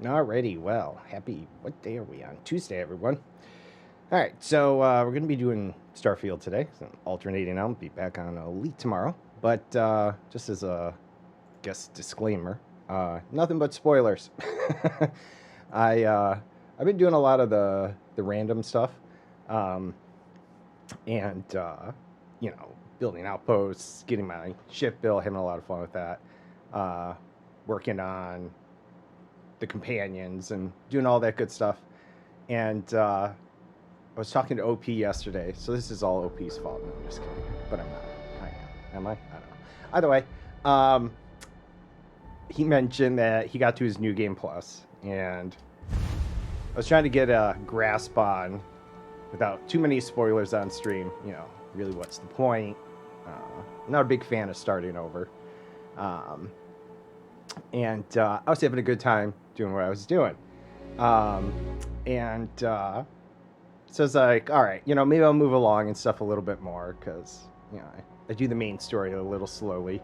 Alrighty, well, what day are we on? Tuesday, everyone. All right, so we're going to be doing Starfield today. So alternating out, be back on Elite tomorrow. But just as a guest disclaimer, nothing but spoilers. I've been doing a lot of the random stuff, and building outposts, getting my ship built, having a lot of fun with that. Working on the companions and doing all that good stuff. And I was talking to OP yesterday, so this is all OP's fault. No, I'm just kidding. But I'm not. I am. Am I? I don't know. Either way, he mentioned that he got to his New Game Plus, and I was trying to get a grasp on, without too many spoilers on stream, really what's the point. I'm not a big fan of starting over. And I was having a good time doing what I was doing. So it's like, all right, maybe I'll move along and stuff a little bit more because, I do the main story a little slowly.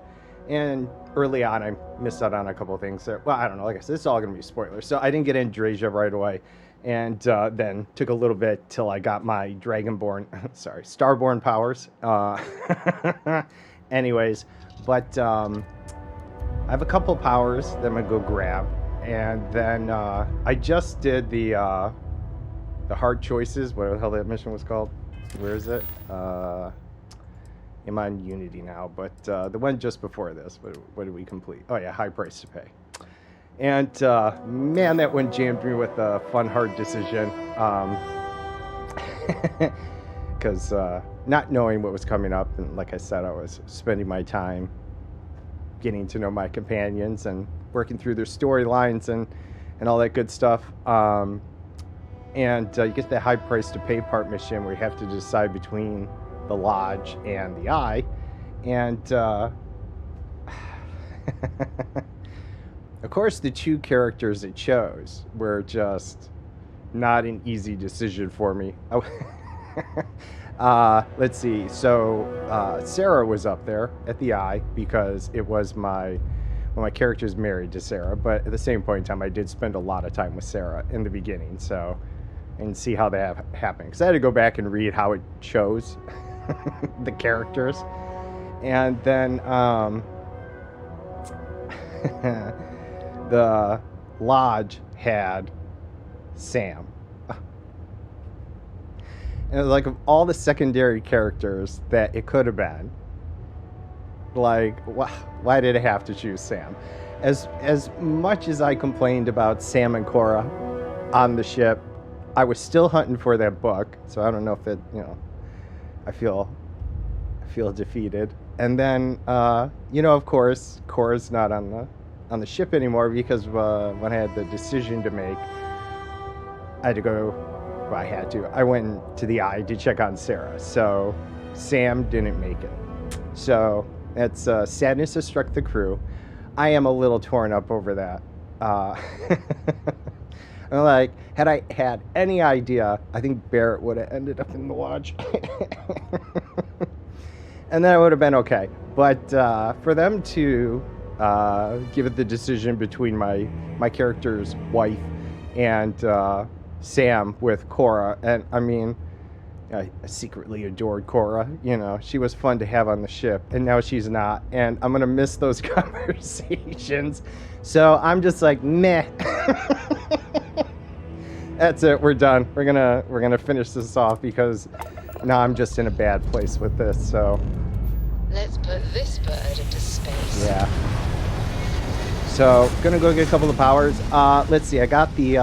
And early on, I missed out on a couple of things there. Well, I don't know. Like I said, it's all going to be spoilers. So I didn't get into Drasia right away. And then took a little bit till I got my Starborn powers. Anyways, but I have a couple powers that I'm going to go grab. And then I just did the hard choices, whatever the hell that mission was called. Where is it? I'm on Unity now, but the one just before this, what did we complete? Oh yeah, high price to pay. And man, that one jammed me with a fun, hard decision. Because not knowing what was coming up, and like I said, I was spending my time getting to know my companions and working through their storylines and all that good stuff. And you get that high price to pay part mission where you have to decide between the Lodge and the Eye. And of course, the two characters it chose were just not an easy decision for me. Let's see. So Sarah was up there at the Eye because it was my character's married to Sarah, but at the same point in time, I did spend a lot of time with Sarah in the beginning, and see how that happened. Because I had to go back and read how it chose the characters. And then the lodge had Sam. And like of all the secondary characters that it could have been, like why did it have to choose Sam? As much as I complained about Sam and Cora on the ship, I was still hunting for that book. So I don't know if it, I feel defeated. And then of course Cora's not on the ship anymore because when I had the decision to make, I had to go. Well, I went to the eye to check on Sarah. So Sam didn't make it. So that's sadness has struck the crew. I am a little torn up over that. I'm like, had I had any idea, I think Barrett would have ended up in the lodge. And then I would have been okay. But for them to give it the decision between my character's wife and Sam with Cora, and I mean, I secretly adored Cora. She was fun to have on the ship, and now she's not, and I'm gonna miss those conversations. So I'm just like, meh. That's it. We're done. We're gonna finish this off because now I'm just in a bad place with this. So let's put this bird into space. Yeah. So gonna go get a couple of powers. Let's see. I got the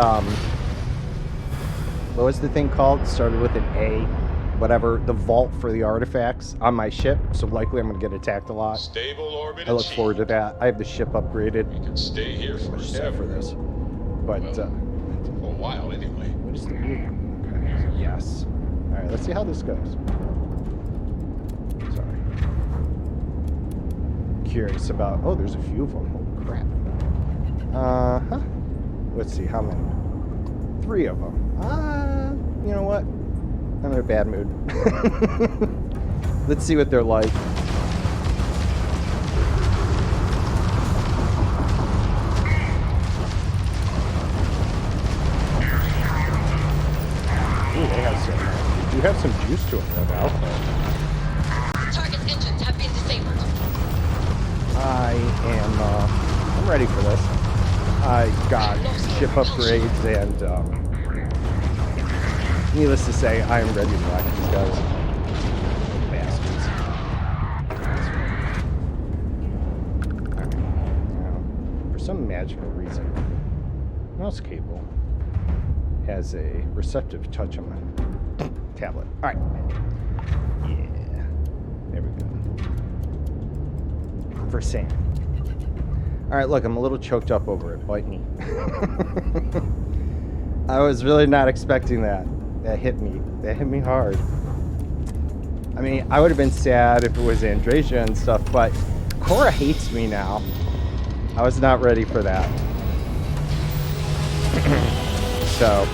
what was the thing called? It started with an A, whatever. The vault for the artifacts on my ship. So likely I'm gonna get attacked a lot. Stable orbit. I look forward to that. I have the ship upgraded. You can stay here forever. For this, but for a while anyway. what is the blue? Okay. Yes. All right. Let's see how this goes. Sorry. Curious about. Oh, there's a few of them. Holy crap. Let's see how many. 3 of them. You know what? I'm in a bad mood. Let's see what they're like. Ooh, they have some juice to them, no doubt. Target's engines have been disabled. I'm ready for this. I got ship upgrades and, needless to say, I am ready to rock these guys. Bastards. Now, for some magical reason, mouse cable has a receptive touch on my tablet. Alright. Yeah. There we go. For Sam. Alright, look, I'm a little choked up over it. Bite me. I was really not expecting that. That hit me. That hit me hard. I mean, I would have been sad if it was Andrasia and stuff, but Cora hates me now. I was not ready for that. So,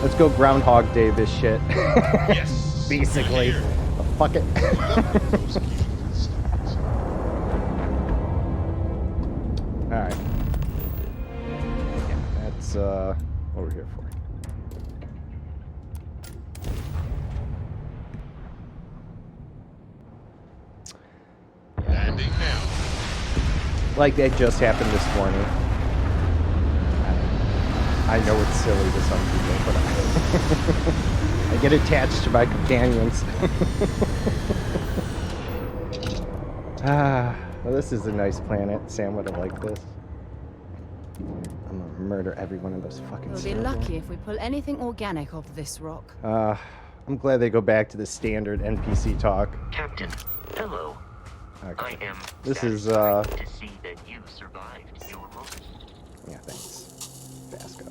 let's go Groundhog Day this shit. Yes. Basically. Oh, fuck it. Alright. Yeah, that's what we're here for. Landing now. Like that just happened this morning. I know it's silly to some people, but I get attached to my companions. Well, this is a nice planet. Sam would have liked this. I'm gonna murder every one of those fucking We'll be lucky if we pull anything organic off this rock. I'm glad they go back to the standard NPC talk. Captain, hello. Okay. I am This is, satisfied to see that you survived your moment. Yeah, thanks. Vasco.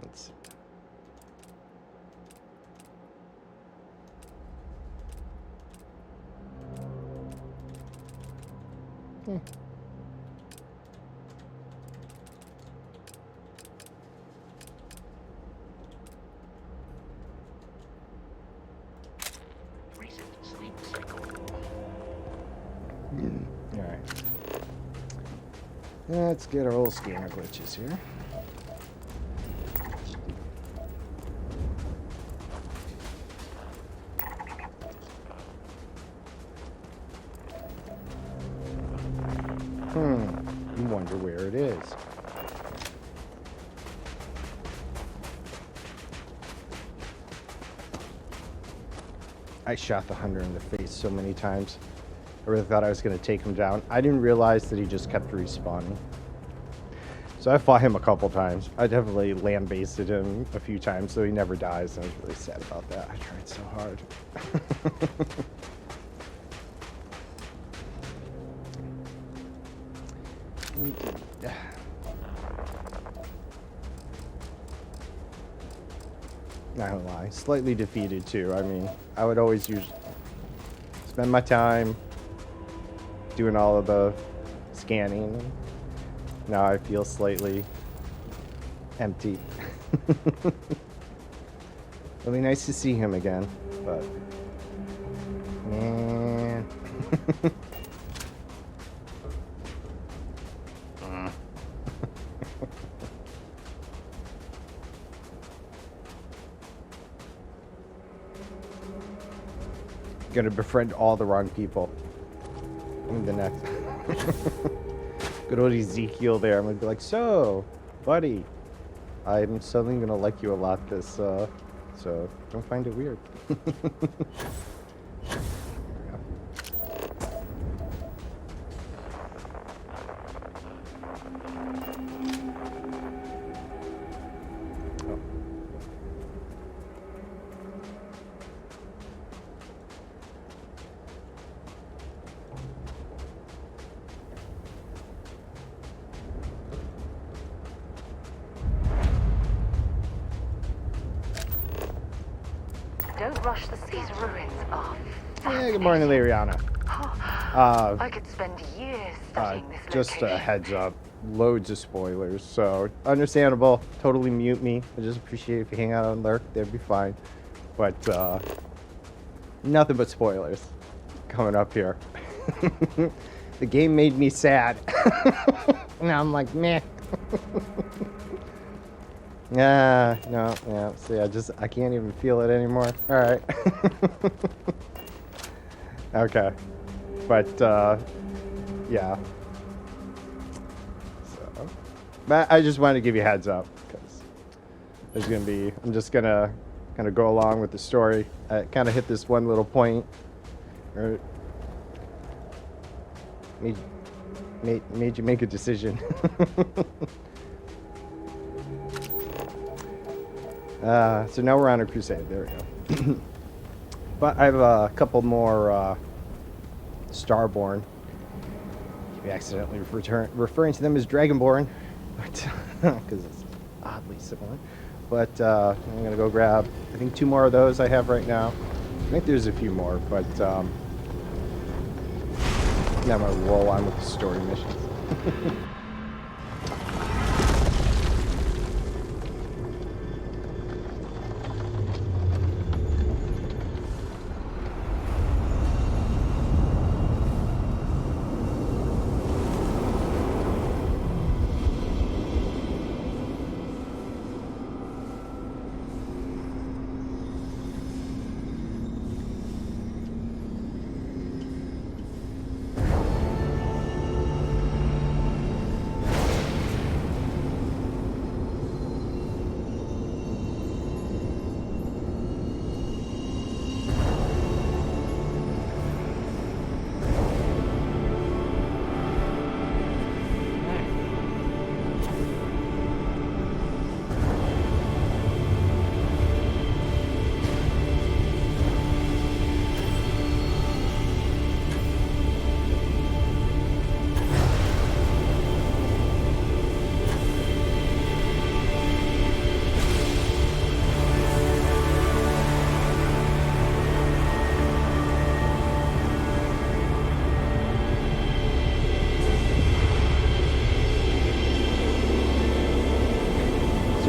Let's see. Recent sleep cycle. Alright. Let's get our old scanner glitches here. You wonder where it is. I shot the hunter in the face so many times. I really thought I was going to take him down. I didn't realize that he just kept respawning. So I fought him a couple times. I definitely land-basted him a few times, so he never dies. And I was really sad about that. I tried so hard. Not gonna lie, slightly defeated too. I mean, I would always spend my time doing all of the scanning. Now I feel slightly empty. It'll be nice to see him again, but man. Gonna befriend all the wrong people. In the next. Good old Ezekiel there. I'm gonna be like, so, buddy, I'm suddenly gonna like you a lot this, so don't find it weird. Don't rush these ruins are Yeah, good morning, Liriana. I could spend years studying this Just a location. heads up, loads of spoilers, so understandable. Totally mute me. I just appreciate if you hang out and lurk, that'd be fine. But nothing but spoilers coming up here. The game made me sad. Now I'm like, meh. Yeah, no, yeah. See, I can't even feel it anymore. All right. Okay, but yeah. So, but I just wanted to give you a heads up because there's gonna be. I'm just gonna kind of go along with the story. I kind of hit this one little point, or made you make a decision. So now we're on a crusade. There we go. But I have a couple more Starborn. We accidentally referring to them as Dragonborn, but because it's oddly similar. But I'm gonna go grab, I think, 2 more of those I have right now. I think there's a few more, but now I'm gonna roll on with the story missions.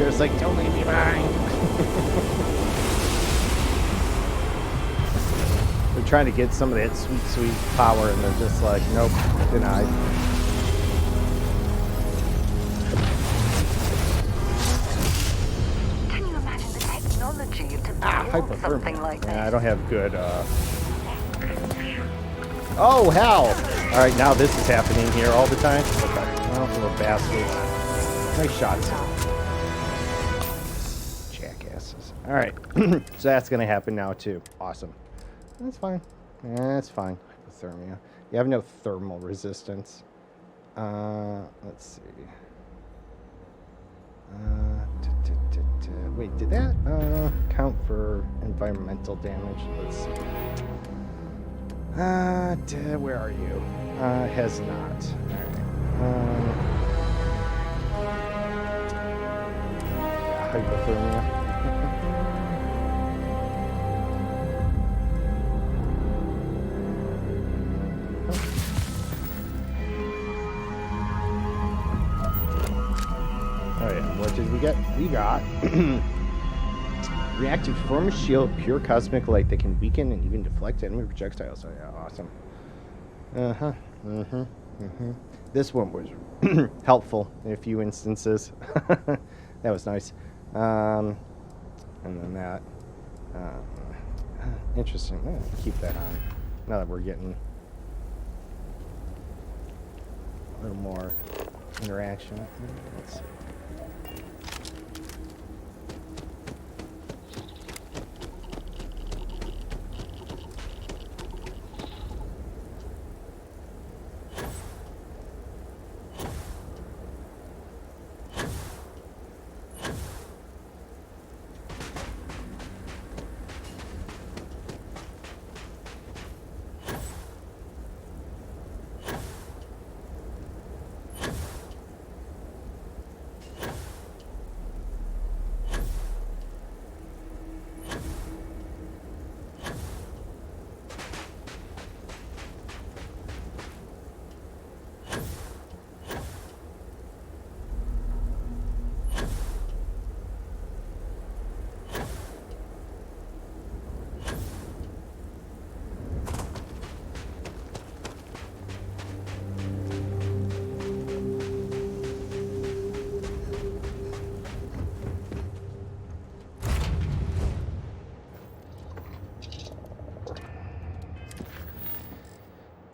It's like, don't leave me behind. They're trying to get some of that sweet, sweet power, and they're just like, nope, denied. Can you imagine the technology to build something like Yeah, I this? don't have good, Oh, hell! All right, now this is happening here all the time. Okay, well, little bastards. Nice shots. Jackasses. All right, so that's gonna happen now too. Awesome. That's fine. That's fine. Hypothermia. You have no thermal resistance. Let's see. Wait, did that count for environmental damage? Let's see. Where are you? Has not. Alright. Yeah, hypothermia. Oh yeah, what did we get? We got reactive form of shield, pure cosmic light that can weaken and even deflect enemy projectiles. Oh yeah, awesome. This one was helpful in a few instances. That was nice. And then that. Interesting. I'm gonna keep that on. Now that we're getting a little more interaction. Let's see.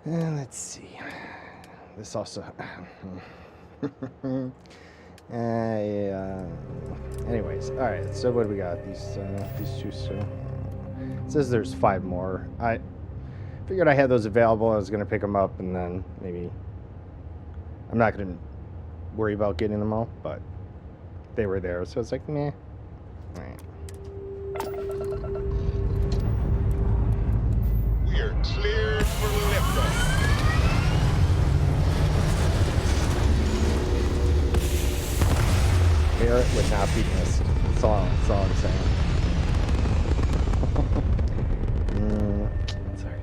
And let's see. This also. Anyways, all right. So what do we got? These two. So it says there's 5 more. I figured I had those available. I was gonna pick them up, and then maybe I'm not gonna worry about getting them all, but they were there, so it's like, meh. All right. We are cleared for liftoff. Barrett would not be missed. That's all I'm saying. Sorry.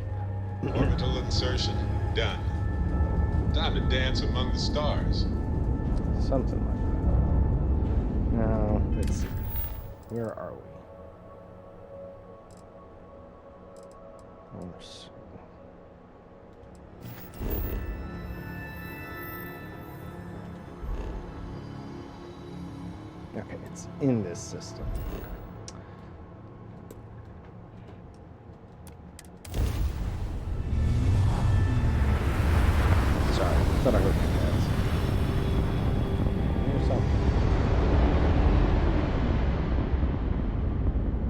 Orbital insertion done. Time to dance among the stars. Something like that. Now, let's see. Where are we? Okay, it's in this system. Sorry, I thought I heard you guys. Here's something.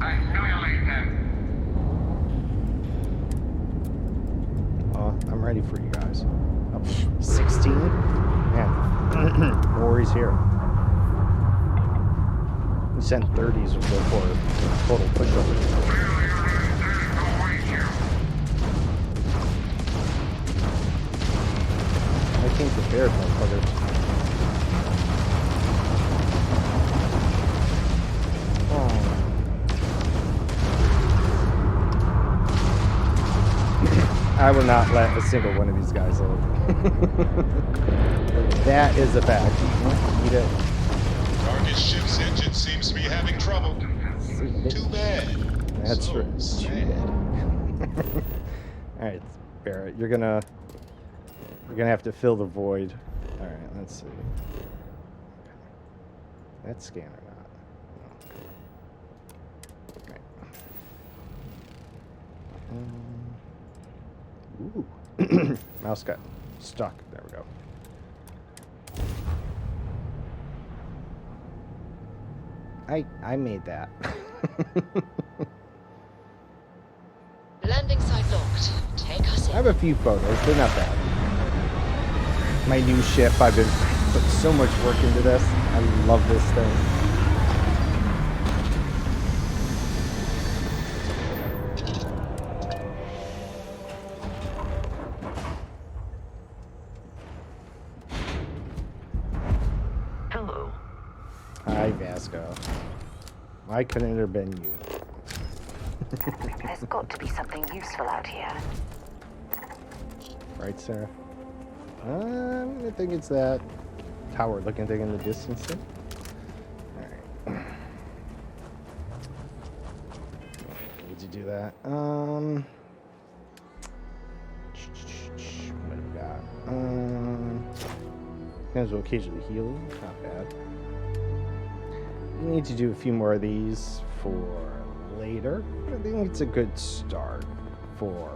Annihilate them. I'm ready for you guys. Oh, 16? Man, no worries here. We sent 30s before total pushover. I came prepared, motherfuckers. I will not let a single one of these guys live. That is a fact. Eat it. Target ship's engine seems to be having trouble. Too bad. That's So right. sad. All right, Barrett, you're gonna have to fill the void. All right, let's see. That scanner not. Okay. Ooh, Mouse got stuck. There we go. I made that. Landing site locked. Take us I in. have a few photos. They're not bad. My new ship. I've been putting so much work into this. I love this thing. Hello. Hi, Vasco. Why couldn't it have been you? There's got to be something useful out here. Right, Sarah? I think it's that tower-looking thing in the distance there. Alright. Need to do that. What have we got? As well occasionally healing. Not bad. We need to do a few more of these for later. I think it's a good start for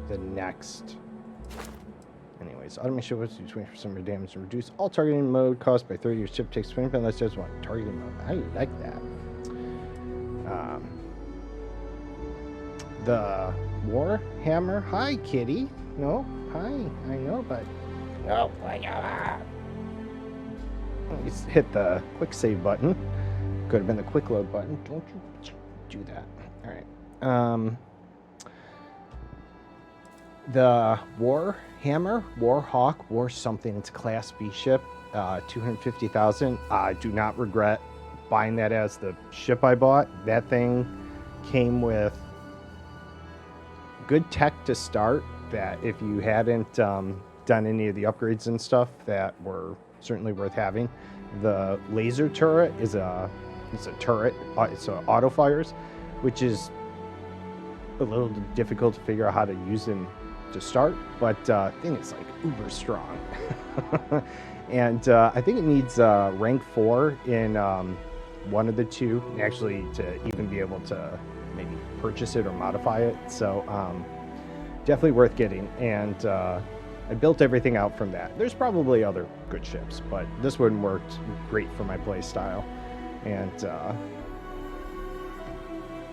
the next. Anyways, automation was 20% damage and reduce all targeting mode cost by 30. Your ship takes 20% less damage while targeting mode. I like that. The Warhammer. Hi, kitty. No, hi. I know, but no. Just hit the quick save button. Could have been the quick load button. Don't you do that. All right. The Warhammer, Warhawk, War something. It's a Class B ship. 250,000. I do not regret buying that as the ship I bought. That thing came with good tech to start. That if you hadn't done any of the upgrades and stuff, that were certainly worth having. The laser turret is a turret. It's auto fires, which is a little difficult to figure out how to use them to start, but I think it's like uber strong. And I think it needs rank 4 in one of the two, actually, to even be able to maybe purchase it or modify it. So definitely worth getting. And I built everything out from that. There's probably other good ships, but this one worked great for my play style. And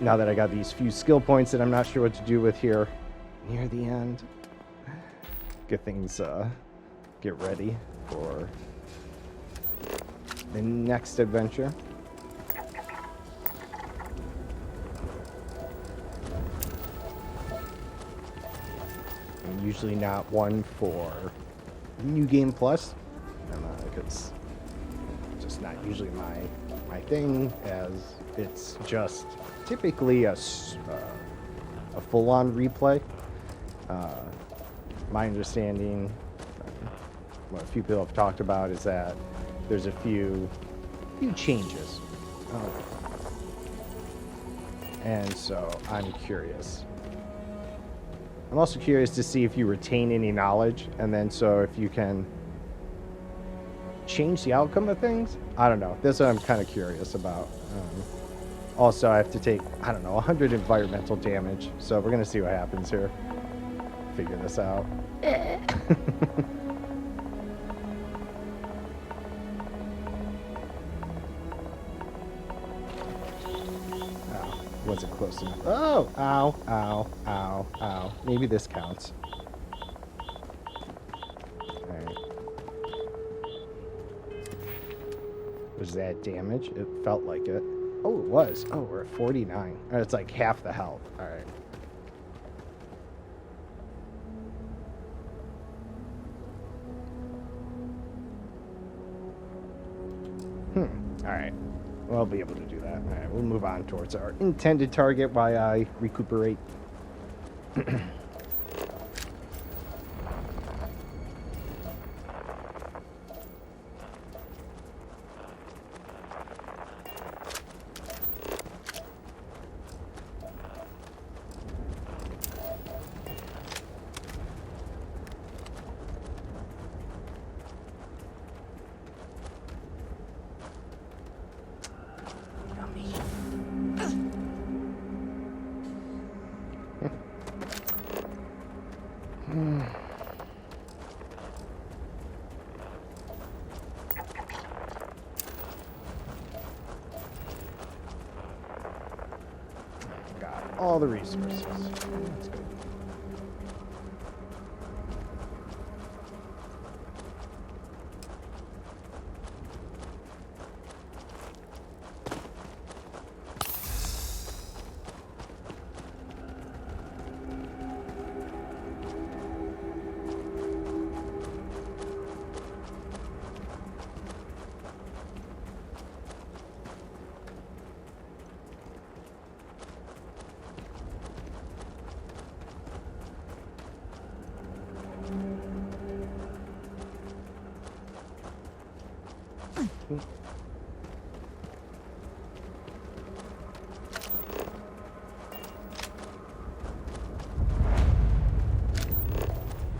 now that I got these few skill points that I'm not sure what to do with here near the end, get things get ready for the next adventure. I'm usually not one for New Game Plus. It's just not usually my thing, as it's just typically a full-on replay. My understanding, what a few people have talked about, is that there's a few changes, and so I'm curious. I'm also curious to see if you retain any knowledge, and then so if you can change the outcome of things. I don't know. That's what I'm kind of curious about. Also, I have to take, 100 environmental damage, so we're gonna see what happens here. Figure this out. Oh, wasn't close enough. Oh, ow, ow, ow, ow. Maybe this counts. Alright. Was that damage? It felt like it. Oh, it was. Oh, we're at 49. It's like half the health. Alright. Alright. Well, I'll be able to do that. Alright, we'll move on towards our intended target while I recuperate. all the resources. That's good.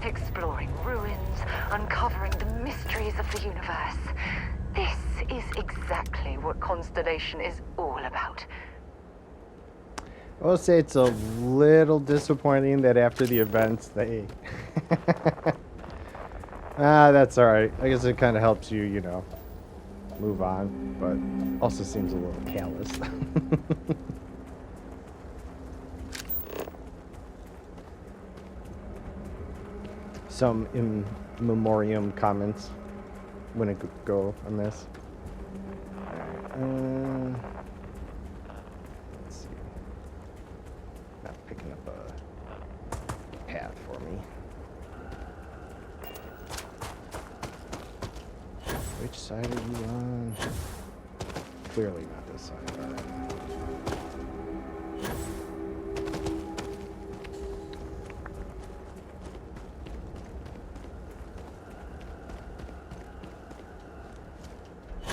Exploring ruins, uncovering the mysteries of the universe. This is exactly what Constellation is all about. I will say it's a little disappointing that after the events they that's alright. I guess it kind of helps you, you know, move on, but also seems a little callous. Some in memoriam comments wouldn't go amiss. Alright, let's see. Not picking up a path for me. Which side are you on? Clearly not this side. All right.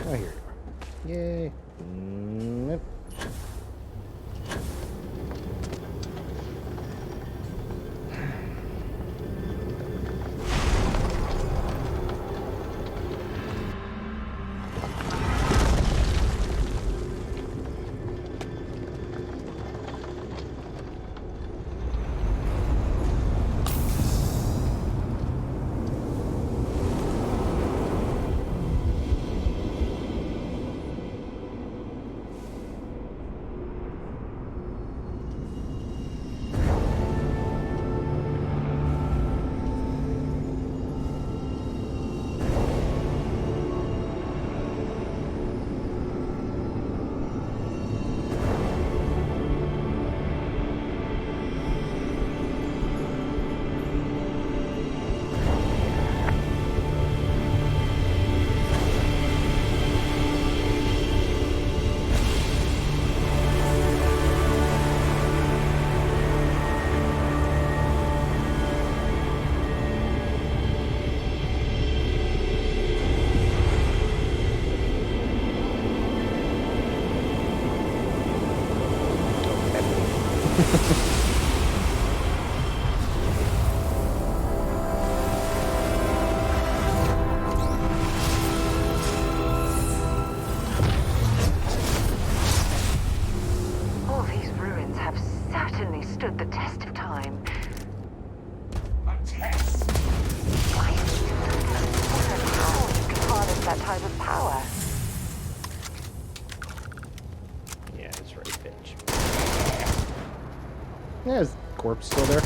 Oh, here you are. Yay. Yep. All these ruins have certainly stood the test of time. A test? I wonder how you can harness that type of power. Yeah, it's right, bitch. Yeah, is corpse still there?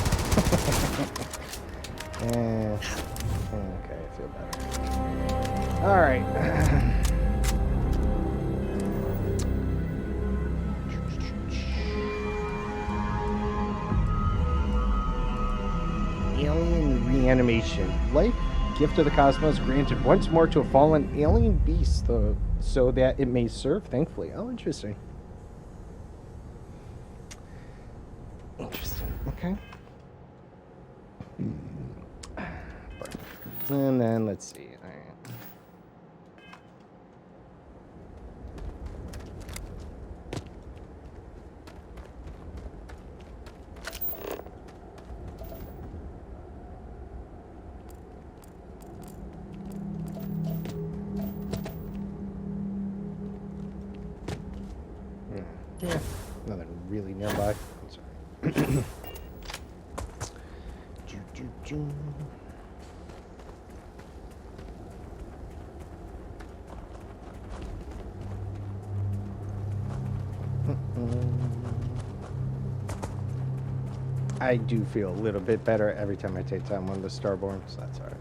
Yeah. Okay, I feel better. All right. Alien reanimation. Life, gift of the cosmos, granted once more to a fallen alien beast, so that it may serve thankfully. Oh, interesting. Interesting. Okay. And then let's see. All right. Yeah, nothing really nearby. I'm sorry. Choo. I do feel a little bit better every time I take down one of the Starborn, so that's alright.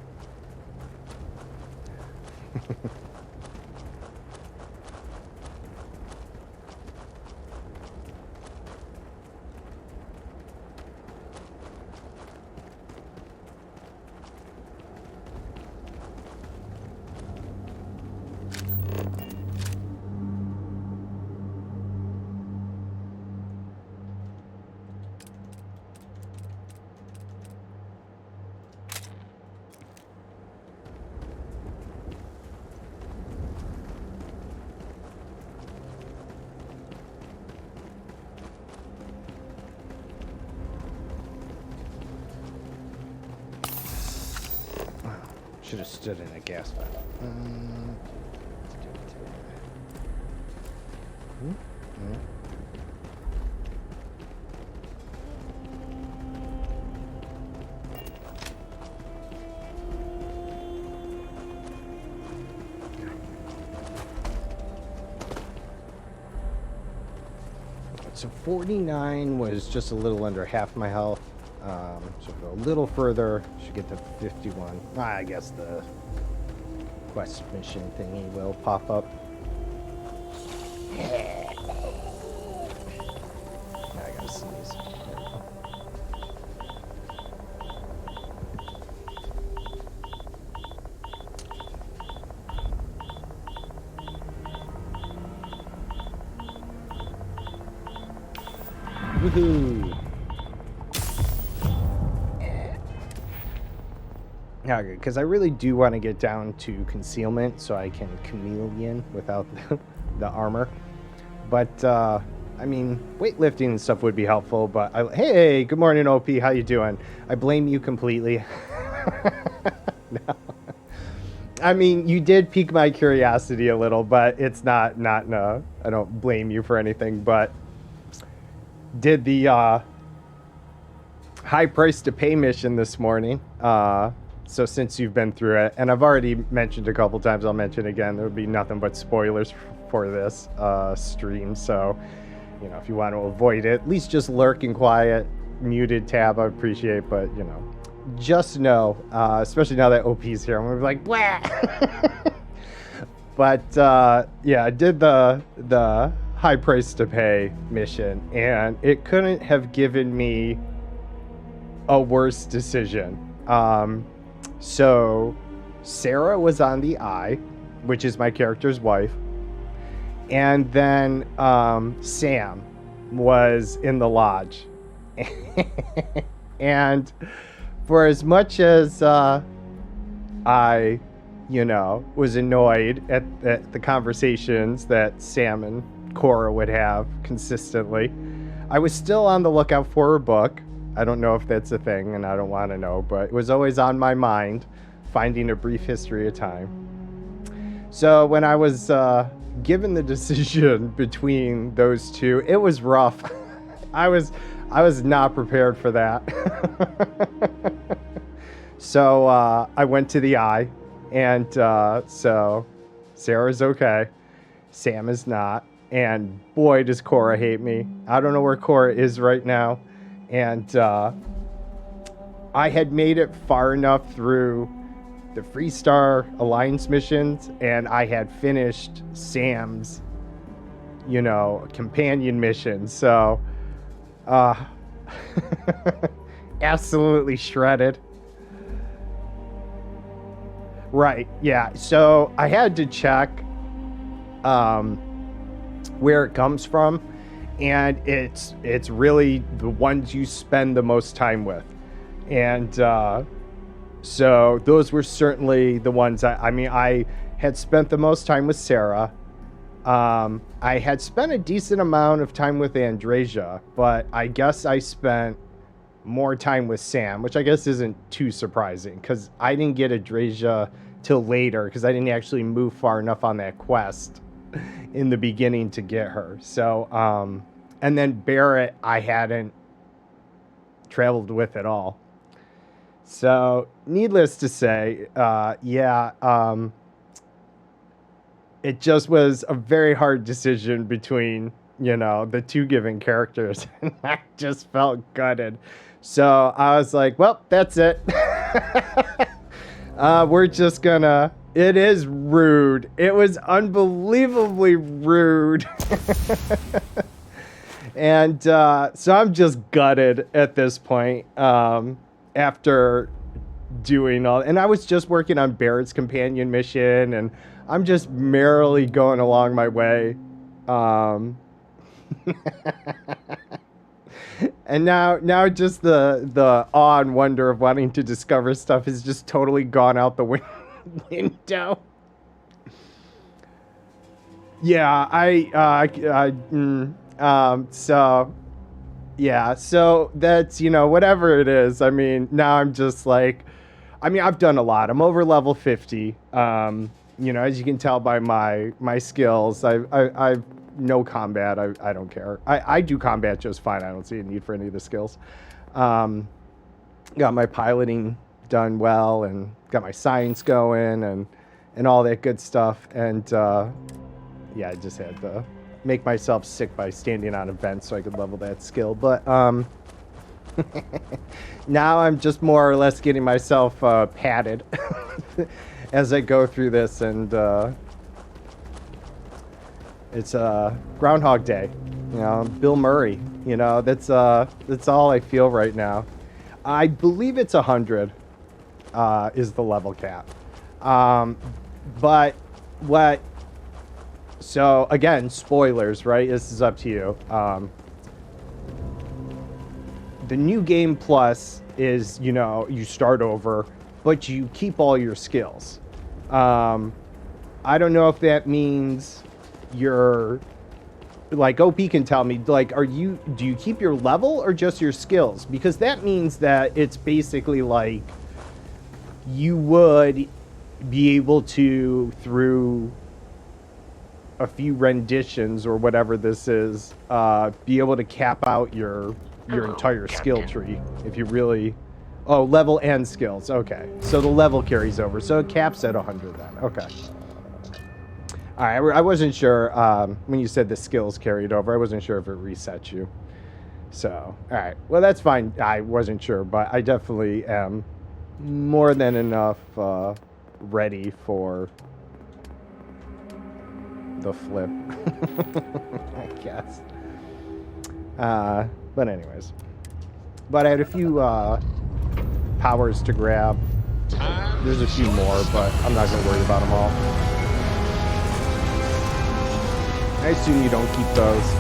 Should have stood in a gas valve. So 49 was just a little under half my health. So go a little further, should get to 51. I guess the quest mission thingy will pop up. I gotta sneeze. There we go. Woohoo! Yeah, because I really do want to get down to concealment so I can chameleon without the armor. But, I mean, weightlifting and stuff would be helpful, but hey, good morning, OP, how you doing? I blame you completely. No. I mean, you did pique my curiosity a little, but it's not no, I don't blame you for anything, but did the, high price to pay mission this morning, so since you've been through it, and I've already mentioned a couple times, I'll mention again, there would be nothing but spoilers for this stream. So, you know, if you want to avoid it, at least just lurk in quiet, muted tab, I appreciate. But, you know, just know, especially now that OP's here, I'm going to be like, blah. But, yeah, I did the high price to pay mission, and it couldn't have given me a worse decision. So Sarah was on the eye, which is my character's wife, and then Sam was in the lodge. And for as much as I, you know, was annoyed at the conversations that Sam and Cora would have consistently, I was still on the lookout for her book. I don't know if that's a thing, and I don't want to know, but it was always on my mind, finding a brief history of time. So when I was given the decision between those two, it was rough. I was not prepared for that. So I went to the eye, and so Sarah's okay, Sam is not, and boy does Cora hate me. I don't know where Cora is right now. And I had made it far enough through the Freestar Alliance missions, and I had finished Sam's, you know, companion mission. So, absolutely shredded. Right, yeah. So I had to check where it comes from. And it's really the ones you spend the most time with. And so those were certainly the ones I mean, I had spent the most time with Sarah. I had spent a decent amount of time with Andreja, but I guess I spent more time with Sam, which I guess isn't too surprising because I didn't get Andreja till later because I didn't actually move far enough on that quest in the beginning to get her. So, and then Barrett, I hadn't traveled with at all. So, needless to say, it just was a very hard decision between you know, the two given characters. And I just felt gutted. So I was like, well, that's it. We're just gonna... It is rude. It was unbelievably rude. And so I'm just gutted at this point after doing all... And I was just working on Barrett's companion mission, and I'm just merrily going along my way. And now just the awe and wonder of wanting to discover stuff has just totally gone out the window. Yeah, so yeah, so that's, you know, whatever it is. I mean, now I'm just like, I mean, I've done a lot. I'm over level 50. You know, as you can tell by my skills, I've no combat. I don't care. I do combat just fine. I don't see a need for any of the skills. Got my piloting done well, and got my science going, and all that good stuff. And yeah, I just had to make myself sick by standing on a vent so I could level that skill. But now I'm just more or less getting myself padded as I go through this, and it's Groundhog Day, you know, Bill Murray. You know, that's all I feel right now. I believe it's 100 is the level cap. But what? So again, spoilers, right? This is up to you. The new game plus is, you know, you start over, but you keep all your skills. I don't know if that means you're like, OP can tell me, like, do you keep your level or just your skills? Because that means that it's basically like you would be able to, through a few renditions or whatever this is, be able to cap out your entire skill tree if you really... Oh, level and skills. Okay. So the level carries over. So it caps at 100 then. Okay. All right. I wasn't sure when you said the skills carried over. I wasn't sure if it resets you. So, all right. Well, that's fine. I wasn't sure, but I definitely am more than enough ready for the flip, I guess. But anyways. But I had a few powers to grab. There's a few more, but I'm not going to worry about them all. I assume you don't keep those.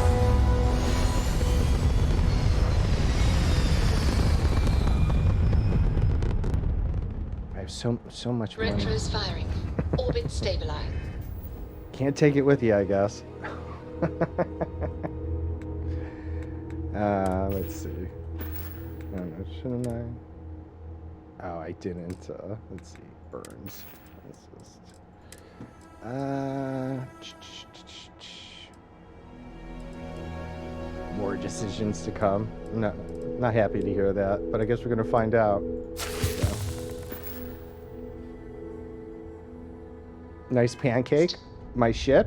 I have so much money. Retros firing. Orbit stabilized. Can't take it with you, I guess. Let's see. I don't know, shouldn't I? Oh, I didn't. Let's see. Burns. Let's just... More decisions to come. Not happy to hear that, but I guess we're gonna find out. So. Nice pancake. My ship.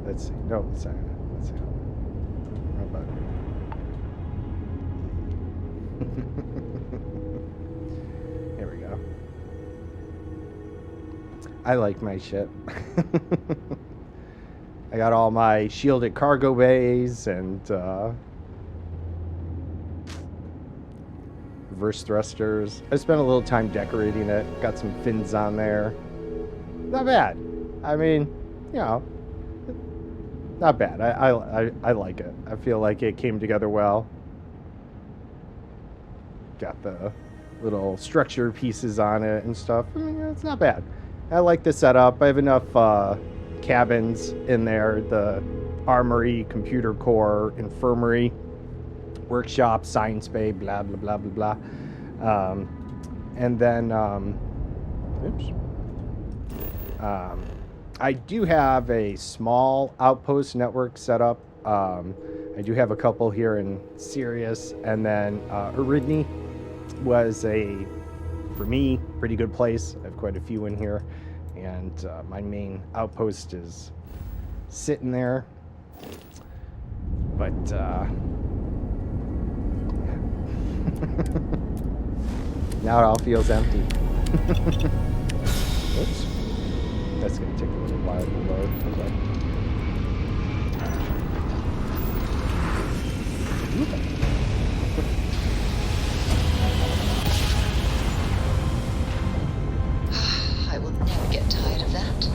Let's see. No, let's see. How about it? Here we go. I like my ship. I got all my shielded cargo bays and reverse thrusters. I spent a little time decorating it. Got some fins on there. Not bad. I mean, you know, not bad. I like it. I feel like it came together well. Got the little structure pieces on it and stuff. I mean, it's not bad. I like the setup. I have enough cabins in there. The armory, computer core, infirmary, workshop, science bay, blah, blah, blah, blah, blah. And then, I do have a small outpost network set up. I do have a couple here in Sirius, and then Eridni was for me, pretty good place. I have quite a few in here, and my main outpost is sitting there. But now it all feels empty. Oops. That's gonna take a little while to load. Okay. I will never get tired of that.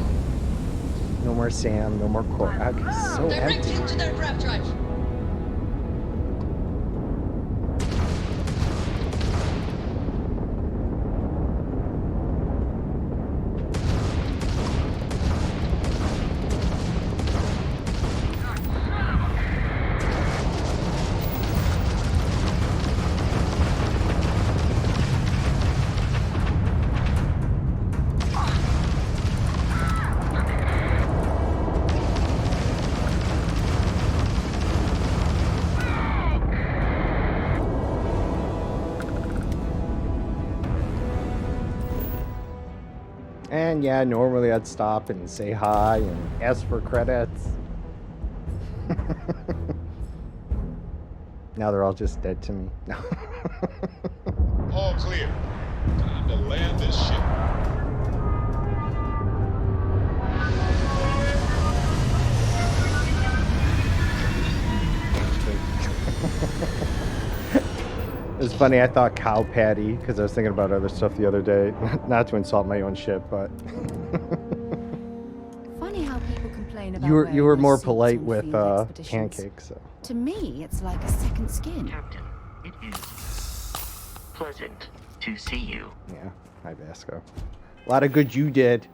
No more Sam, no more Corey. It's so Direct empty. into their grab drive. And yeah, normally I'd stop and say hi and ask for credits. Now they're all just dead to me. All clear. Time to land this ship. It's funny, I thought cow patty because I was thinking about other stuff the other day. Not to insult my own ship, but Funny how people complain about you were wearing more their suits polite on with field expeditions. pancakes. So. To me, it's like a second skin. Captain, it is pleasant to see you. Yeah, hi Vasco. A lot of good you did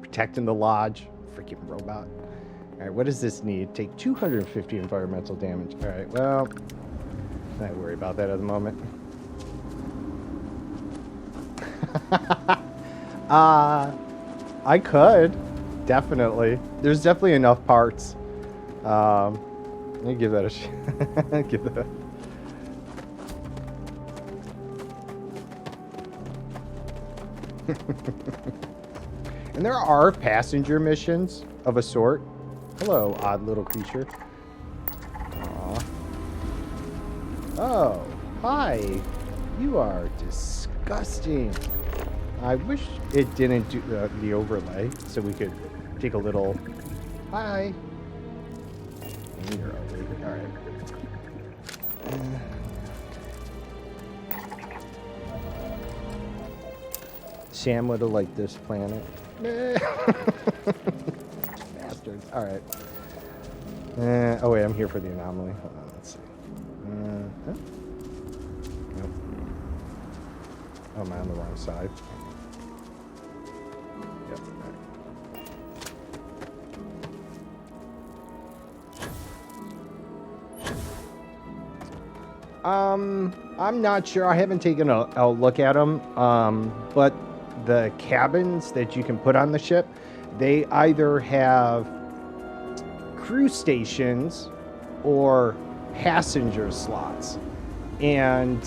protecting the lodge. Freaking robot. All right, what does this need? Take 250 environmental damage. All right, well, not worry about that at the moment. I could definitely. There's definitely enough parts. Let me give that a give that. And there are passenger missions of a sort. Hello, odd little creature. Aw. Oh, hi. You are disgusting. I wish it didn't do the overlay so we could take a little... Hi. And you're ugly. All right. Sam would have liked this planet. Bastards. All right. Oh wait, I'm here for the anomaly. Hold on, let's see. Huh? Nope. Oh, am I on the wrong side? Yep. All right. I'm not sure. I haven't taken a look at them. But the cabins that you can put on the ship, they either have crew stations or passenger slots. And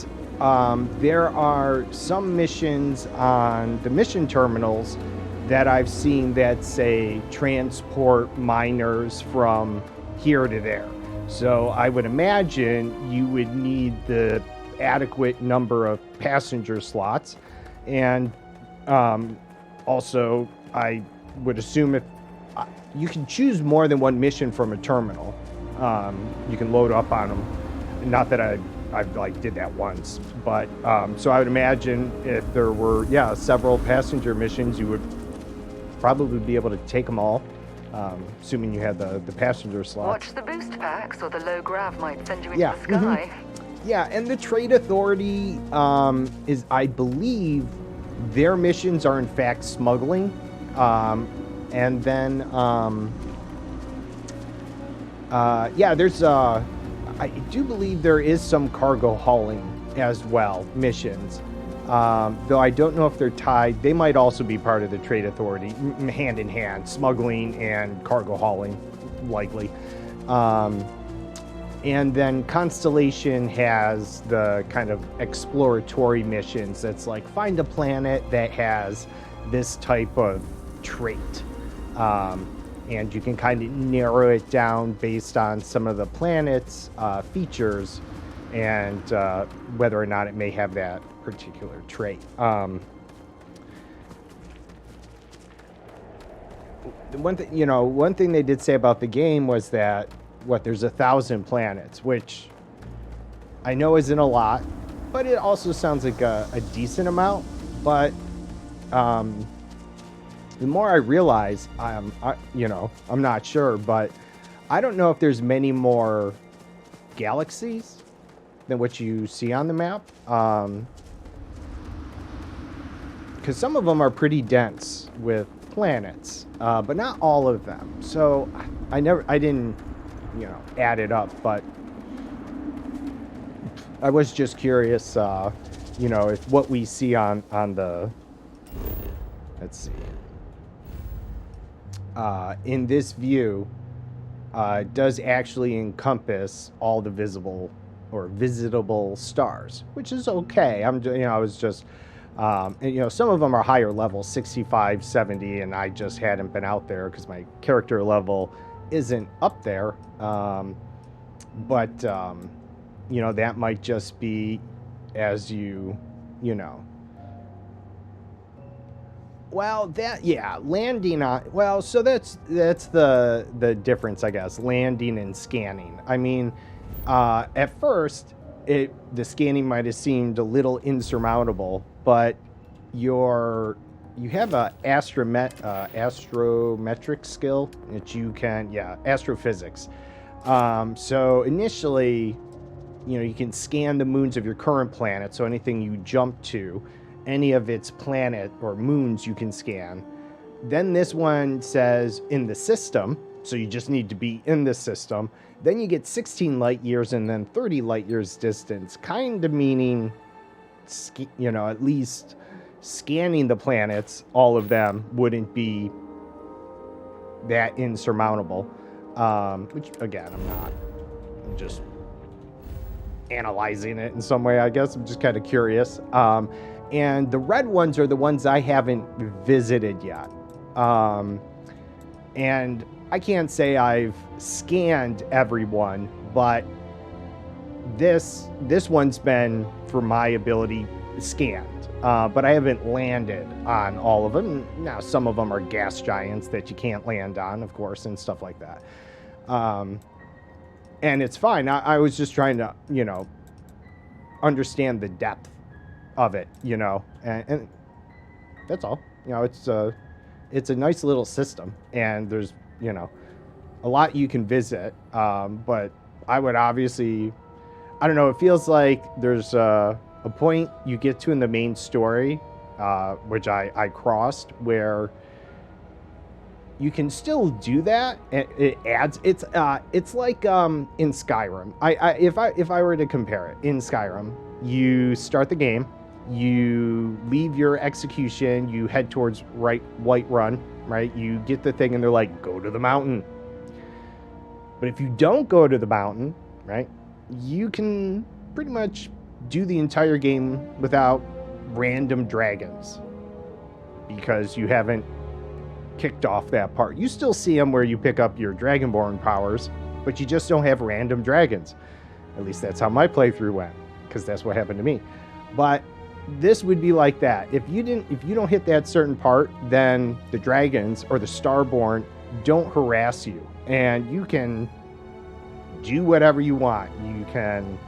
there are some missions on the mission terminals that I've seen that say transport miners from here to there. So I would imagine you would need the adequate number of passenger slots. And also, I would assume if you can choose more than one mission from a terminal, you can load up on them. Not that I like did that once, but so I would imagine if there were several passenger missions, you would probably be able to take them all, assuming you had the passenger slots. Watch the boost packs, or the low grav might send you into Yeah, the sky. Yeah, and the Trade Authority is, I believe, their missions are in fact smuggling, and then there's I do believe there is some cargo hauling as well, missions. Though I don't know if they're tied. They might also be part of the Trade Authority, hand in hand, smuggling and cargo hauling, likely. And then Constellation has the kind of exploratory missions that's like find a planet that has this type of trait. and you can kind of narrow it down based on some of the planet's features and whether or not it may have that particular trait. One thing they did say about the game was that there's 1,000 planets, which I know isn't a lot, but it also sounds like a decent amount. But the more I realize, I'm not sure, but I don't know if there's many more galaxies than what you see on the map. Because some of them are pretty dense with planets, but not all of them. So I didn't, add it up, but I was just curious, if what we see on the, let's see, in this view, does actually encompass all the visible or visitable stars, which is okay. I was just, some of them are higher level, 65, 70, and I just hadn't been out there because my character level isn't up there. But that might just be as well, landing on, so that's the difference, I guess, landing and scanning. I mean, at first the scanning might have seemed a little insurmountable, but you have a astrometric skill that you can, astrophysics. So initially, you can scan the moons of your current planet. So anything you jump to, any of its planet or moons you can scan. Then this one says in the system. So you just need to be in the system. Then you get 16 light years and then 30 light years distance, kind of meaning, at least scanning the planets, all of them, wouldn't be that insurmountable. Which, again, I'm just analyzing it in some way, I guess. I'm just kind of curious. And the red ones are the ones I haven't visited yet. And I can't say I've scanned everyone, but this one's been, for my ability, scanned. But I haven't landed on all of them. Now, some of them are gas giants that you can't land on, of course, and stuff like that. And it's fine. I was just trying to, understand the depth of it, and that's all. It's a nice little system, and there's, a lot you can visit. But I would obviously, I don't know, it feels like there's a point you get to in the main story, which I crossed, where you can still do that. It adds, it's like in Skyrim. If I were to compare it, in Skyrim, you start the game, you leave your execution, you head towards Whiterun, right? You get the thing and they're like, go to the mountain. But if you don't go to the mountain, right, you can pretty much do the entire game without random dragons because you haven't kicked off that part. You still see them where you pick up your Dragonborn powers, but you just don't have random dragons. At least that's how my playthrough went, because that's what happened to me. But this would be like that. If you don't hit that certain part, then the dragons or the Starborn don't harass you, and you can do whatever you want. You can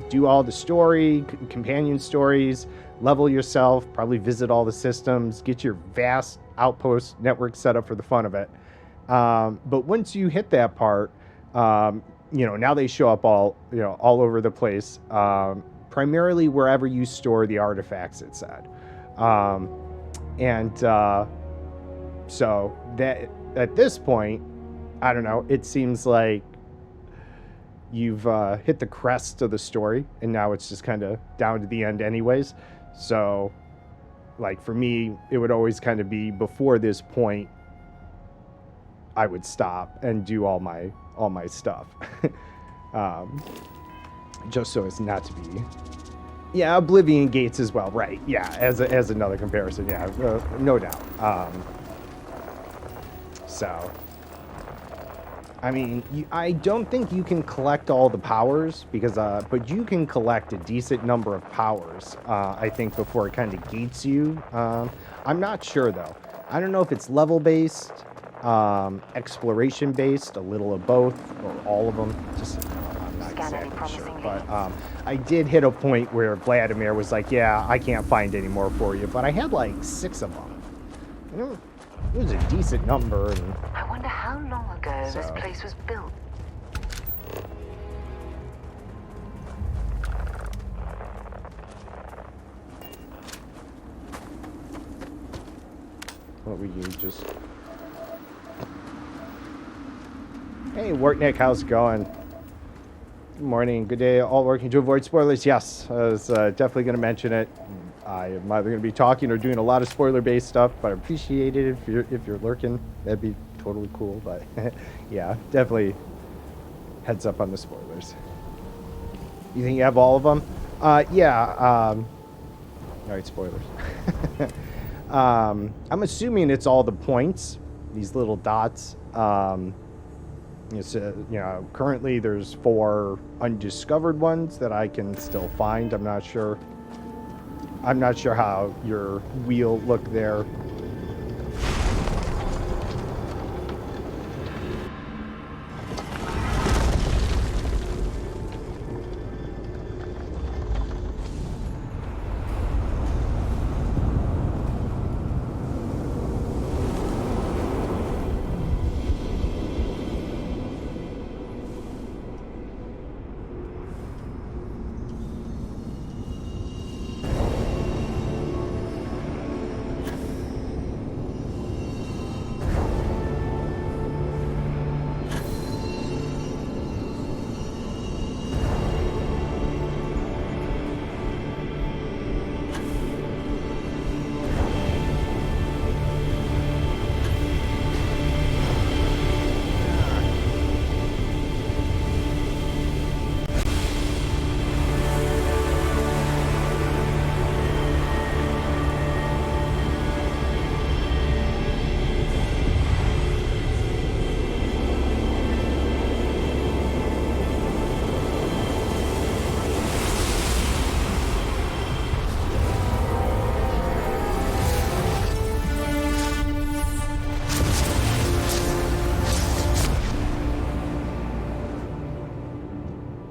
do all the story, companion stories, level yourself, probably visit all the systems, get your vast outpost network set up for the fun of it. But once you hit that part, now they show up all over the place, primarily wherever you store the artifacts, it said. So that at this point, I don't know, it seems like you've hit the crest of the story, and now it's just kind of down to the end anyways. So, like, for me, it would always kind of be before this point, I would stop and do all my stuff. Just so as not to be... Yeah, Oblivion Gates as well, right. Yeah, as another comparison, yeah, no doubt. So, I mean, I don't think you can collect all the powers because, but you can collect a decent number of powers. I think before it kind of gates you. I'm not sure though. I don't know if it's level based, exploration based, a little of both, or all of them. Just I'm not exactly sure. But I did hit a point where Vladimir was like, "Yeah, I can't find any more for you," but I had like 6 of them. You know, it was a decent number. And I wonder how long ago this So. place was built. what would you just... Hey, Wartnick, how's it going? Good morning, good day, all working to avoid spoilers. Yes, I was definitely going to mention it. I am either going to be talking or doing a lot of spoiler-based stuff, but I appreciate it if you're lurking. That'd be totally cool, but yeah, definitely heads up on the spoilers. You think you have all of them? Yeah, all right, spoilers. I'm assuming it's all the points, these little dots. It's, you know, currently there's 4 undiscovered ones that I can still find. I'm not sure how your wheel looked there.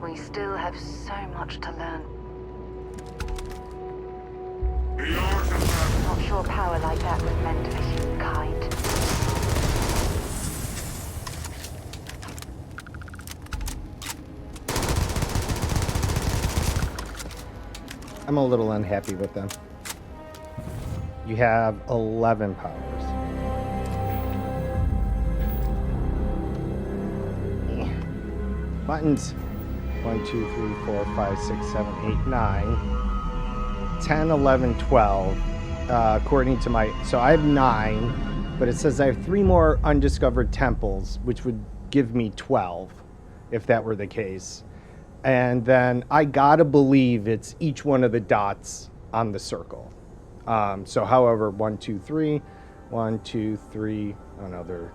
We still have so much to learn. Not sure power like that was meant for humankind. I'm a little unhappy with them. You have 11 powers. Buttons. 1, 2, 3, 4, 5, 6, 7, 8, 9, 10, 11, 12. According to my... So I have 9, but it says I have 3 more undiscovered temples, which would give me 12, if that were the case. And then I gotta believe it's each one of the dots on the circle. So however, 1, 2, 3, 1, 2, 3... Oh no, they're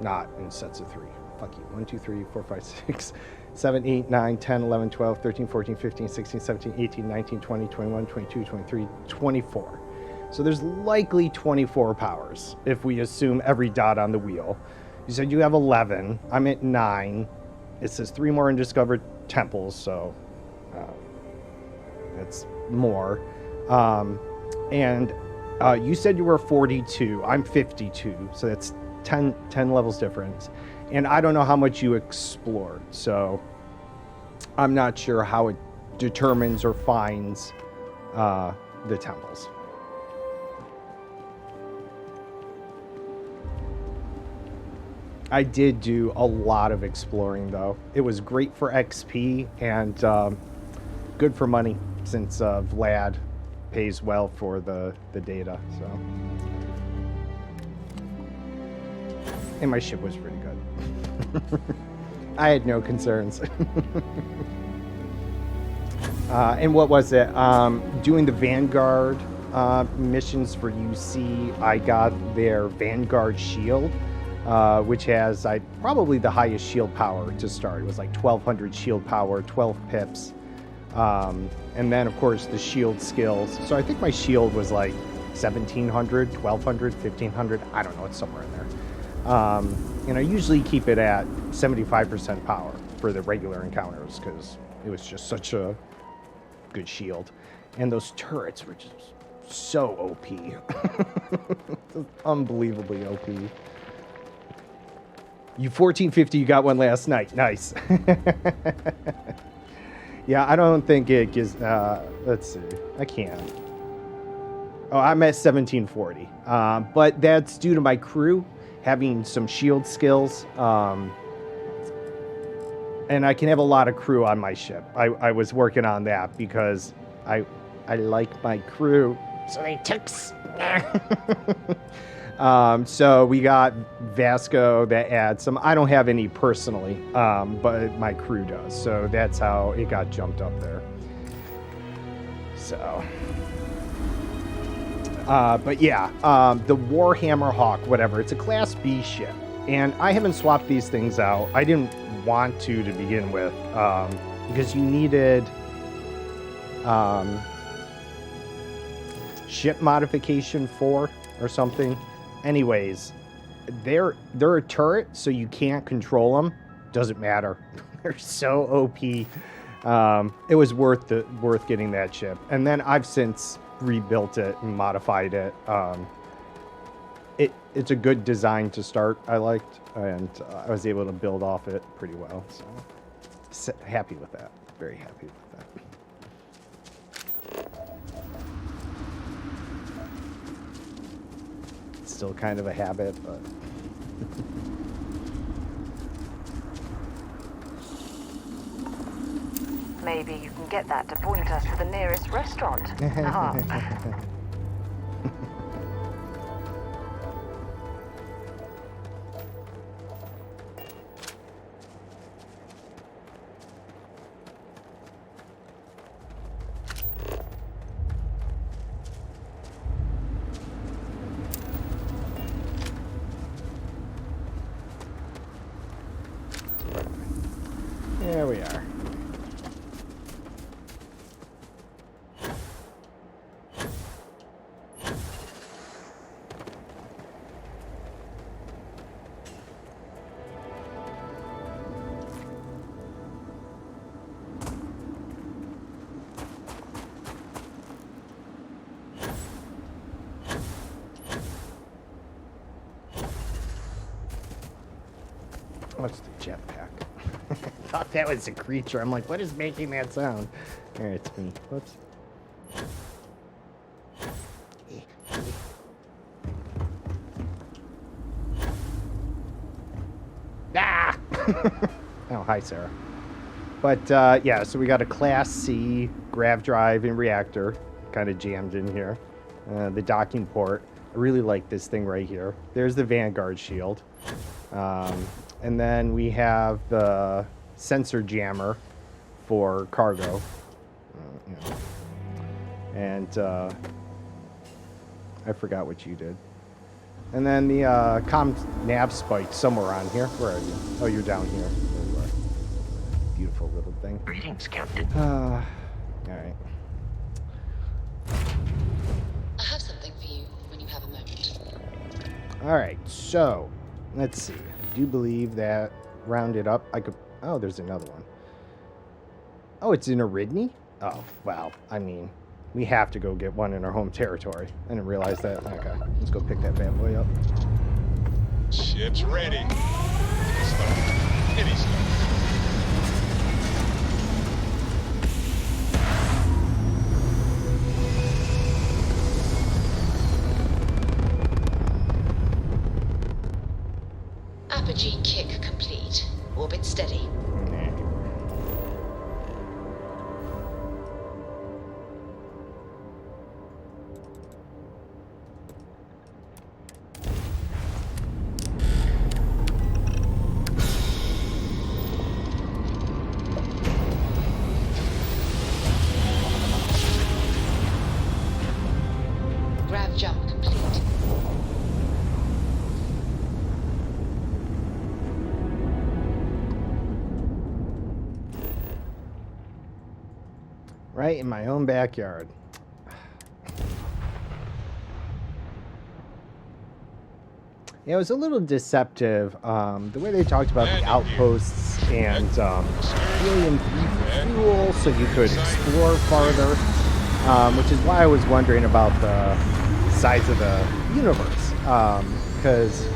not in sets of 3. Fuck you. 1, 2, 3, 4, 5, 6... 7, 8, 9, 10, 11, 12, 13, 14, 15, 16, 17, 18, 19, 20, 21, 22, 23, 24. So there's likely 24 powers if we assume every dot on the wheel. You said you have 11. I'm at 9. It says 3 more undiscovered temples, so that's more. And you said you were 42. I'm 52, so that's 10 levels difference. And I don't know how much you explored, so I'm not sure how it determines or finds the temples. I did do a lot of exploring, though. It was great for XP and good for money, since Vlad pays well for the data. So, and my ship was pretty good. I had no concerns. And what was it? Doing the Vanguard missions for UC, I got their Vanguard shield. which has probably the highest shield power to start. It was like 1200 shield power, 12 pips. And then, of course, the shield skills. So I think my shield was like 1700, 1200, 1500. I don't know. It's somewhere in there. And I usually keep it at 75% power for the regular encounters because it was just such a good shield. And those turrets were just so OP. Unbelievably OP. You 1450, you got one last night. Nice. Yeah, I don't think it gives... let's see. I can't. Oh, I'm at 1740. But that's due to my crew having some shield skills. And I can have a lot of crew on my ship. I was working on that because I like my crew. So they took... So we got Vasco that adds some. I don't have any personally, but my crew does. So that's how it got jumped up there. So, but yeah, the Warhammer Hawk, whatever. It's a Class B ship, and I haven't swapped these things out. I didn't want to begin with, because you needed ship modification 4 or something. Anyways, they're a turret, so you can't control them. Doesn't matter. They're so OP. It was worth getting that ship. And then I've since rebuilt it and modified it. It's a good design to start, I liked, and I was able to build off it pretty well. So happy with that. Very happy with that. Still kind of a habit, but Maybe you can get that to point us to the nearest restaurant. Ah. there we are. What's the jetpack? I thought that was a creature. I'm like, what is making that sound? There, it's me. Whoops. Ah! Oh, hi, Sarah. But, yeah, so we got a Class C grav drive and reactor kind of jammed in here. The docking port. I really like this thing right here. There's the Vanguard shield. And then we have the sensor jammer for cargo. You know. And I forgot what you did. And then the comm nav spike somewhere on here. Where are you? Oh, you're down here. There you are. Beautiful little thing. Greetings, Captain. All right. I have something for you when you have a moment. All right. So, let's see. I do believe that rounded up, I could... Oh, there's another one. Oh, it's in Aridney? Oh, well, I mean, we have to go get one in our home territory. I didn't realize that. Okay, let's go pick that bad boy up. Ship's ready. Any start. Apogee kick complete. Orbit steady. Grav jump complete. Right in my own backyard. Yeah, it was a little deceptive. The way they talked about the outposts and helium fuel so you could explore farther, which is why I was wondering about the size of the universe, because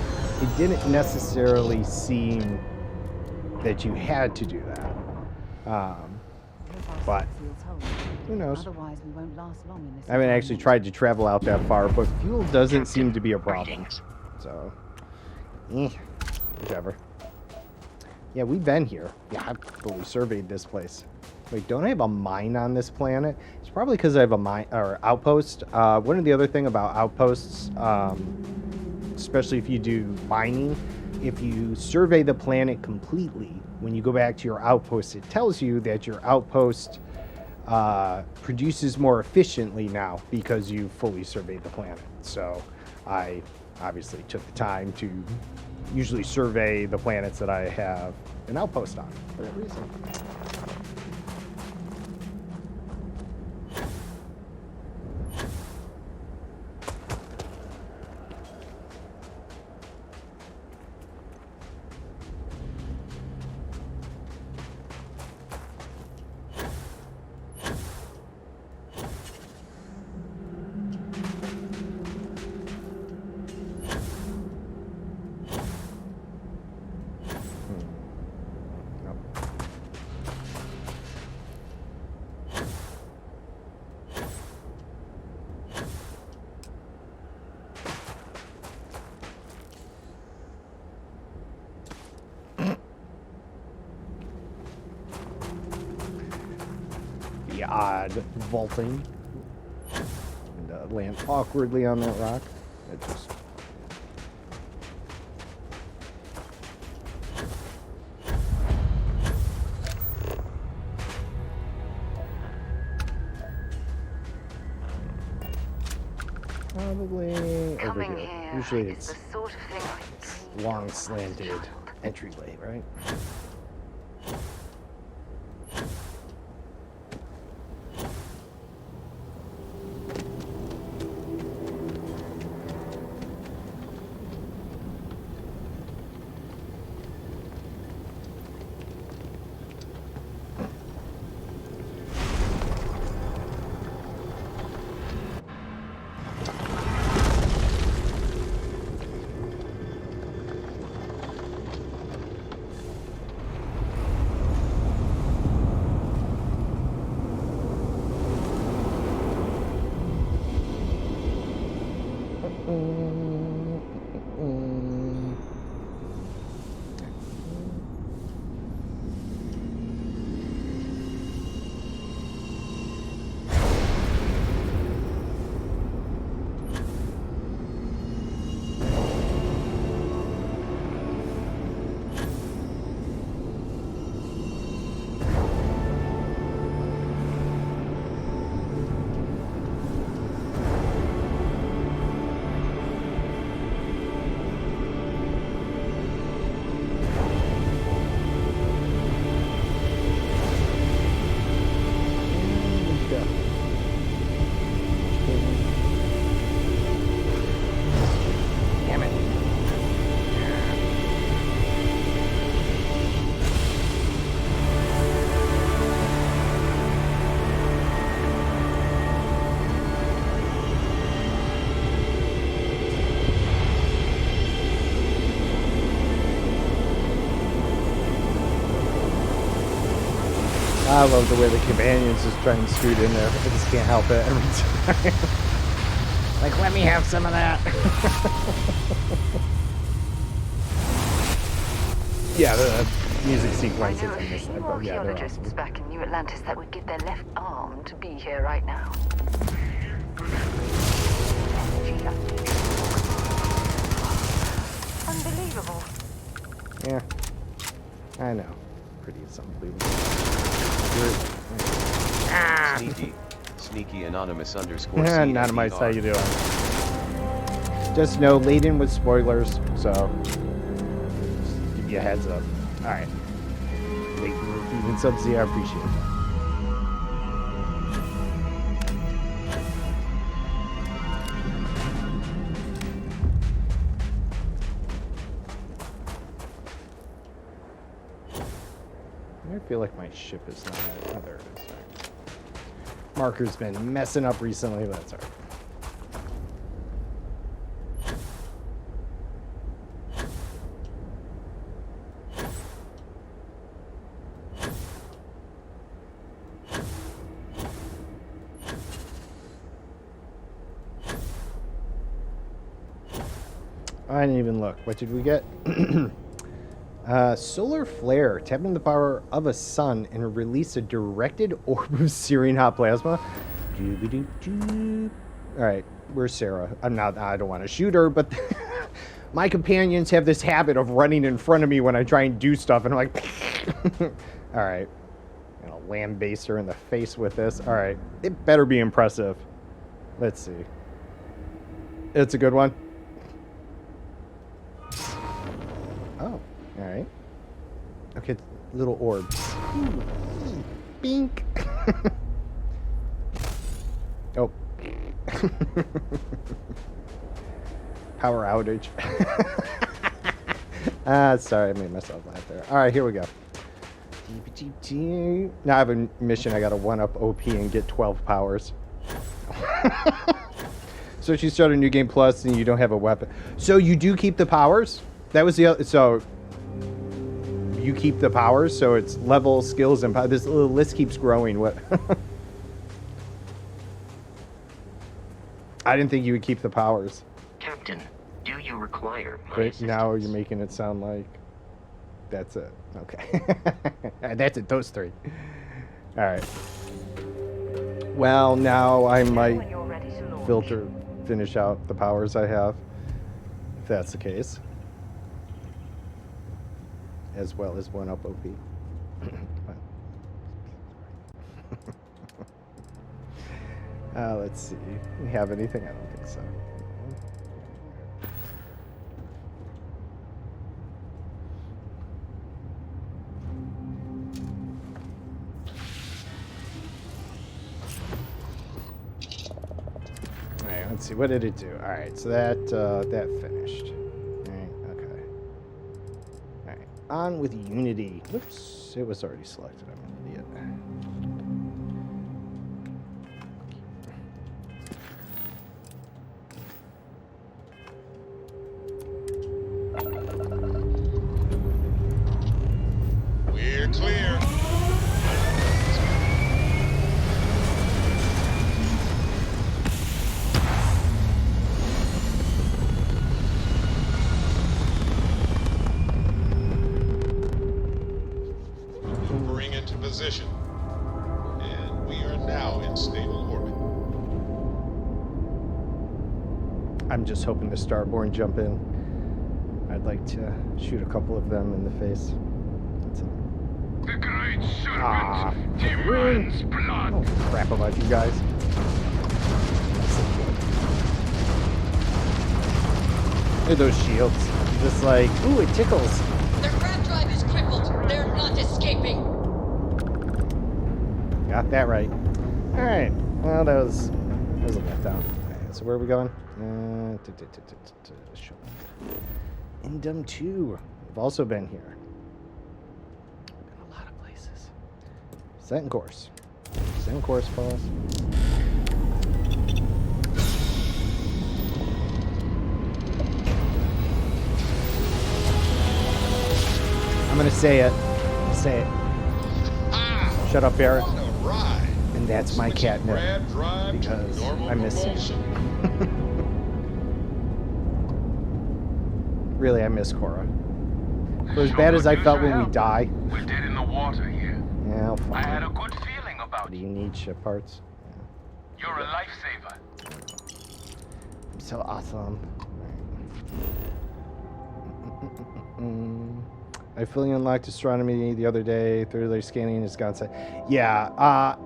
it didn't necessarily seem that you had to do that. But who knows? Otherwise, we won't last long in this. I haven't actually tried to travel out that far, but fuel doesn't seem to be a problem. Greetings. So, whatever. Yeah, we've been here. Yeah, I've fully surveyed this place. Wait, don't I have a mine on this planet? It's probably because I have a mine or outpost. One of the other thing about outposts, especially if you do mining, if you survey the planet completely, when you go back to your outpost, it tells you that your outpost produces more efficiently now because you fully surveyed the planet. So I obviously took the time to usually survey the planets that I have an outpost on for that reason. The odd vaulting and land awkwardly on that rock. It just probably Coming over here. here Usually is it's the sort of thing I dreamed long of as a slanted child. entryway, right? Damn it. I love the way the companions just trying to scoot in there. I just can't help it every time. Like, let me have some of that. Yeah, the music I sequences know a in this few episode, yeah, they're archaeologists awesome. back in New Atlantis that would give their left arm to be here right now. Unbelievable. Yeah, I know. Pretty is unbelievable. Sneaky anonymous underscore Yeah, Anonymous, how you doing? Just know, laden with spoilers, so just give you a heads up. Alright. Thank you for feeding subs, I appreciate that. I feel like my ship is not... Oh, there it is. All right. Marker's been messing up recently, but that's all right. I didn't even look. What did we get? Solar flare. Tap into the power of a sun and release a directed orb of searing hot plasma. Alright, where's Sarah? I don't want to shoot her, but my companions have this habit of running in front of me when I try and do stuff, and I'm like, alright. I'm gonna lambaste her in the face with this. Alright, it better be impressive. Let's see. It's a good one. Oh, alright. Okay, little orbs. Bink. Oh. Power outage. Sorry, I made myself laugh there. Alright, here we go. Now I have a mission. I gotta one-up OP and get 12 powers. So if you start a new game plus and you don't have a weapon. So you do keep the powers? That was the other... So you keep the powers, so it's level, skills, and power. This little list keeps growing. What? I didn't think you would keep the powers. Captain, do you require my But assistance? now you're making it sound like that's it. Okay. That's it, those three. All right. Well, now I might When you're ready to launch. filter, finish out the powers I have, if that's the case. As well as one up OP. Let's see. We have anything? I don't think so. Alright, let's see. What did it do? Alright, so that finished. Alright, okay. Alright, on with Unity. Whoops, it was already selected. I'm an idiot. We're clear. Maneuvering into position. And we are now in stable orbit. I'm just hoping the Starborn jump in. I'd like to shoot a couple of them in the face. That's it. The great Ah, serpent demands blood. Oh, crap about you guys. Look at those shields. Just like, ooh, it tickles. Their grab drive is crippled. They're not escaping. Got that right. Alright. Well, that was a letdown. Okay, so where are we going? Indum 2. We've also been here. Been a lot of places. Set in course. Set in course, fellas. I'm gonna say it. Say it. Shut up, Barrett. What a ride. And that's my Switching catnip. grab drive to Because normal I miss him. propulsion. Really, I miss Cora. For as bad as I felt when we die. We're dead in the water here. Yeah, I'll I had a fine. good feeling What about do you. you need, ship parts? You're a lifesaver. I'm so awesome. I fully unlocked astronomy the other day. Thoroughly scanning has gone. Yeah,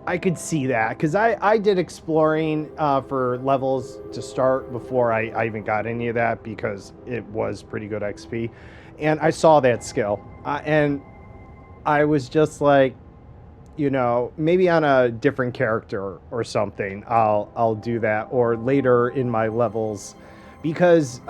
I could see that because I did exploring for levels to start before I even got any of that because it was pretty good XP, and I saw that skill and I was just like, you know, maybe on a different character or something, I'll do that, or later in my levels, because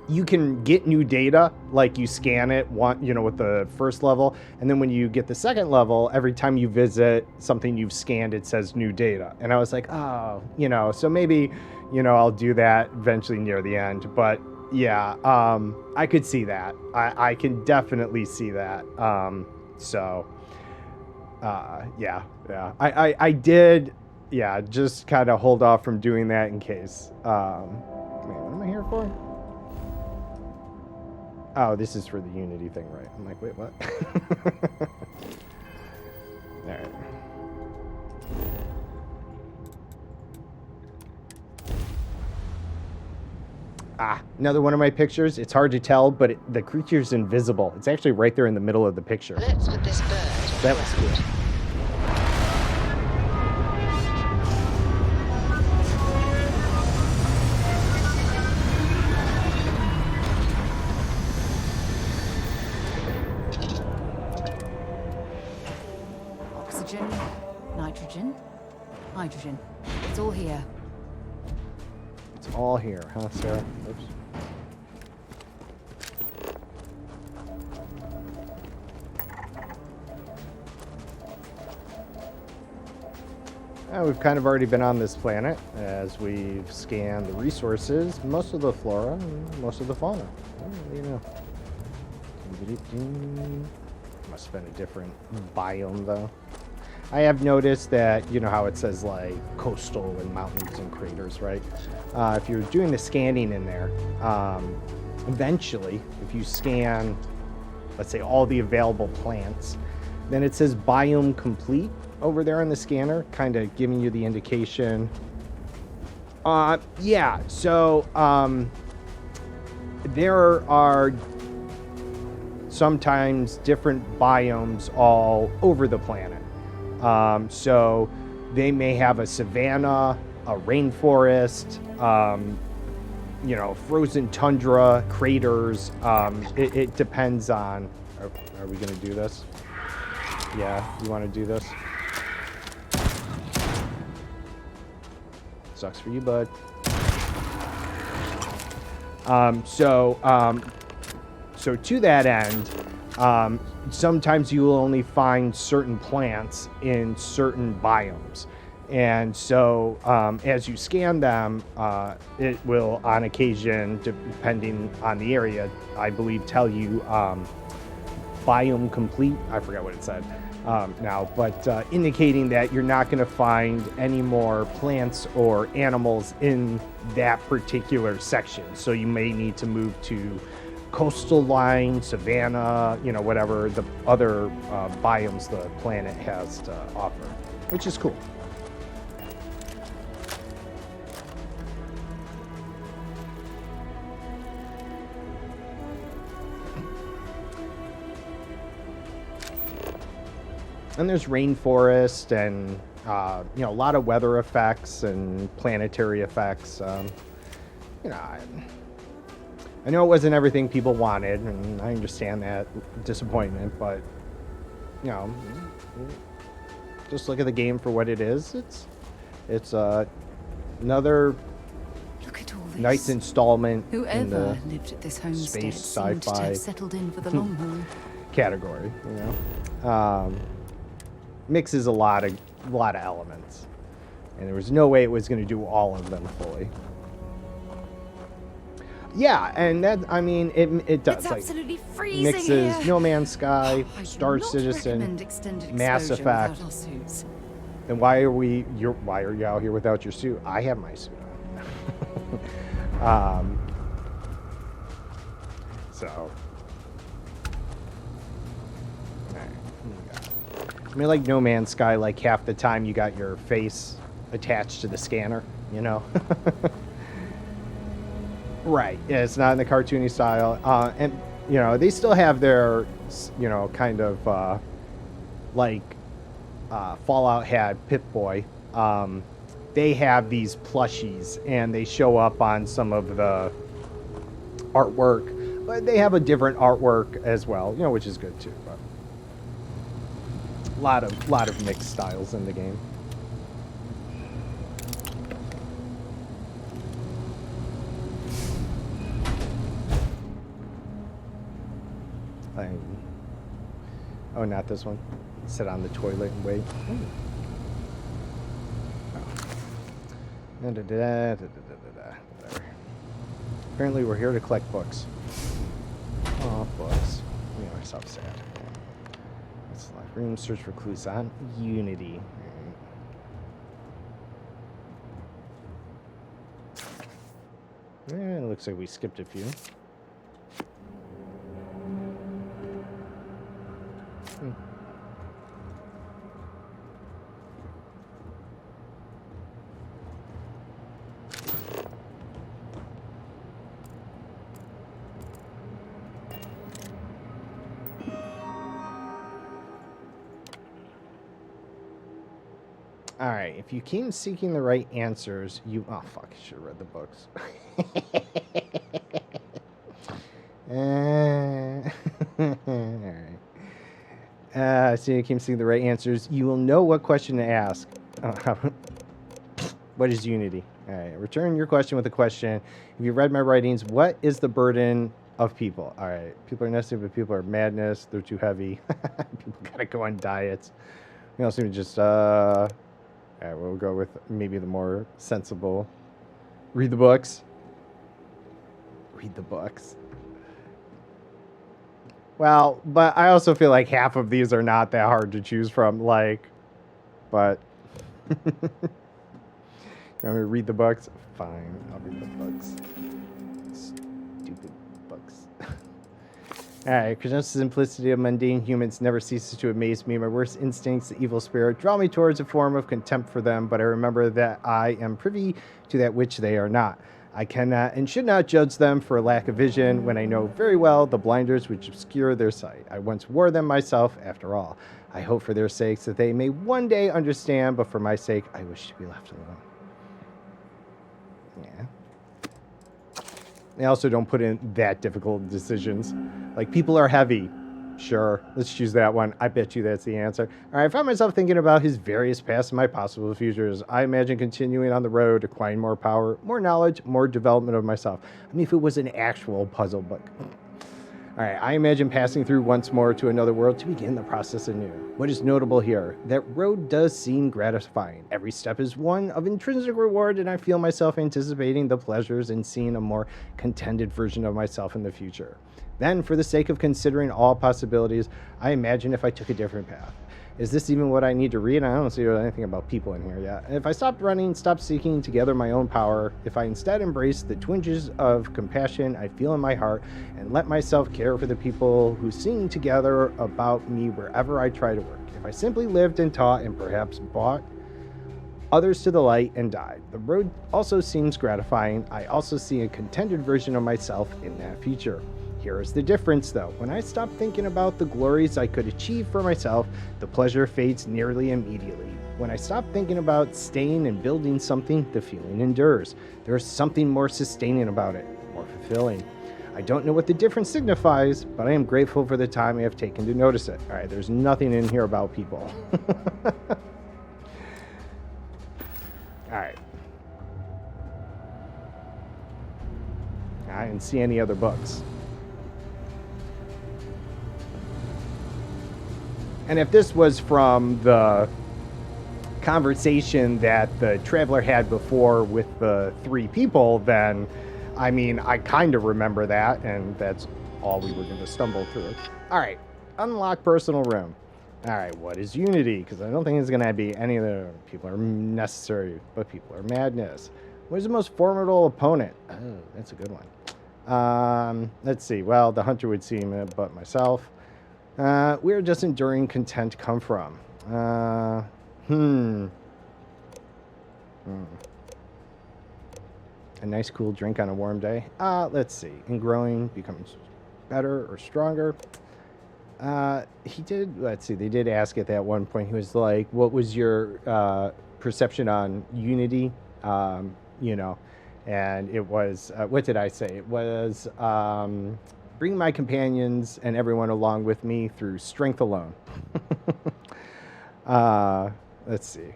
you can get new data, like you scan it with the first level, and then when you get the second level, every time you visit something you've scanned, it says new data. And I was like, oh, so maybe, I'll do that eventually near the end. But yeah, I could see that. I can definitely see that. Yeah. I did, just kind of hold off from doing that in case. Wait, what am I here for? Oh, this is for the Unity thing, right? I'm like, wait, what? All right. Another one of my pictures. It's hard to tell, but the creature's invisible. It's actually right there in the middle of the picture. Let's put this bird. That was cool. Oxygen, nitrogen, hydrogen. It's all here. It's all here, huh, Sarah? Oops. We've kind of already been on this planet as we've scanned the resources, most of the flora, and most of the fauna. What do you know? Must have been a different biome, though. I have noticed that, how it says, like, coastal and mountains and craters, right? If you're doing the scanning in there, eventually, if you scan, let's say, all the available plants, then it says biome complete over there on the scanner, kind of giving you the indication. Yeah, so there are sometimes different biomes all over the planet. So they may have a savanna, a rainforest, frozen tundra, craters. It depends on, are we going to do this? Yeah, you want to do this? Sucks for you, bud. So to that end, sometimes you will only find certain plants in certain biomes. And so as you scan them, it will, on occasion, depending on the area, I believe, tell you biome complete. I forgot what it said now, but indicating that you're not going to find any more plants or animals in that particular section. So you may need to move to coastal line, savanna, whatever the other biomes the planet has to offer, which is cool. And there's rainforest and, a lot of weather effects and planetary effects. I know it wasn't everything people wanted, and I understand that disappointment, but, just look at the game for what it is. It's another Look at all this. nice installment in Whoever the lived at this homestead space seemed to sci-fi have settled in for the long haul. category, mixes a lot of elements, and there was no way it was going to do all of them fully. Yeah, and that, it does. It's like, absolutely freezing mixes here. No Man's Sky, I do Star not Citizen, recommend extended Mass exposure Effect. without our suits. Then why are you out here without your suit? I have my suit on. So. Like No Man's Sky, like half the time you got your face attached to the scanner, Right. Yeah, it's not in the cartoony style. And, they still have their, kind of, Fallout had Pip-Boy. They have these plushies, and they show up on some of the artwork. But they have a different artwork as well, which is good, too. But lot of mixed styles in the game. Like, oh, not this one. Sit on the toilet and wait. There. Apparently we're here to collect books. Oh, books. Make myself sad. Let's select room, search for clues on Unity. It looks like we skipped a few. Alright, if you keep seeking the right answers, you... Oh, fuck, I should have read the books. Alright. So you keep seeking the right answers, you will know what question to ask. What is Unity? Alright, return your question with a question. If you read my writings, what is the burden of people? Alright, people are necessary, but people are madness. They're too heavy. People gotta go on diets. We also just... Alright, we'll go with maybe the more sensible. Read the books. Read the books. Well, but I also feel like half of these are not that hard to choose from. Like, but... You want me to read the books? Fine, I'll read the books. Stupid books. Alright, Krishna's simplicity of mundane humans never ceases to amaze me. My worst instincts, the evil spirit, draw me towards a form of contempt for them, but I remember that I am privy to that which they are not. I cannot and should not judge them for lack of vision when I know very well the blinders which obscure their sight. I once wore them myself, after all. I hope for their sakes that they may one day understand, but for my sake, I wish to be left alone. Yeah. They also don't put in that difficult decisions. Like, people are heavy. Sure, let's choose that one. I bet you that's the answer. All right, I found myself thinking about his various pasts and my possible futures. I imagine continuing on the road, acquiring more power, more knowledge, more development of myself. I mean, if it was an actual puzzle book. All right, I imagine passing through once more to another world to begin the process anew. What is notable here? That road does seem gratifying. Every step is one of intrinsic reward, and I feel myself anticipating the pleasures and seeing a more contented version of myself in the future. Then, for the sake of considering all possibilities, I imagine if I took a different path. Is this even what I need to read? I don't see anything about people in here yet. If I stopped running, stopped seeking to gather my own power, if I instead embraced the twinges of compassion I feel in my heart and let myself care for the people who sing together about me wherever I try to work, if I simply lived and taught and perhaps brought others to the light and died, the road also seems gratifying. I also see a contented version of myself in that future. Here is the difference, though. When I stop thinking about the glories I could achieve for myself, the pleasure fades nearly immediately. When I stop thinking about staying and building something, the feeling endures. There is something more sustaining about it, more fulfilling. I don't know what the difference signifies, but I am grateful for the time I have taken to notice it. All right, there's nothing in here about people. All right. I didn't see any other books. And if this was from the conversation that the traveler had before with the three people, then, I mean, I kind of remember that, and that's all we were going to stumble through. All right, unlock personal room. All right, what is Unity? Because I don't think it's going to be any of the people are necessary, but people are madness. What is the most formidable opponent? Oh, that's a good one. Let's see. Well, the hunter would seem, but myself. Where does enduring content come from? A nice cool drink on a warm day. Let's see. In growing, becomes better or stronger. Let's see, they did ask at that one point, he was like, what was your perception on Unity? You know, and it was, what did I say? It was, bring my companions and everyone along with me through strength alone. Let's see.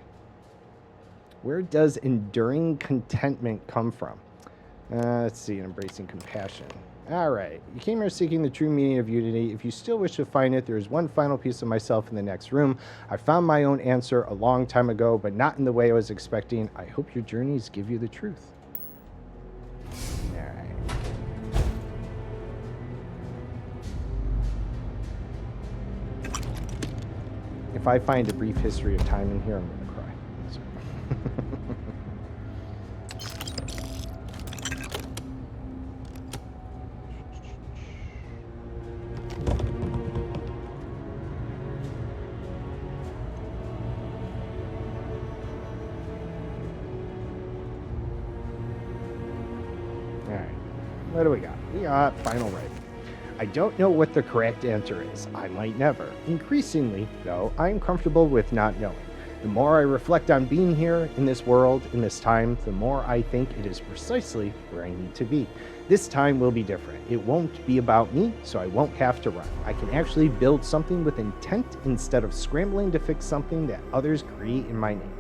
Where does enduring contentment come from? Let's see, embracing compassion. All right. You came here seeking the true meaning of unity. If you still wish to find it, there is one final piece of myself in the next room. I found my own answer a long time ago, but not in the way I was expecting. I hope your journeys give you the truth. All right. If I find a brief history of time in here, I'm going to cry. Alright, what do we got? We got final writing. I don't know what the correct answer is. I might never. Increasingly, though, I am comfortable with not knowing. The more I reflect on being here, in this world, in this time, the more I think it is precisely where I need to be. This time will be different. It won't be about me, so I won't have to run. I can actually build something with intent instead of scrambling to fix something that others create in my name.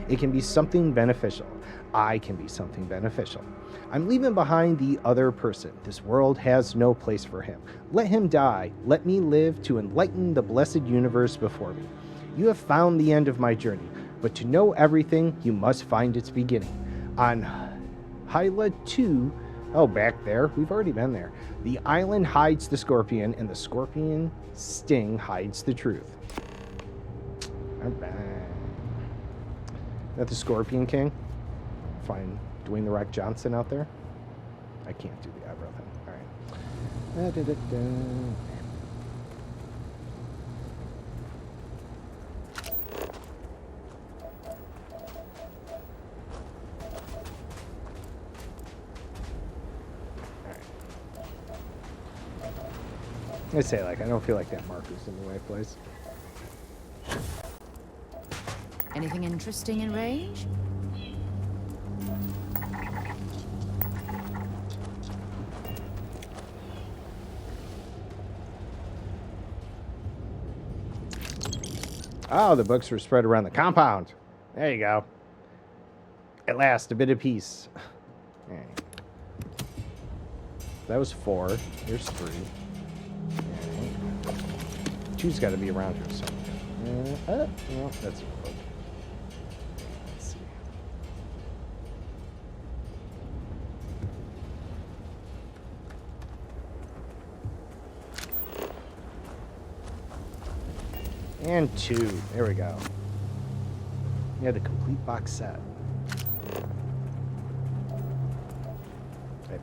It can be something beneficial. I can be something beneficial. I'm leaving behind the other person. This world has no place for him. Let him die. Let me live to enlighten the blessed universe before me. You have found the end of my journey, but to know everything, you must find its beginning. On Hyla 2, oh, back there, we've already been there. The island hides the scorpion, and the scorpion sting hides the truth. All right. Is that the Scorpion King? Find Dwayne The Rock Johnson out there. I can't do the eyebrow thing. All right. I say, like, I don't feel like that marker's in the right place. Anything interesting in range? Oh, the books were spread around the compound. There you go. At last, a bit of peace. All right. That was 4. Here's 3. All right. 2's got to be around here somewhere. No, that's a book. Let's see. And 2. There we go. Yeah, the complete box set. I think.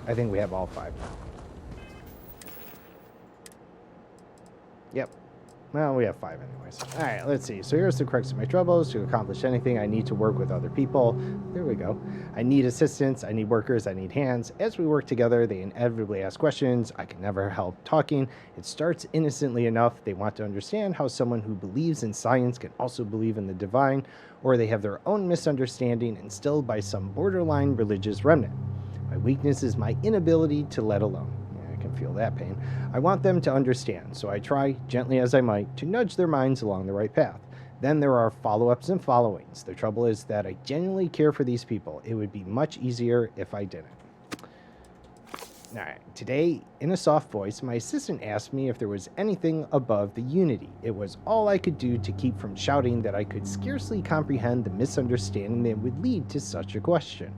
I think we have all 5 now. Yep. Well, we have 5 anyways. All right, let's see. So here's the crux of my troubles. To accomplish anything, I need to work with other people. There we go. I need assistance. I need workers. I need hands. As we work together, they inevitably ask questions. I can never help talking. It starts innocently enough. They want to understand how someone who believes in science can also believe in the divine, or they have their own misunderstanding instilled by some borderline religious remnant. My weakness is my inability to let alone. I can feel that pain. I want them to understand, so I try, gently as I might, to nudge their minds along the right path. Then there are follow-ups and followings. The trouble is that I genuinely care for these people. It would be much easier if I didn't. All right, today, in a soft voice, my assistant asked me if there was anything above the unity. It was all I could do to keep from shouting that I could scarcely comprehend the misunderstanding that would lead to such a question.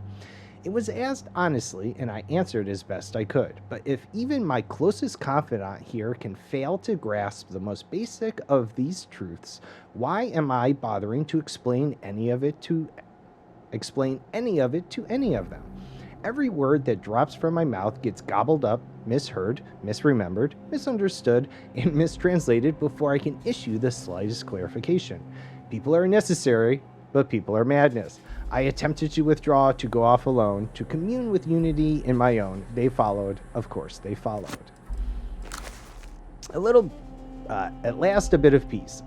It was asked honestly, and I answered as best I could. But if even my closest confidant here can fail to grasp the most basic of these truths, why am I bothering to explain any of it to any of them? Every word that drops from my mouth gets gobbled up, misheard, misremembered, misunderstood, and mistranslated before I can issue the slightest clarification. People are necessary, but people are madness. I attempted to withdraw, to go off alone, to commune with unity in my own. They followed. Of course, they followed. At last, a bit of peace.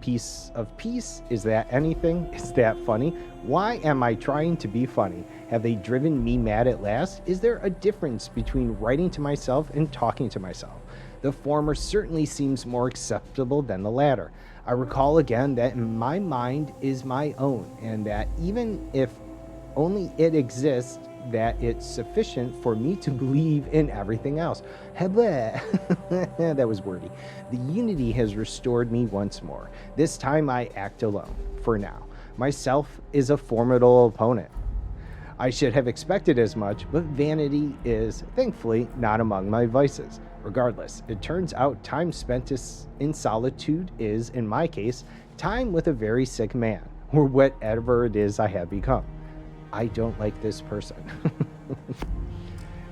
Piece of peace? Is that anything? Is that funny? Why am I trying to be funny? Have they driven me mad at last? Is there a difference between writing to myself and talking to myself? The former certainly seems more acceptable than the latter. I recall again that my mind is my own, and that even if only it exists, that it's sufficient for me to believe in everything else. That was wordy. The unity has restored me once more. This time I act alone, for now. Myself is a formidable opponent. I should have expected as much, but vanity is, thankfully, not among my vices. Regardless, it turns out time spent in solitude is, in my case, time with a very sick man, or whatever it is I have become. I don't like this person.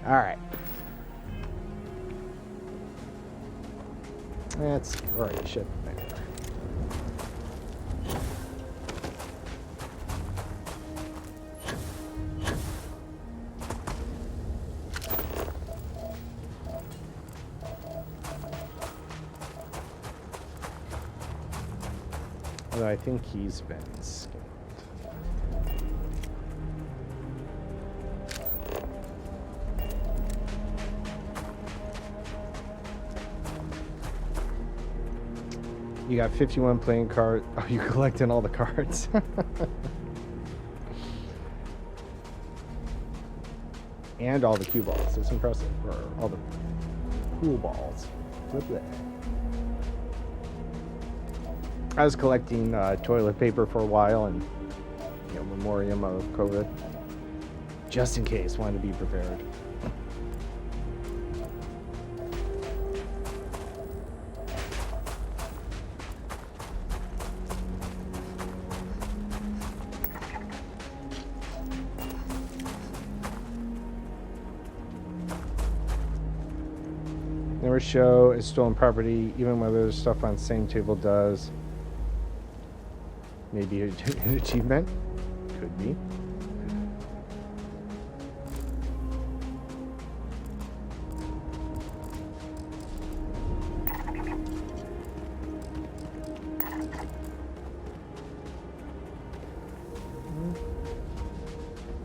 All right. That's all right. Shit. Although I think he's been skinned. You got 51 playing cards. Oh, you're collecting all the cards. And all the cue balls. That's impressive. Or all the pool balls. Look at that. I was collecting toilet paper for a while, and memoriam of COVID, just in case. Wanted to be prepared. Never show is stolen property, even whether there's stuff on the same table does. Maybe an achievement? Could be.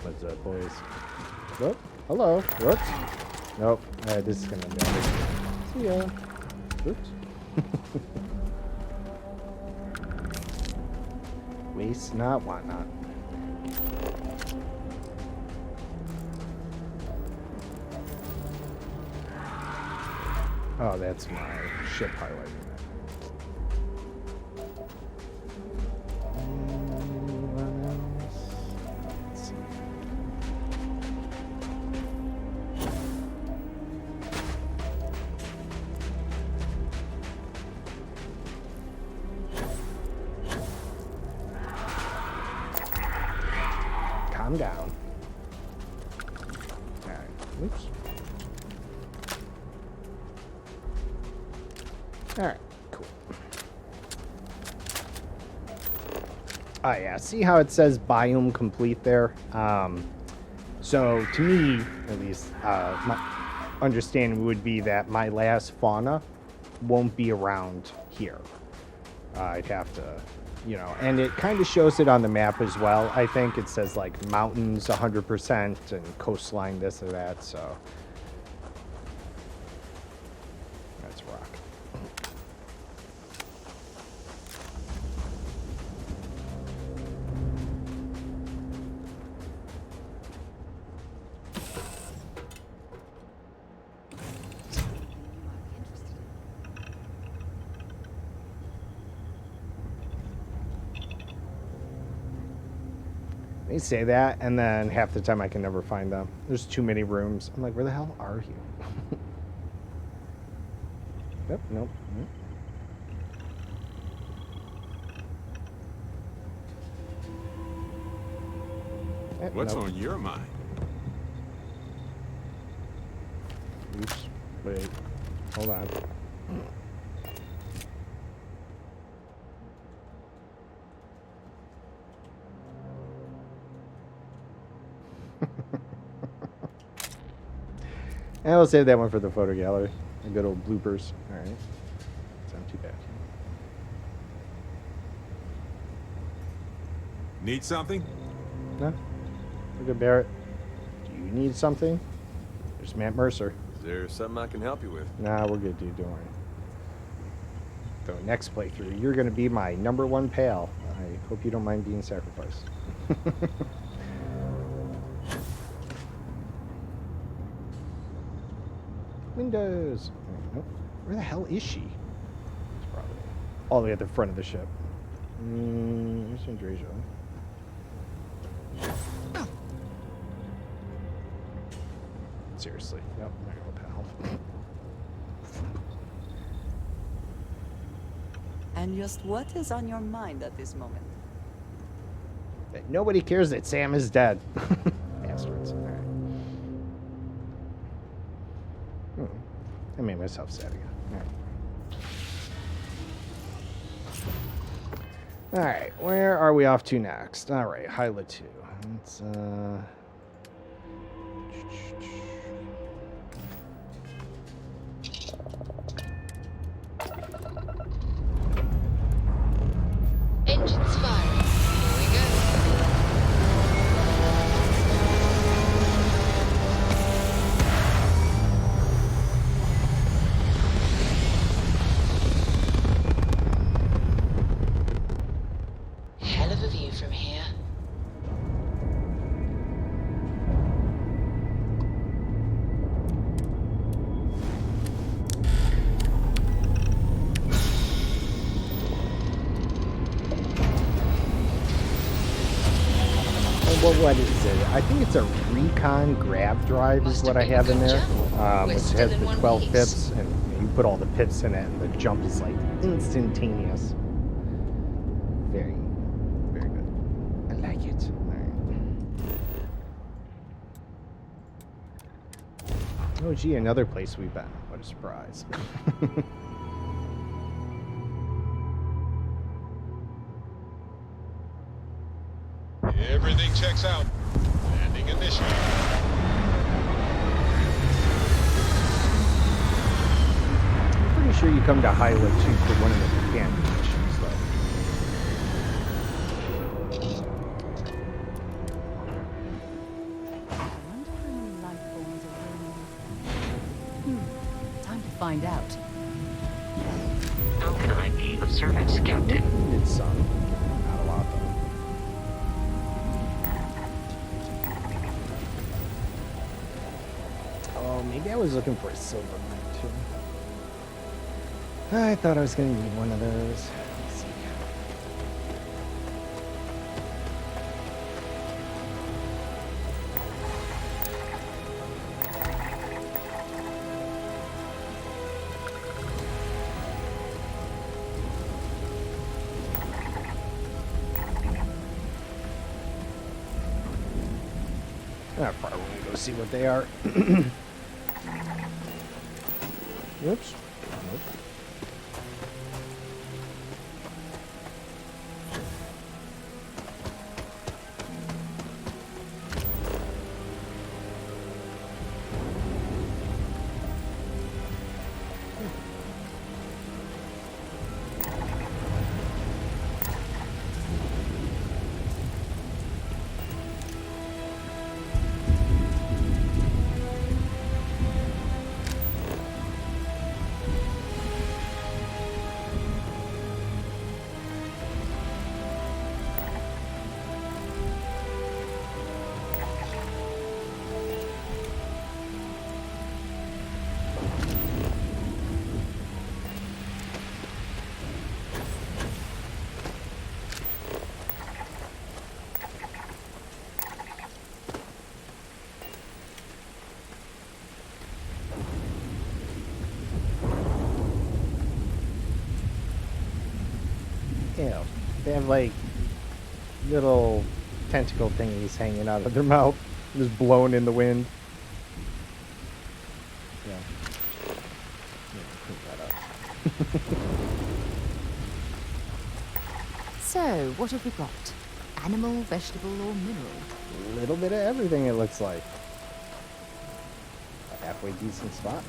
What's up, boys? Oh, hello. Whoops. Nope. This is gonna be. See ya. Oops. Waste not, want not. Oh, that's my ship highlighting that. Let's see. Calm down. Alright. Oops. Alright, cool. Oh yeah, see how it says biome complete there? So to me, at least, my understanding would be that my last fauna won't be around here. I'd have to, and it kind of shows it on the map as well. I think it says like mountains 100% and coastline this or that, so that's rock. They say that, and then half the time I can never find them. There's too many rooms. I'm like, where the hell are you? Yep, nope. What's nope. on your mind? Oops. Wait. Hold on. And we'll save that one for the photo gallery. The good old bloopers. Alright. It's not too bad. Need something? No? We're good, Barrett. Do you need something? There's Matt Mercer. there something I can help you with? Nah, we're good, dude. Don't worry. So next playthrough, you're gonna be my #1 pal. I hope you don't mind being sacrificed. Windows. Nope. Where the hell is she? It's probably all the way at the front of the ship. Where's Andrasia? Seriously. Yep, there you go, pal. And just what is on your mind at this moment? That nobody cares that Sam is dead. Bastards. All right. I made myself sad again. All right, where are we off to next? All right, Hyla 2. Let's, Engines firing. Here we go. Hell of a view from here. what is it? I think it's a Recon Grav Drive is what I have in there. Which has the 12 pips, and you put all the pips in it, and the jump is like instantaneous. Very, very good. I like it. All right. Oh, gee, another place we've been. What a surprise. Everything checks out. Landing initiated. I'm pretty sure you come to Hyla 2 for one of the companion missions, though. I wonder how many life forms are in. Time to find out. How can I be of service, Captain? It's some. Not a lot, though. Oh, maybe I was looking for a silver mine, too. I thought I was going to need one of those. Let's see. I probably want to go see what they are. Oops. Nope. Yeah, they have like little tentacle thingies hanging out of their mouth, just blowing in the wind. Yeah. Clean that up. So, what have we got? Animal, vegetable, or mineral? A little bit of everything, it looks like. A halfway decent spot.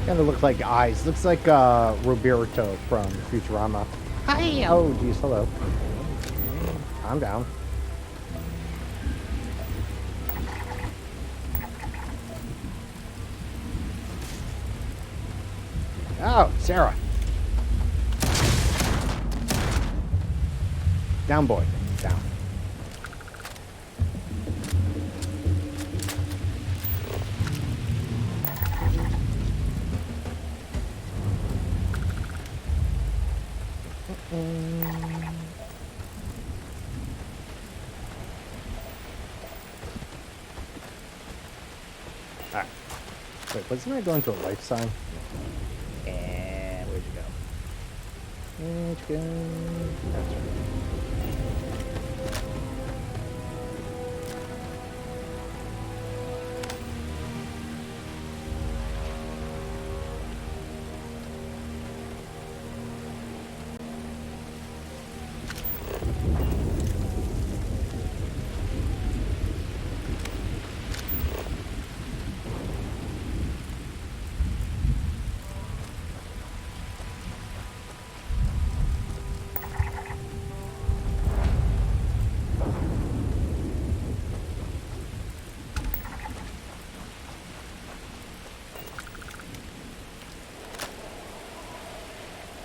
Kind of look like eyes. Looks like Roberto from Futurama. Hi. Oh, geez. Hello. Calm down. Oh, Sarah. Down, boy. Down. Alright. Wait, wasn't I going to a life sign? And where'd you go? Where'd you go? That's right.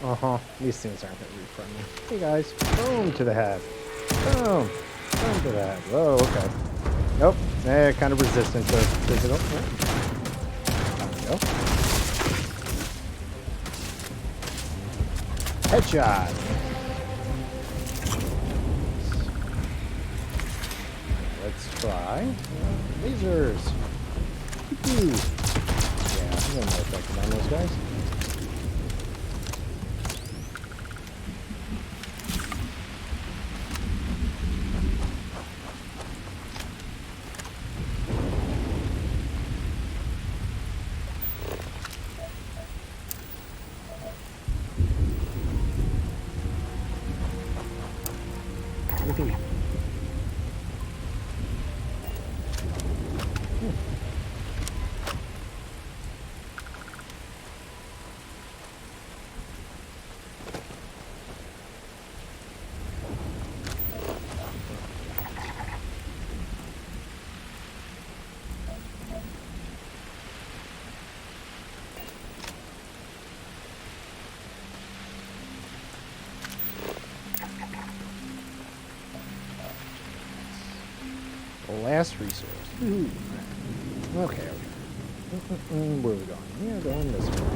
Uh-huh. These things aren't going to be friendly. Hey, guys. Boom to the head. Boom. Boom to the head. Whoa, okay. Nope. They're kind of resistant to physical. There we go. Headshot. Let's try lasers. Woo-hoo. Yeah, I'm going to more effective on those guys. Last resource. Ooh. Okay. Where are we going? Yeah, going this way.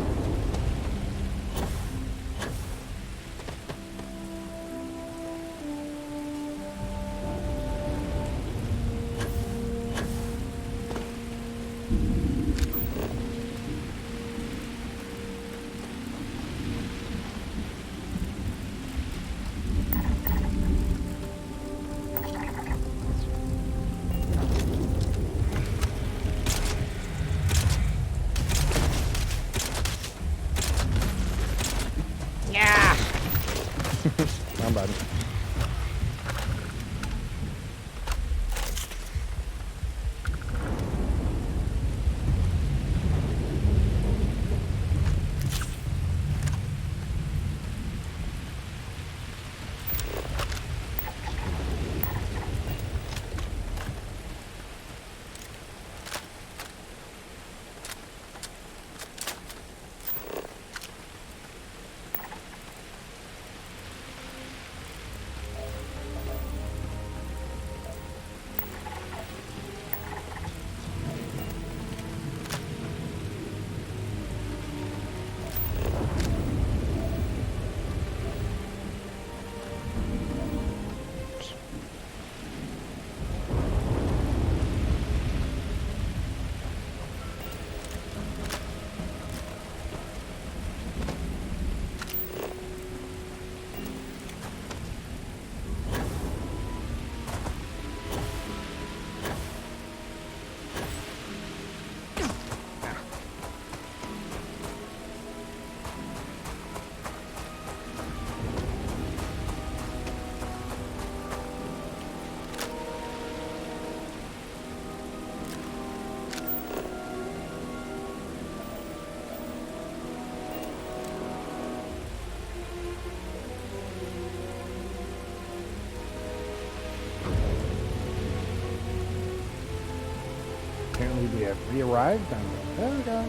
We arrived on the... Oh, God.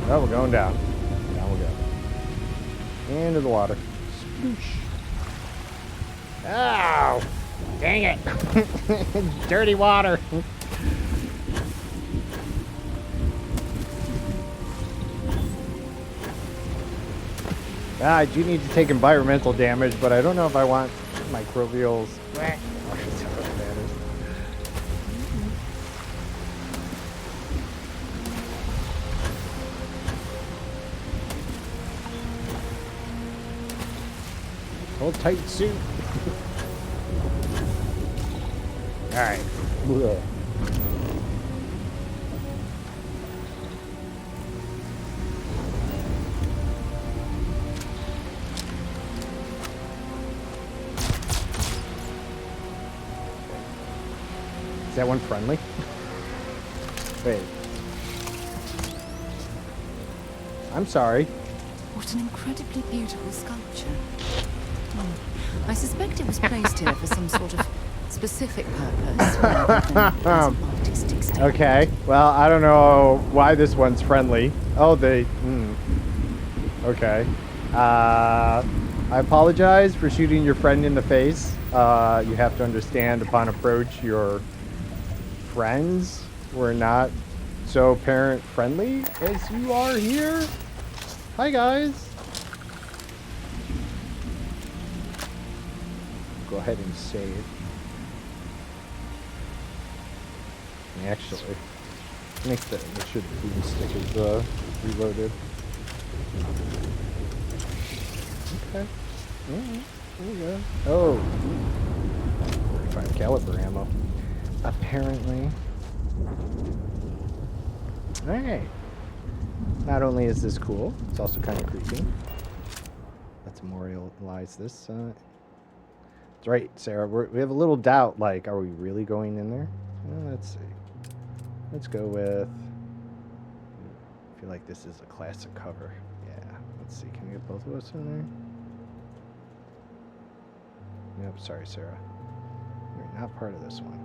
Oh, we're going down. Down we go. Into the water. Sploosh. Oh! Dang it! Dirty water! I do need to take environmental damage, but I don't know if I want microbials. Hold tight suit. Alright. Is that one friendly? Wait. I'm sorry. What an incredibly beautiful sculpture. I suspect it was placed here for some sort of specific purpose, rather than as an artistic statement. Okay. Well, I don't know why this one's friendly. Oh, they... Okay. I apologize for shooting your friend in the face. You have to understand, upon approach, your friends were not so parent-friendly as you are here. Hi, guys. Go ahead and save. Actually, make sure the boomstick is reloaded. Okay. Alright, there we go. Oh, 45 caliber ammo. Apparently. Alright. Not only is this cool, it's also kind of creepy. Let's memorialize this. That's right, Sarah. We have a little doubt. Like, are we really going in there? Well, let's see. Let's go with... I feel like this is a classic cover. Yeah. Let's see. Can we get both of us in there? Yep. Sorry, Sarah. You're not part of this one.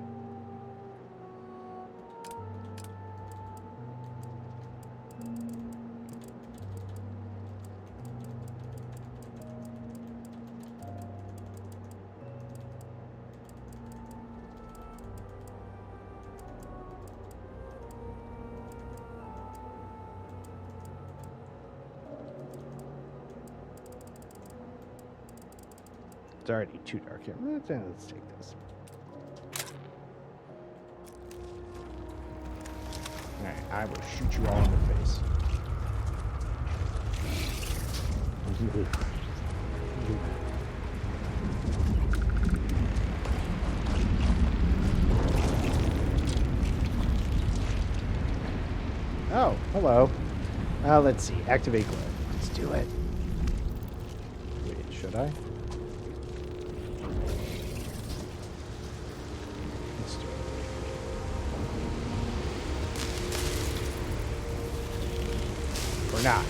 It's already too dark here. Let's take this. Alright, I will shoot you all in the face. Oh, hello. Let's see. Activate glove. Let's do it. Wait, should I? Let's do it. Or not.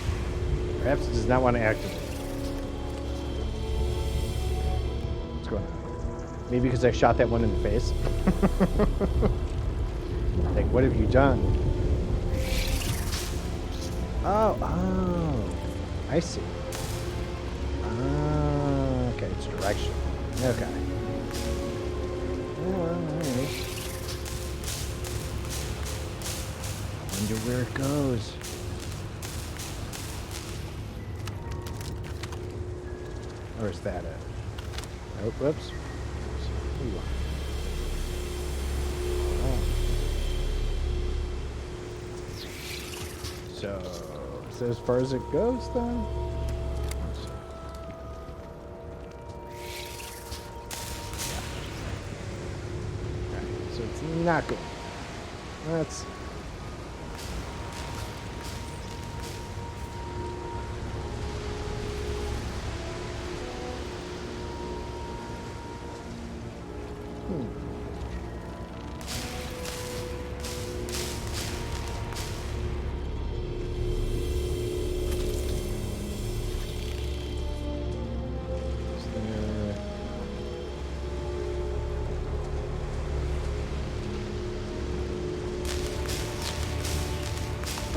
Perhaps it does not want to activate. What's going on? Maybe because I shot that one in the face. Like, what have you done? Oh, I see. Okay, it's direction. Okay. Alright. I wonder where it goes. Or is that it? Oh, whoops. Ooh. Oh. So, is that as far as it goes, then? Let's see. Alright, so it's not good. Let's...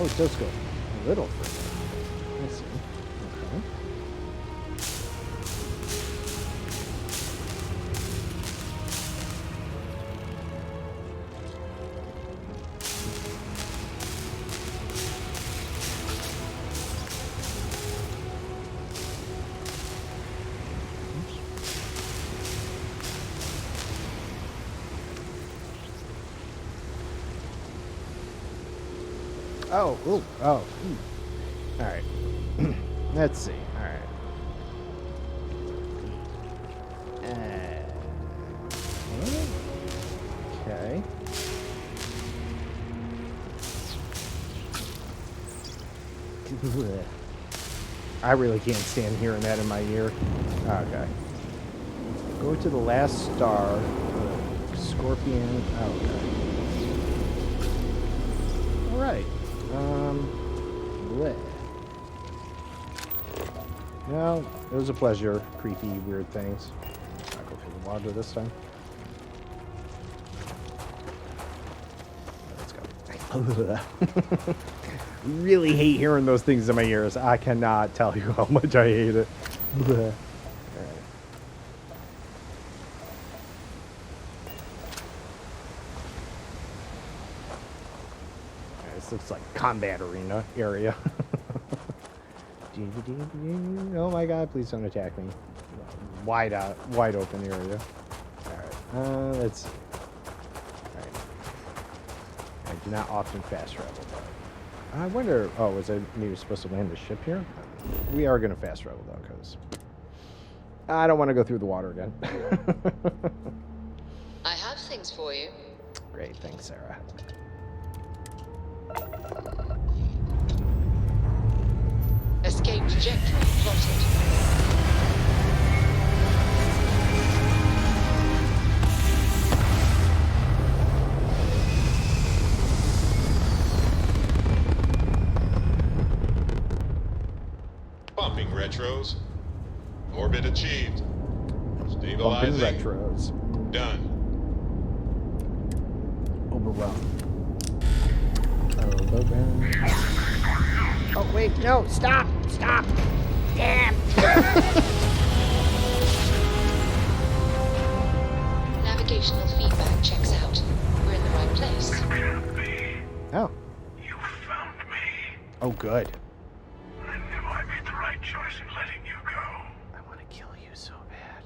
Oh, it does go a little further. I see. Okay. Oh, ooh, oh. All right. Let's see. All right. Okay. I really can't stand hearing that in my ear. Okay. Go to the last star. Scorpion. Okay. All right. Bleh. No, it was a pleasure. Creepy, weird things. I'll go through the water this time. Let's go. Really hate hearing those things in my ears. I cannot tell you how much I hate it. Bleh. All right. This looks like combat arena area. Oh my god, please don't attack me. Wide open area. Alright, let's see. Alright. I do not often fast travel, though. I wonder, oh, was I maybe supposed to land the ship here? We are going to fast travel, though, because I don't want to go through the water again. I have things for you. Great, thanks, Sarah. Escape trajectory plotted. Bumping retros. Orbit achieved. Bumping Stabilizing. retros. Done. Overrun. Oh, wait, no, stop! Stop! Damn! Navigational feedback checks out. We're in the right place. Can't be. Oh. You found me. Oh, good. I knew I made the right choice in letting you go. I want to kill you so bad.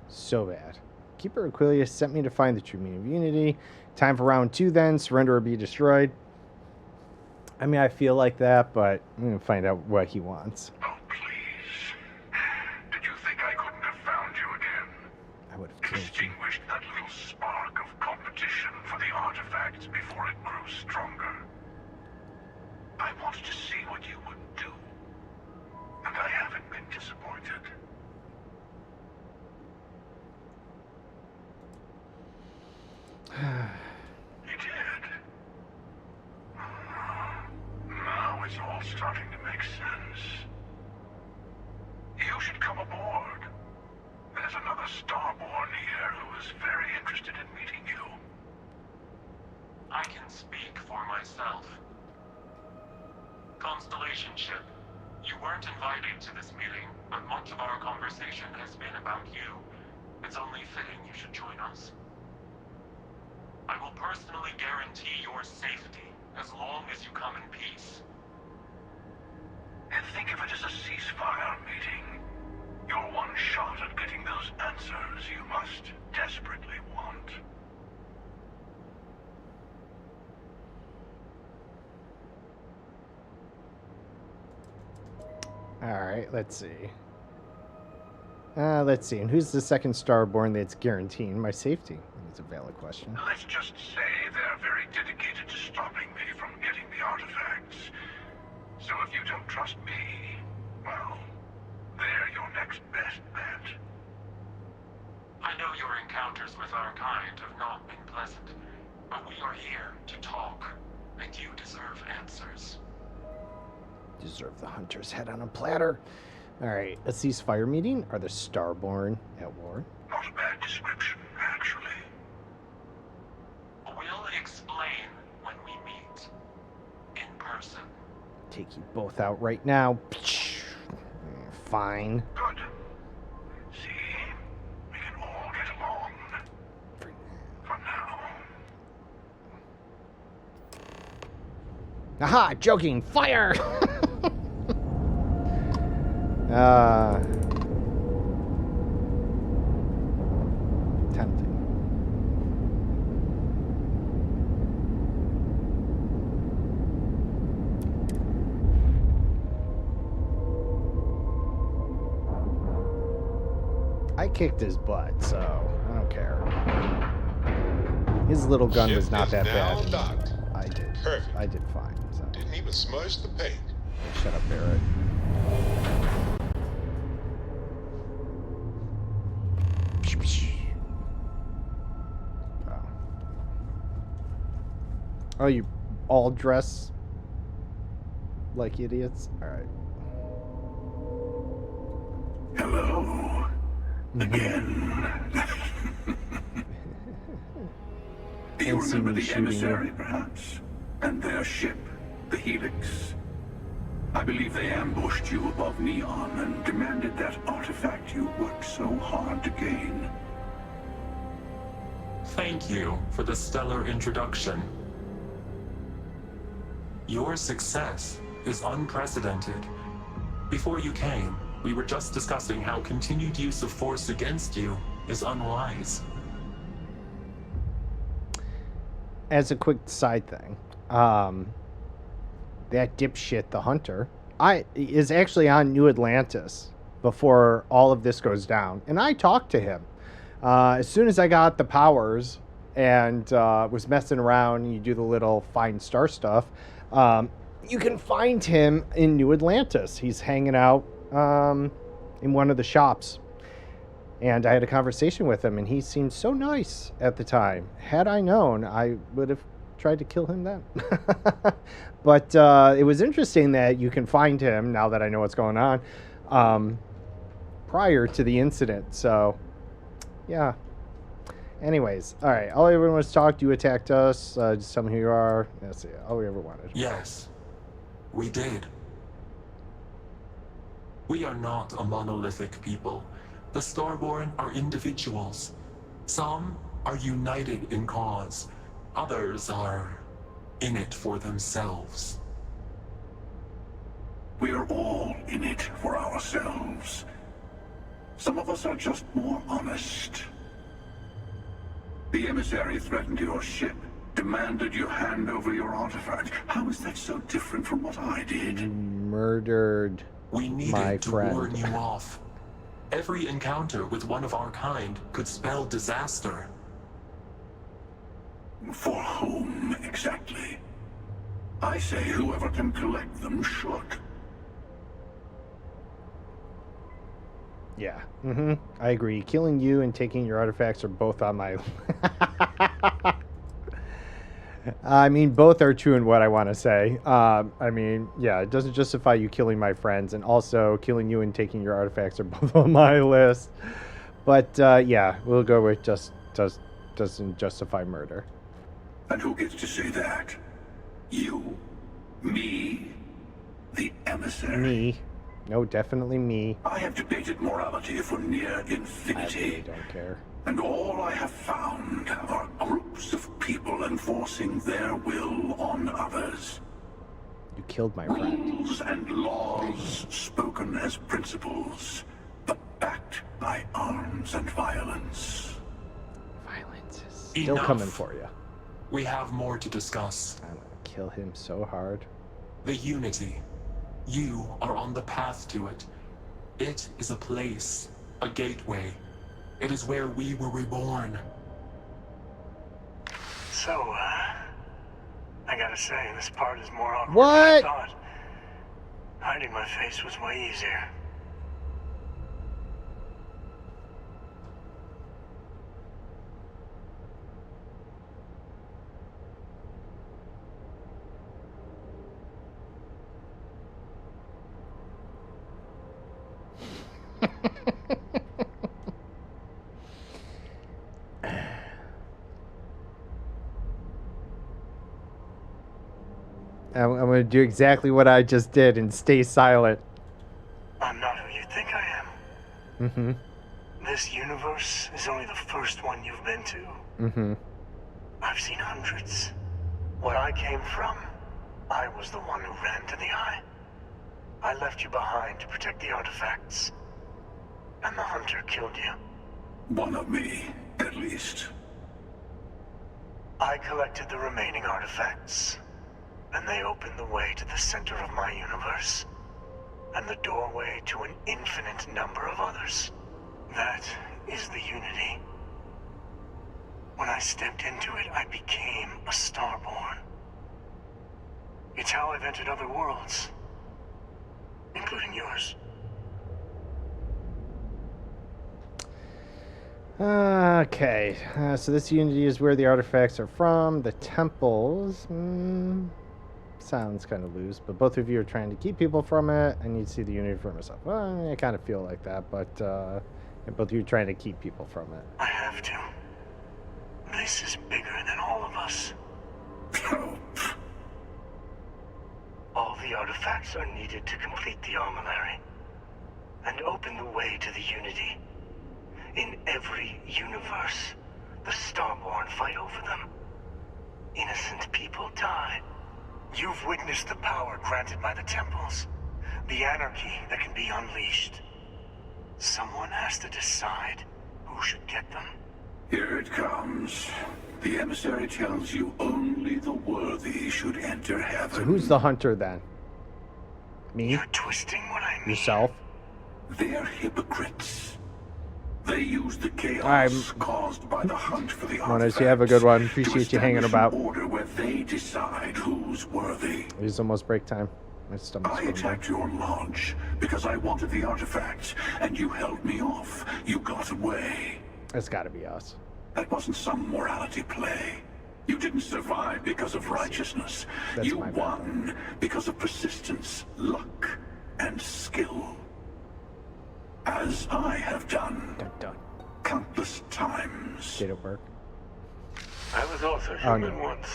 So bad. Keeper Aquilius sent me to find the true meaning of unity. Time for round 2 then. Surrender or be destroyed. I mean, I feel like that, but I'm going to find out what he wants. Oh, please. Did you think I couldn't have found you again? I would have killed you. Extinguished that little spark of competition for the artifacts before it grew stronger. I wanted to see what you would do. And I haven't been disappointed. You did. Now it's all starting to make sense. You should come aboard. There's another Starborn here who is very interested in meeting you. I can speak for myself. Constellation ship, you weren't invited to this meeting, but much of our conversation has been about you. It's only fitting you should join us. I will personally guarantee your safety as long as you come in peace. And think of it as a ceasefire meeting. Your one shot at getting those answers you must desperately want. Alright, let's see. Let's see. And who's the second Starborn that's guaranteeing my safety? That's a valid question. Let's just say they're very dedicated to stopping me from getting the artifacts. So if you don't trust me, well, they're your next best bet. I know your encounters with our kind have not been pleasant, but we are here to talk, and you deserve answers. Deserve the hunter's head on a platter. Alright, a ceasefire meeting? Are the Starborn at war? Not a bad description, actually. We'll explain when we meet. in person. Take you both out right now. Fine. Good. See, we can all get along. For now. Aha! Joking! Fire! Tempting. I kicked his butt, so I don't care. His little gun was Ship not is that now bad. docked. I did. Perfect. I did fine. So. Didn't even smudge the paint. Shut up, Barrett. Oh, you all dress like idiots? Alright. Hello. Again. Do you And see remember me the shooting you. emissary, perhaps? And their ship, the Helix? I believe they ambushed you above Neon and demanded that artifact you worked so hard to gain. Thank you for the stellar introduction. Your success is unprecedented. Before you came, we were just discussing how continued use of force against you is unwise. As a quick side thing, that dipshit, the Hunter, is actually on New Atlantis before all of this goes down. And I talked to him. As soon as I got the powers and was messing around, you do the little find star stuff, you can find him in New Atlantis. He's hanging out in one of the shops. And I had a conversation with him, and he seemed so nice at the time. Had I known, I would have tried to kill him then. But it was interesting that you can find him, now that I know what's going on, prior to the incident. So, yeah. Anyways, all right. All everyone wants to talk. You attacked us. Just tell me who you are. That's it. All we ever wanted. Yes, we did. We are not a monolithic people. The Starborn are individuals. Some are united in cause. Others are in it for themselves. We're all in it for ourselves. Some of us are just more honest. The emissary threatened your ship, demanded you hand over your artifact. How is that so different from what I did? Murdered We needed my to friend. warn you off. Every encounter with one of our kind could spell disaster. For whom, exactly? I say whoever can collect them should. Yeah. I agree. Killing you and taking your artifacts are both on my... I mean, both are true in what I want to say. I mean, yeah, it doesn't justify you killing my friends, and also killing you and taking your artifacts are both on my list. But, yeah, we'll go with doesn't justify murder. And who gets to say that? You? Me? The emissary? Me. No, definitely me. I have debated morality for near I infinity. really don't care. And all I have found are groups of people enforcing their will on others. You killed my friend. Rules and laws spoken as principles, but backed by arms and violence. Violence is still Enough. coming for you. We have more to discuss. I'm gonna kill him so hard. The Unity. You are on the path to it. It is a place, a gateway. It is where we were reborn. So, I gotta say, this part is more awkward What? than I thought. Hiding my face was way easier. I'm going to do exactly what I just did and stay silent. I'm not who you think I am. Mm-hmm. This universe is only the first one you've been to. Mm-hmm. I've seen hundreds. Where I came from, I was the one who ran to the eye. I left you behind to protect the artifacts. And the hunter killed you. One of me, at least. I collected the remaining artifacts, and they opened the way to the center of my universe, and the doorway to an infinite number of others. That is the Unity. When I stepped into it, I became a Starborn. It's how I've entered other worlds, including yours. Okay, so this Unity is where the artifacts are from. The temples, sounds kind of loose, but both of you are trying to keep people from it. I need to see the Unity for myself. Well, I kind of feel like that, but both of you are trying to keep people from it. I have to. This is bigger than all of us. All the artifacts are needed to complete the armillary and open the way to the Unity. In every universe, the Starborn fight over them. Innocent people die. You've witnessed the power granted by the temples, the anarchy that can be unleashed. Someone has to decide who should get them. Here it comes. The emissary tells you only the worthy should enter heaven. So who's the hunter then? Me? You're twisting what I mean. Yourself? They're hypocrites. They use the chaos caused by the hunt for the artifacts. You have a good one. Appreciate you hanging about. Order where they decide who's worthy. It's almost break time. My stomach's I attacked your launch because I wanted the artifacts, and you held me off. You got away. It's got to be us. That wasn't some morality play. You didn't survive because of righteousness. You won because of persistence, luck, and skill. As I have done countless times. Did it work? I was also human once.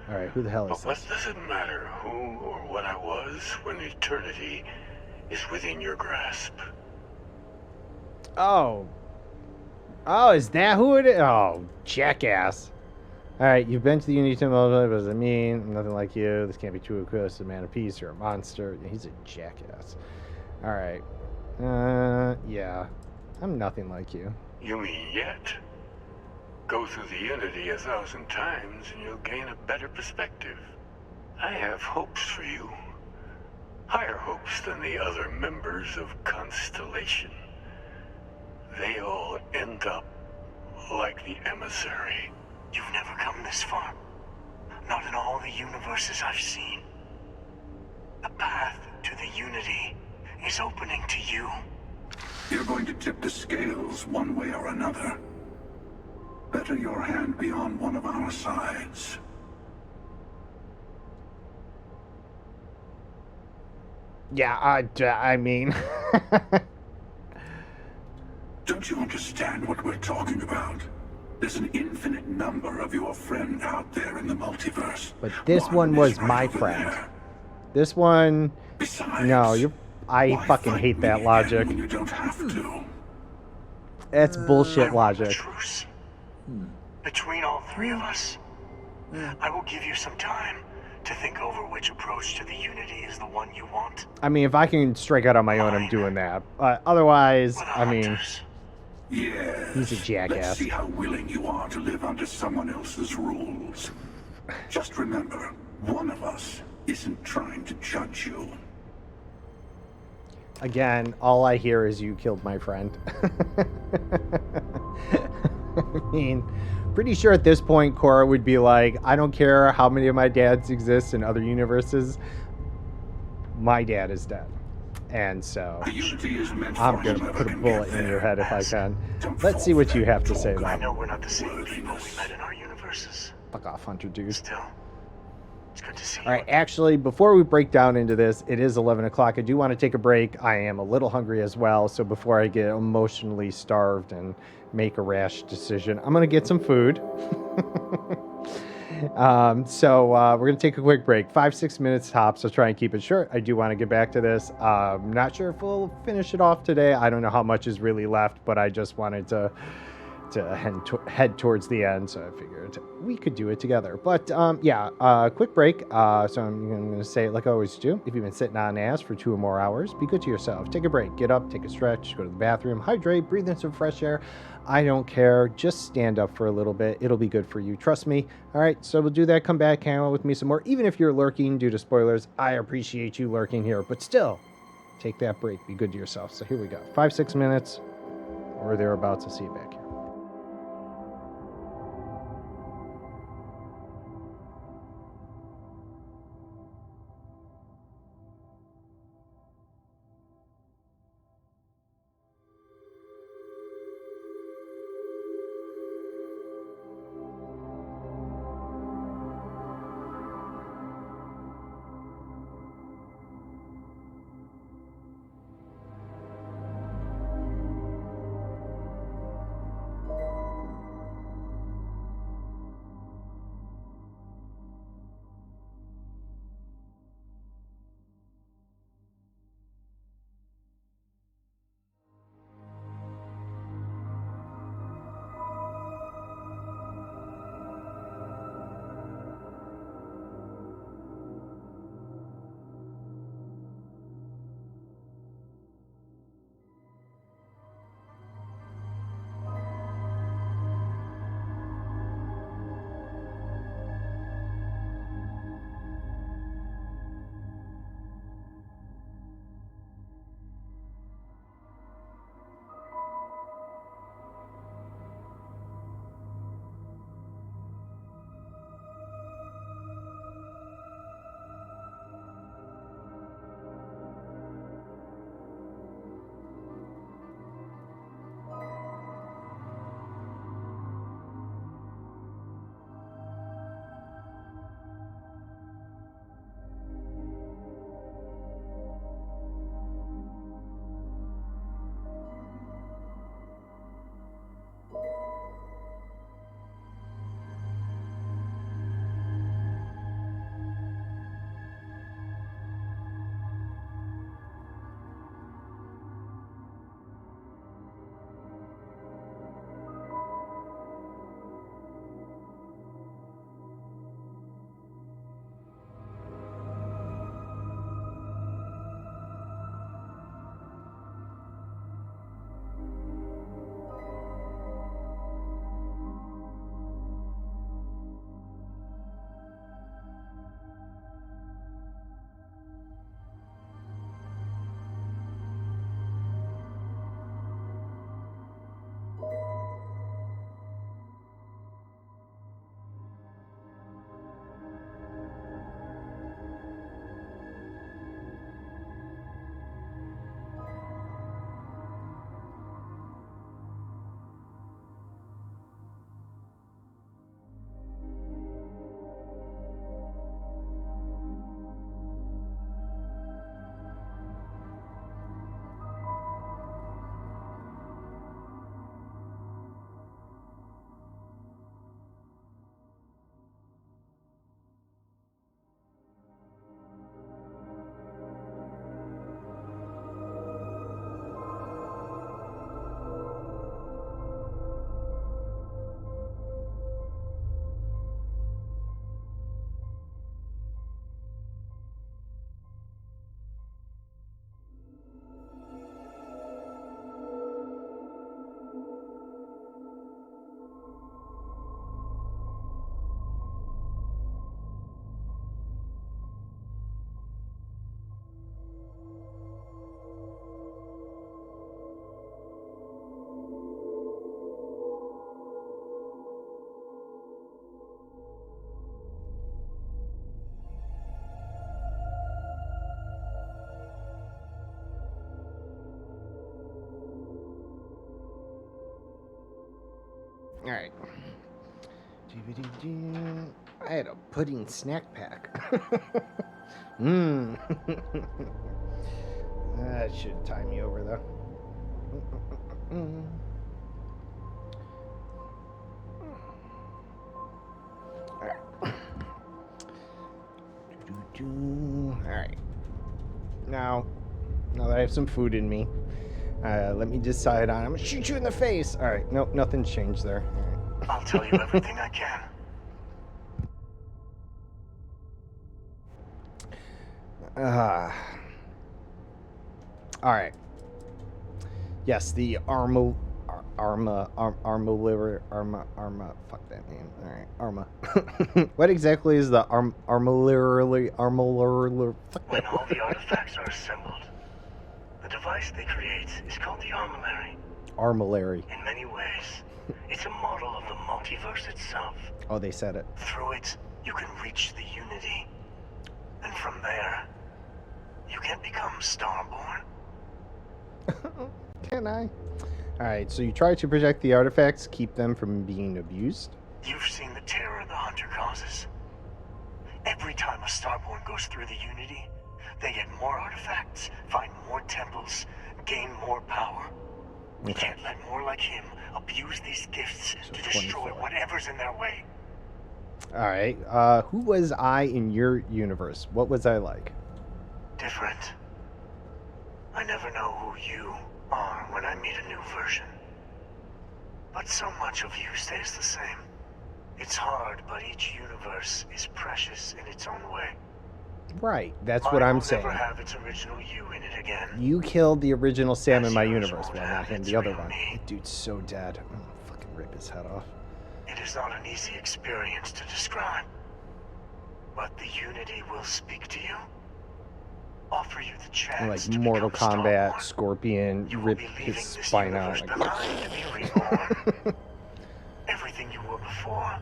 Alright, who the hell is But what this? does it matter who or what I was when eternity is within your grasp? Oh, is that who it is? Oh, jackass. Alright, you've been to the Unity Temple. What does it mean? I'm nothing like you. This can't be true. Chris, a man of peace. You're a monster. He's a jackass. Alright. Yeah. I'm nothing like you. You mean yet? Go through the Unity 1,000 times and you'll gain a better perspective. I have hopes for you. Higher hopes than the other members of Constellation. They all end up like the emissary. You've never come this far. Not in all the universes I've seen. The path to the Unity is opening to you. You're going to tip the scales one way or another. Better your hand be on one of our sides. Yeah, I mean... Don't you understand what we're talking about? There's an infinite number of your friend out there in the multiverse. But this one was my friend. This one... Besides, no, I fucking hate that logic. when you don't have to. That's bullshit logic. Truce. Between all three of us, I will give you some time to think over which approach to the Unity is the one you want. I mean, if I can strike out on my own, I'm doing that. Otherwise, I mean... Yes. He's a jackass. Let's see how willing you are to live under someone else's rules. Just remember, one of us isn't trying to judge you. Again, all I hear is you killed my friend. I mean, pretty sure at this point, Cora would be like, I don't care how many of my dads exist in other universes. My dad is dead. And so, I'm going to put a bullet in your head if I can. Let's see what you have to say, I though. know we're not the same people we met in our universes. Fuck off, Hunter, dude. Still, it's good to see All right, actually, before we break down into this, it is 11 o'clock. I do want to take a break. I am a little hungry as well, so before I get emotionally starved and make a rash decision, I'm going to get some food. We're going to take a quick break, 5-6 minutes tops. I'll try and keep it short. I do want to get back to this. Not sure if we'll finish it off today. I don't know how much is really left, but I just wanted to head towards the end, so I figured we could do it together. But quick break. So I'm going to say it like I always do. If you've been sitting on ass for 2 or more hours, be good to yourself. Take a break. Get up, take a stretch, go to the bathroom, hydrate, breathe in some fresh air. I don't care. Just stand up for a little bit. It'll be good for you. Trust me. All right, so we'll do that. Come back, hang out with me some more. Even if you're lurking due to spoilers, I appreciate you lurking here. But still, take that break. Be good to yourself. So here we go. 5-6 minutes or thereabouts. I'll see you back here. All right. I had a pudding snack pack. That should tie me over though. All right. Alright. Now that I have some food in me, let me decide on. I'm gonna shoot you in the face. Alright, nope, nothing's changed there. Alright. I'll tell you everything I can. Alright. Yes, the Arma. Fuck that name. Alright, Arma. What exactly is the Fuck When that all the word. artifacts are assembled, the device they create is called the Armillary. Armillary. In many ways, it's a model of the multiverse itself. Oh, they said it. Through it, you can reach the Unity. And from there, you can become Starborn. Can I? Alright, so you try to protect the artifacts, keep them from being abused? You've seen the terror the Hunter causes. Every time a Starborn goes through the Unity, they get more artifacts, find more temples, gain more power. We can't let more like him abuse these gifts to destroy 24. whatever's in their way. Alright, who was I in your universe? What was I like? Different. I never know who you are when I meet a new version. But so much of you stays the same. It's hard, but each universe is precious in its own way. Right, that's what I'm saying. Mine will never have its original you in it again. You killed the original Sam in my As yours universe. won't Well, have not him, its the other real one. me. That dude's so dead. I'm gonna fucking rip his head off. It is not an easy experience to describe. But the Unity will speak to you. Offer you the chance Like to Mortal become Kombat, Starborn. Scorpion, You will rip be his leaving this spine out. universe Like, behind to be reborn. Everything you were before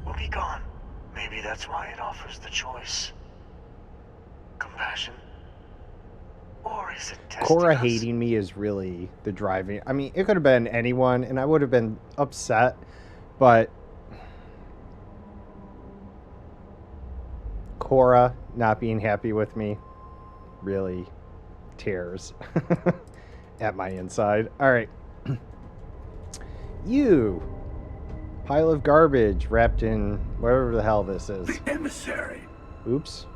will be gone. Maybe that's why it offers the choice. Compassion? Or is it testing Cora us? hating me is really the driving. I mean, it could have been anyone, and I would have been upset, but Cora not being happy with me really tears at my inside. All right. You pile of garbage wrapped in whatever the hell this is. The emissary. Oops.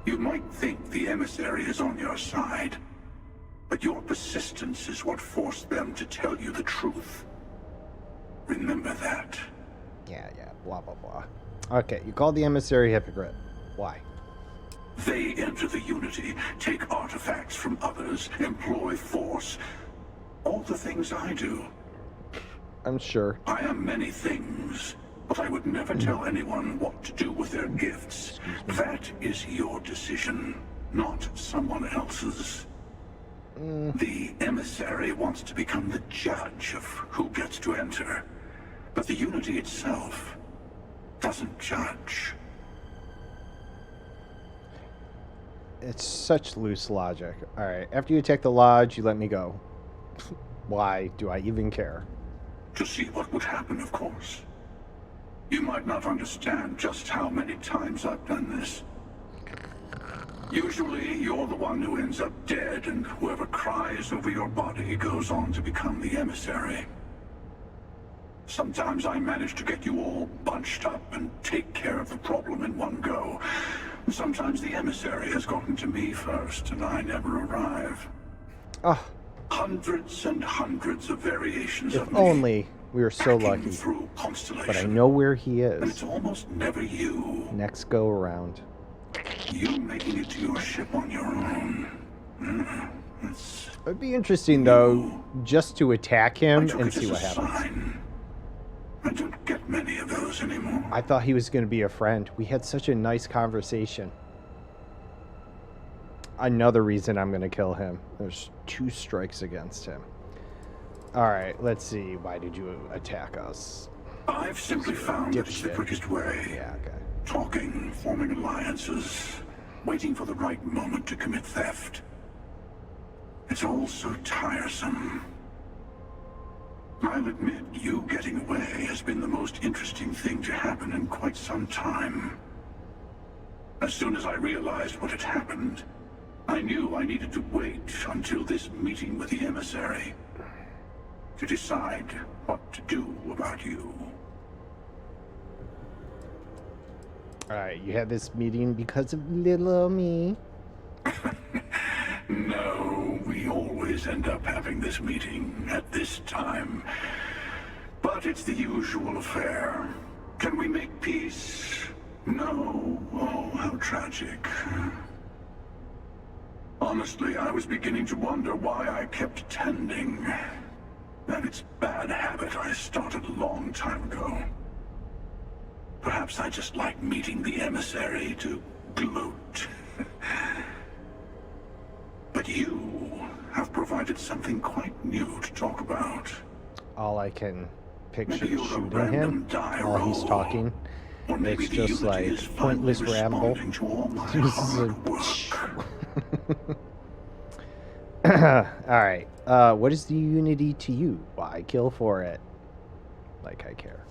You might think the emissary is on your side, but your persistence is what forced them to tell you the truth. Remember that. Yeah, blah, blah, blah. Okay, you called the emissary hypocrite. Why? They enter the Unity, take artifacts from others, employ force. All the things I do. I'm sure. I am many things, but I would never tell anyone what to do with their gifts. That is your decision, not someone else's. The emissary wants to become the judge of who gets to enter, but the Unity itself doesn't judge. It's such loose logic. All right, after you attack the lodge, you let me go. Why do I even care? To see what would happen, of course. You might not understand just how many times I've done this. Usually, you're the one who ends up dead, and whoever cries over your body goes on to become the emissary. Sometimes I manage to get you all bunched up and take care of the problem in one go. Sometimes the emissary has gotten to me first, and I never arrive. Oh, Hundreds and hundreds of variations of if me. only we were so packing lucky. through constellation. But I know where he And is. it's almost never you. Next go around. You making it to your ship on your own. It's It'd be interesting, though, just to attack I him took and it see as what a happens. sign. I don't get many of those anymore. I thought he was going to be a friend. We had such a nice conversation. Another reason I'm going to kill him. There's 2 strikes against him. Alright, let's see. Why did you attack us? I've simply found that it's the Dipshit. quickest way. Yeah, okay. Talking, forming alliances, waiting for the right moment to commit theft. It's all so tiresome. I'll admit, you getting away has been the most interesting thing to happen in quite some time. As soon as I realized what had happened, I knew I needed to wait until this meeting with the emissary to decide what to do about you. Alright, you had this meeting because of little me. No, we always end up having this meeting at this time. But it's the usual affair. Can we make peace? No. Oh, how tragic. Honestly, I was beginning to wonder why I kept tending. That it's bad habit I started a long time ago. Perhaps I just like meeting the emissary to gloat. But you have provided something quite new to talk about. All I can picture Maybe is you're a shooting him random die while he's roll. talking. Or maybe It's the just Unity like is finally pointless ramble. responding to all my This is hard work. Alright, what is the Unity to you? Why kill for it? Like I care.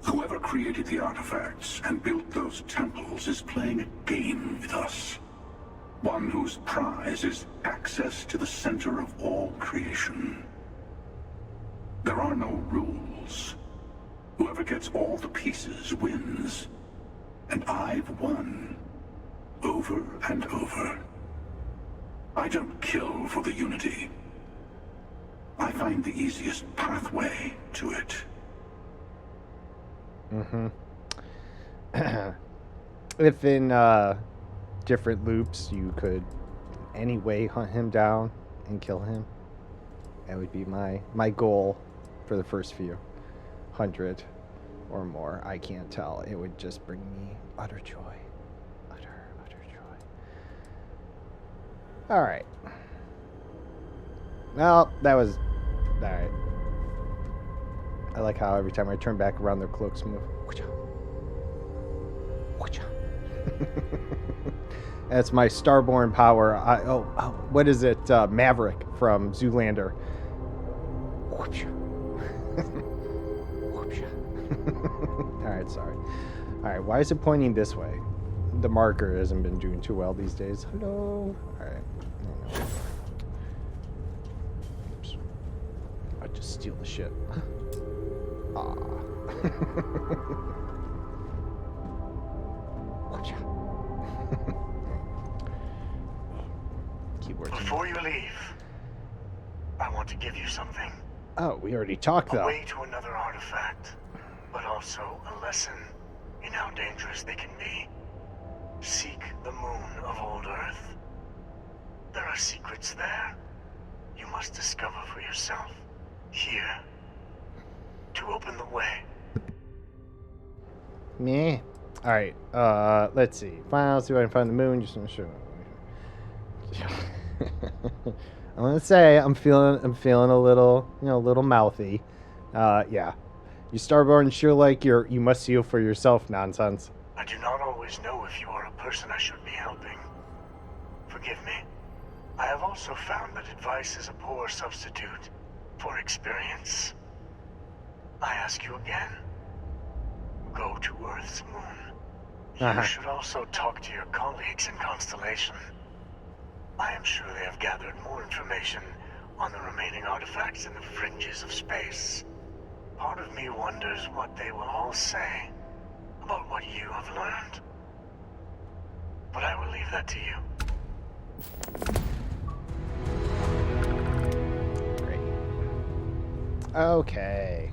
Whoever created the artifacts and built those temples is playing a game with us. One whose prize is access to the center of all creation. There are no rules. Whoever gets all the pieces wins. And I've won. Over and over. I don't kill for the Unity. I find the easiest pathway to it. If in different loops you could any way hunt him down and kill him, that would be my goal for the first few 100 or more. I can't tell. It would just bring me utter joy. Utter joy. Alright. Well, that was... Alright. I like how every time I turn back around, their cloaks move. That's my starborn power. What is it? Maverick from Zoolander. Alright, sorry. Alright, why is it pointing this way? The marker hasn't been doing too well these days. Hello? Alright. Oops. I just steal the shit. Ah. Keep working. Before you leave, I want to give you something. Oh, we already talked A though. way to another artifact, but also a lesson in how dangerous they can be. Seek the moon of old Earth. There are secrets there you must discover for yourself. Here. To open the way. Meh. Alright, let's see. Finally, see if I can find the moon. Just want to show. I'm gonna say I'm feeling a little, a little mouthy. Yeah. You starborn sure like you must heal for yourself nonsense. I do not always know if you are a person I should be helping. Forgive me. I have also found that advice is a poor substitute for experience. I ask you again. Go to Earth's moon. You should also talk to your colleagues in Constellation. I am sure they have gathered more information on the remaining artifacts in the fringes of space. Part of me wonders what they will all say about what you have learned. But I will leave that to you. Great. Okay.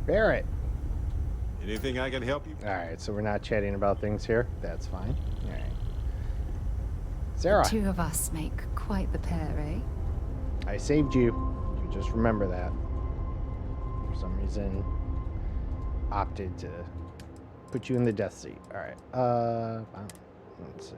Barrett. Anything I can help you? Alright, so we're not chatting about things here. That's fine. Alright. Sarah. The two of us make quite the pair, eh? I saved you. You just remember that. For some reason, opted to put you in the death seat. Alright. Let's see.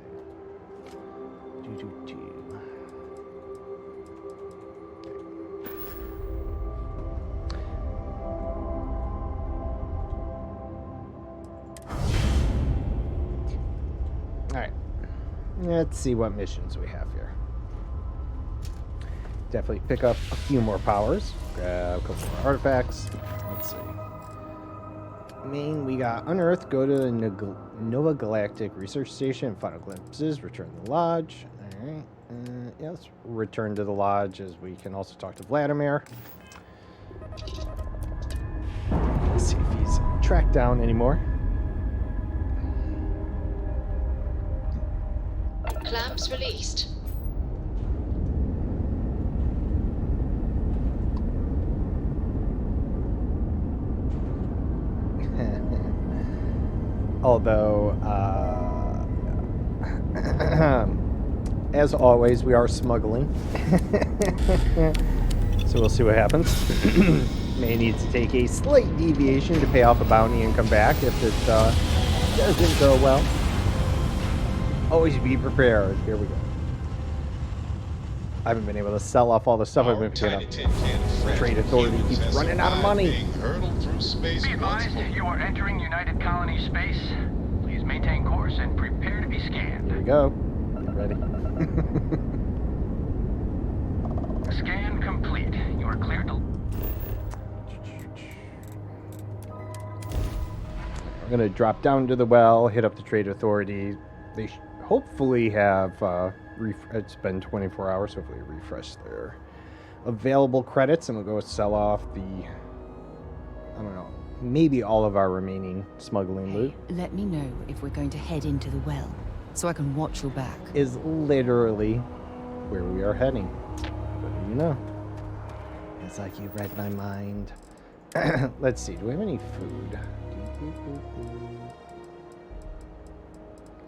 Alright. Let's see what missions we have here. Definitely pick up a few more powers. Grab a couple more artifacts. Let's see. Main, we got Unearth. Go to Nova Galactic Research Station. Final glimpses. Return to the lodge. All right. Yeah, let's return to the lodge as we can also talk to Vladimir. Let's see if he's tracked down anymore. Clamps released. Although, as always, we are smuggling. So we'll see what happens. May need to take a slight deviation to pay off a bounty and come back if it doesn't go well. Always be prepared. Here we go. I haven't been able to sell off all the stuff I've been picking up. Trade Authority keeps running out of money. Be advised, you are entering United Colony space. Please maintain course and prepare to be scanned. Here we go. Ready. Scan complete. You are cleared to... I'm going to drop down to the well, hit up the Trade Authority. They hopefully have... it's been 24 hours. Hopefully refresh their available credits, and we'll go sell off the... I don't know. Maybe all of our remaining smuggling loot. Let me know if we're going to head into the well, so I can watch your back. Is literally where we are heading. What do you know? It's like you read my mind. Let's see. Do we have any food?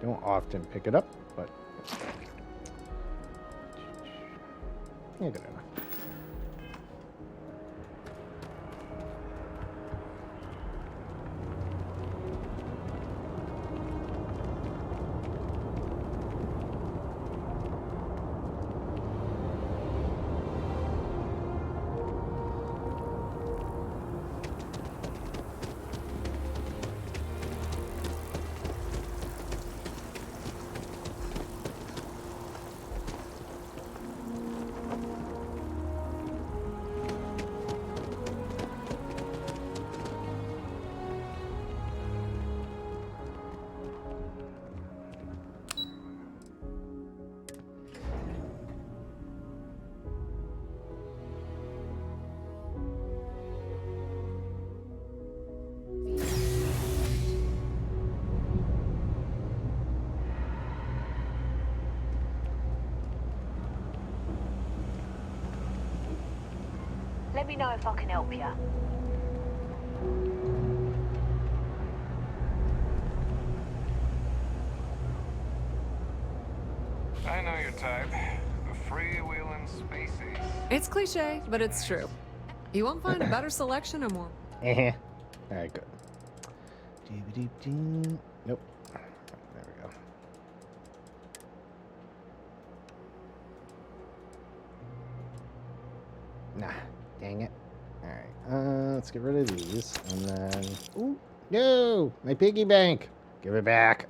Don't often pick it up, but yeah, good enough. Let me know if I can help you. I know your type. The freewheeling spacies. It's cliche, but it's true. You won't find a better selection or more. All right, good. Nope. There we go. Nah, dang it. All right, let's get rid of these, and then... Ooh, no! My piggy bank! Give it back.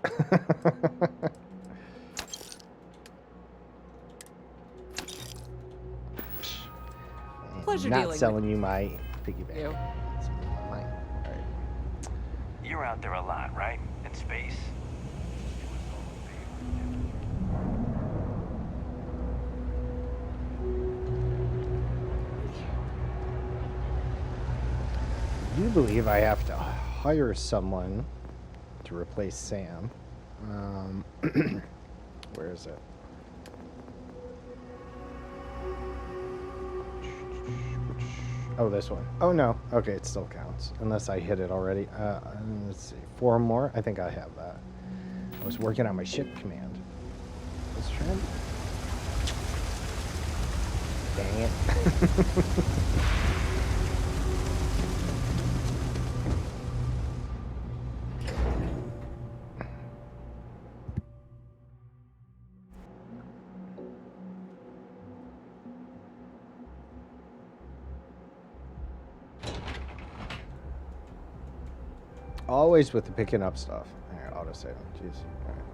Pleasure Not dealing selling with you my piggy bank. you. It's mine. All right. You're out there a lot, right? In space? I do believe I have to hire someone to replace Sam. Where is it? Oh, this one. Oh, no. Okay, it still counts. Unless I hit it already. Let's see. 4 more? I think I have that. I was working on my ship command. Let's try and... Dang it. Always with the picking up stuff. Alright, autosave. Jeez. Alright.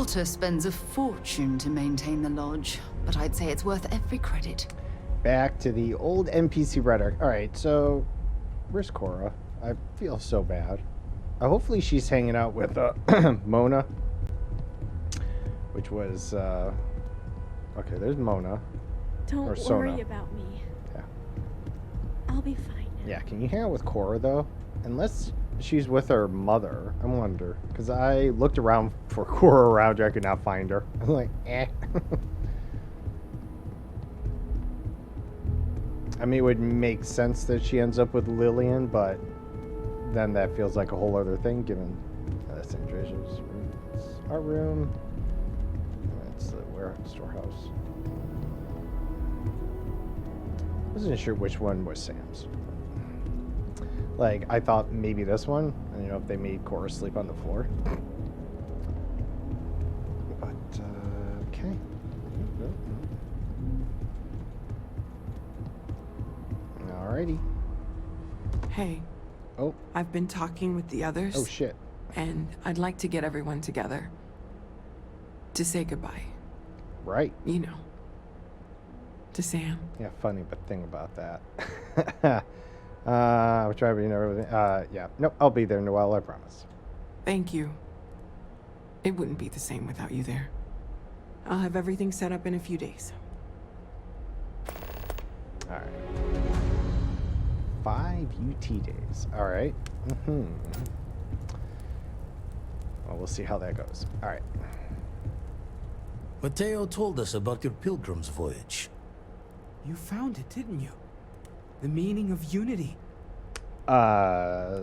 Porter spends a fortune to maintain the lodge, but I'd say it's worth every credit. Back to the old NPC rhetoric. All right, so where's Cora? I feel so bad. Hopefully she's hanging out with Mona, which was okay. There's Mona. Don't or Sona. worry about me. Yeah. I'll be fine now. Yeah. Can you hang out with Cora though? Unless she's with her mother. I wonder, because I looked around for Cora around here. I could not find her. I'm like, eh. I mean, it would make sense that she ends up with Lillian, but then that feels like a whole other thing, given that's in Treasure's room. It's our room. It's the warehouse storehouse. Wasn't sure which one was Sam's. Like, I thought maybe this one. You know, if they made Cora sleep on the floor. But okay. Alrighty. Hey. Oh. I've been talking with the others. Oh shit. And I'd like to get everyone together. To say goodbye. Right. You know. To Sam. Yeah, funny but thing about that. I'll try to be everything. Yeah. Nope, I'll be there in a while, I promise. Thank you. It wouldn't be the same without you there. I'll have everything set up in a few days. Alright. 5 UT days. Alright. Well, we'll see how that goes. Alright. Mateo told us about your pilgrim's voyage. You found it, didn't you? The meaning of unity. Alright.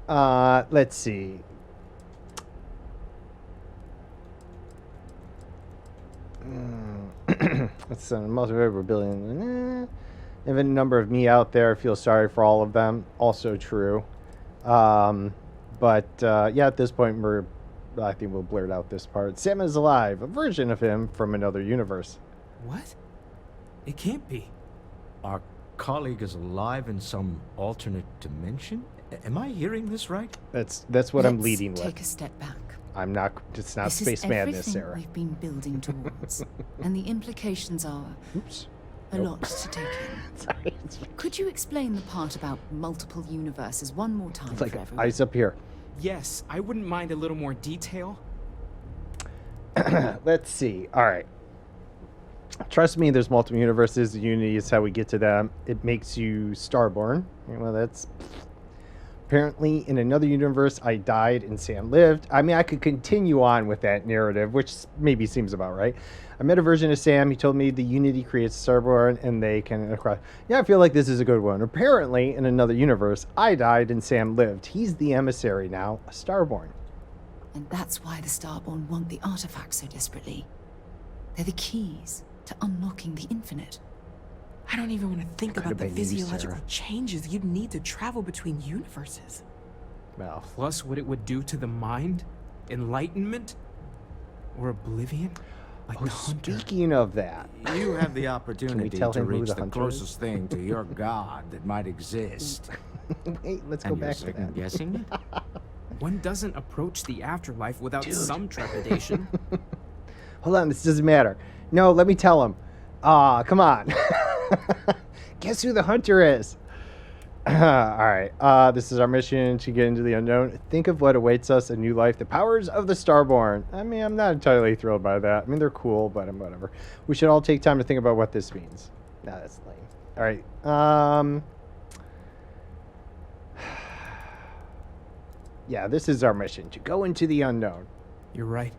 Let's see. It's a multi-river billion. Even a number of me out there, I feel sorry for all of them. Also true. But yeah, at this point, I think we'll blurt out this part. Sam is alive, a version of him from another universe. What? It can't be. Our colleague is alive in some alternate dimension? Am I hearing this right? That's what I'm leading with. Take a step back. I'm not. It's not this space is madness, everything Sarah. we've been building towards, and the implications are a lot to take in. Sorry. Could you explain the part about multiple universes one more time It's like for everyone? eyes up here. Yes, I wouldn't mind a little more detail. Let's see. All right. Trust me, there's multiple universes. Unity is how we get to them. It makes you starborn. Well, that's... Apparently, in another universe, I died and Sam lived. I mean, I could continue on with that narrative, which maybe seems about right. I met a version of Sam. He told me the Unity creates starborn and they can across. Yeah, I feel like this is a good one. Apparently, in another universe, I died and Sam lived. He's the emissary now, a starborn. And that's why the starborn want the artifacts so desperately. They're the keys to unlocking the infinite. I don't even want to think about the physiological changes you'd need to travel between universes. Well, plus what it would do to the mind, enlightenment, or oblivion. Like the hunter. Speaking of that, you have the opportunity to reach the hunter closest thing to your god that might exist. Wait, let's go back to that. Guessing? One doesn't approach the afterlife without some trepidation. Hold on, this doesn't matter. No, let me tell him. Come on. Guess who the hunter is? All right. This is our mission to get into the unknown. Think of what awaits us, a new life, the powers of the Starborn. I mean, I'm not entirely thrilled by that. I mean, they're cool, but whatever. We should all take time to think about what this means. Nah, that's lame. All right. Yeah, this is our mission, to go into the unknown. You're right.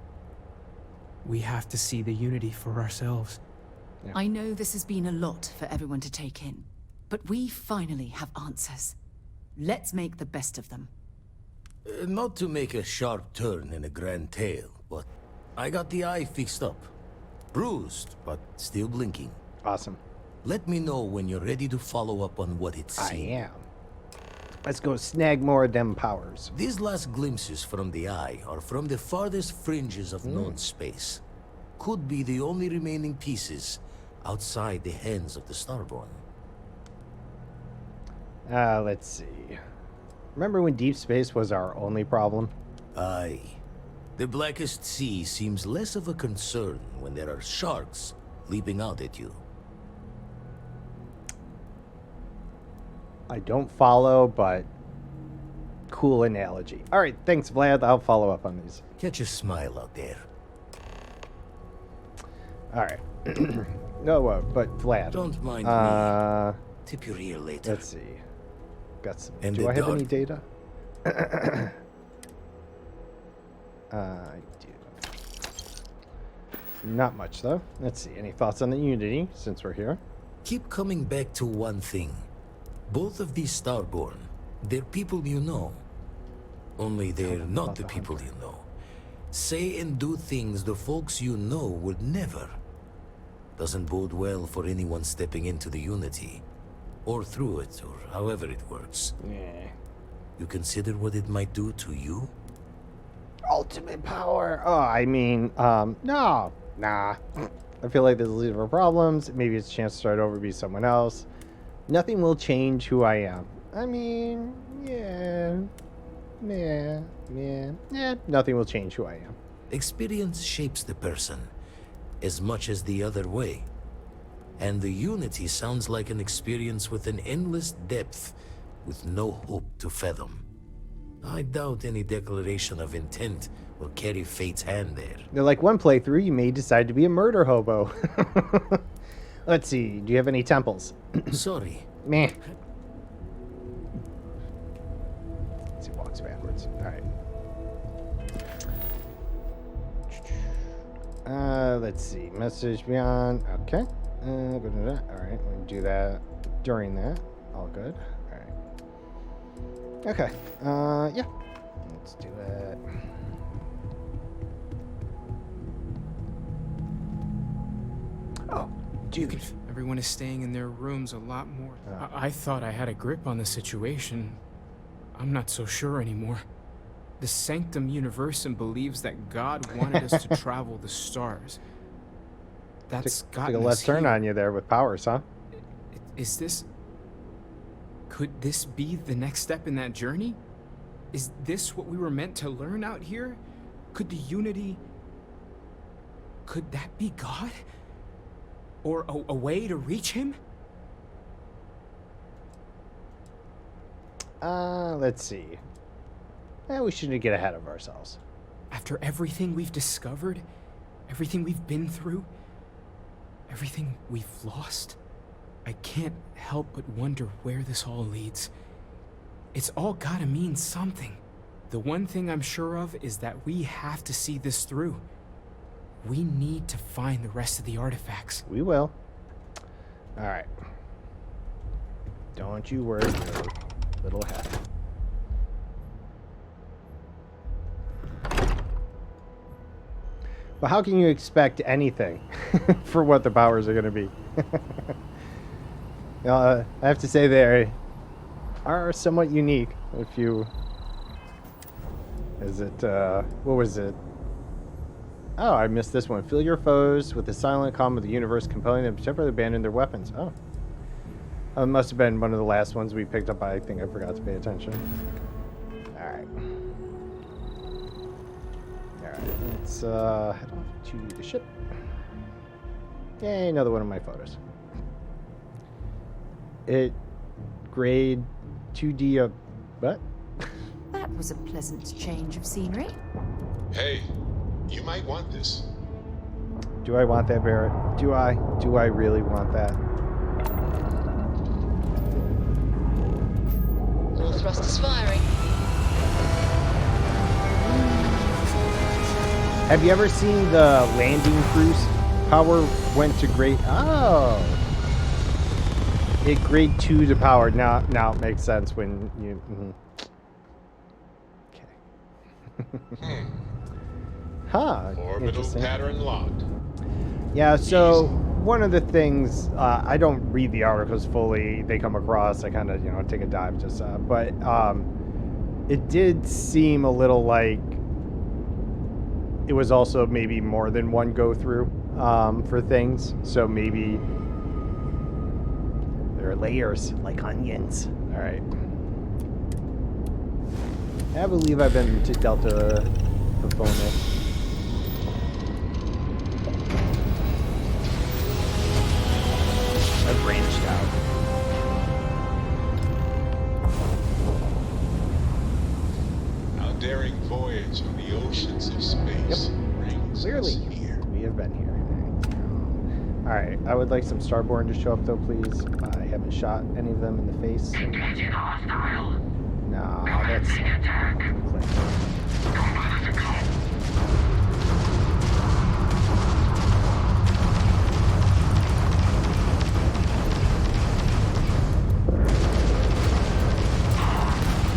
We have to see the unity for ourselves. Yeah. I know this has been a lot for everyone to take in, but we finally have answers. Let's make the best of them. Not to make a sharp turn in a grand tale, but I got the eye fixed up. Bruised, but still blinking. Awesome. Let me know when you're ready to follow up on what it's seen. I am. Let's go snag more of them powers. These last glimpses from the eye are from the farthest fringes of known space. Could be the only remaining pieces outside the hands of the Starborn. Let's see. Remember when deep space was our only problem? Aye. The Blackest Sea seems less of a concern when there are sharks leaping out at you. I don't follow, but cool analogy. All right, thanks, Vlad. I'll follow up on these. Catch a smile out there. All right. No, but Vlad. Don't mind me. Tip your ear later. Let's see. Got some. And Do I have guard. any data? I do. Not much, though. Let's see. Any thoughts on the Unity, since we're here? Keep coming back to one thing. Both of these Starborn, they're people you know. Only they're not the people you know. Say and do things the folks you know would never. Doesn't bode well for anyone stepping into the Unity. Or through it, or however it works. Yeah. You consider what it might do to you? Ultimate power. Oh, I mean, no. Nah. I feel like there's a lot of problems. Maybe it's a chance to start over, be someone else. Nothing will change who I am. I mean, yeah. Nothing will change who I am. Experience shapes the person, as much as the other way. And the Unity sounds like an experience with an endless depth, with no hope to fathom. I doubt any declaration of intent will carry fate's hand there. They're like, one playthrough, you may decide to be a murder hobo. Let's see, do you have any temples? Sorry. Meh. Let's see, walks backwards. Alright. Let's see, message beyond. Okay. Alright, we'll do that during that. All good. Alright. Okay. Yeah. Let's do it. Oh, dude. Everyone is staying in their rooms a lot more. I thought I had a grip on the situation. I'm not so sure anymore. The Sanctum Universum believes that God wanted us to travel the stars. That's got Took a left turn on you there with powers, huh? Is this... Could this be the next step in that journey? Is this what we were meant to learn out here? Could the Unity... Could that be God? Or a way to reach him? Let's see. We shouldn't get ahead of ourselves. After everything we've discovered, everything we've been through, everything we've lost, I can't help but wonder where this all leads. It's all gotta mean something. The one thing I'm sure of is that we have to see this through. We need to find the rest of the artifacts. We will. Alright. Don't you worry, your little head. Well, how can you expect anything for what the powers are going to be? I have to say they are somewhat unique. If you... Is it, what was it? Oh, I missed this one. Fill your foes with the silent calm of the universe, compelling them to temporarily abandon their weapons. Oh. It must have been one of the last ones we picked up. I think I forgot to pay attention. Alright. Alright, let's head off to the ship. Yay, another one of my photos. It grade 2D what? That was a pleasant change of scenery. Hey, you might want this. Do I want that, Barrett? Do I? Do I really want that? All thrusters firing. Have you ever seen the landing cruise? Power went to grade... Oh! It grade 2 to power. Now it makes sense when you... Okay. Huh. Orbital pattern locked. Yeah, so one of the things... I don't read the articles fully. They come across. I kind of, take a dive just... but it did seem a little like... It was also maybe more than one go-through for things. So maybe there are layers like onions. All right. I believe I've been to Delta Performance. I've branched out. Our daring voyage on the oceans of space brings Clearly, us here. we have been here. Alright, I would like some Starborn to show up though, please. I haven't shot any of them in the face. Engaging hostile. No, that's... Attack. Don't let it go.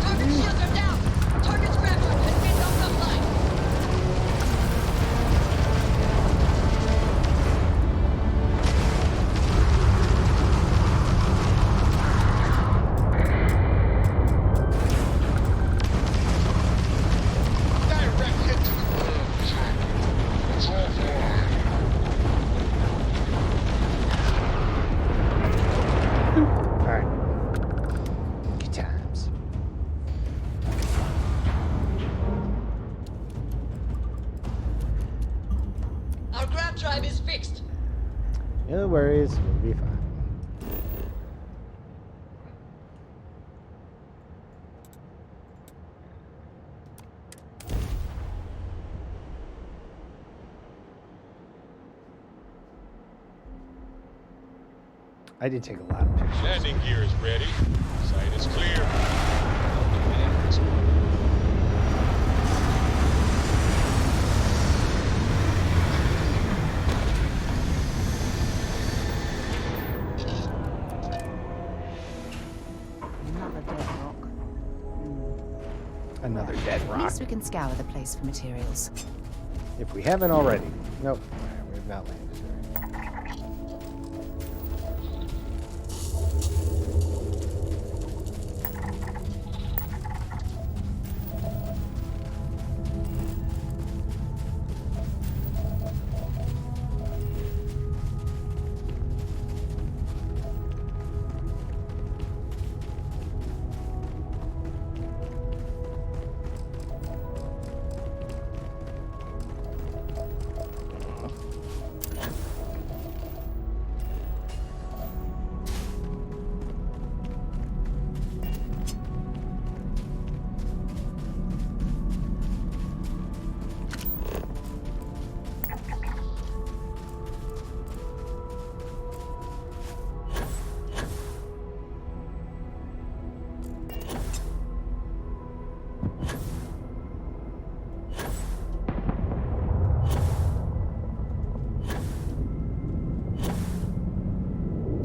Target shields are down. Target's grab drive has been knocked offline. Direct hit to the attack. It's offline. Alright. Good times. Our grab drive is fixed. No worries, we'll be fine. I did take a lot of pictures. Landing gear is ready. Sight is clear. Command is ready. Another dead rock. Another dead At rock. least we can scour the place for materials. If we haven't already. Nope. We have not landed.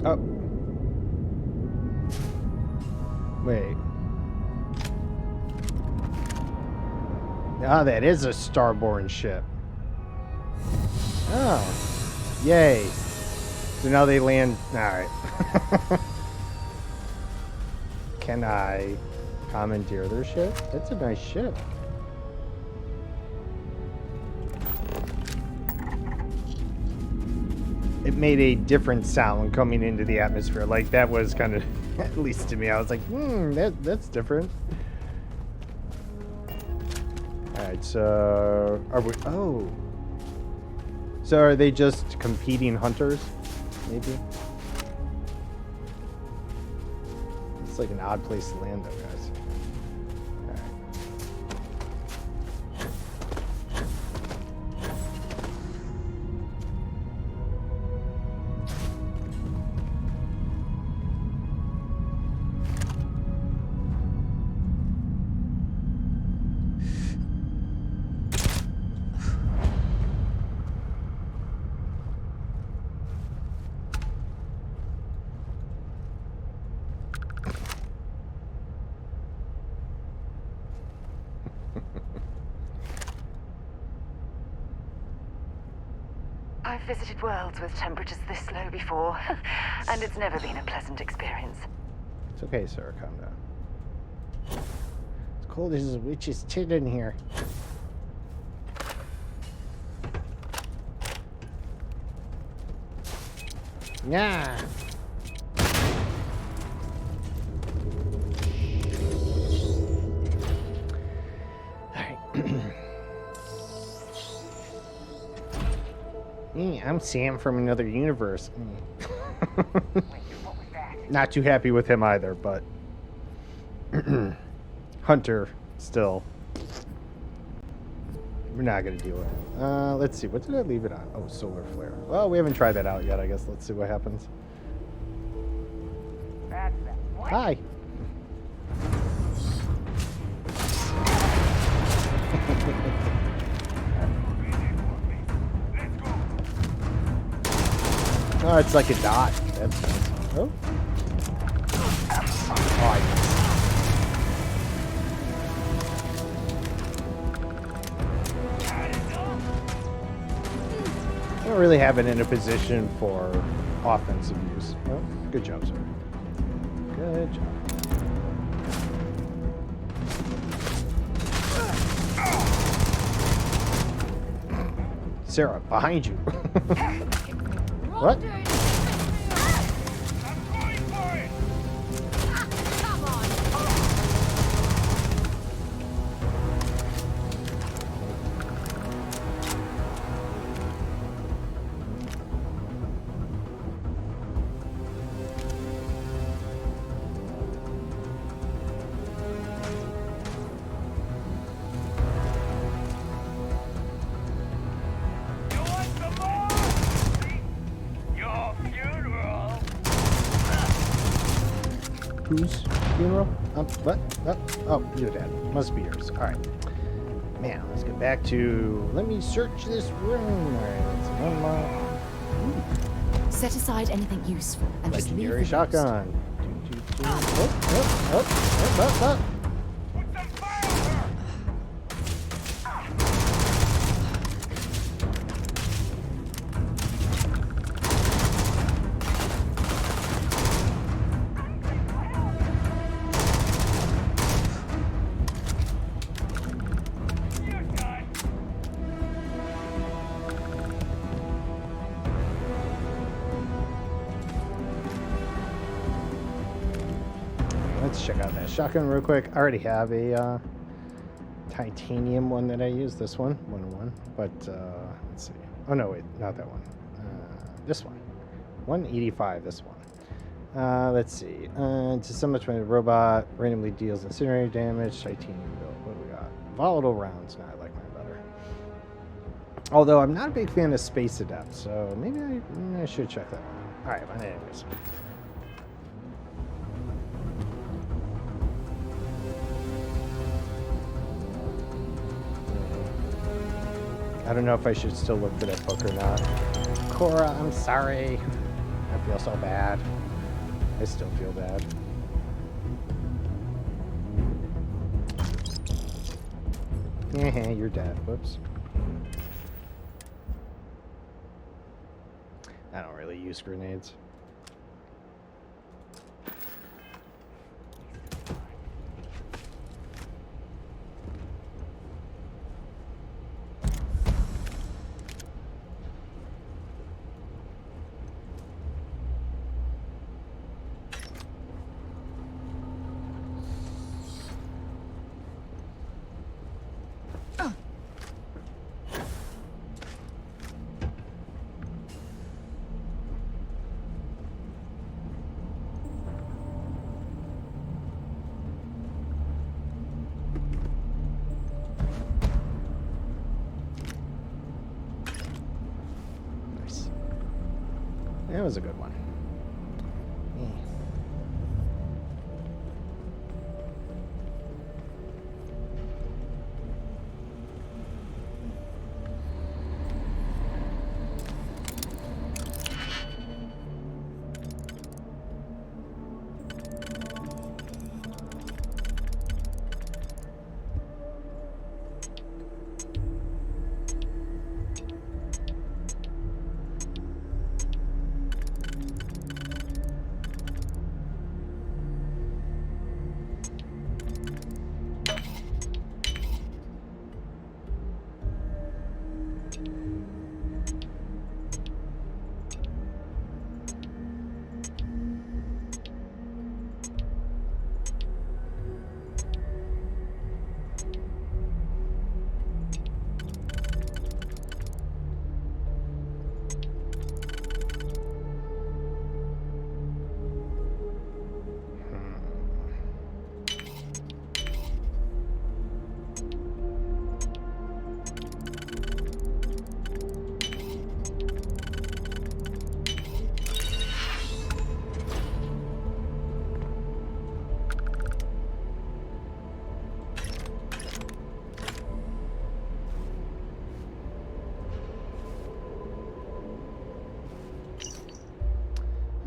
Oh. Wait. Ah, that is a Starborn ship. Oh. Yay. So now they land... Alright. Can I commandeer their ship? That's a nice ship. It made a different sound coming into the atmosphere. Like, that was kind of, at least to me, I was like, that's different. Alright, so... Are we... Oh. So are they just competing hunters? Maybe? It's like an odd place to land, though, guys. Alright. I've visited worlds with temperatures this low before, and it's never been a pleasant experience. It's okay, sir. Calm down. It's cold as a witch's tit in here. Yeah. I'm Sam from another universe. Not too happy with him either, but Hunter still. We're not gonna deal with it. Let's see. What did I leave it on? Oh, solar flare. Well, we haven't tried that out yet. I guess let's see what happens. Hi. Oh, it's like a dot. That's nice. Oh. Oh, I don't really have it in a position for offensive use. Oh, good job, sir. Good job. Sarah, behind you. What? Whose funeral? What? Oh, your dad. Must be yours. All right. Man, let's get back to... Let me search this room. All right, let's unlock. Set aside anything useful and just leave Legendary the shotgun. Oh. Let's check out that shotgun real quick. I already have a titanium one that I use. This one, 101. But let's see. Oh no, wait, not that one. This one, 185. This one. Let's see. To so much when a robot randomly deals incendiary damage. Titanium build. What do we got? Volatile rounds. Nah, I like mine better. Although I'm not a big fan of Space Adept, so maybe I should check that one out. All right, but anyways. I don't know if I should still look for that book or not. Cora, I'm sorry. I feel so bad. I still feel bad. Yeah, you're dead. Whoops. I don't really use grenades. That was a good one. Yeah.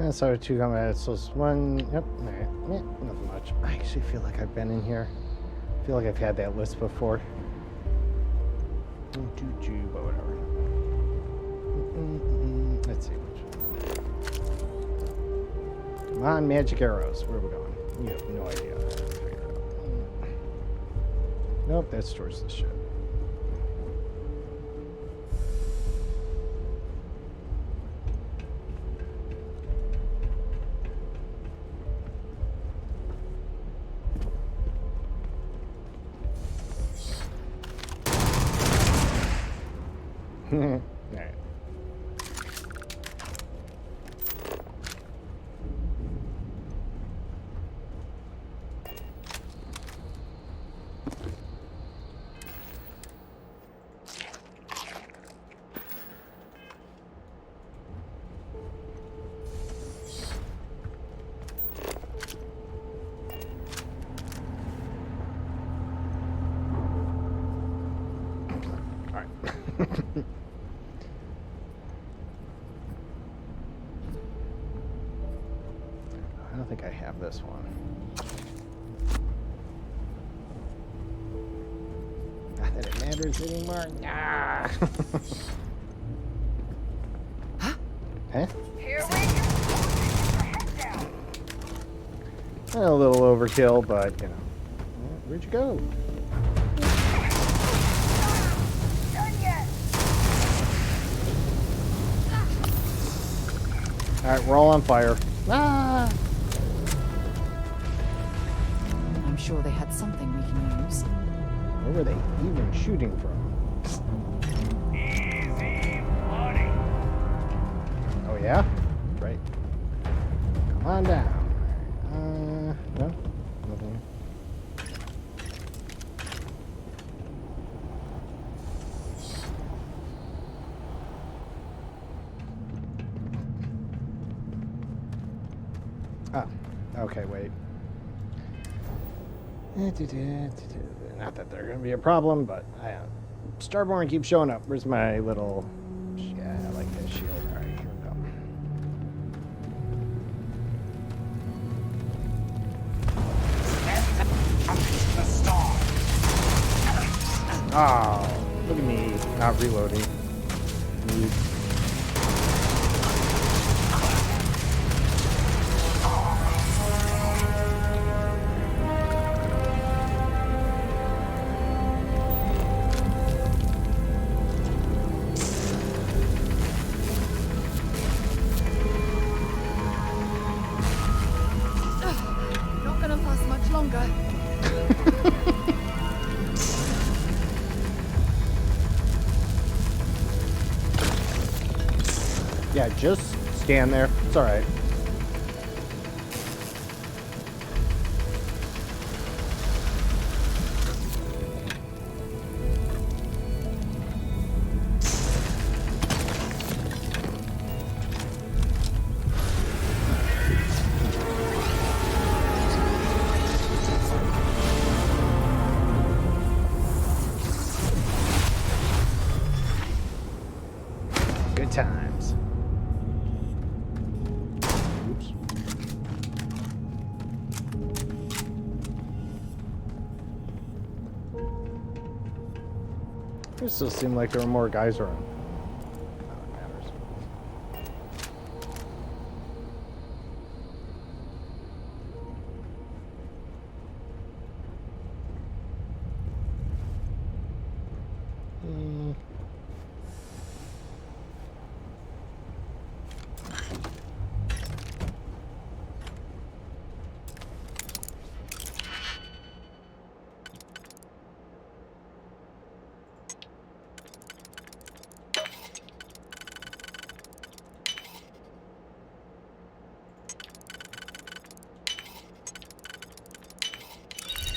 So 2 combat, so it's 1. Yep. Alright. Yeah, nothing much. I actually feel like I've been in here. I feel like I've had that list before. But whatever. Let's see which one. Come on, magic arrows. Where are we going? You have no idea. Figure it out. Nope, that's towards the ship. Alright. I don't think I have this one. Not that it matters anymore. Nah. Huh? Here we go. A little overkill, but you know. Where'd you go? Done yet. Alright, we're all on fire. Ah! I'm sure they had something we can use. Where were they even shooting from? Easy money. Oh yeah? Right. Come on down. No? Nothing. Ah, okay, wait. Not that they're going to be a problem, but Starborn keeps showing up. Where's my little... Yeah, I like that shield. All right, here we go. Oh, look at me not reloading. Dude. Not gonna last much longer. Yeah, just stand there. It's all right. Good times. Oops. It still seemed like there were more guys around. Not that matters.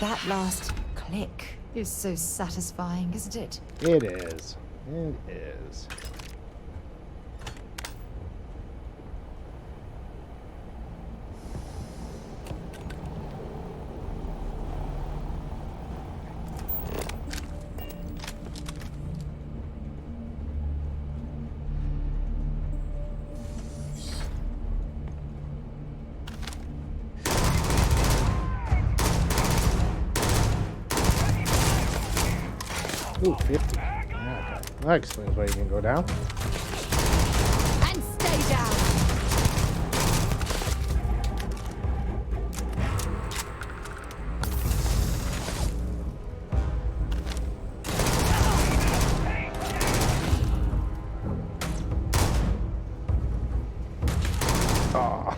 That last click is so satisfying, isn't it? It is. It is. Ooh, 50. Okay. That explains why you can go down. And stay down. Aw.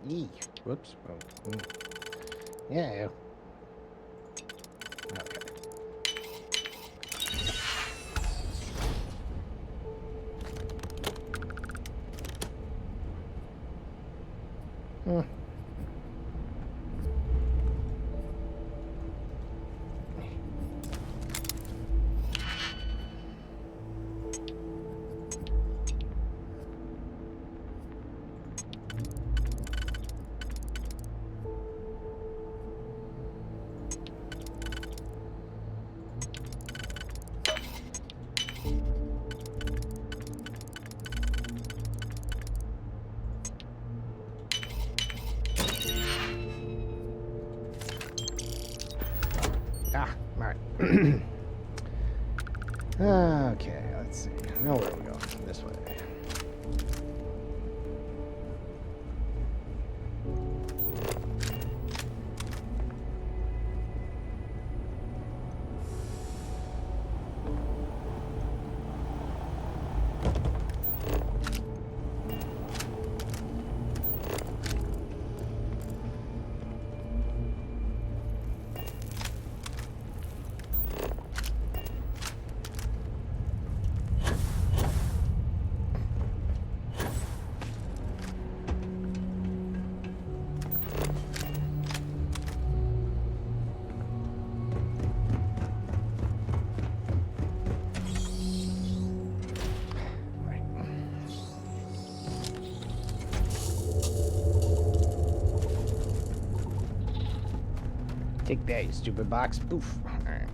Yee. Whoops. Oh. Yeah. Okay. Hmm. Ah, alright. Okay, let's see. Now where are we going? This way. Take that, you stupid box. Oof. Alright.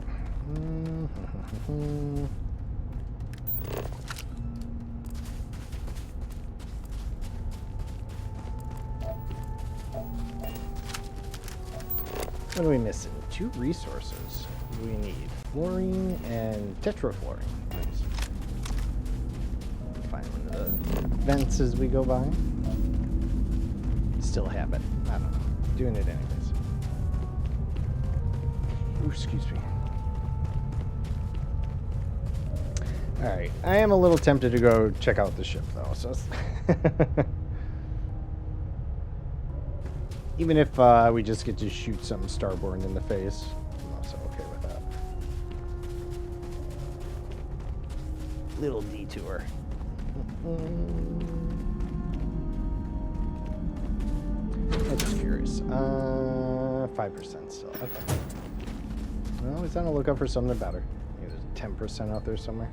What are we missing? 2 resources. We need fluorine and tetrafluorine. Nice. Find one of the vents as we go by. Still have it. I don't know. Doing it anyways. Ooh, excuse me. Alright, I am a little tempted to go check out the ship though, so even if we just get to shoot some starborn in the face, I'm also okay with that. little detour. I'm just curious. 5% still. Okay. Well, always on the lookout for something better. Maybe there's 10% out there somewhere.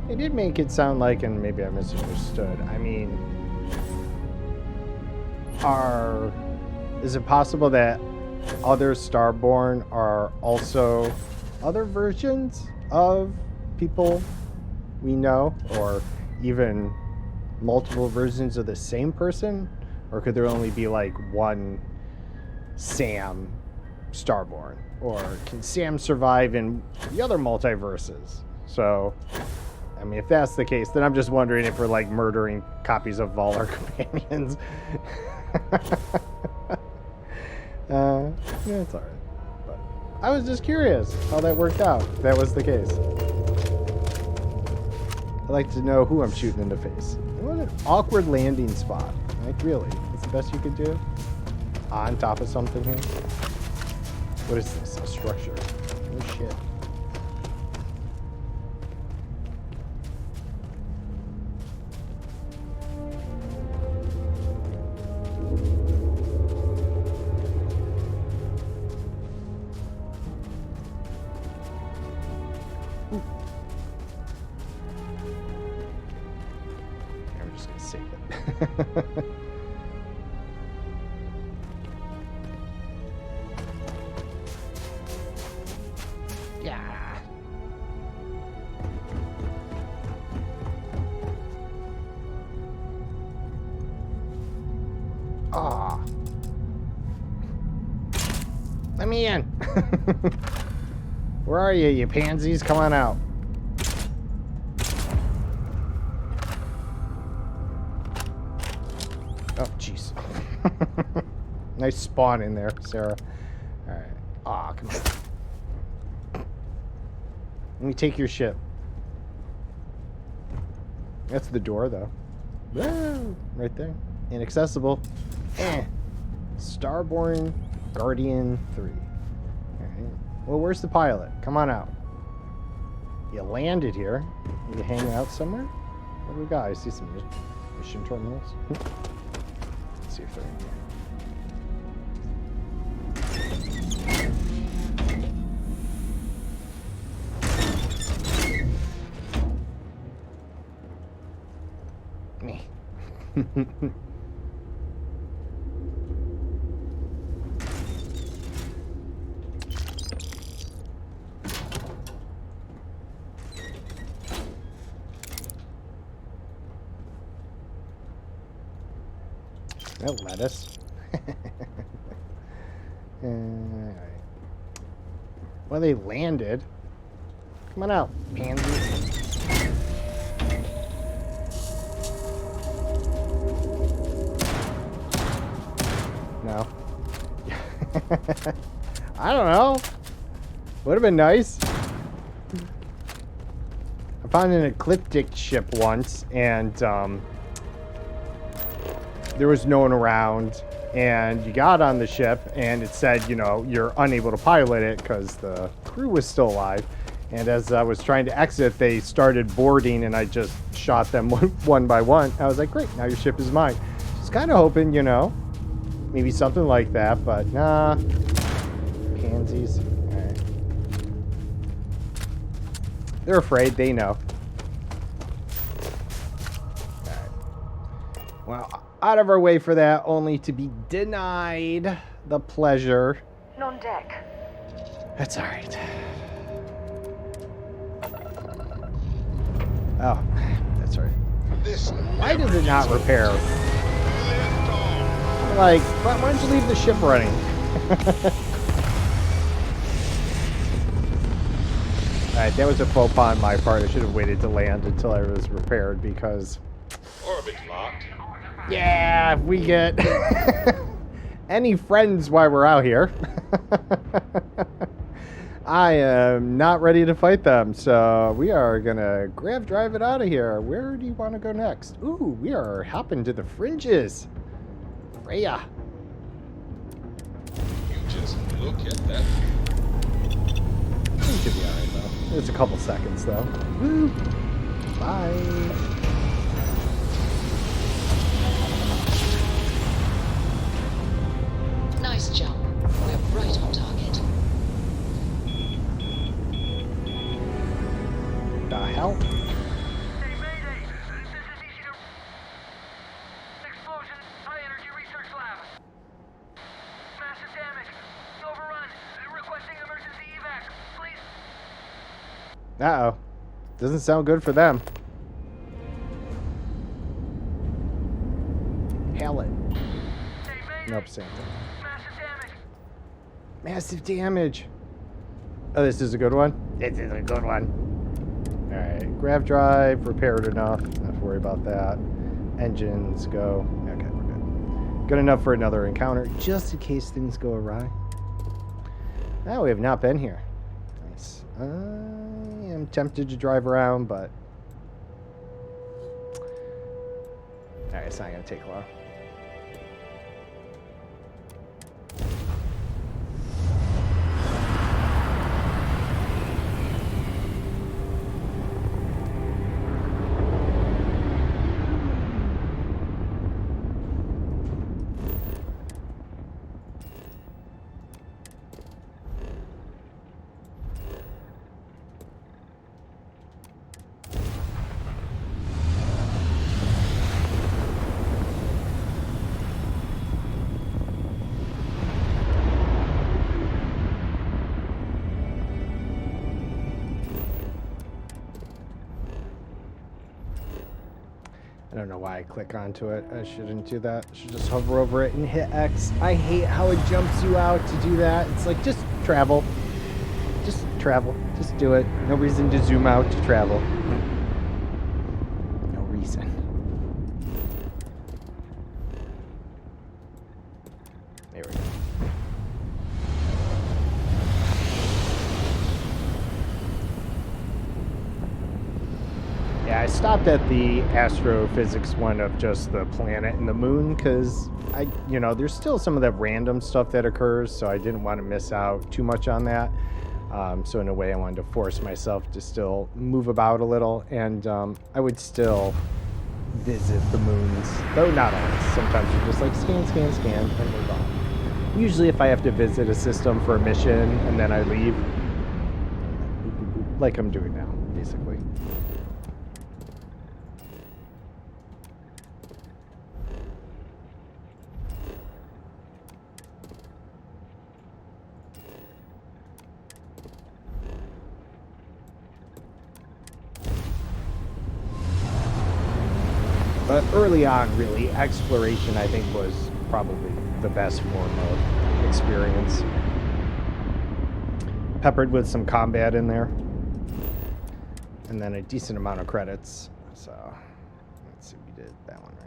They did make it sound like, and maybe I misunderstood, I mean, is it possible that other Starborn are also other versions of people we know, or even multiple versions of the same person? Or could there only be like one Sam Starborn? Or can Sam survive in the other multiverses? So, I mean, if that's the case, then I'm just wondering if we're like murdering copies of all our companions. Yeah, it's alright. But I was just curious how that worked out, if that was the case. I'd like to know who I'm shooting in the face. What an awkward landing spot. Like, really? That's the best you could do? On top of something here? What is this? A structure? Oh, shit. I'm just gonna save it. Yeah. Ah. Let me in. Where are you, you pansies? Come on out. Oh, jeez. Nice spawn in there, Sarah. Alright. Aw, come on. Let me take your ship. That's the door, though. Woo! Right there. Inaccessible. Starborn Guardian 3. Alright. Well, where's the pilot? Come on out. You landed here. You hanging out somewhere? What do we got? I see some mission terminals. Let's see if they're in here. Me. No lettuce. Alright. Well, they landed. Come on out, pansies. No. I don't know. Would have been nice. I found an ecliptic ship once, and there was no one around, and you got on the ship, and it said, you know, you're unable to pilot it because the crew was still alive. And as I was trying to exit, they started boarding, and I just shot them one by one. I was like, great, now your ship is mine. Just kind of hoping, you know, maybe something like that, but nah. Pansies. All right. They're afraid, they know. All right. Well, out of our way for that, only to be denied the pleasure. On deck. That's all right. Oh, that's right. Why does it not repair? Like, why don't you leave the ship running? Alright, that was a faux pas on my part. I should have waited to land until I was repaired because Orbit locked. Yeah, if we get any friends while we're out here, I am not ready to fight them. So we are going to drive it out of here. Where do you want to go next? Ooh, we are hopping to the fringes. Freya. You just look at that. We should be alright, though. There's a couple seconds, though. Woo. Bye. Nice jump. We're right on target. The hell? Explosion, high energy research lab. Massive damage. Overrun. Requesting emergency evac. Please. Uh-oh. Doesn't sound good for them. Hail it. Nope, same thing. Massive damage. Oh, this is a good one? This is a good one. Alright, grav drive, repaired enough. Not to worry about that. Engines go. Okay, we're good. Good enough for another encounter, just in case things go awry. Now we have not been here. Nice. I am tempted to drive around, but... Alright, it's not going to take long. I don't know why I click onto it. I shouldn't do that. I should just hover over it and hit X. I hate how it jumps you out to do that. It's like, just travel. Just travel. Just do it. No reason to zoom out to travel. No reason. There we go. Yeah, I stopped at the astrophysics one of just the planet and the moon because there's still some of that random stuff that occurs, so I didn't want to miss out too much on that. So in a way, I wanted to force myself to still move about a little, and I would still visit the moons, though not always. Sometimes you're just like scan, and move on. Usually, if I have to visit a system for a mission and then I leave, like I'm doing now, basically. But early on, really, exploration, I think, was probably the best form of experience. Peppered with some combat in there. And then a decent amount of credits. So, let's see, we did that one right.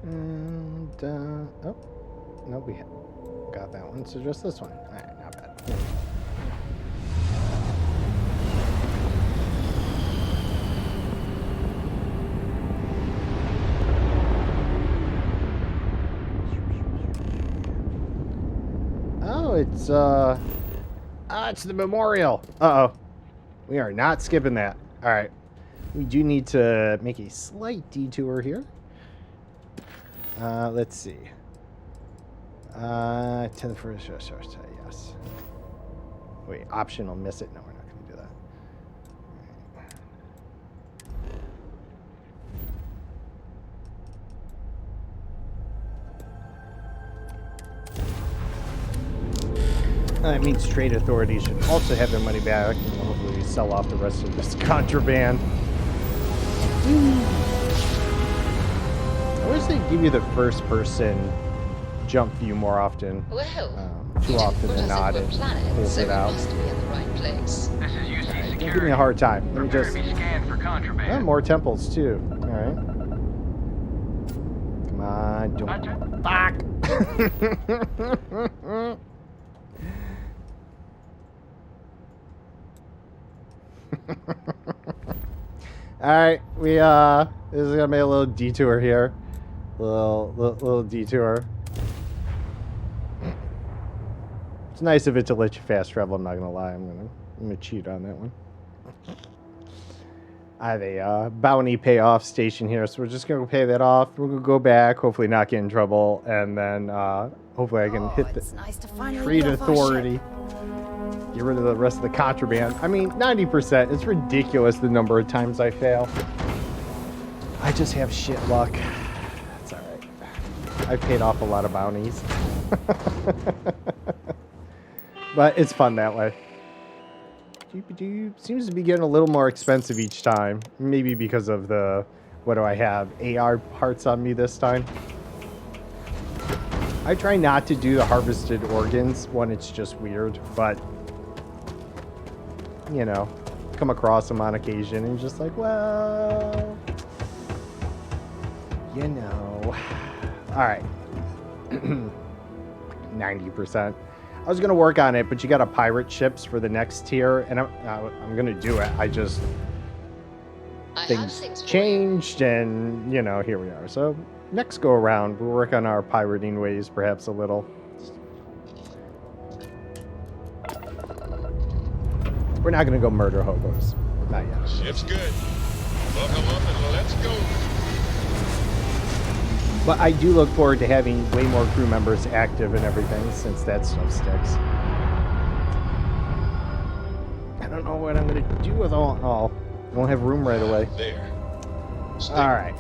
And, oh, no, we got that one, so just this one. Alright, not bad. Oh, it's the memorial. Uh-oh. We are not skipping that. Alright. We do need to make a slight detour here. Let's see. To the first source, yes. Wait, optional miss it. No, we're not going to do that. That means trade authorities should also have their money back, and hopefully sell off the rest of this contraband. I wish they'd give you the first-person jump view more often. Well, Too often than not, it pulls so it we out. must be in the right place. This is UC Alright, Security. don't give me a hard time. Let me Prepare just... to be scanned for contraband. more temples, too. Alright. Come on, don't... Fuck! Alright, we, this is gonna be a little detour here. Little detour. It's nice of it to let you fast travel, I'm not gonna lie. I'm gonna cheat on that one. I have a bounty payoff station here, so we're just gonna pay that off. We're gonna go back, hopefully not get in trouble, and then hopefully I can hit the Nice to finally trade get off our authority. Get rid of the rest of the contraband. I mean, 90%. It's ridiculous the number of times I fail. I just have shit luck. It's alright. I've paid off a lot of bounties. But it's fun that way. Seems to be getting a little more expensive each time. Maybe because of the... What do I have? AR parts on me this time. I try not to do the harvested organs when it's just weird, but... You know, come across them on occasion and just like, well... You know... Alright. 90%. I was gonna work on it, but you gotta pirate ships for the next tier, and I'm gonna do it. I just things changed, and you know, here we are. So next go around, we'll work on our pirating ways, perhaps a little. We're not gonna go murder hobos, not yet. Ship's good. Buckle up and let's go. But I do look forward to having way more crew members active and everything, since that stuff sticks. I don't know what I'm going to do with all... Oh, I won't have room right away. There. All right.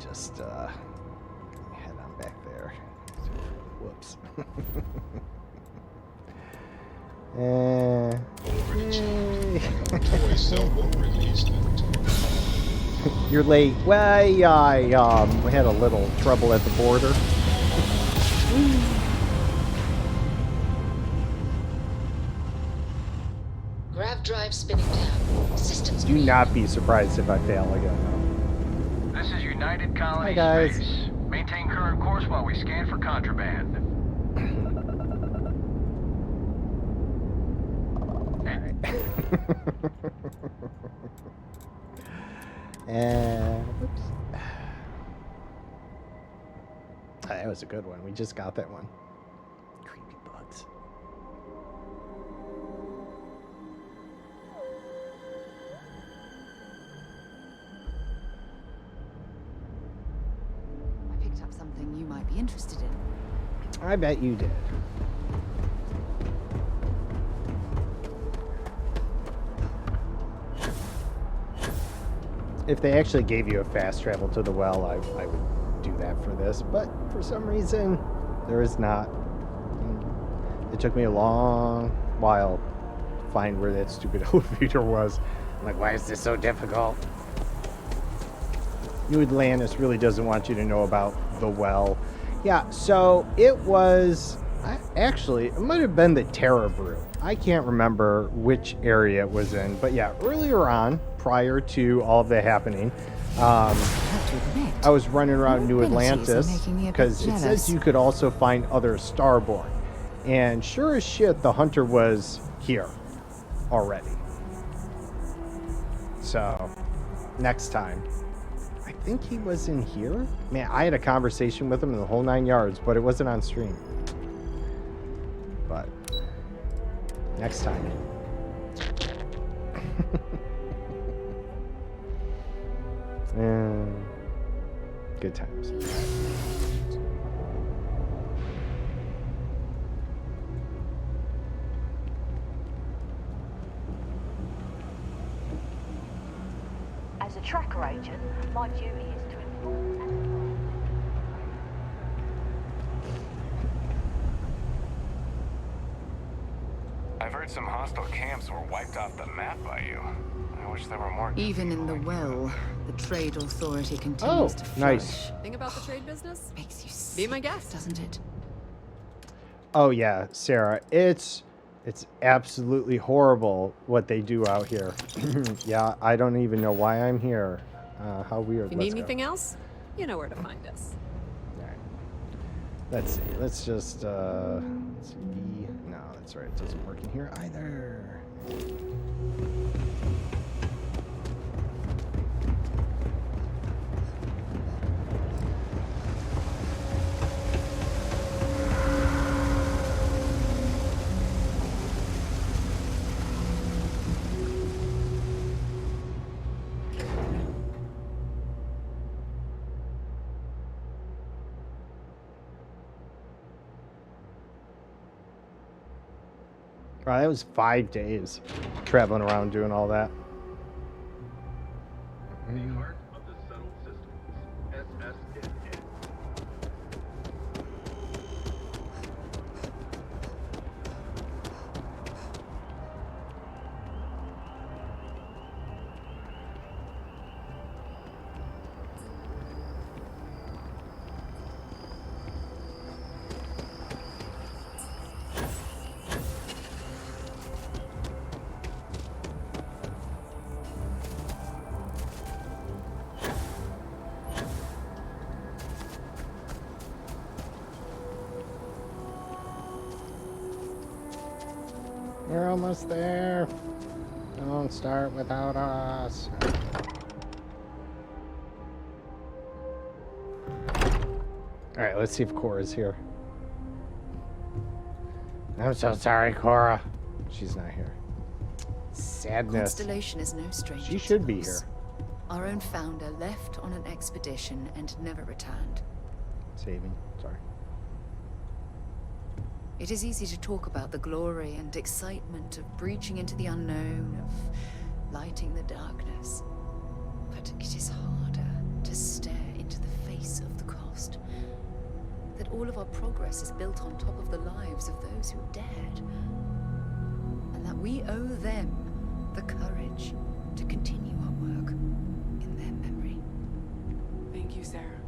Just, head on back there. Whoops. Toy cell will release them. You're late. Well, I had a little trouble at the border. Grav drive spinning down. Systems Do not be surprised if I fail again. This is United Colony Hi, guys. Space. Maintain current course while we scan for contraband. Oops. That was a good one. We just got that one. Creepy bugs. I picked up something you might be interested in. I bet you did. If they actually gave you a fast travel to the well, I would do that for this. But for some reason, there is not. It took me a long while to find where that stupid elevator was. I'm like, why is this so difficult? New Atlantis really doesn't want you to know about the well. Yeah, so it was... Actually, it might have been the Terra Brew. I can't remember which area it was in. But yeah, earlier on, prior to all of that happening, I was running around New Atlantis because it says you could also find other Starborn. And sure as shit, the Hunter was here already. So, next time. I think he was in here? Man, I had a conversation with him in the whole 9 yards, but it wasn't on stream. But, next time. Good times. As a tracker agent, my duty is to inform and heard some hostile camps were wiped off the map by you. I wish there were more. Even in the well, the trade authority continues to flourish. Nice. Thing about the trade business? Makes you sick, Be my guest, doesn't it? Oh yeah, Sarah, it's absolutely horrible what they do out here. Yeah, I don't even know why I'm here. How weird. If you need anything else, you know where to find us. All right. Let's see. Let's just let's see. B. No, that's right. It doesn't work in here either. Wow, that was 5 days traveling around doing all that. The heart of the settled systems, SSNN. We're almost there. Don't start without us. Alright, let's see if Cora's here. I'm so sorry, Cora. She's not here. Sadness. Constellation is no stranger. She should to be loss. here. Our own founder left on an expedition and never returned. Saving. Sorry. It is easy to talk about the glory and excitement of breaching into the unknown, of lighting the darkness. But it is harder to stare into the face of the cost. That all of our progress is built on top of the lives of those who dared. And that we owe them the courage to continue our work in their memory. Thank you, Sarah.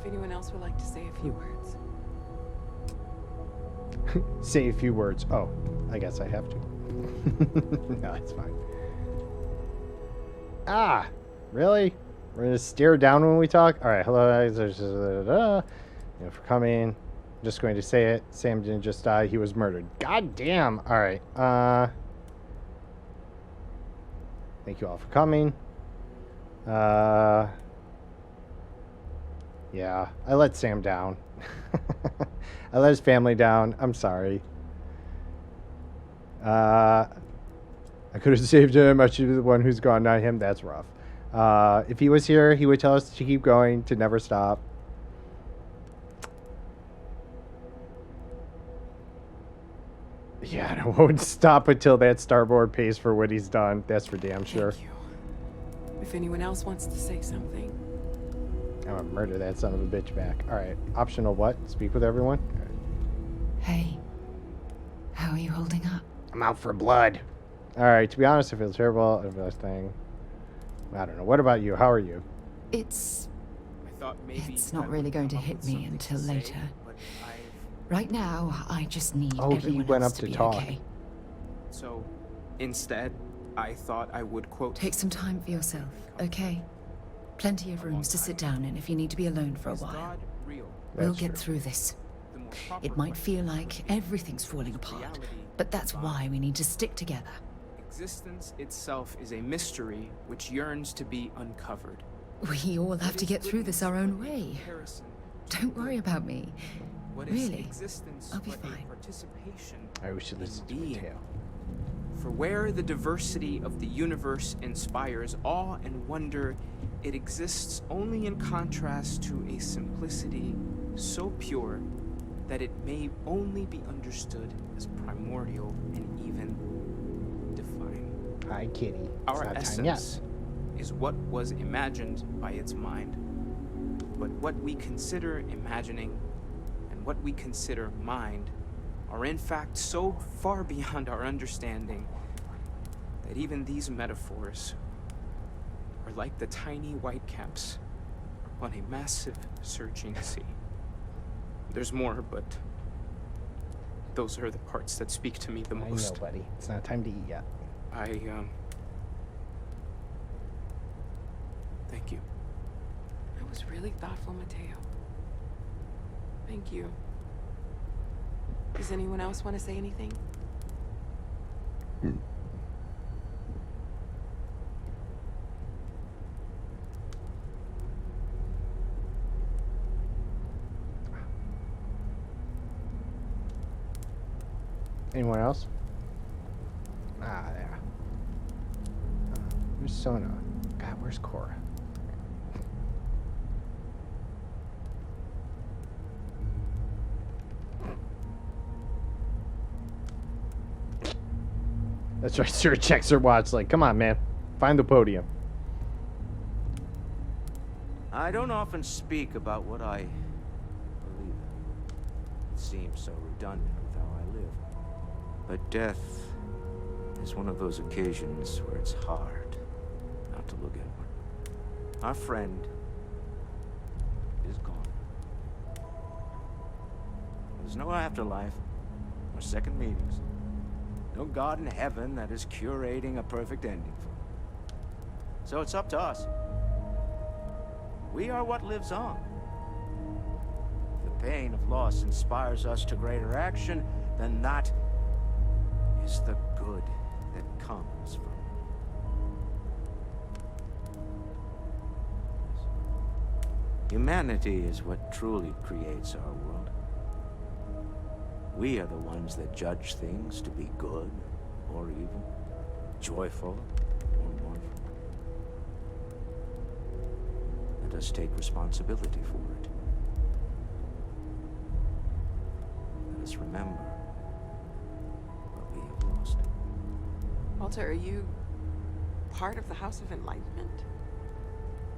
If anyone else would like to say a few words. Say a few words. Oh, I guess I have to. No, it's fine. Ah, really? We're gonna stare down when we talk? Alright, hello guys. You know, for coming. I'm just going to say it. Sam didn't just die, he was murdered. God damn. Alright. Thank you all for coming. Yeah, I let Sam down. I let his family down. I'm sorry. I could have saved him. I should be the one who's gone, not him. That's rough. If he was here, he would tell us to keep going, to never stop. Yeah, and I won't stop until that starboard pays for what he's done. That's for damn sure. Thank you. If anyone else wants to say something. I'm gonna murder that son of a bitch back. Alright, optional what? Speak with everyone? Hey, how are you holding up? I'm out for blood. Alright, to be honest, I feel terrible. Everything. I don't know. What about you? How are you? It's thought maybe not really going to hit me until later. Right now, I just need everyone went else up to to be talk. okay. So, instead, I thought I would quote. Take some time for yourself, okay? Plenty of rooms to sit down in if you need to be alone for a while. We'll get through this. It might feel like everything's falling apart, but that's why we need to stick together. Existence itself is a mystery which yearns to be uncovered. We all have to get through this our own way. Don't worry about me. Really, I'll be fine. I wish you listened to my tale. For where the diversity of the universe inspires awe and wonder, it exists only in contrast to a simplicity so pure that it may only be understood as primordial and even divine. Hi, kitty. Our essence is what was imagined by its mind. But what we consider imagining and what we consider mind are in fact so far beyond our understanding that even these metaphors are like the tiny white caps on a massive surging sea. There's more, but those are the parts that speak to me the most. I know, buddy. It's not time to eat yet. Thank you. That was really thoughtful, Mateo. Thank you. Does anyone else want to say anything? Anyone else? Ah, there. Where's Sona? God, where's Cora? That's right. Sir checks her watch like, come on, man. Find the podium. I don't often speak about what I believe in. It seems so redundant with how I live. But death is one of those occasions where it's hard not to look inward. Our friend is gone. There's no afterlife, or second meetings. No God in heaven that is curating a perfect ending for him. So it's up to us. We are what lives on. If the pain of loss inspires us to greater action, then that is the good that comes from it. Humanity is what truly creates our world. We are the ones that judge things to be good or evil, joyful or mournful. Let us take responsibility for it. Let us remember what we have lost. Walter, are you part of the House of Enlightenment?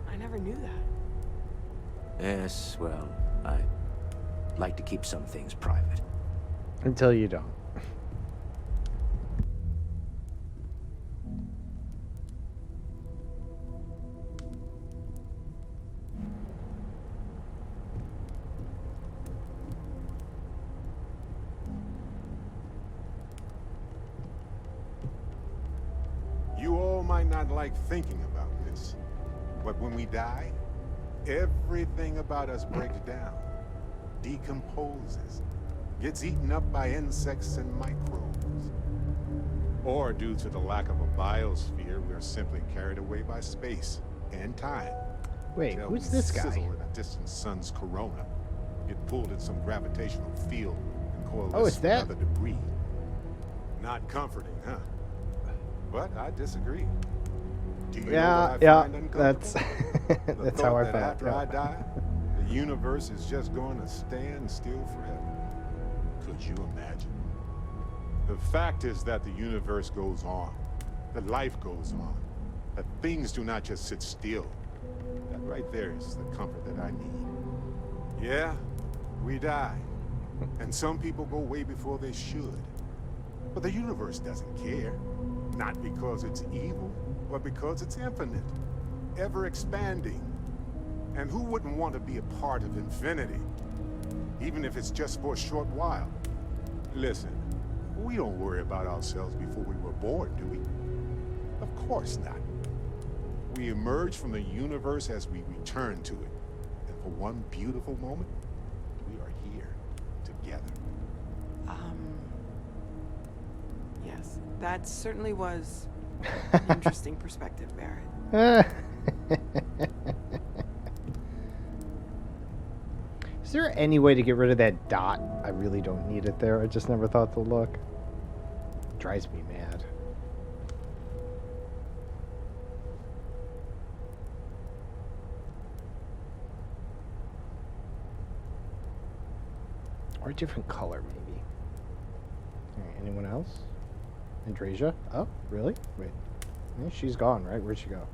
I never knew that. Yes, well, I like to keep some things private. Until you don't. You all might not like thinking about this, but when we die, everything about us breaks down, decomposes, gets eaten up by insects and microbes. Or due to the lack of a biosphere, we are simply carried away by space and time. Wait, Until who's we this guy? sizzle in a distant sun's corona, get pulled in some gravitational field, and coalesce Oh, it's with that? other debris. Not comforting, huh? But I disagree. Do you know what I find uncomfortable? that's The that's thought how I that felt. after Yeah. I die, the universe is just going to stand still forever. Could you imagine? The fact is that the universe goes on, that life goes on, that things do not just sit still. That right there is the comfort that I need. Yeah, we die, and some people go way before they should. But the universe doesn't care, not because it's evil, but because it's infinite, ever expanding. And who wouldn't want to be a part of infinity, even if it's just for a short while? Listen, we don't worry about ourselves before we were born, do we? Of course not. We emerge from the universe as we return to it. And for one beautiful moment, we are here together. Yes, that certainly was an interesting perspective, Barrett. Is there any way to get rid of that dot? I really don't need it there. I just never thought to look. Drives me mad. Or a different color, maybe. All right, anyone else? Andrasia? Oh, really? Wait. Yeah, she's gone, right? Where'd she go?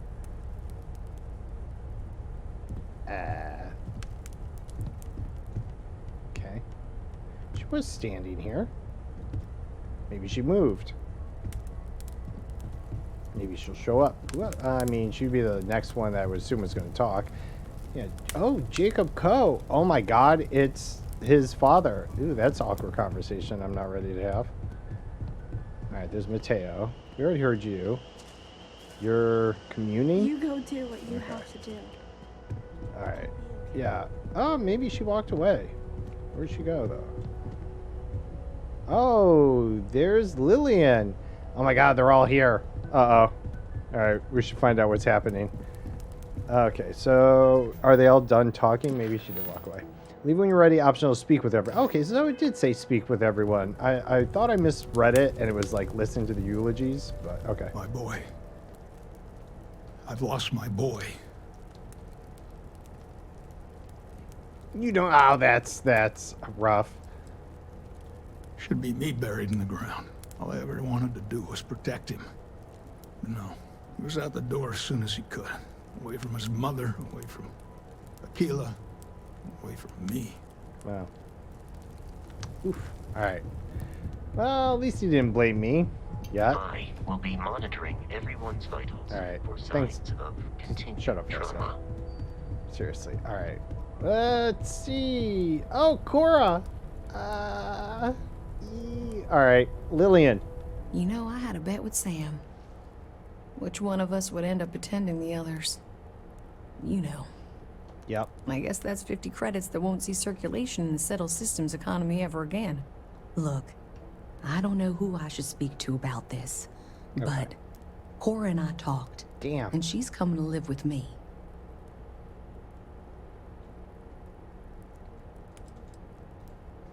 Okay. She was standing here. Maybe she moved. Maybe she'll show up. Well, I mean, she'd be the next one that I would assume was going to talk. Yeah. Oh, Jacob Coe. Oh my God, it's his father. Ooh, that's awkward conversation I'm not ready to have. All right, there's Mateo. We already heard you. You're communing? You go do what you have to do. All right. Yeah. Oh, maybe she walked away. Where'd she go, though? Oh, there's Lillian. Oh my God, they're all here. Uh-oh. All right, we should find out what's happening. Okay, so are they all done talking? Maybe she did walk away. Leave when you're ready. Optional speak with everyone. Okay, so it did say speak with everyone. I thought I misread it, and it was like listen to the eulogies, but okay. My boy. I've lost my boy. You don't. Oh, that's rough. Should be me buried in the ground. All I ever wanted to do was protect him. But no, he was out the door as soon as he could. Away from his mother, away from Aquila, away from me. Wow. Oof. All right. Well, at least he didn't blame me. Yet. I will be monitoring everyone's vitals All right. for signs Thanks. of continued Shut up, trauma. Seriously. All right. Let's see. Oh, Cora. All right, Lillian. You know, I had a bet with Sam. Which one of us would end up attending the others? You know. Yep. I guess that's 50 credits that won't see circulation in the settled systems economy ever again. Look, I don't know who I should speak to about this, but Cora and I talked. Damn. And she's coming to live with me.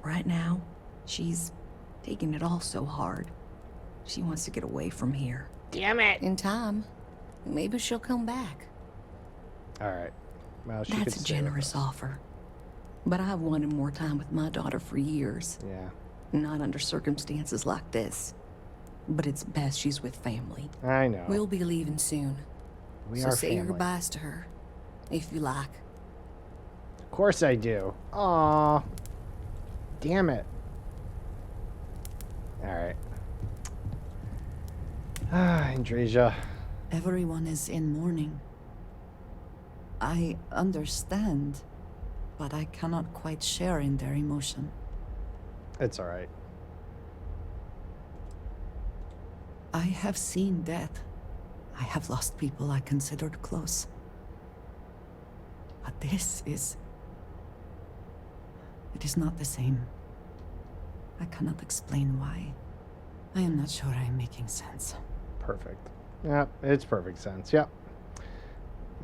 Right now, she's taking it all so hard. She wants to get away from here. Damn it. In time, maybe she'll come back. All right. Well, she That's could a stay with generous us. offer. But I've wanted more time with my daughter for years. Yeah. Not under circumstances like this. But it's best she's with family. I know. We'll be leaving soon. We so are say your family. goodbyes to her, if you like. Of course I do. Aw. Damn it. All right. Andresia. Everyone is in mourning. I understand, but I cannot quite share in their emotion. It's all right. I have seen death. I have lost people I considered close. But this is... It is not the same. I cannot explain why. I am not sure I am making sense. Perfect. Yep, it's perfect sense. Yep.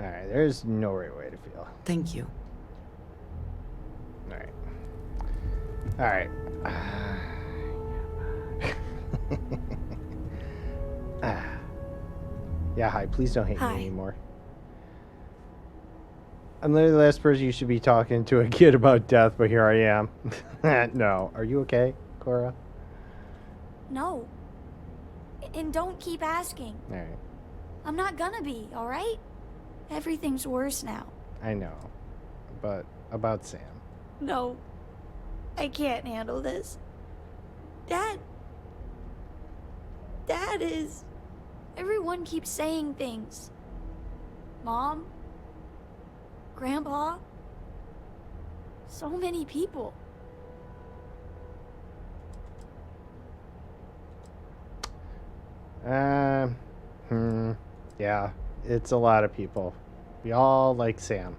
All right, there's no right way to feel. Thank you. All right. All right. Yeah, hi. Please don't hate Hi. me anymore. I'm literally the last person you should be talking to a kid about death, but here I am. No. Are you okay, Cora? No. And don't keep asking. All right. I'm not gonna be, alright? Everything's worse now. I know. But about Sam. No. I can't handle this. Dad is... Everyone keeps saying things. Mom? Grandpa? So many people. Yeah, it's a lot of people. We all like Sam.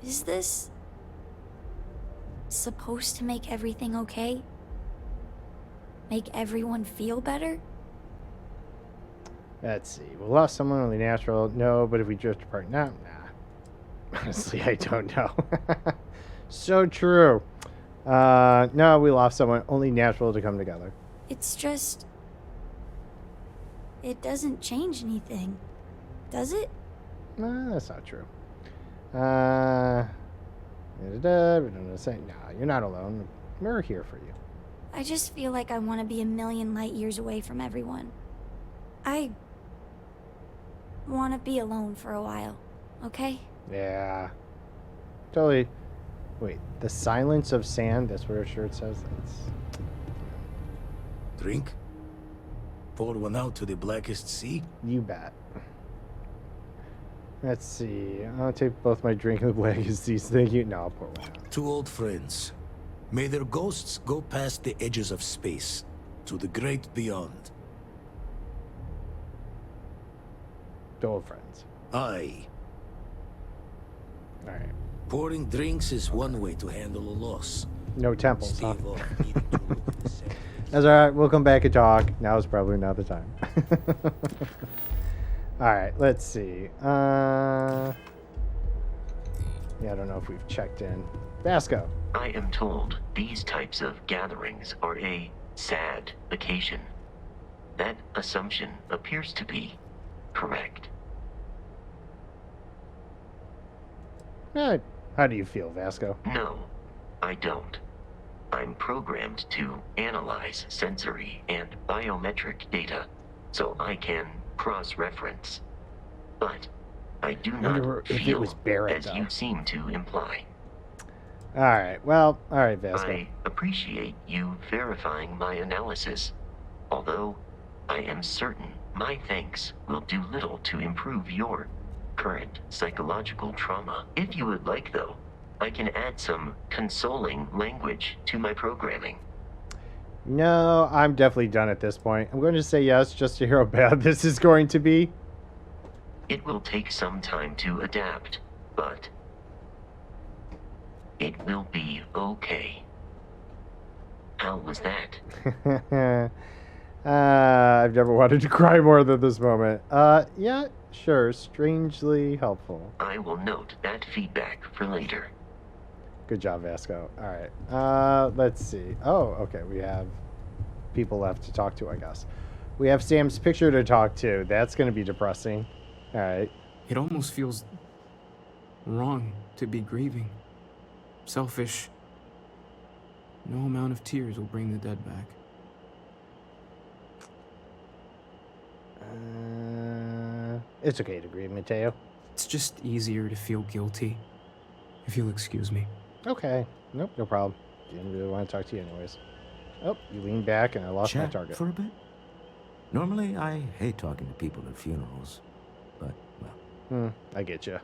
Is this... supposed to make everything okay? Make everyone feel better? Let's see. We lost someone, only natural. No, but if we drift apart now, nah. Honestly, I don't know. So true. No, we lost someone, only natural to come together. It's just... It doesn't change anything, does it? No, that's not true. Nah, you're not alone. We're here for you. I just feel like I want to be a million light years away from everyone. I want to be alone for a while, okay? Yeah. Totally Wait, the silence of sand. That's what her shirt says. That's... Drink? Pour one out to the blackest sea? You bet. Let's see. I'll take both my drink and the blackest seas. Thank you. No, I'll pour one out. Two old friends. May their ghosts go past the edges of space, to the great beyond. The old friends. Aye. All right. Pouring drinks is one way to handle a loss. No temples, huh? Stave off needing to look at the sand. That's all right. We'll come back and talk. Now is probably not the time. All right. Let's see. Yeah, I don't know if we've checked in. Vasco. I am told these types of gatherings are a sad occasion. That assumption appears to be correct. How do you feel, Vasco? No, I don't. I'm programmed to analyze sensory and biometric data so I can cross-reference. But I do not if it feel was Barrett, as though. you seem to imply. All right. Well, all right, Vasco. I appreciate you verifying my analysis, although I am certain my thanks will do little to improve your current psychological trauma. If you would like, though, I can add some consoling language to my programming. No, I'm definitely done at this point. I'm going to say yes just to hear how bad this is going to be. It will take some time to adapt, but it will be okay. How was that? I've never wanted to cry more than this moment. Yeah, sure. Strangely helpful. I will note that feedback for later. Good job, Vasco. All right. Let's see. Oh, okay. We have people left to talk to, I guess. We have Sam's picture to talk to. That's going to be depressing. All right. It almost feels wrong to be grieving. Selfish. No amount of tears will bring the dead back. It's okay to grieve, Mateo. It's just easier to feel guilty, if you'll excuse me. Okay. Nope, no problem. Didn't really want to talk to you anyways. Oh, you leaned back and I lost my Chat target. for a bit? Normally, I hate talking to people at funerals, but, well... I get you.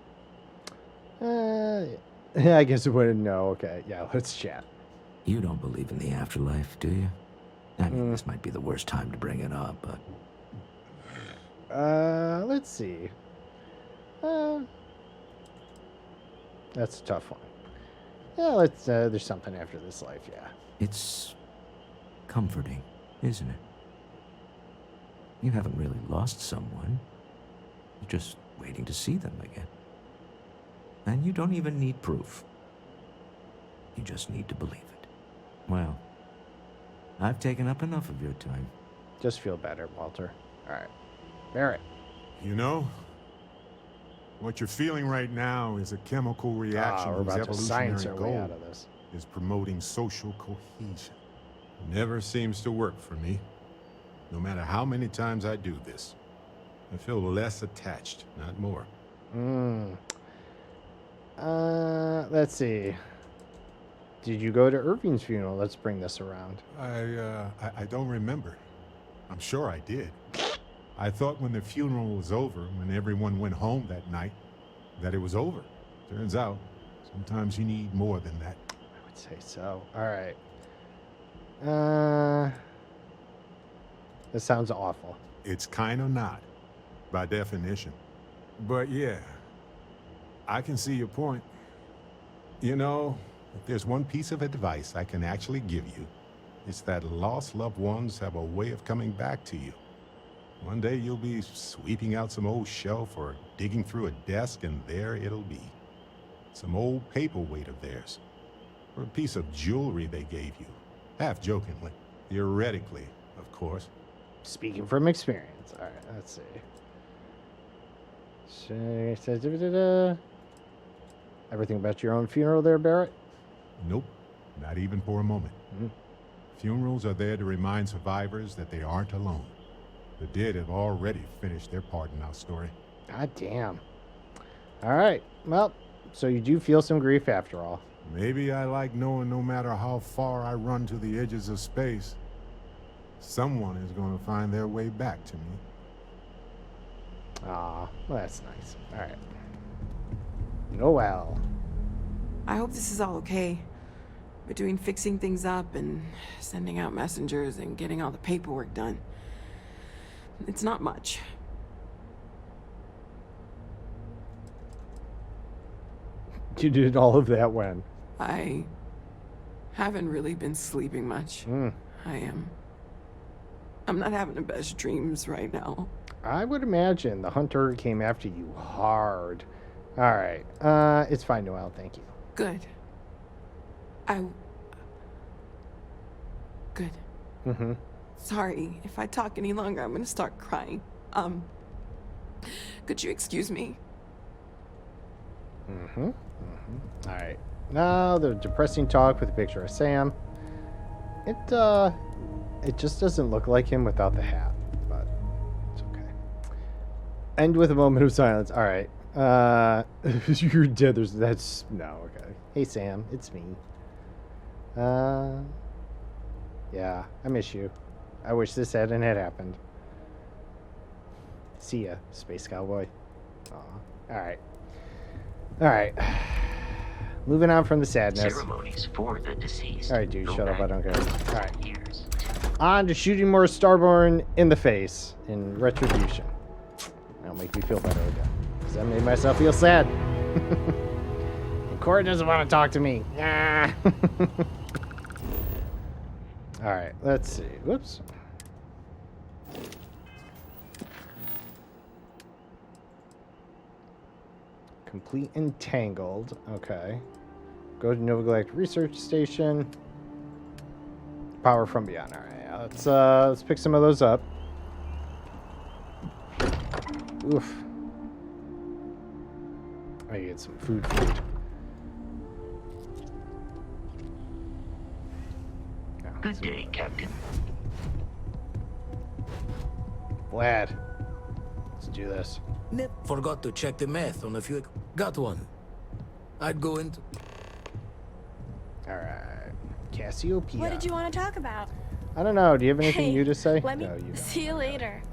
I guess it wouldn't know. Okay, yeah, let's chat. You don't believe in the afterlife, do you? I mean, this might be the worst time to bring it up, but... Let's see. That's a tough one. Yeah, let's, there's something after this life, yeah. It's comforting, isn't it? You haven't really lost someone. You're just waiting to see them again. And you don't even need proof. You just need to believe it. Well, I've taken up enough of your time. Just feel better, Walter. All right. Barrett. You know, what you're feeling right now is a chemical reaction we're whose about to science evolutionary our way goal out of this. is promoting social cohesion. Never seems to work for me. No matter how many times I do this, I feel less attached, not more. Let's see. Did you go to Irving's funeral? Let's bring this around. I don't remember. I'm sure I did. I thought when the funeral was over, when everyone went home that night, that it was over. Turns out, sometimes you need more than that. I would say so. All right. This sounds awful. It's kind of not, by definition. But yeah, I can see your point. You know, if there's one piece of advice I can actually give you, it's that lost loved ones have a way of coming back to you. One day you'll be sweeping out some old shelf or digging through a desk, and there it'll be. Some old paperweight of theirs. Or a piece of jewelry they gave you. Half jokingly. Theoretically, of course. Speaking from experience. All right, let's see. Everything about your own funeral there, Barrett? Nope. Not even for a moment. Funerals are there to remind survivors that they aren't alone. The dead have already finished their part in our story. God damn. All right. Well, so you do feel some grief after all. Maybe I like knowing no matter how far I run to the edges of space, someone is going to find their way back to me. Aw, well, that's nice. All right. Noel. I hope this is all okay. Between fixing things up and sending out messengers and getting all the paperwork done. It's not much. You did all of that when? I haven't really been sleeping much. I'm not having the best dreams right now. I would imagine the hunter came after you hard. All right. It's fine, Noel. Thank you. Good. Good. Mm-hmm. Sorry, if I talk any longer, I'm gonna start crying. Could you excuse me? Mm-hmm. Mm-hmm. All right. Now the depressing talk with a picture of Sam. It just doesn't look like him without the hat, but it's okay. End with a moment of silence. All right. You're dead. No. Okay. Hey Sam, it's me. Yeah, I miss you. I wish this hadn't happened. See ya, space cowboy. Aw. All right. Moving on from the sadness. Ceremonies for the deceased. All right, dude, shut up. I don't care. All right. On to shooting more Starborn in the face in retribution. That'll make me feel better again. Because I made myself feel sad. And Cora doesn't want to talk to me. Nah. All right, let's see. Whoops. Complete Entangled. Okay. Go to Nova Galactic Research Station. Power from Beyond. All right, let's pick some of those up. Oof. I get some food. Good day, Captain. Vlad, let's do this. Forgot to check the math on a few. Got one. I'd go into. All right, Cassiopeia. What did you want to talk about? I don't know. Do you have anything Hey, new to say? Let me No, you don't. see you later.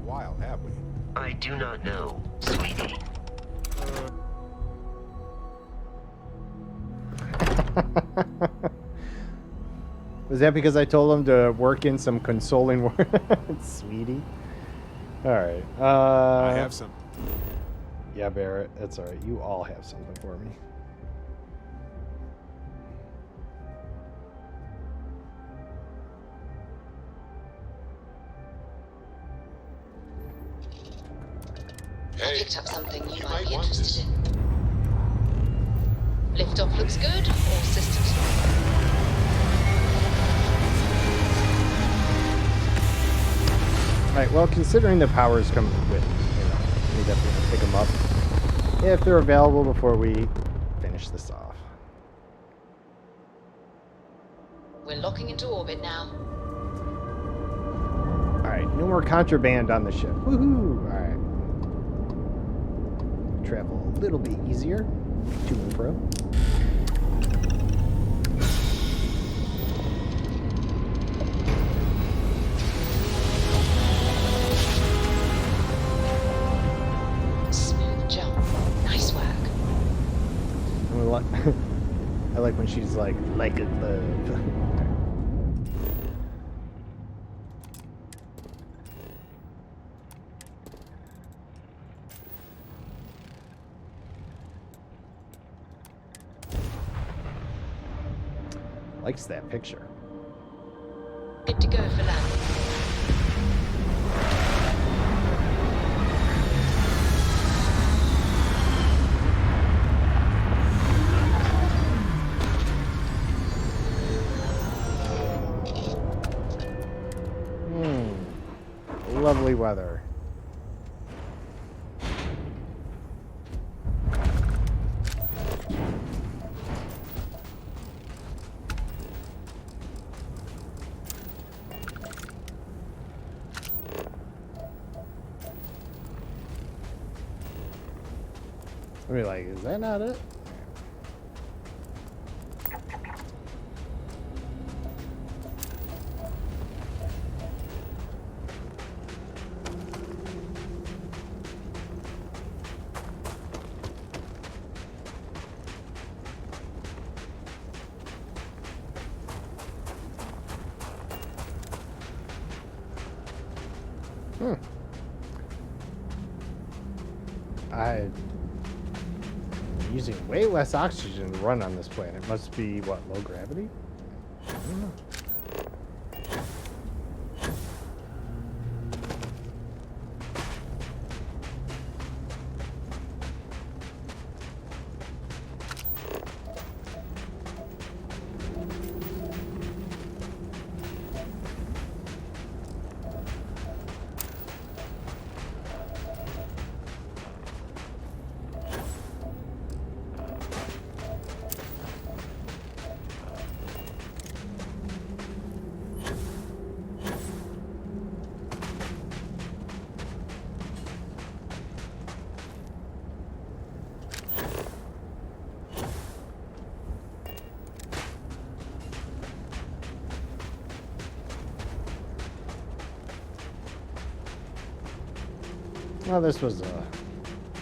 While, have we? I do not know, sweetie. Was that because I told him to work in some consoling work? Sweetie. All right. I have some. Yeah, Barrett. That's all right. You all have something for me. I picked up something you might be interested in. Liftoff looks good, all systems All right. Well, considering the powers come with, we definitely pick them up if they're available before we finish this off. We're locking into orbit now. All right. No more contraband on the ship. Woohoo! All right. Travel a little bit easier to and fro. Smooth jump. Nice work. I like when she's like a glove. Likes that picture. Good to go for landing. Lovely weather. I'll be like, is that not it? I'm using way less oxygen to run on this planet. Must be, what, low gravity? I don't know. Well, this was a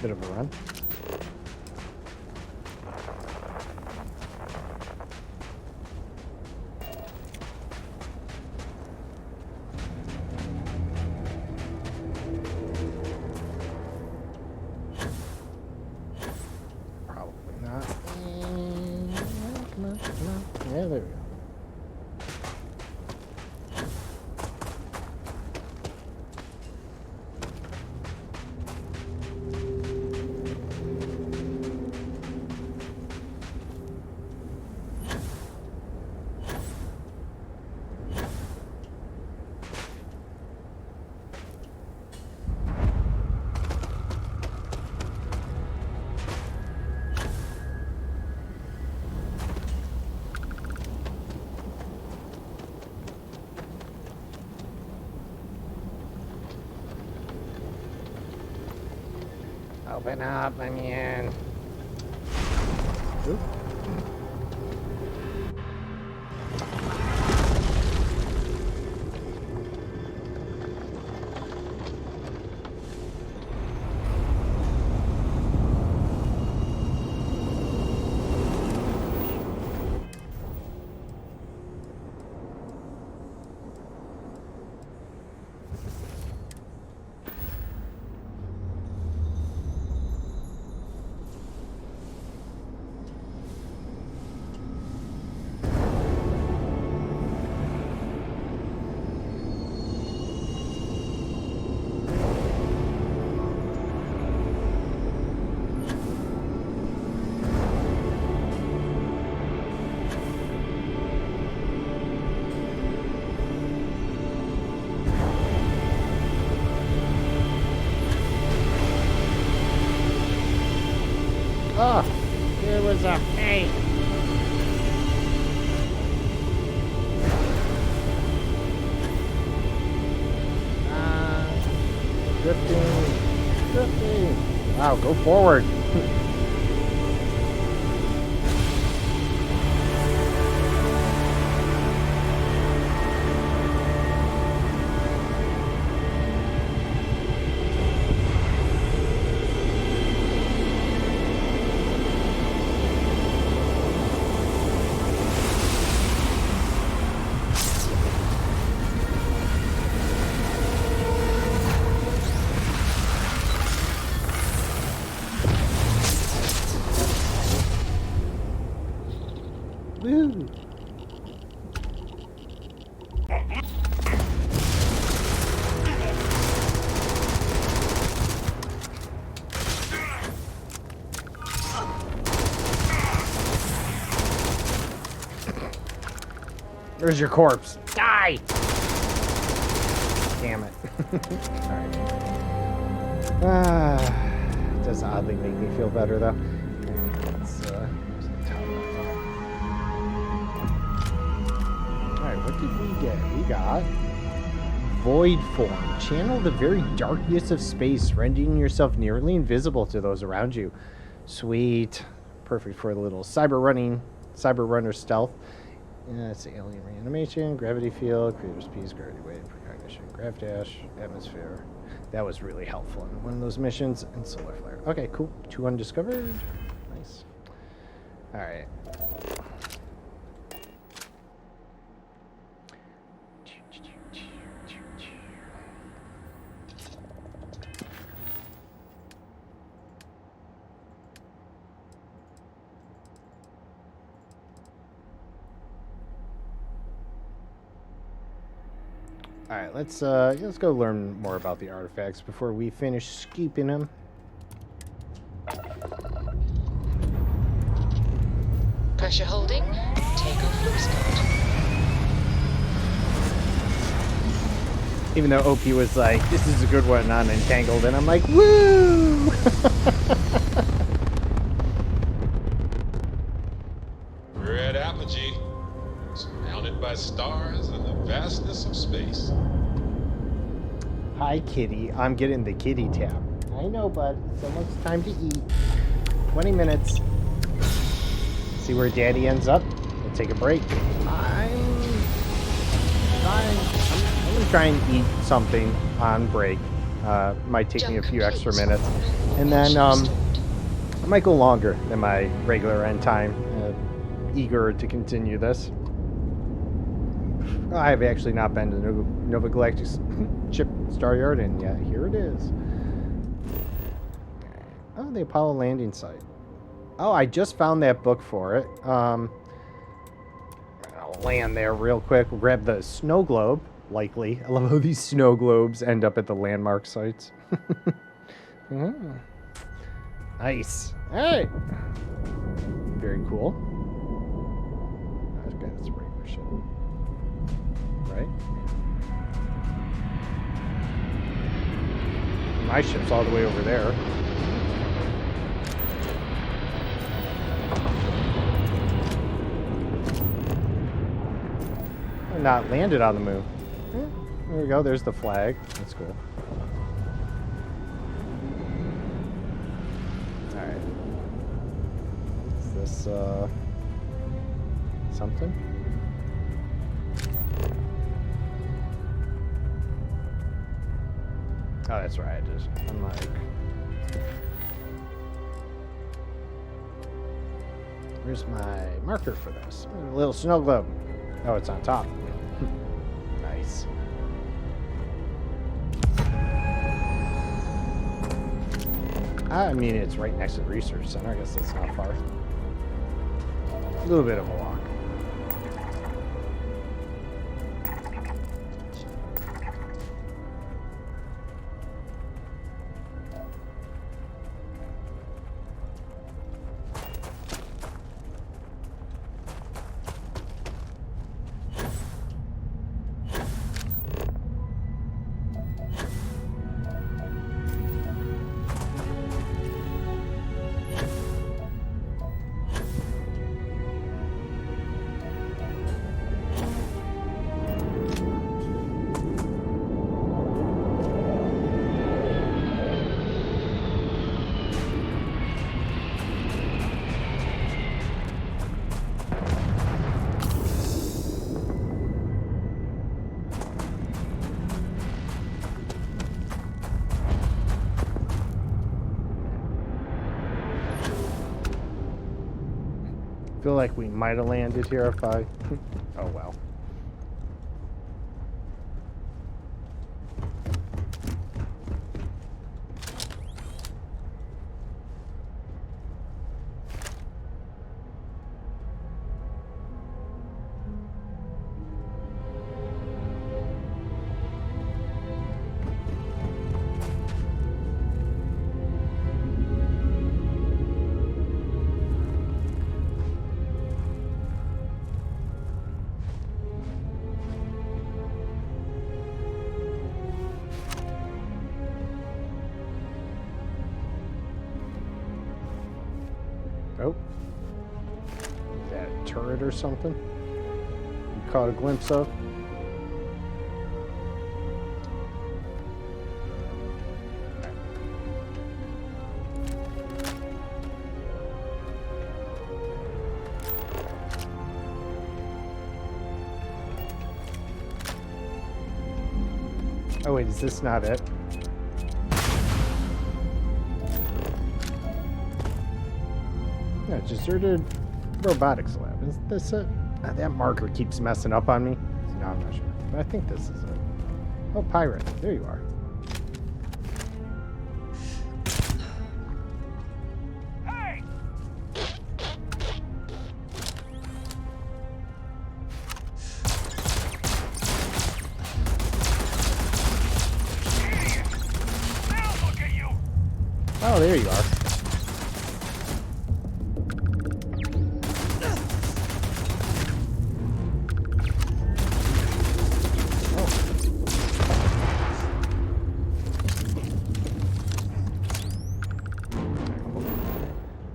bit of a run. Probably not. Come on, come on. Yeah, there we go. Open up, onion. Oop. Oh, there was a hey. Drifting. Wow, go forward. Woo. Where's your corpse? Die! Damn it. Alright. It does oddly make me feel better though. Alright, what did we get? We got Void Form. Channel the very darkness of space, rendering yourself nearly invisible to those around you. Sweet. Perfect for a little cyber runner stealth. Yeah, it's alien reanimation, gravity field, creative speed, gravity wave, precognition, grav dash, atmosphere. That was really helpful in one of those missions. And solar flare. Okay, cool. 2 undiscovered. Nice. All right. All right, let's go learn more about the artifacts before we finish scooping them. Pressure holding. Takeoff looks good. Even though OP was like, this is a good one on Entangled, and I'm like, woo! We're at Apogee, surrounded by stars and the vastness of space. Hi, kitty. I'm getting the kitty tap. I know, bud. It's almost time to eat. 20 minutes. See where Daddy ends up? We'll take a break. I'm gonna try and eat something on break. Might take me a few extra minutes, and then I might go longer than my regular end time. Eager to continue this. I have actually not been to Nova Galactic Ship Star Yard, and yet here it is. Oh, the Apollo landing site. Oh, I just found that book for it. I'll land there real quick. We'll grab the snow globe, likely. I love how these snow globes end up at the landmark sites. Nice. All right. Very cool. Okay, that's a regular ship. Right? My ship's all the way over there. Not landed on the moon. There we go. There's the flag. That's cool. All right. Is this something? Oh, that's right. I'm like, where's my marker for this? A little snow globe. Oh, it's on top. Nice. I mean, it's right next to the research center. I guess that's not far. A little bit of a walk. Feel like we might have landed here if I... Oh, well. Oh. Is that a turret or something? You caught a glimpse of? Oh wait, is this not it? No, deserted robotics lab. Is this it? That marker keeps messing up on me. No, I'm not sure. But I think this is it. Oh, pirate. There you are. Hey! Idiot! Now look at you! Oh, there you are.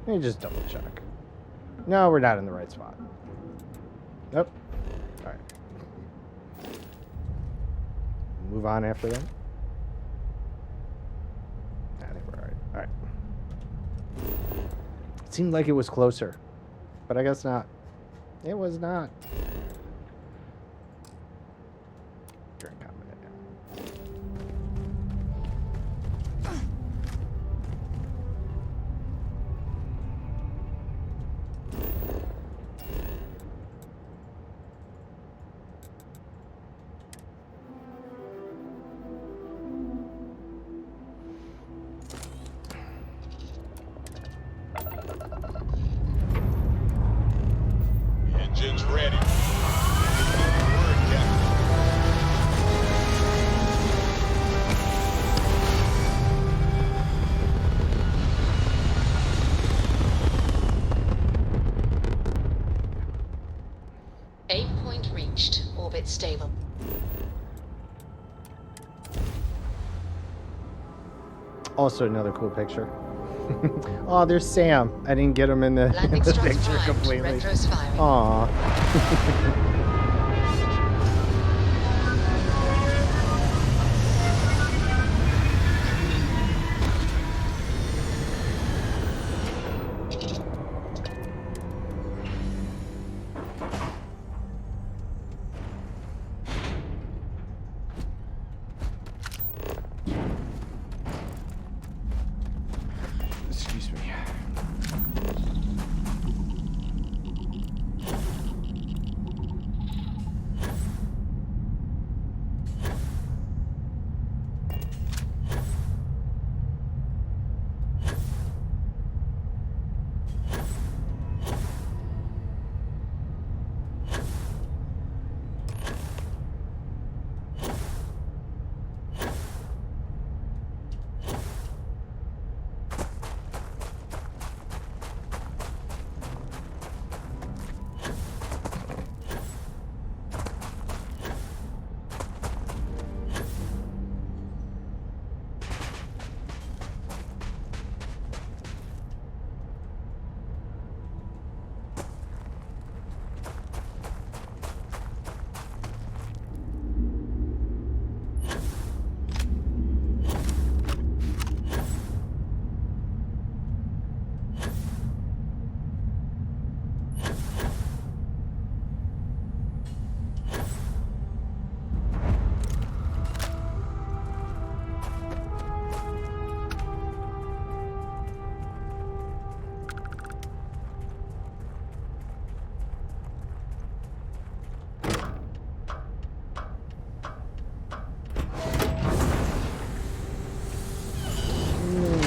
Let me just double check. No, we're not in the right spot. Nope. Alright. Move on after that. I think we're alright. Alright. It seemed like it was closer. But I guess not. It was not. Drink out of it now. Engine's ready. Word, Captain. Aim point reached. Orbit stable. Also another cool picture. Oh, there's Sam. I didn't get him in the, Landing the struts picture primed. completely. Retros firing. Aw. Excuse me.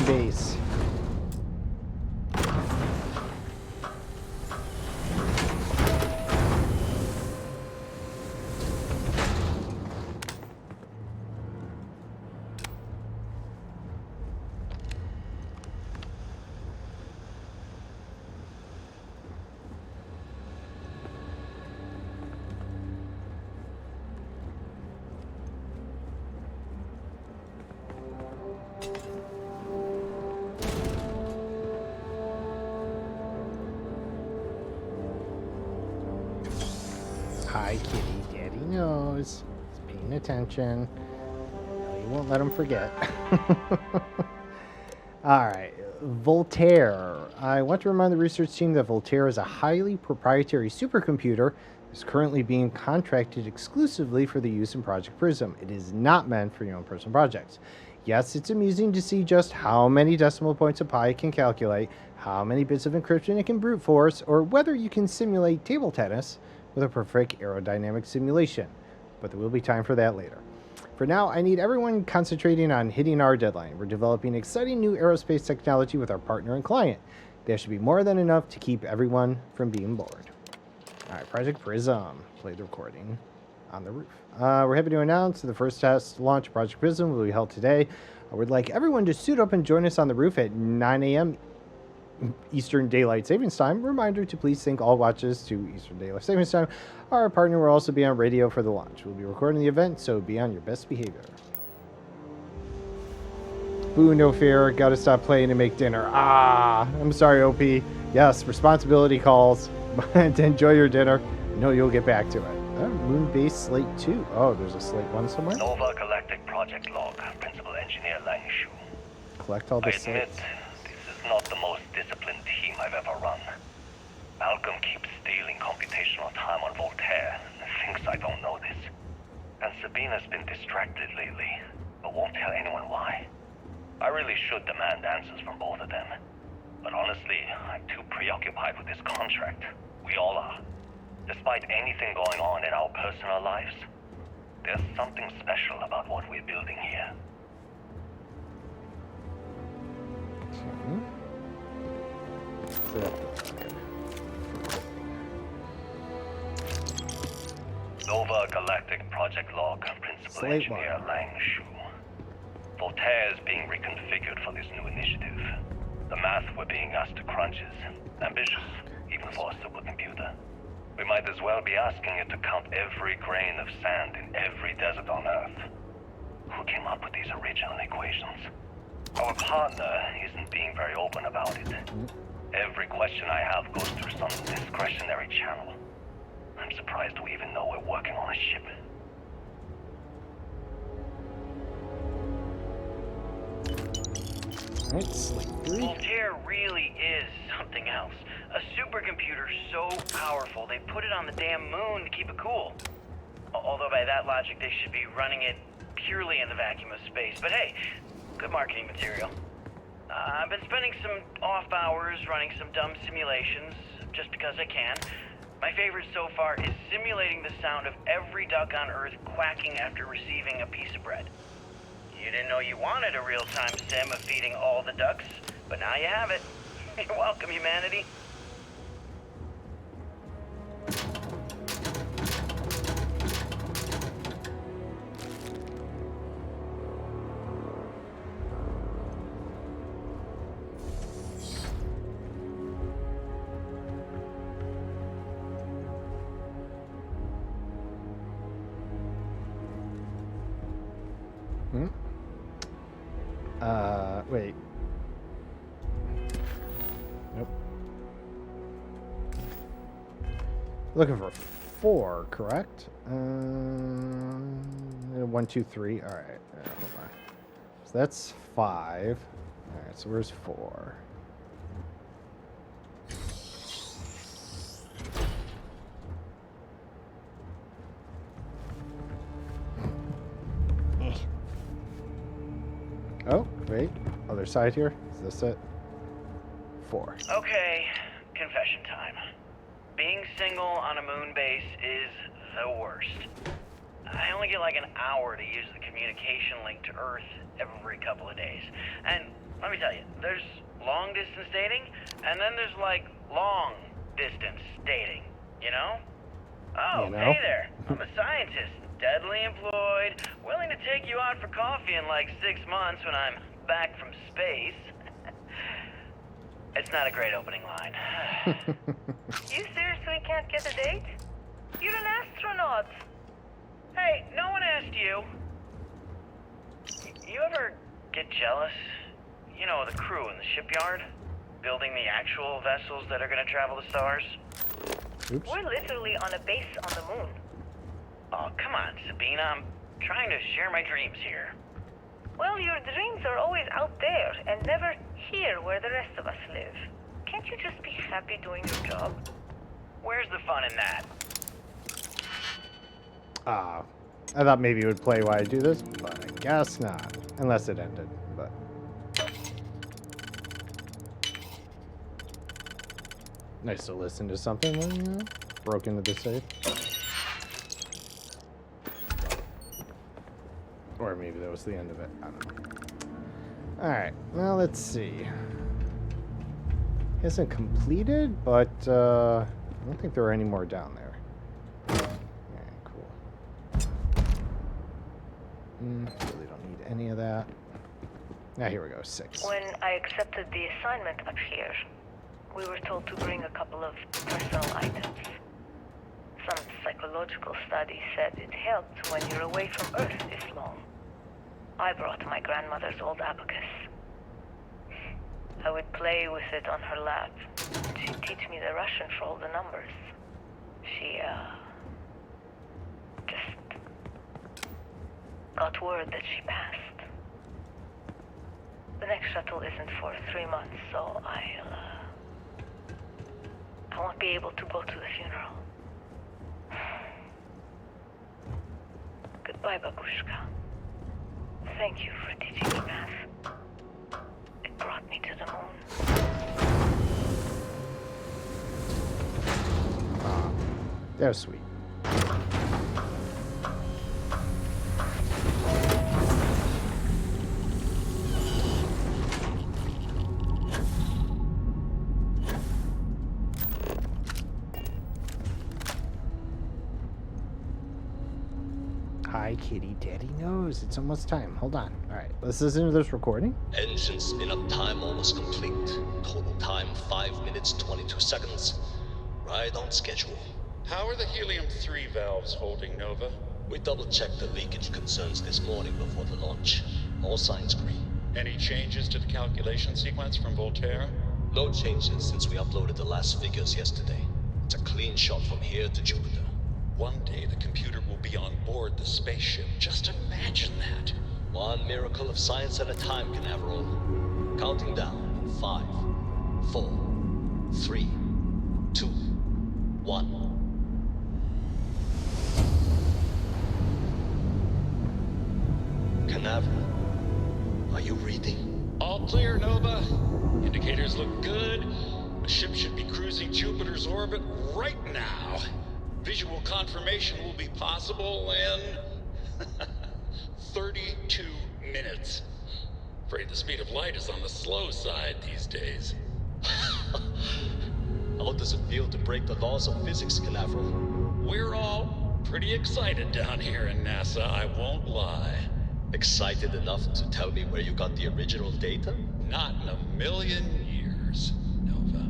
Base. Hi, kitty. Daddy knows. He's paying attention. No, you won't let him forget. Alright. Voltaire. I want to remind the research team that Voltaire is a highly proprietary supercomputer is currently being contracted exclusively for the use in Project Prism. It is not meant for your own personal projects. Yes, it's amusing to see just how many decimal points of pi it can calculate, how many bits of encryption it can brute force, or whether you can simulate table tennis with a perfect aerodynamic simulation. But there will be time for that later. For now, I need everyone concentrating on hitting our deadline. We're developing exciting new aerospace technology with our partner and client. There should be more than enough to keep everyone from being bored. Alright, Project Prism. Play the recording on the roof. We're happy to announce that the first test launch of Project Prism will be held today. I would like everyone to suit up and join us on the roof at 9 a.m. Eastern Daylight Savings Time. Reminder to please sync all watches to Eastern Daylight Savings Time. Our partner will also be on radio for the launch. We'll be recording the event, so be on your best behavior. Boo, no fear. Gotta stop playing and make dinner. I'm sorry, OP. Yes, responsibility calls. But enjoy your dinner. I know you'll get back to it. Moon Base Slate 2. Oh, there's a Slate 1 somewhere? Nova Galactic Project Log, Principal Engineer Lang Shu. Collect all the I admit, slates. this is not the most disciplined team I've ever run. Malcolm keeps stealing computational time on Voltaire and thinks I don't know this. And Sabina's been distracted lately, but won't tell anyone why. I really should demand answers from both of them. But honestly, I'm too preoccupied with this contract. We all are. Despite anything going on in our personal lives, there's something special about what we're building here. Nova Galactic Project Log, Principal Slate Engineer Lang Shu. Voltaire is being reconfigured for this new initiative. The math we're being asked to crunch is ambitious, even for a supercomputer. We might as well be asking it to count every grain of sand in every desert on Earth. Who came up with these original equations? Our partner isn't being very open about it. Every question I have goes through some discretionary channel. I'm surprised we even know we're working on a ship. Voltaire really is something else. A supercomputer so powerful they put it on the damn moon to keep it cool. Although by that logic they should be running it purely in the vacuum of space. But hey, good marketing material. I've been spending some off hours running some dumb simulations just because I can. My favorite so far is simulating the sound of every duck on Earth quacking after receiving a piece of bread. You didn't know you wanted a real-time sim of feeding all the ducks, but now you have it. You're welcome, humanity. Wait. Nope. Looking for 4, correct? 1, 2, 3. All right. Hold on. So that's 5. All right. So where's 4? Oh, wait. Other side here? Is this it? 4. Okay, confession time. Being single on a moon base is the worst. I only get like an hour to use the communication link to Earth every couple of days. And let me tell you, there's long distance dating, and then there's like long distance dating, you know? Oh, hey there. I'm a scientist, deadly employed, willing to take you out for coffee in like 6 months when I'm back from space. It's not a great opening line. You seriously can't get a date? You're an astronaut. Hey, no one asked you. You ever get jealous? You know, the crew in the shipyard? Building the actual vessels that are gonna travel the stars? Oops. We're literally on a base on the moon. Oh, come on, Sabina. I'm trying to share my dreams here. Well, your dreams are always out there and never here where the rest of us live. Can't you just be happy doing your job? Where's the fun in that? I thought maybe it would play while I do this, but I guess not. Unless it ended, but... Nice to listen to something when, you know, broke into the safe. Or maybe that was the end of it. I don't know. Alright, well, let's see. Isn't completed, but I don't think there are any more down there. Alright, cool. Really don't need any of that. Now here we go, 6. When I accepted the assignment up here, we were told to bring a couple of personal items. Some psychological study said it helped when you're away from Earth this long. I brought my grandmother's old abacus. I would play with it on her lap. She'd teach me the Russian for all the numbers. She, just got word that she passed. The next shuttle isn't for 3 months, so I won't be able to go to the funeral. Goodbye, Babushka. Thank you for teaching me math. It brought me to the moon. That was sweet. Hi, kitty. Daddy knows. It's almost time. Hold on. All right. Let's listen to this recording. Engine spin-up time almost complete. Total time 5 minutes 22 seconds. Right on schedule. How are the helium-3 valves holding, Nova? We double-checked the leakage concerns this morning before the launch. All signs green. Any changes to the calculation sequence from Voltaire? No changes since we uploaded the last figures yesterday. It's a clean shot from here to Jupiter. One day the computer will be on board the spaceship. Just imagine that. One miracle of science at a time, Canaveral. Counting down. 5, 4, 3, 2, 1. Canaveral, are you reading? All clear, Nova. Indicators look good. The ship should be cruising Jupiter's orbit right now. Visual confirmation will be possible in 32 minutes. Afraid the speed of light is on the slow side these days. How does it feel to break the laws of physics, Canaveral? We're all pretty excited down here in NASA, I won't lie. Excited enough to tell me where you got the original data? Not in a million years, Nova.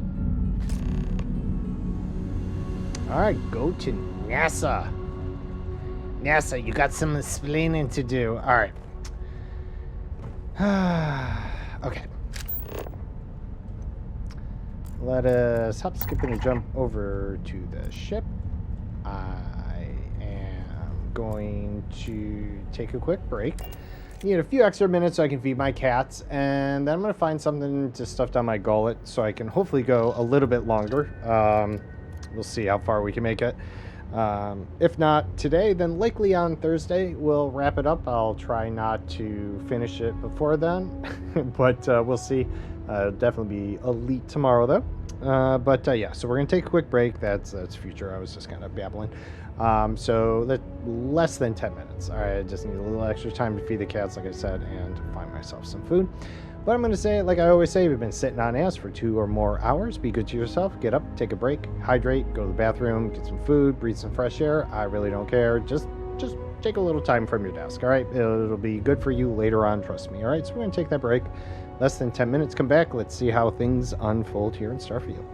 Alright, go to NASA. NASA, you got some explaining to do. Alright. Okay. Let us hop, skip, and jump over to the ship. I am going to take a quick break. Need a few extra minutes so I can feed my cats, and then I'm going to find something to stuff down my gullet so I can hopefully go a little bit longer. We'll see how far we can make it. If not today, then likely on Thursday we'll wrap it up. I'll try not to finish it before then, but we'll see. Definitely be elite tomorrow though. Yeah, so we're gonna take a quick break. That's future. I was just kind of babbling. So less than 10 minutes. All right, I just need a little extra time to feed the cats, like I said, and find myself some food. But I'm going to say, like I always say, we've been sitting on ass for 2 or more hours. Be good to yourself. Get up, take a break, hydrate, go to the bathroom, get some food, breathe some fresh air. I really don't care. Just take a little time from your desk, all right? It'll be good for you later on, trust me, all right? So we're going to take that break. Less than 10 minutes. Come back. Let's see how things unfold here in Starfield.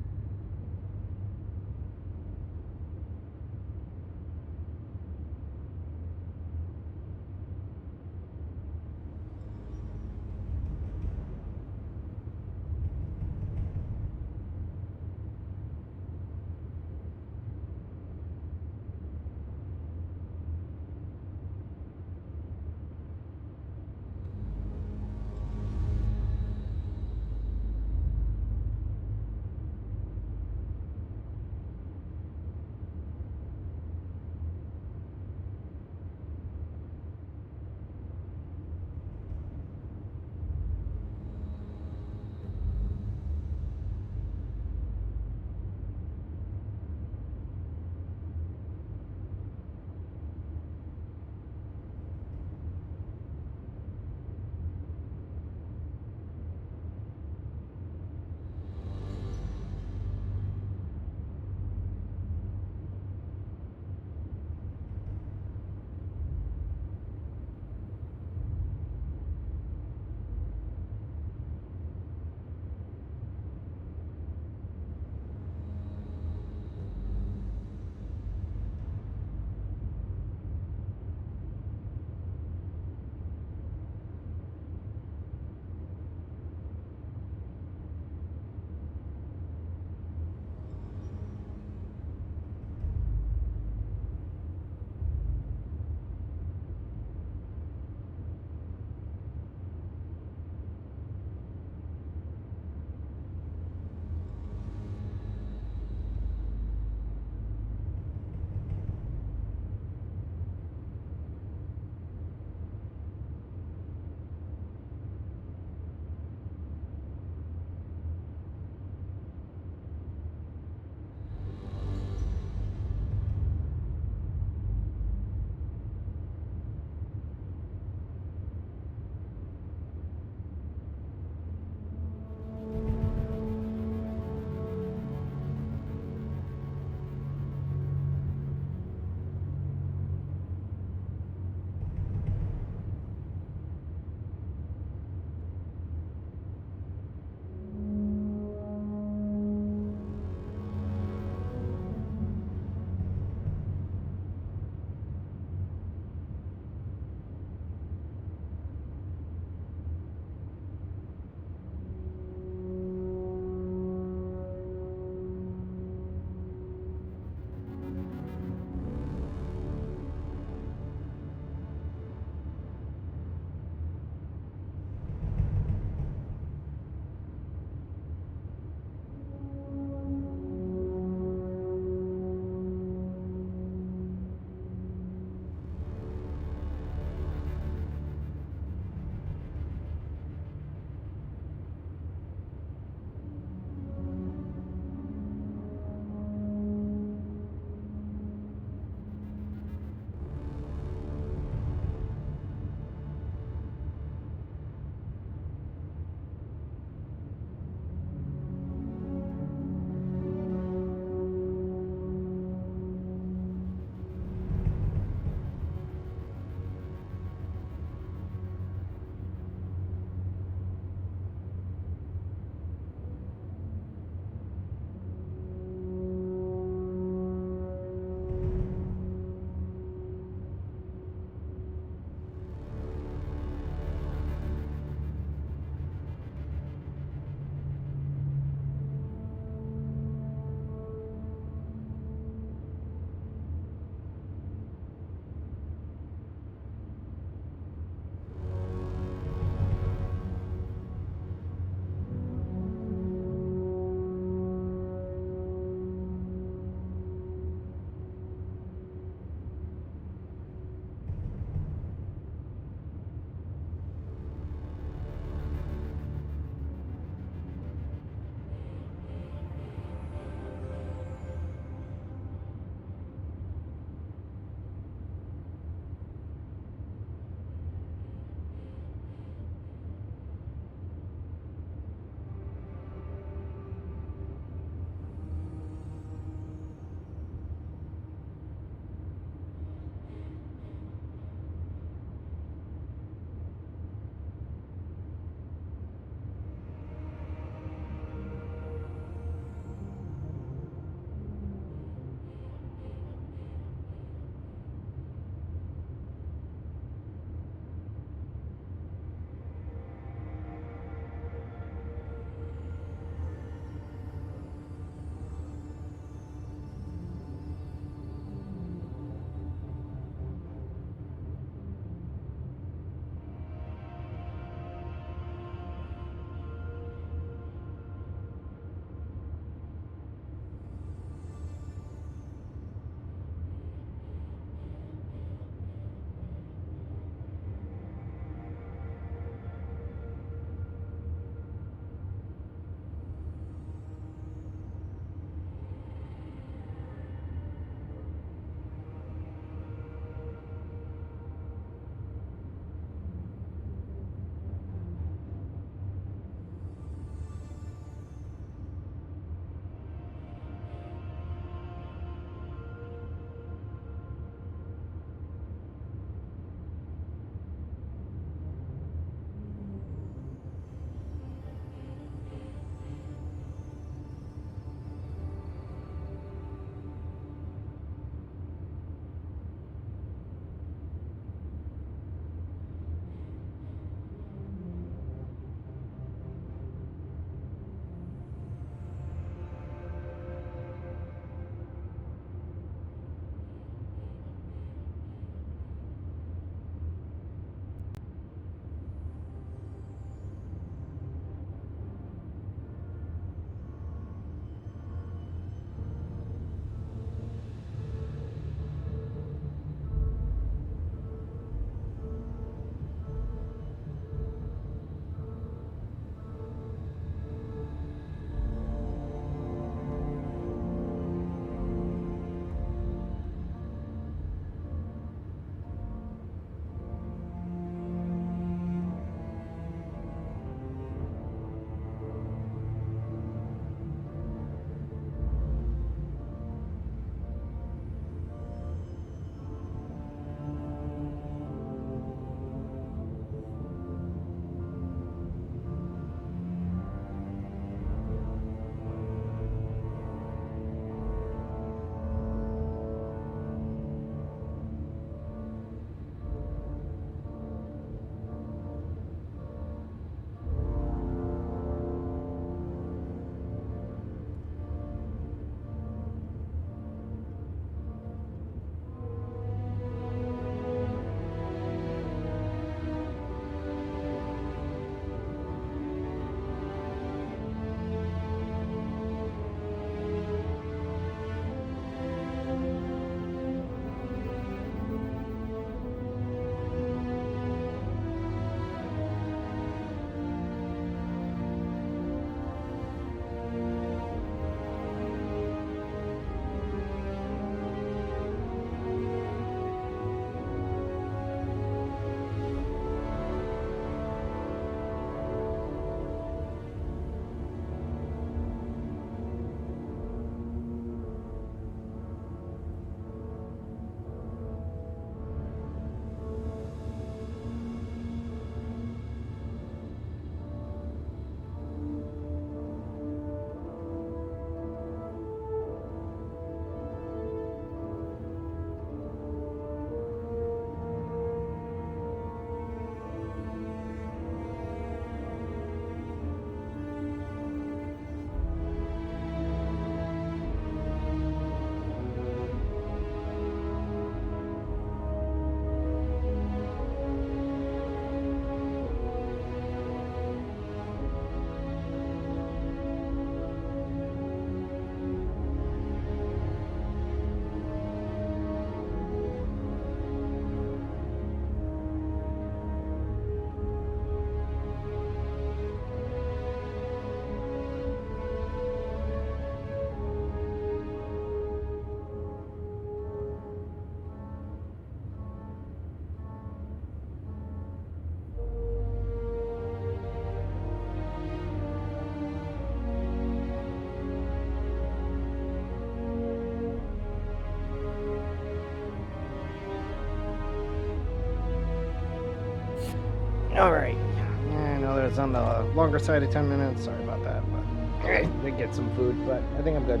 Alright. I know that it's on the longer side of 10 minutes. Sorry about that. But I did get some food, but I think I'm good.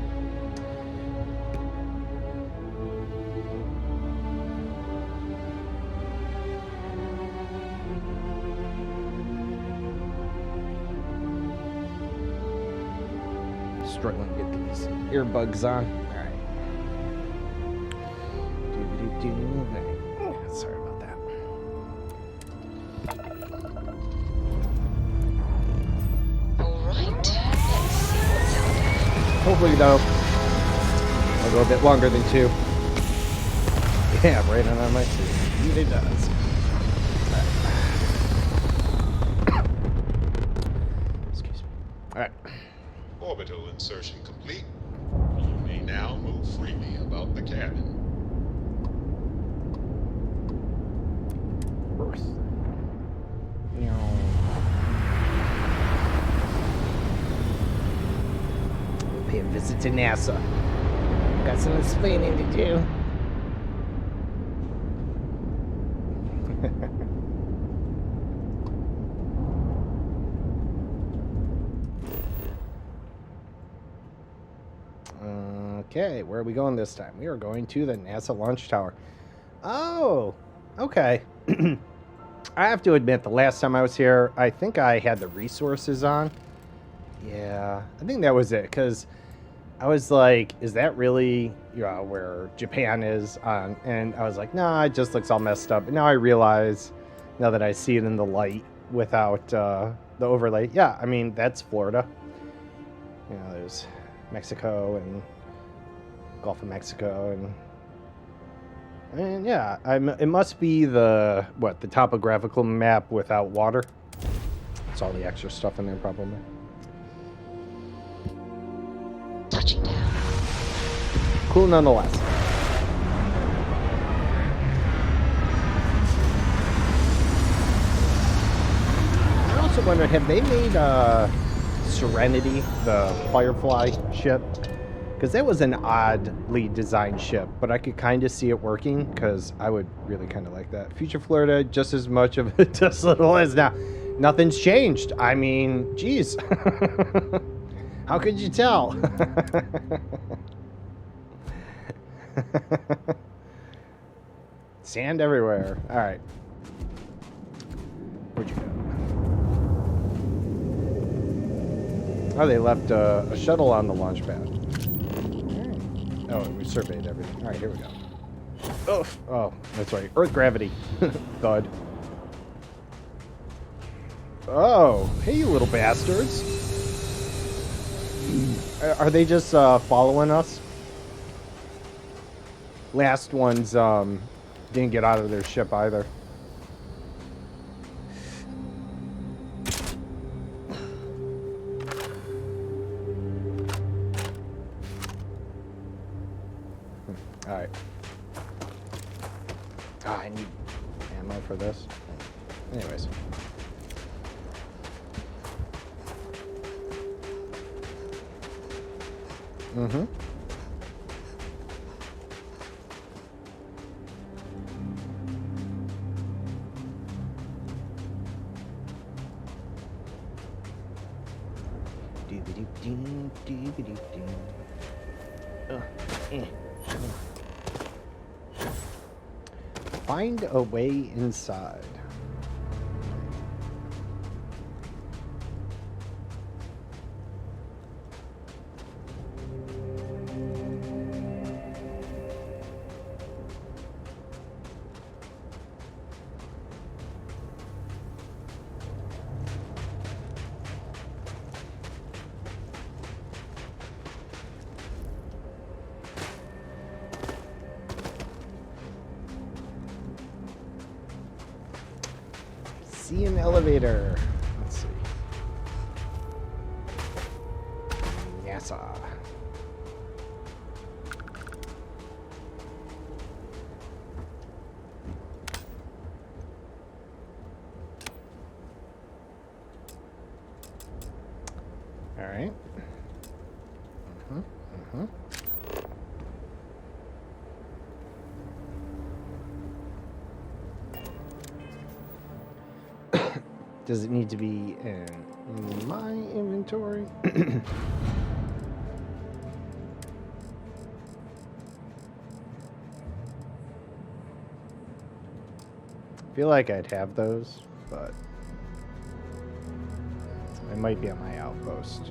Struggling to get these earbuds on. Alright. Sorry about that. Alright, let's see what's out there. Hopefully, though, I'll go a bit longer than 2. Yeah, right on my suit. It does. Excuse me. Alright. Orbital insertion complete. You may now move freely about the cabin. Earth. Pay a visit to NASA. Got some explaining to do. Okay, where are we going this time? We are going to the NASA launch tower. Oh, okay. I have to admit, the last time I was here, I think I had the resources on. Yeah, I think that was it, because I was like, is that really where Japan is on? And I was like, no, it just looks all messed up. But now I realize, now that I see it in the light without the overlay, yeah, I mean, that's Florida. You know, there's Mexico and Gulf of Mexico, and yeah, it must be the topographical map without water. It's all the extra stuff in there, probably. Touching down. Cool nonetheless. I also wonder, have they made Serenity, the Firefly ship? Because that was an oddly designed ship, but I could kind of see it working, because I would really kind of like that. Future Florida, just as much of it, just little as now. Nothing's changed. I mean, geez. How could you tell? Sand everywhere. All right. Where'd you go? Oh, they left a shuttle on the launch pad. Oh, we surveyed everything. All right, here we go. Oh, that's right. Earth gravity. Thud. Oh, hey, you little bastards. Are they just following us? Last ones didn't get out of their ship either. Alright. Oh, I need ammo for this. Anyways. Mm-hmm. Find a way inside. See an elevator. Let's see. NASA. All right. Does it need to be in my inventory? I feel like I'd have those, but they might be on my outpost.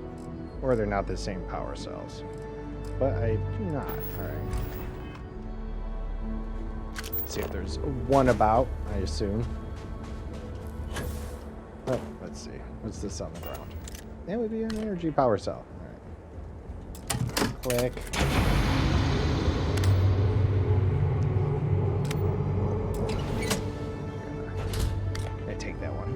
Or they're not the same power cells. But I do not. Alright. See if there's one about, I assume. Oh, let's see. What's this on the ground? That would be an energy power cell. Alright. Click. I take that one.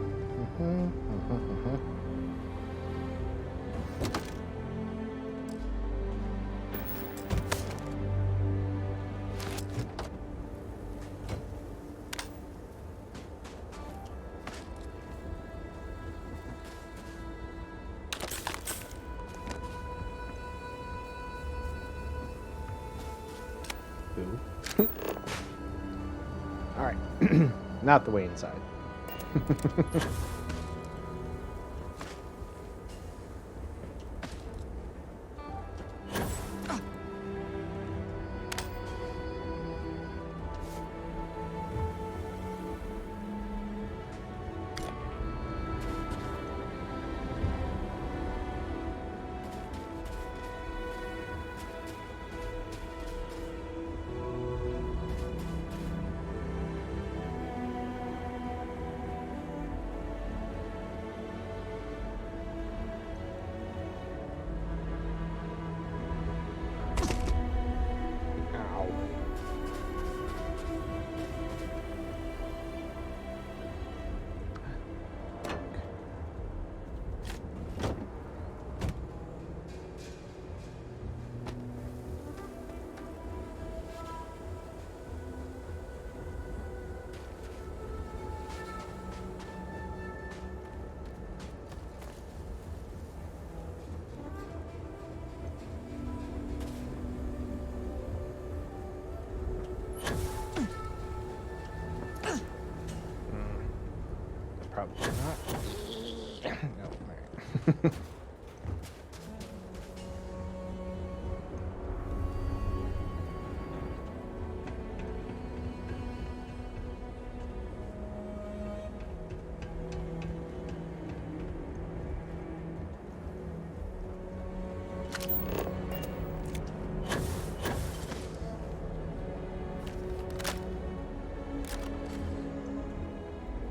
Alright. Not the way inside. Probably not. No, alright.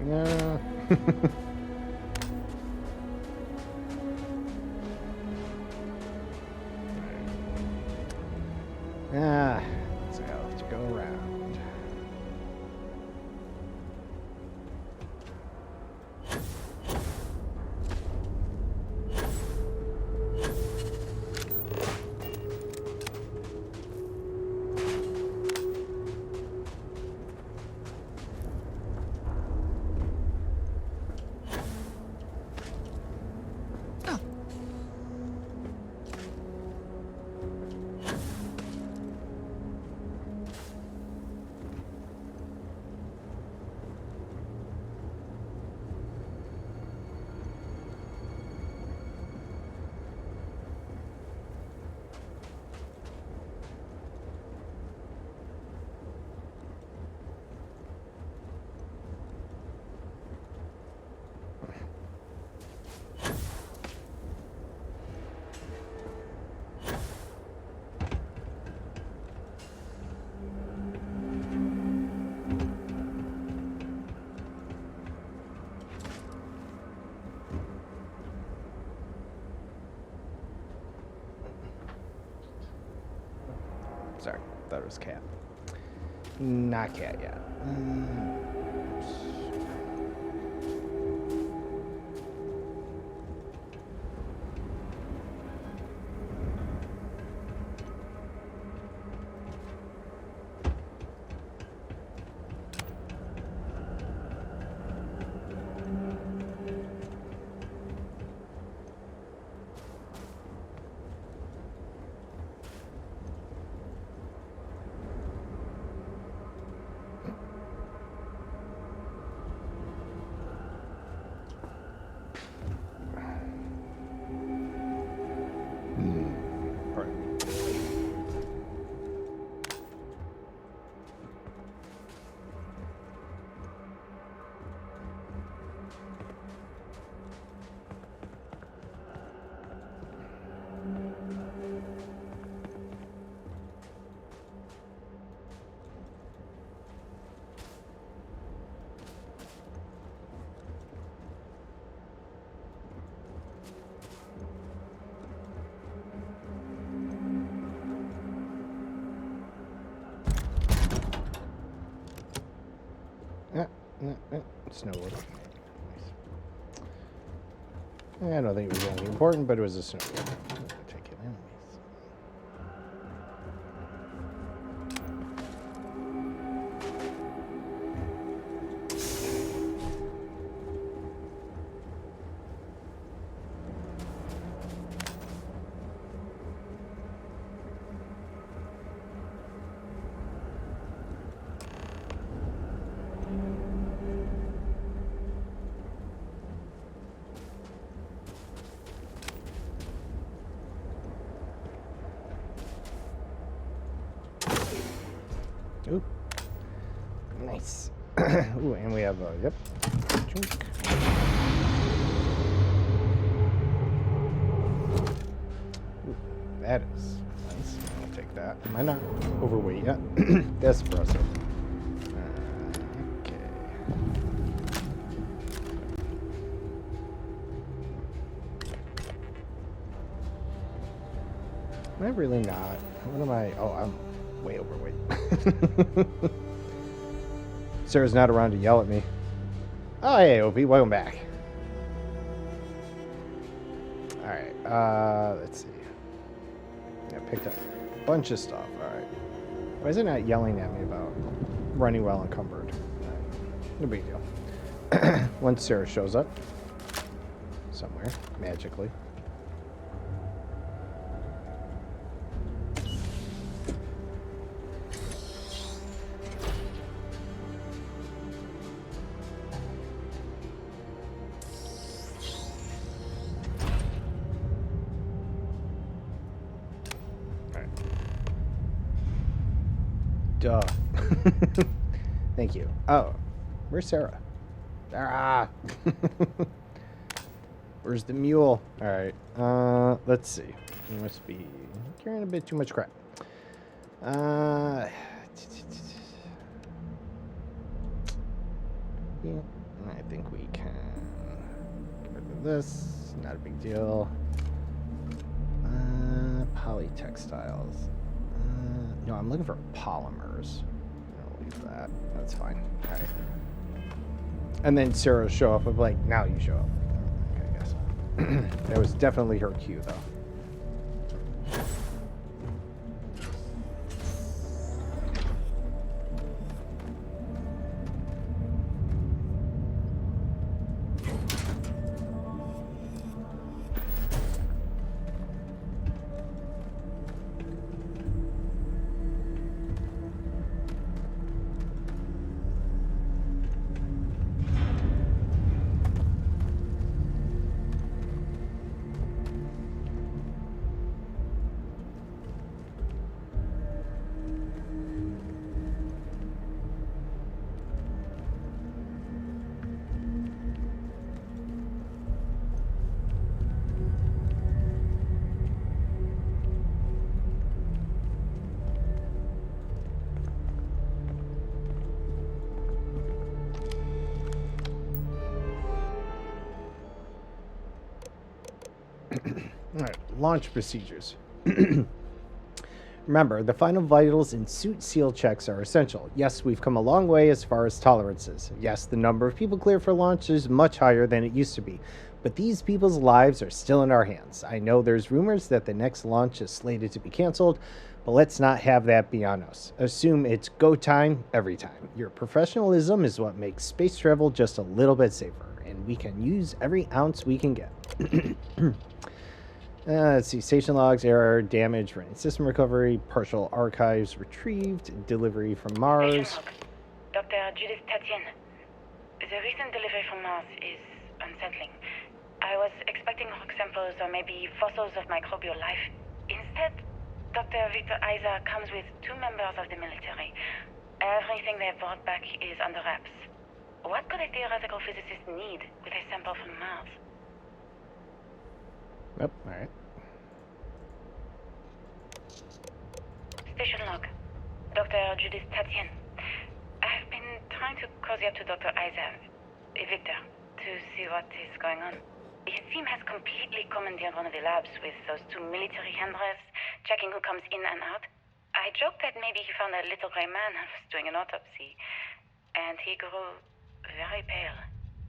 No. Let's go around. Sorry, thought it was cat. Not cat yet. Snowwood. Nice. I don't think it was anything important, but it was a snowwood. Take it anyways. Ooh. Nice. Ooh, and we have a, yep. Drink. Ooh, that is nice. I'll take that. Am I not overweight yet? That's impressive. Okay. Am I really not? What am I? Oh, I'm way overweight. Sarah's not around to yell at me. Oh, hey, Opie, welcome back. Alright, let's see. I picked up a bunch of stuff. Alright. Why is it not yelling at me about running well encumbered? Right. No big deal. Once Sarah shows up somewhere, magically. Duh. Thank you. Oh, where's Sarah? Ah. Where's the mule? All right. Let's see. He must be carrying a bit too much crap. Yeah, I think we can get rid of this. Not a big deal. Polytextiles. No, I'm looking for polymers. I'll leave that. That's fine. All right. And then Sarah will show up. I'm like, now you show up. Okay, I guess. That was definitely her cue, though. All right, launch procedures. Remember, the final vitals and suit seal checks are essential. Yes, we've come a long way as far as tolerances. Yes, the number of people cleared for launch is much higher than it used to be. But these people's lives are still in our hands. I know there's rumors that the next launch is slated to be canceled, but let's not have that be on us. Assume it's go time every time. Your professionalism is what makes space travel just a little bit safer, and we can use every ounce we can get. Let's see, station logs, error, damage, running system recovery, partial archives retrieved, delivery from Mars. Dr. Judith Tatian. The recent delivery from Mars is unsettling. I was expecting rock samples or maybe fossils of microbial life. Instead, Dr. Victor Isa comes with 2 members of the military. Everything they've brought back is under wraps. What could a theoretical physicist need with a sample from Mars? Yep, alright. Station log. Dr. Judith Tatian. I've been trying to cozy up to Dr. Isa, Victor, to see what is going on. His team has completely commandeered one of the labs with those 2 military handrefs, checking who comes in and out. I joked that maybe he found a little gray man and was doing an autopsy, and he grew very pale.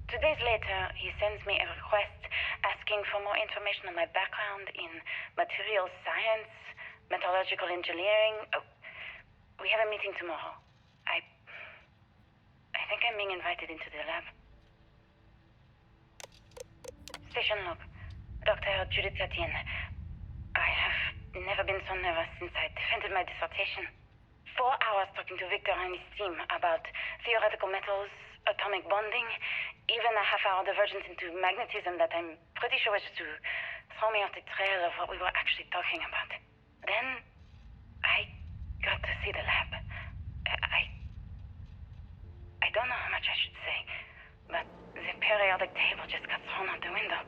2 days later, he sends me a request asking for more information on my background in materials science, metallurgical engineering. Oh, we have a meeting tomorrow. I think I'm being invited into the lab. Station log. Dr. Judith Satien. I have never been so nervous since I defended my dissertation. 4 hours talking to Victor and his team about theoretical metals, atomic bonding, even a half-hour divergence into magnetism that I'm pretty sure was just to throw me off the trail of what we were actually talking about. Then, I got to see the lab. I don't know how much I should say, but the periodic table just got thrown out the window.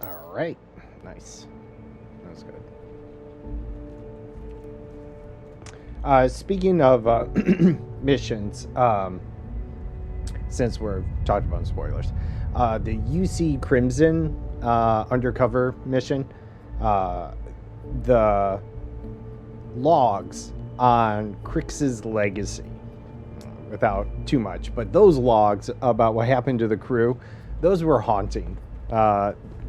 All right. Nice. That was good. Speaking of missions, since we're talking about spoilers, the UC Crimson undercover mission, the logs on Crix's legacy, without too much, but those logs about what happened to the crew, those were haunting.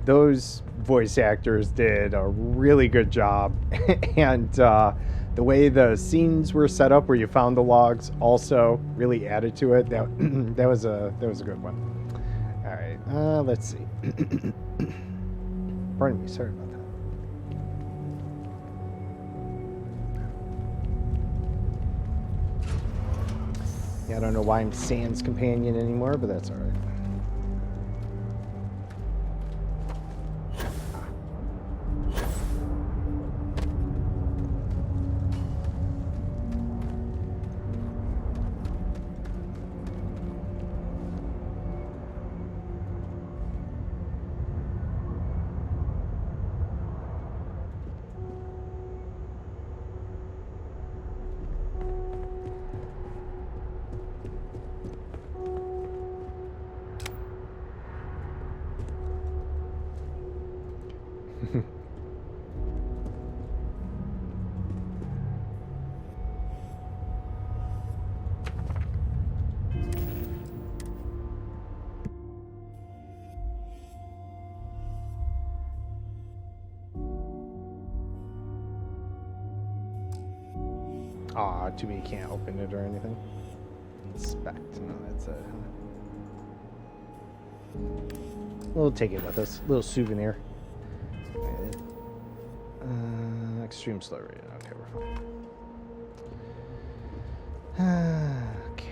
Those voice actors did a really good job, and the way the scenes were set up, where you found the logs, also really added to it. That was a good one. All right, let's see. Pardon me, sorry about that. Yeah, I don't know why I'm Sans companion anymore, but that's all right. Aw, too bad you can't open it or anything. Inspect. No, that's it. We'll take it with us. Little souvenir. Extreme slow rate. Okay, we're fine. Okay.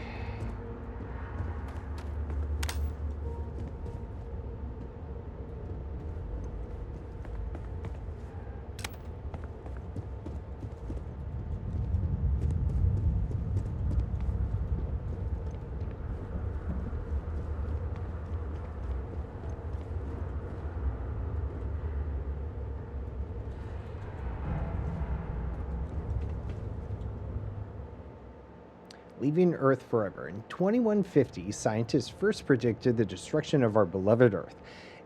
Leaving Earth forever. In 2150, scientists first predicted the destruction of our beloved Earth.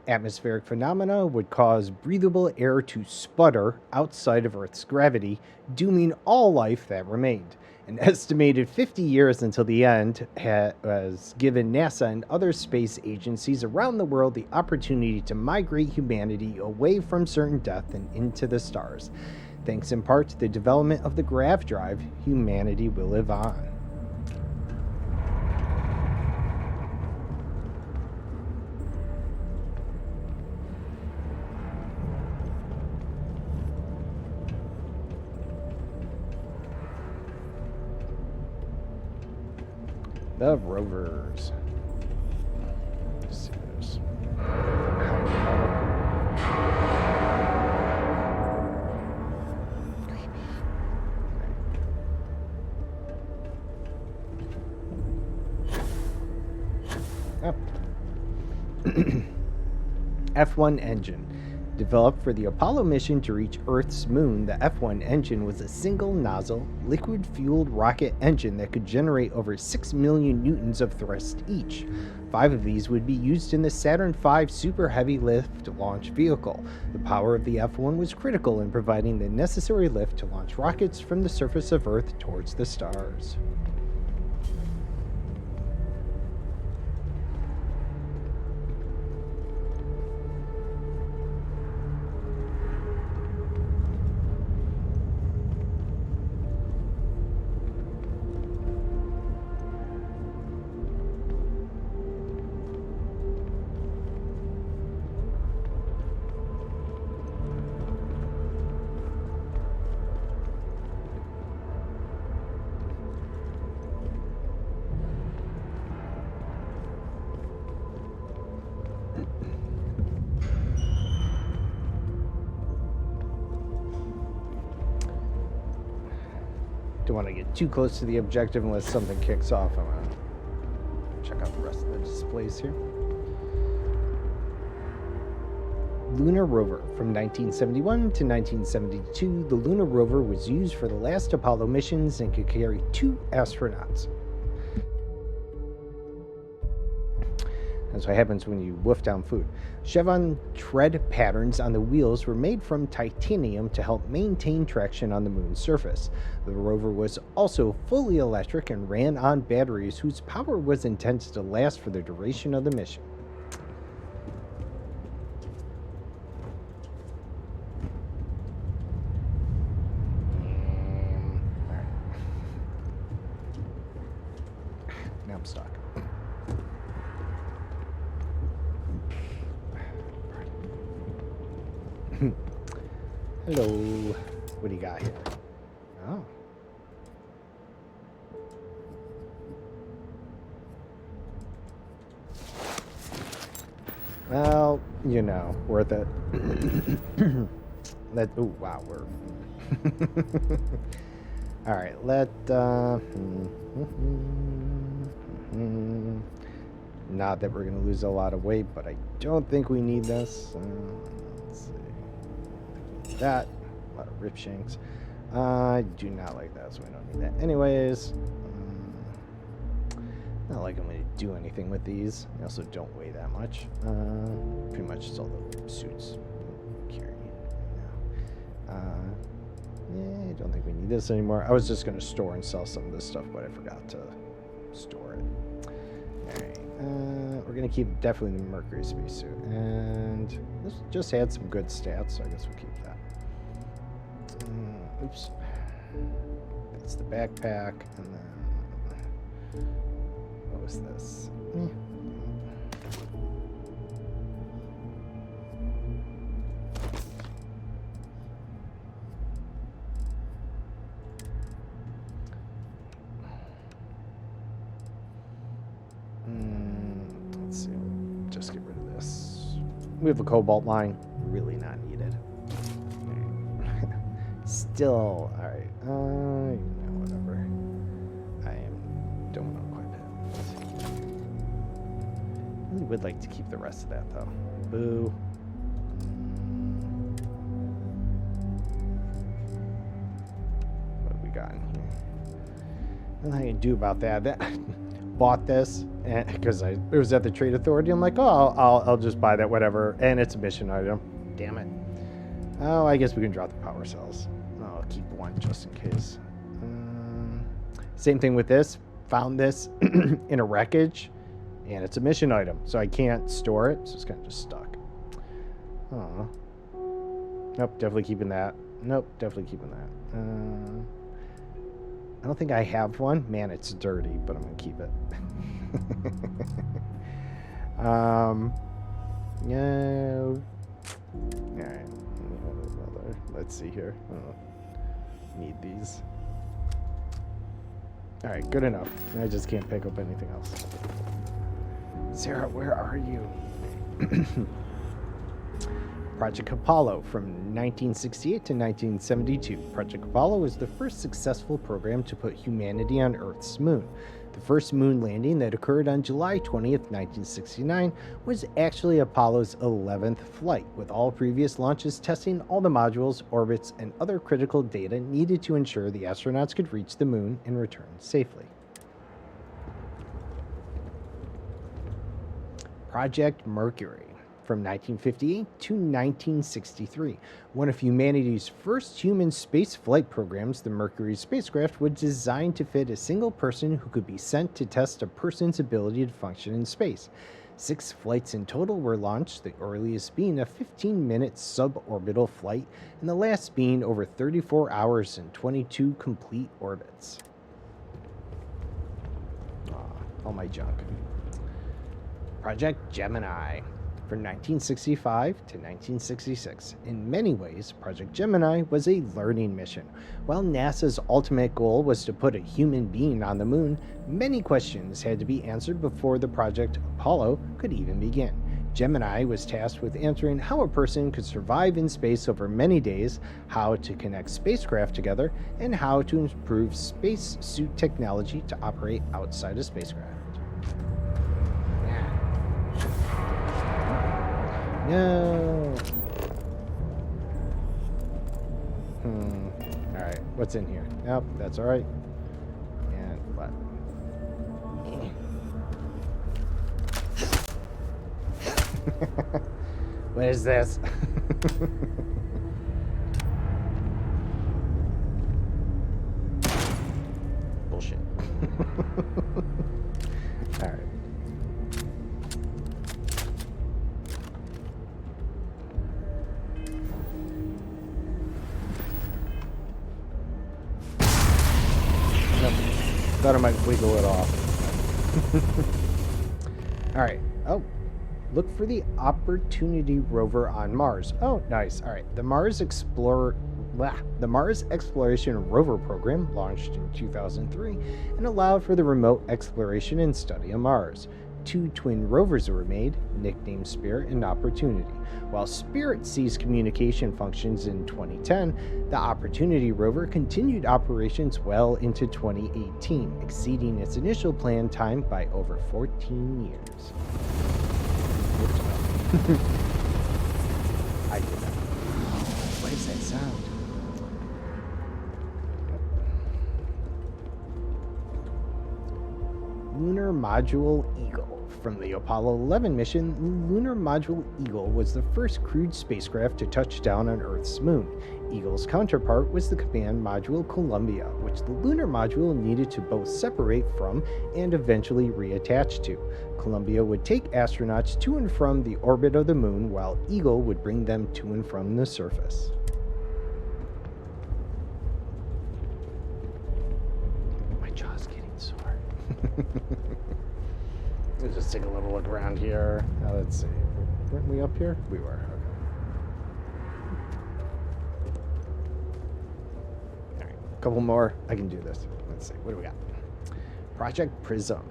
Atmospheric phenomena would cause breathable air to sputter outside of Earth's gravity, dooming all life that remained. An estimated 50 years until the end has given NASA and other space agencies around the world the opportunity to migrate humanity away from certain death and into the stars. Thanks in part to the development of the grav drive, humanity will live on. The rovers. Let's see this. Oh. F1 engine. Developed for the Apollo mission to reach Earth's moon, the F1 engine was a single-nozzle, liquid-fueled rocket engine that could generate over 6 million newtons of thrust each. 5 of these would be used in the Saturn V Super Heavy Lift launch vehicle. The power of the F1 was critical in providing the necessary lift to launch rockets from the surface of Earth towards the stars. Don't want to get too close to the objective unless something kicks off. I'm going to check out the rest of the displays here. Lunar Rover. From 1971 to 1972, the Lunar Rover was used for the last Apollo missions and could carry 2 astronauts. That's what happens when you wolf down food. Chevron tread patterns on the wheels were made from titanium to help maintain traction on the moon's surface. The rover was also fully electric and ran on batteries whose power was intended to last for the duration of the mission. Alright. Now I'm stuck. Hello. What do you got here? Oh. Well, you know, worth it. Oh, wow, we're... Alright, not that we're going to lose a lot of weight, but I don't think we need this. Let's see. That. A lot of rip shanks. I do not like that, so we don't need that. Anyways, not like I'm going to do anything with these. I also don't weigh that much. Pretty much it's all the suits carry. Yeah, I don't think we need this anymore. I was just going to store and sell some of this stuff, but I forgot to store it. Alright, we're going to keep definitely the Mercury spacesuit. And this just had some good stats, so I guess we'll keep that. Oops. That's the backpack, and then what was this? Let's see. Just get rid of this. We have a cobalt line. Really not needed. Still, alright. Whatever. Don't want to equip it. I really would like to keep the rest of that, though. Boo. What have we got in here? Nothing I can do about that. Bought this because it was at the Trade Authority. I'm like, oh, I'll just buy that, whatever. And it's a mission item. Damn it. Oh, I guess we can drop the power cells. I'll keep one just in case. Same thing with this. Found this in a wreckage, and it's a mission item, so I can't store it, so it's kind of just stuck. Oh. Nope, definitely keeping that. Nope, definitely keeping that. I don't think I have one. Man, it's dirty, but I'm going to keep it. No. Alright. Let's see here. Need these. Alright, good enough. I just can't pick up anything else. Sarah, where are you? Project Apollo from 1968 to 1972. Project Apollo was the first successful program to put humanity on Earth's moon. The first moon landing that occurred on July 20th, 1969 was actually Apollo's 11th flight, with all previous launches testing all the modules, orbits, and other critical data needed to ensure the astronauts could reach the moon and return safely. Project Mercury. From 1958 to 1963. One of humanity's first human space flight programs, the Mercury spacecraft was designed to fit a single person who could be sent to test a person's ability to function in space. 6 flights in total were launched, the earliest being a 15-minute suborbital flight, and the last being over 34 hours and 22 complete orbits. All my junk. Project Gemini. From 1965 to 1966. In many ways, Project Gemini was a learning mission. While NASA's ultimate goal was to put a human being on the moon, many questions had to be answered before the Project Apollo could even begin. Gemini was tasked with answering how a person could survive in space over many days, how to connect spacecraft together, and how to improve space suit technology to operate outside a spacecraft. No. Alright, what's in here? Nope, that's alright. And what? What is this? Bullshit. Alright. Nope. Thought I might wiggle it off. Alright. Oh. Look for the Opportunity rover on Mars. Oh, nice. All right. The Mars Exploration Rover Program launched in 2003 and allowed for the remote exploration and study of Mars. 2 twin rovers were made, nicknamed Spirit and Opportunity. While Spirit ceased communication functions in 2010, the Opportunity rover continued operations well into 2018, exceeding its initial planned time by over 14 years. I did that. What is that sound? Lunar Module Eagle. From the Apollo 11 mission, the Lunar Module Eagle was the first crewed spacecraft to touch down on Earth's moon. Eagle's counterpart was the command module Columbia, which the lunar module needed to both separate from and eventually reattach to. Columbia would take astronauts to and from the orbit of the moon, while Eagle would bring them to and from the surface. My jaw's getting sore. Let's just take a little look around here. Now let's see. Weren't we up here? We were. Okay. All right. A couple more. I can do this. Let's see. What do we got? Project Prism.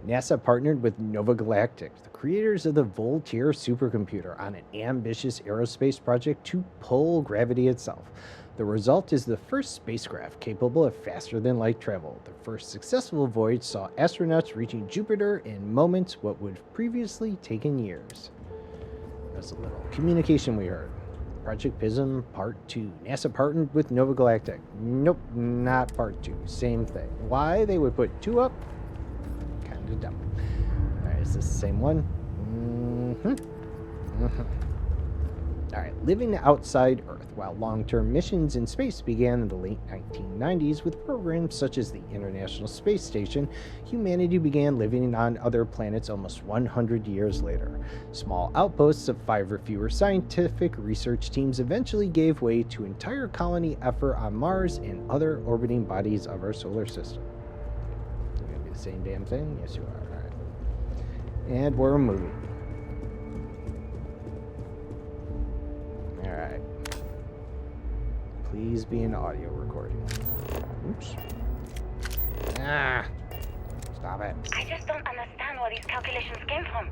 NASA partnered with Nova Galactic, the creators of the Voltaire supercomputer, on an ambitious aerospace project to pull gravity itself. The result is the first spacecraft capable of faster-than-light travel. The first successful voyage saw astronauts reaching Jupiter in moments what would have previously taken years. That's a little communication we heard. Project Prism Part 2. NASA partnered with Nova Galactic. Nope, not Part 2. Same thing. Why they would put 2 up? Kind of dumb. Alright, is this the same one? Alright, living outside Earth. While long-term missions in space began in the late 1990s with programs such as the International Space Station, humanity began living on other planets almost 100 years later. Small outposts of 5 or fewer scientific research teams eventually gave way to entire colony effort on Mars and other orbiting bodies of our solar system. You're gonna be the same damn thing? Yes, you are. Alright. And we're moving. Alright. Please be an audio recording. Oops. Ah! Stop it. I just don't understand where these calculations came from.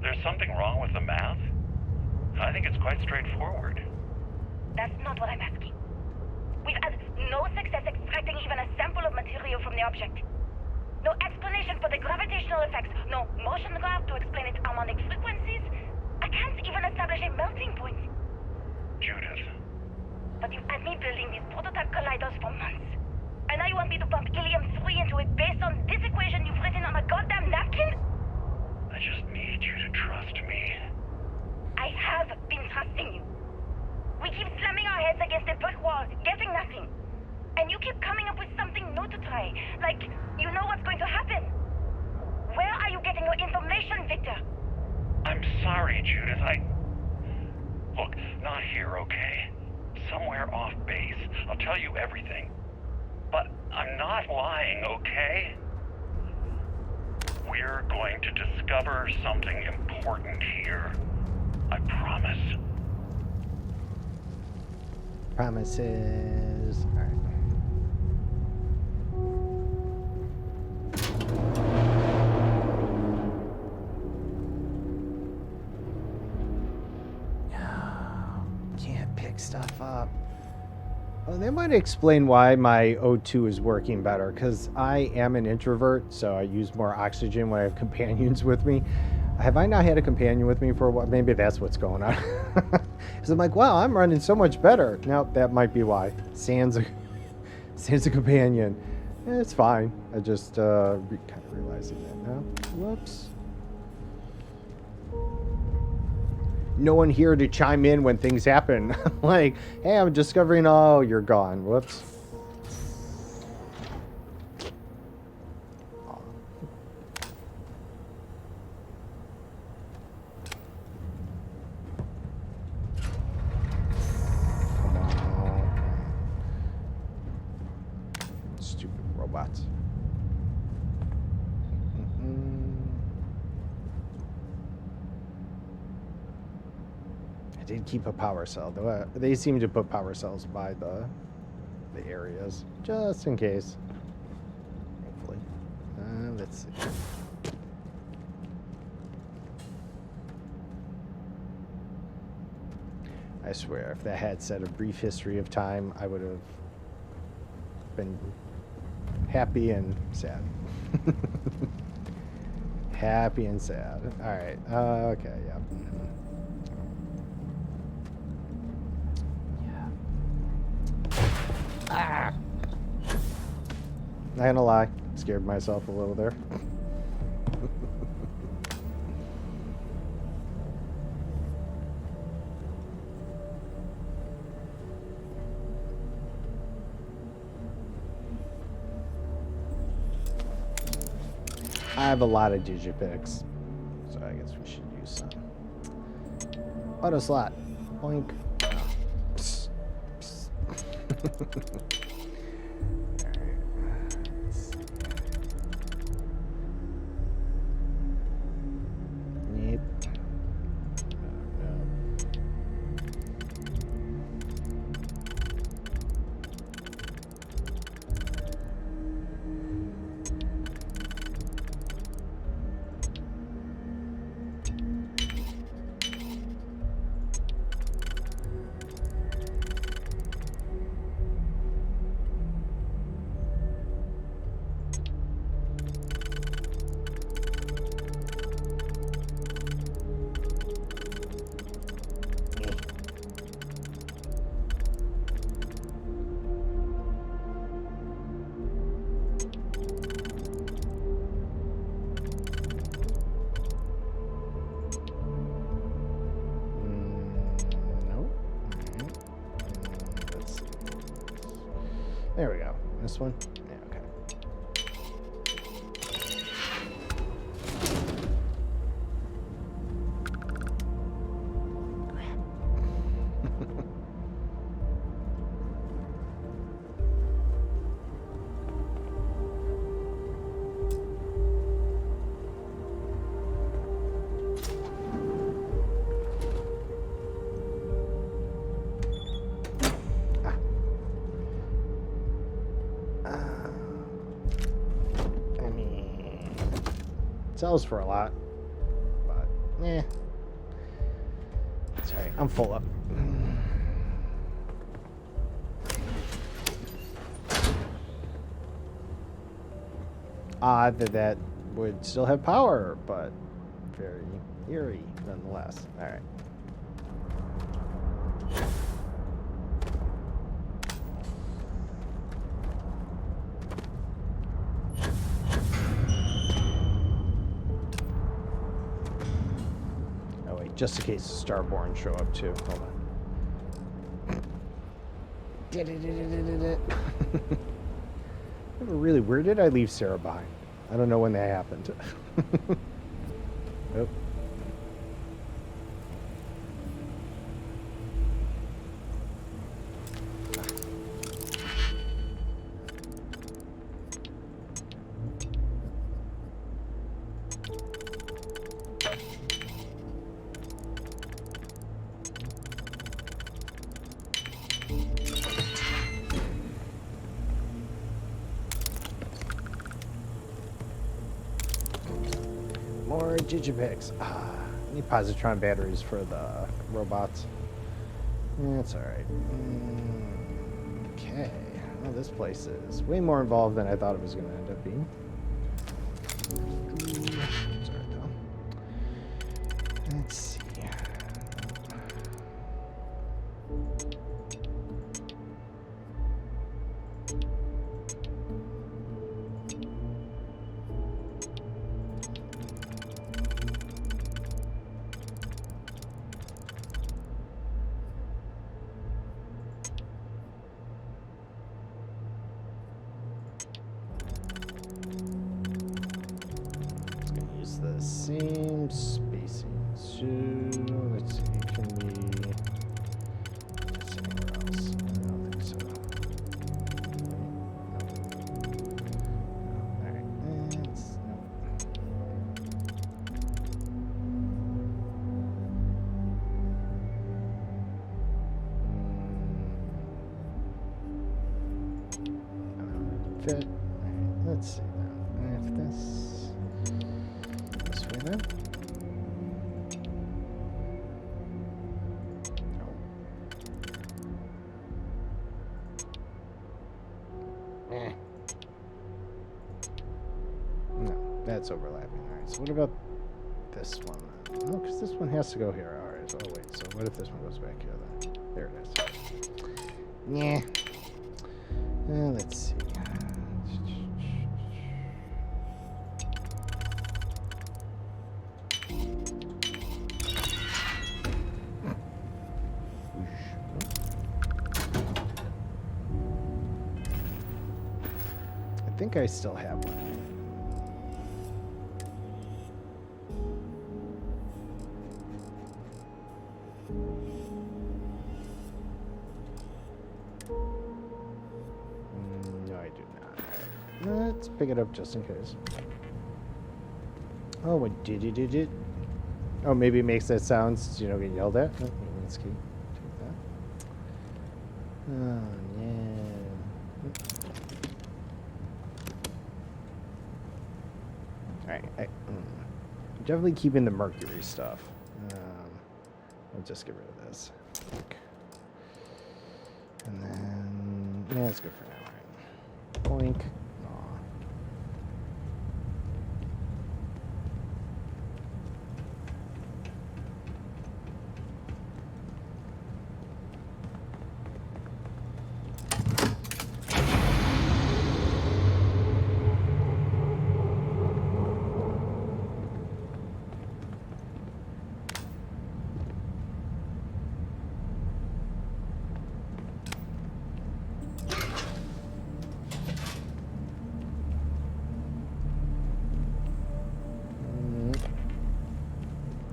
There's something wrong with the math? I think it's quite straightforward. That's not what I'm asking. We've had no success extracting even a sample of material from the object. No explanation for the gravitational effects, no motion graph to explain its harmonic frequencies. I can't even establish a melting point. Judith. But you've had me building these prototype colliders for months. And now you want me to pump helium-3 into it based on this equation you've written on a goddamn napkin? I just need you to trust me. I have been trusting you. We keep slamming our heads against a brick wall, getting nothing. And you keep coming up with something new to try. Like, you know what's going to happen. Where are you getting your information, Victor? I'm sorry, Judith. Look, not here, okay? Somewhere off base. I'll tell you everything. But I'm not lying, okay? We're going to discover something important here. I promise. Promises. All right. stuff up. Oh, that might explain why my O2 is working better, because I am an introvert, so I use more oxygen when I have companions with me. Have I not had a companion with me for a while? Maybe that's what's going on. Because I'm like, wow, I'm running so much better. Nope, that might be why. Sans a companion. It's fine. I just kind of realizing that now. Whoops. No one here to chime in when things happen. Like, hey, I'm discovering, oh, you're gone. Whoops. Come on. Stupid robots. I did keep a power cell, though. They seem to put power cells by the areas, just in case. Hopefully. Let's see. I swear, if that had said a brief history of time, I would have been happy and sad. Happy and sad. All right. Okay. Yeah. Ah. Not gonna lie, scared myself a little there. I have a lot of digipicks, so I guess we should use some. Auto slot. Boink. Oh. Psst. Psst. Yep. There we go. This one? Yeah, okay. Sells for a lot, but it's alright. I'm full up. Odd that would still have power, but very eerie nonetheless. Alright. Just in case the Starborn show up too. Hold on. Really, where did I leave Sarah behind? I don't know when that happened. Oh. More digipicks. Need positron batteries for the robots. That's alright. Okay. Well, this place is way more involved than I thought it was going to end up being. It's alright, though. Let's see. The same spacing. So let's see, can we somewhere else? I don't think so. Alright, let's fit. Alright, let's see then. If this way then. No, that's overlapping. Alright, so what about this one then? Oh, because this one has to go here. Alright, so wait, so what if this one goes back here then? There it is. Yeah. Let's see. I think I still have one. No, I do not. Let's pick it up just in case. Oh, what did it? Oh, maybe it makes that sound so you don't get yelled at. Oh, let's keep take that. Oh, yeah. Alright, I'm definitely keeping the mercury stuff. I'll just get rid of this. And then, yeah, that's good for now. Alright. Boink. Aw.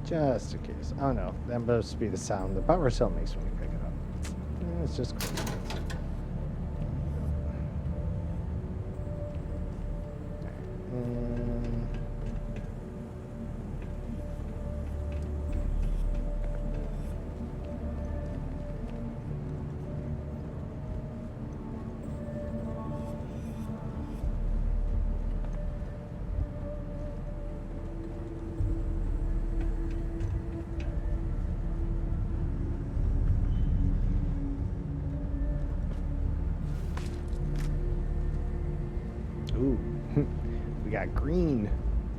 Just in case. Oh no, that must be the sound the power cell makes when you pick it up. Yeah, it's just cool. Ooh, we got green.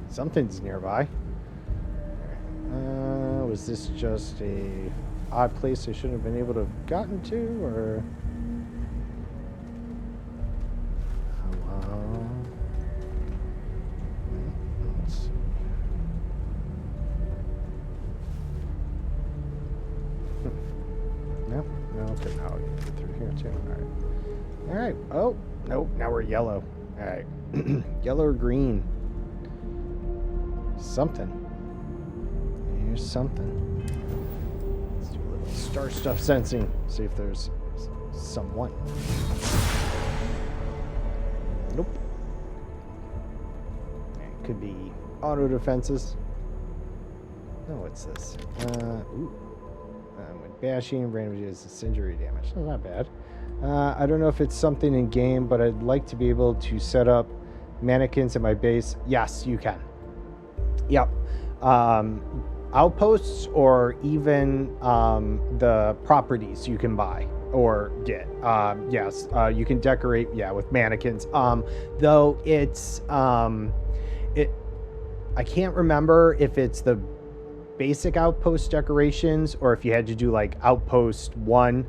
Something's nearby. Was this just a odd place I shouldn't have been able to have gotten to, or? Hello? Let's see. No? No, okay, now we can get through here too. Alright. Alright. Oh, nope, now we're yellow. Alright. Yellow or green? Something. Here's something. Let's do a little star stuff sensing. See if there's someone. Nope. It could be auto defenses. Oh, what's this? Ooh. When bashing, random uses injury damage. That's not bad. I don't know if it's something in game, but I'd like to be able to set up mannequins at my base. Yes, you can. Yep. outposts or even the properties you can buy or get. Yes, you can decorate, yeah, with mannequins. Though it's I can't remember if it's the basic outpost decorations or if you had to do like outpost 1,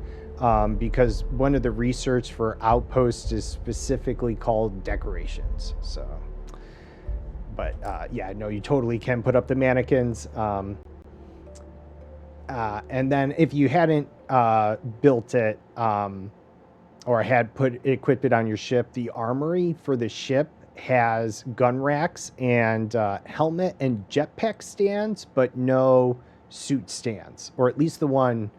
because one of the research for outposts is specifically called decorations. So, but yeah, no, you totally can put up the mannequins. And then if you hadn't built it or had equipped it on your ship, the armory for the ship has gun racks and helmet and jetpack stands, but no suit stands, or at least the one.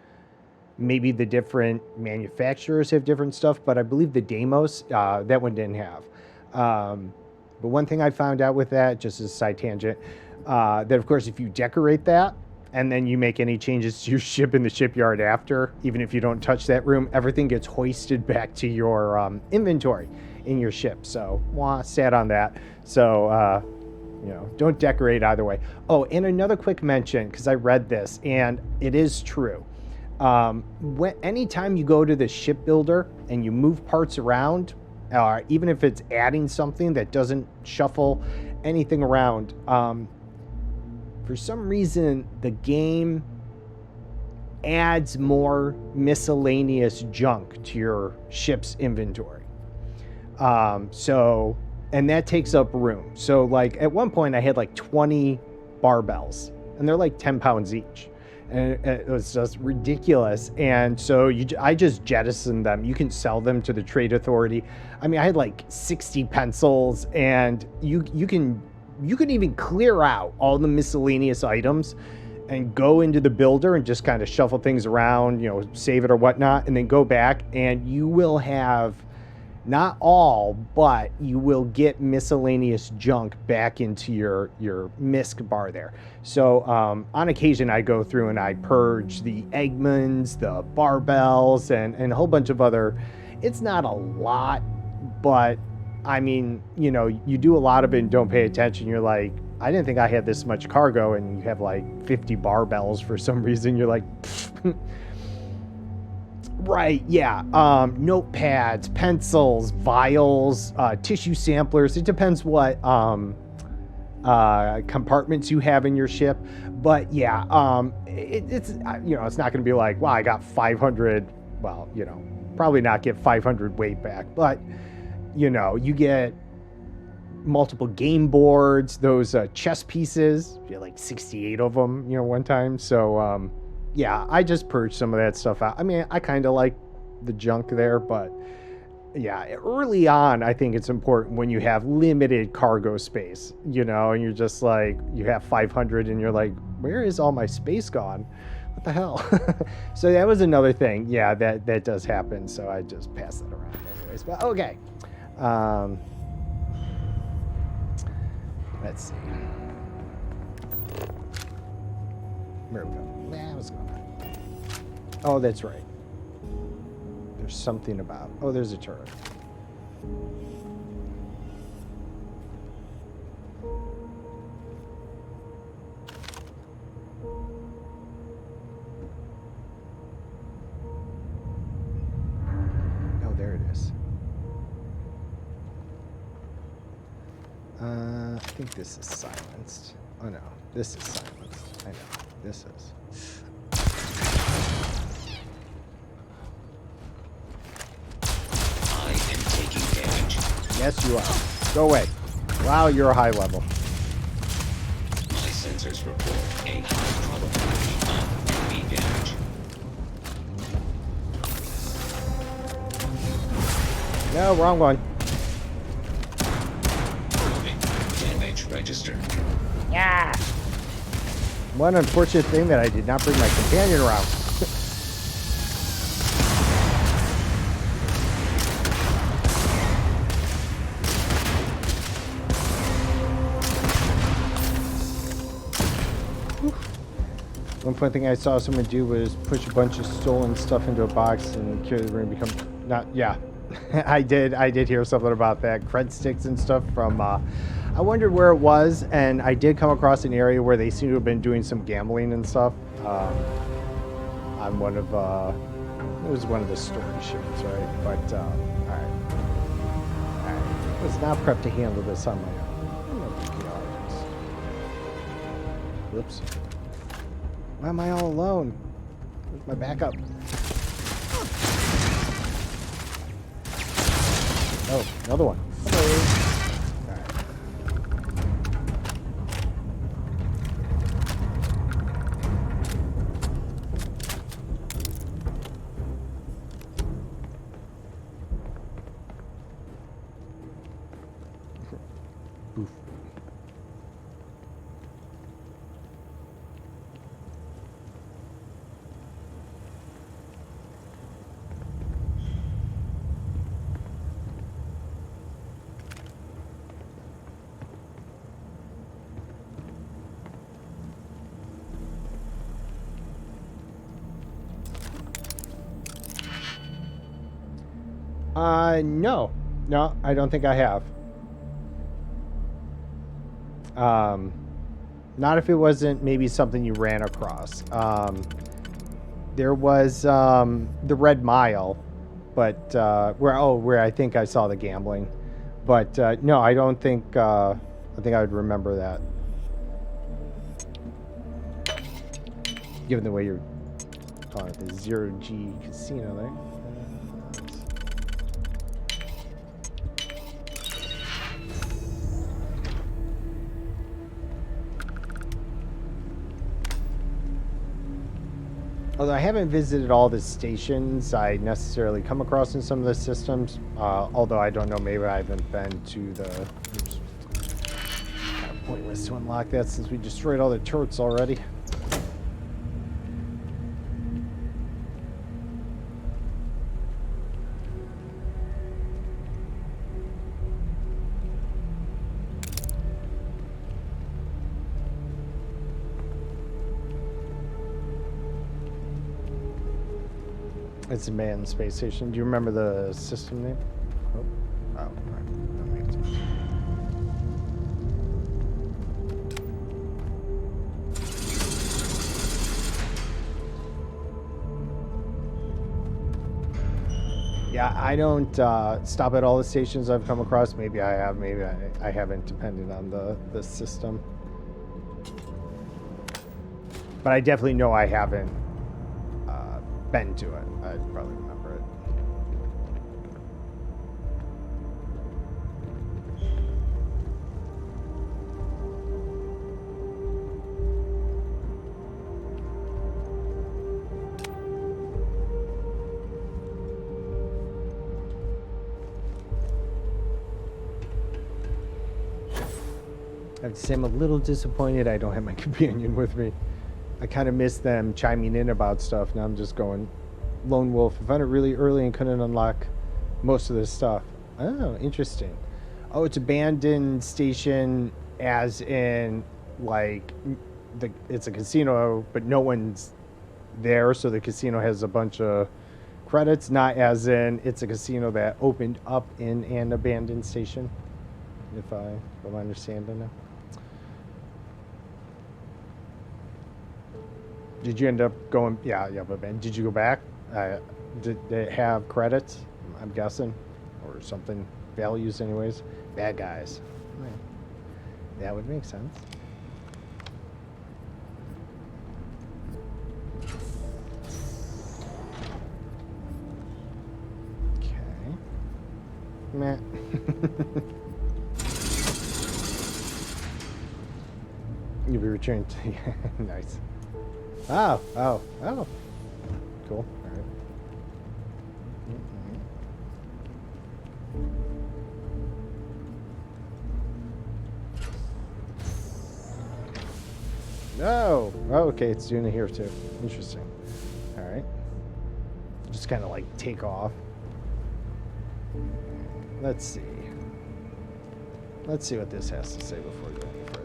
Maybe the different manufacturers have different stuff, but I believe the Deimos, that one didn't have. But one thing I found out with that, just as a side tangent, that of course if you decorate that and then you make any changes to your ship in the shipyard after, even if you don't touch that room, everything gets hoisted back to your inventory in your ship. So, sad on that. So, you know, don't decorate either way. Oh, and another quick mention, because I read this, and it is true. Anytime you go to the shipbuilder and you move parts around, even if it's adding something that doesn't shuffle anything around, for some reason, the game adds more miscellaneous junk to your ship's inventory. And that takes up room. So like at one point I had like 20 barbells and they're like 10 pounds each. And it was just ridiculous. And so I just jettisoned them. You can sell them to the trade authority. I mean, I had like 60 pencils, and you can even clear out all the miscellaneous items and go into the builder and just kind of shuffle things around, you know, save it or whatnot, and then go back and you will have not all, but you will get miscellaneous junk back into your misc bar there. So on occasion, I go through and I purge the Eggmans, the barbells, and a whole bunch of other. It's not a lot, but I mean, you know, you do a lot of it and don't pay attention. You're like, I didn't think I had this much cargo, and you have like 50 barbells for some reason. You're like, right, yeah. Notepads, pencils, vials, tissue samplers. It depends what compartments you have in your ship. But yeah, it's you know, it's not going to be like, wow, I got 500. Well, you know, probably not get 500 weight back, but you know, you get multiple game boards, those chess pieces. You had like 68 of them, you know, one time. So yeah, I just purged some of that stuff out. I mean, I kind of like the junk there, but yeah, early on, I think it's important when you have limited cargo space, you know, and you're just like, you have 500 and you're like, where is all my space gone? What the hell? So that was another thing. Yeah, that does happen. So I just passed that around anyways, but okay. Let's see. Where we go? What's going on? Oh, that's right. There's something about. Oh, there's a turret. Oh, there it is. I think this is silenced. Oh no, this is silenced. I know. This is. I am taking damage. Yes, you are. Go away. Wow, you're a high level. My sensors report a high probability of enemy damage. No, wrong one. Damage registered. Yeah. One unfortunate thing that I did not bring my companion around. One fun thing I saw someone do was push a bunch of stolen stuff into a box and carry the room become not, yeah, I did hear something about that cred sticks and stuff from. I wondered where it was, and I did come across an area where they seem to have been doing some gambling and stuff. On one of it was one of the story shows, right? But all right. I was not prepped to handle this on my own. No big deal. Whoops. Why am I all alone? Where's my backup? Oh, another one. Hello. No, I don't think I have. Not if it wasn't maybe something you ran across. There was the Red Mile, but where I think I saw the gambling, but no, I don't think. I think I would remember that, given the way you're calling it, the Zero G Casino there. Although I haven't visited all the stations I necessarily come across in some of the systems, although I don't know, maybe I haven't been to the... Oops. Kind of pointless to unlock that since we destroyed all the turrets already. It's a manned space station. Do you remember the system name? Oh, all right. That makes sense. Yeah, I don't stop at all the stations I've come across. Maybe I have, maybe I haven't, depending on the system. But I definitely know I haven't been to it. I'd probably remember it. I have to say I'm a little disappointed I don't have my companion with me. I kind of miss them chiming in about stuff. Now I'm just going lone wolf. I found it really early and couldn't unlock most of this stuff. Oh, interesting. Oh, it's abandoned station, as in like it's a casino, but no one's there, so the casino has a bunch of credits. Not as in it's a casino that opened up in an abandoned station. If I'm understanding it. Did you end up going? Yeah, but Ben, did you go back? Did they have credits? I'm guessing, or something, values, anyways. Bad guys. Right. That would make sense. Okay. Meh. You'll be returned to nice. Oh. Cool. All right. No. Oh, okay, it's doing it here too. Interesting. All right. Just kind of like take off. Let's see. Let's see what this has to say before we go any further.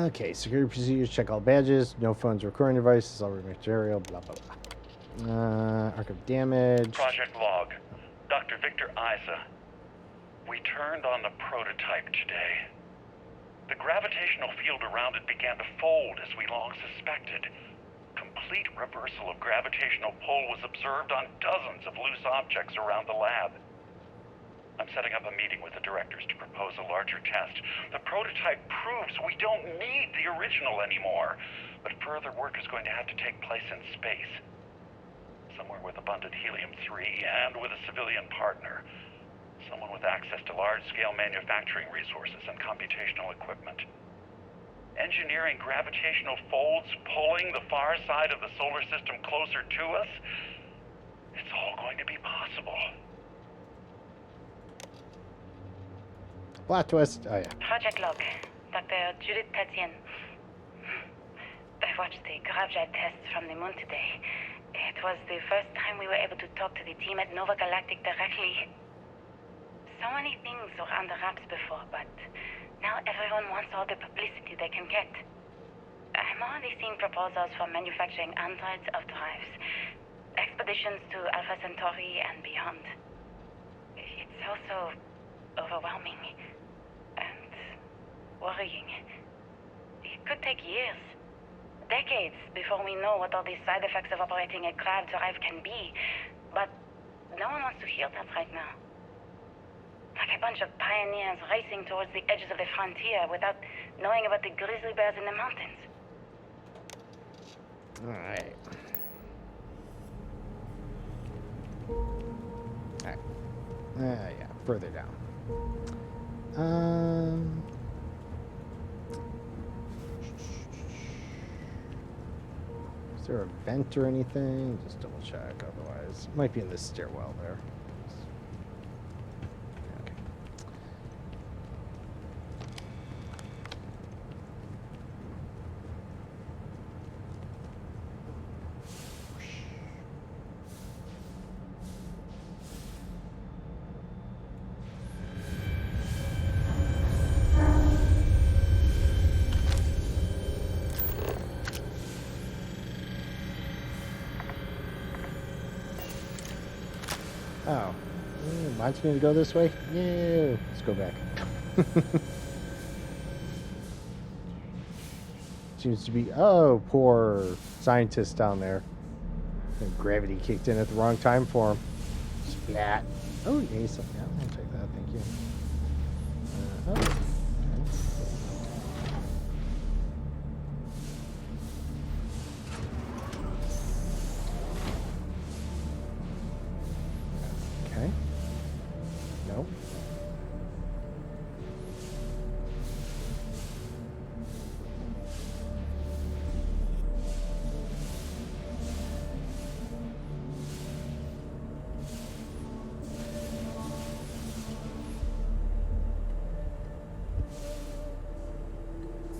Okay, security procedures, check all badges, no phones, recording devices, all material, blah, blah, blah. Arc of damage. Project log. Dr. Victor Isa. We turned on the prototype today. The gravitational field around it began to fold as we long suspected. Complete reversal of gravitational pull was observed on dozens of loose objects around the lab. I'm setting up a meeting with the directors to propose a larger test. The prototype proves we don't need the original anymore, but further work is going to have to take place in space. Somewhere with abundant helium-3 and with a civilian partner. Someone with access to large-scale manufacturing resources and computational equipment. Engineering gravitational folds pulling the far side of the solar system closer to us? It's all going to be possible. Plot twist. Oh, yeah. Project log. Dr. Judith Tatian. I watched the gravjet tests from the moon today. It was the first time we were able to talk to the team at Nova Galactic directly. So many things were under wraps before, but now everyone wants all the publicity they can get. I'm already seeing proposals for manufacturing androids of drives, expeditions to Alpha Centauri and beyond. It's also overwhelming and worrying. It could take years, decades, before we know what all the side effects of operating a grav drive can be, but no one wants to hear that right now. Like a bunch of pioneers racing towards the edges of the frontier without knowing about the grizzly bears in the mountains. Alright. Alright. Yeah, further down. Is there a vent or anything? Just double check, otherwise. It might be in this stairwell there. Okay. Oh. Wants me to go this way? Yeah. Let's go back. Seems to be... Oh, poor scientist down there. And gravity kicked in at the wrong time for him. Splat. Oh, yeah, something. Yeah, I'll take that. Thank you. Oh. Okay. Nope.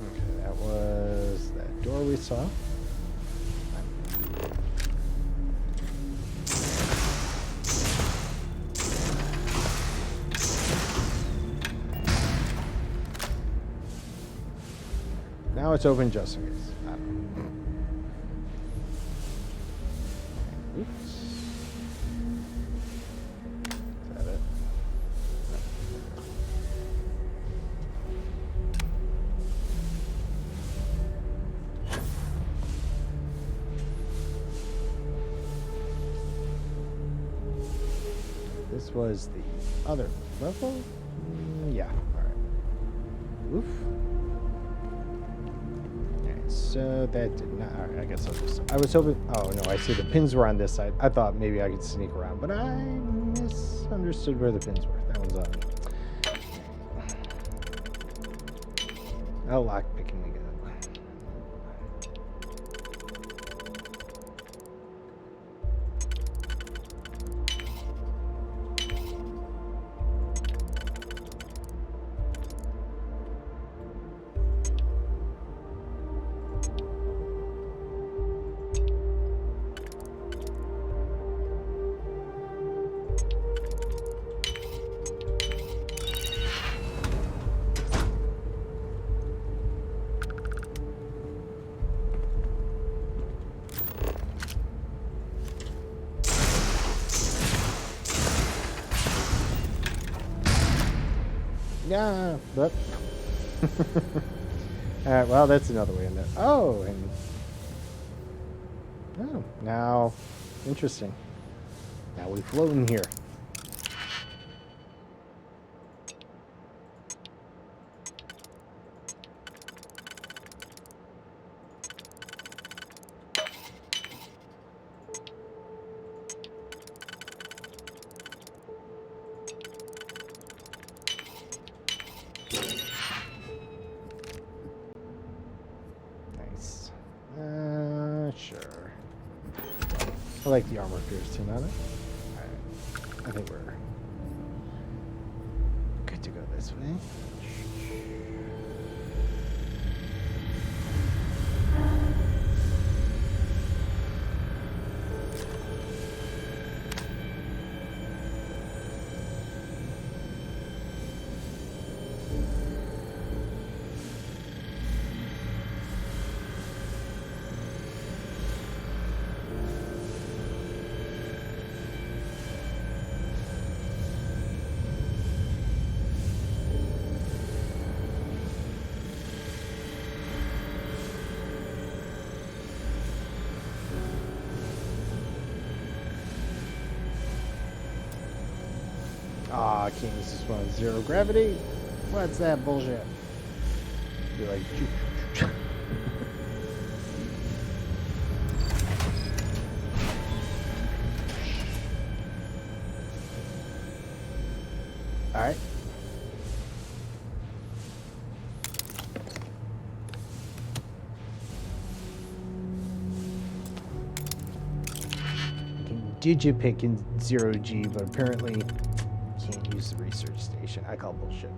Okay, that was that door we saw. Now it's open just in case. I don't know. Oops. Is that it? This was the other level? Yeah, alright. Oof. So that did not. All right, I guess I was hoping. Oh no, I see the pins were on this side. I thought maybe I could sneak around, but I misunderstood where the pins were. That one's on me. Oh, lock picking me good. Yeah, but. Alright, well, that's another way in there. Oh, and. Oh, now. Interesting. Now we float in here. Nice. Sure. I like the armor piercing on it. Alright. I think we're good to go this way. Aw, I can't use this one with zero gravity. What's that bullshit? Be like, alright. I can digipick in 0G, but apparently can't use the research station. I call bullshit.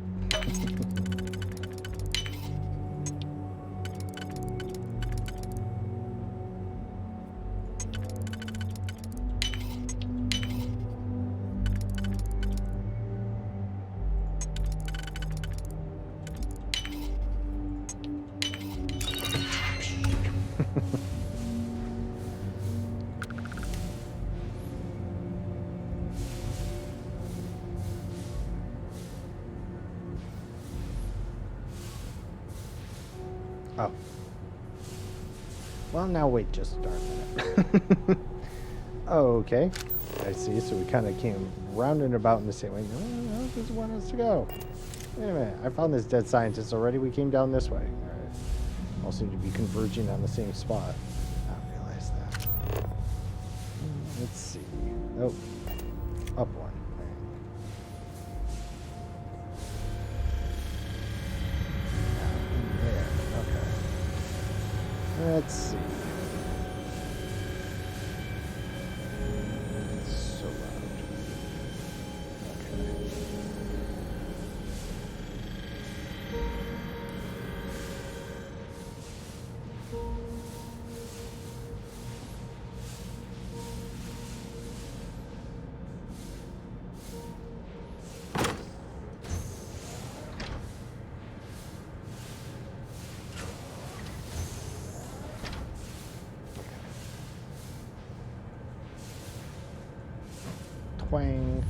Oh. Well, now wait just a darn minute. Okay. I see. So we kind of came round and about in the same way. No, how does it want us to go? Wait a minute. I found this dead scientist already. We came down this way. All right. All seem to be converging on the same spot. I realize that. Let's see. Oh. Up one. Let's see. It's so loud. Okay. Twang.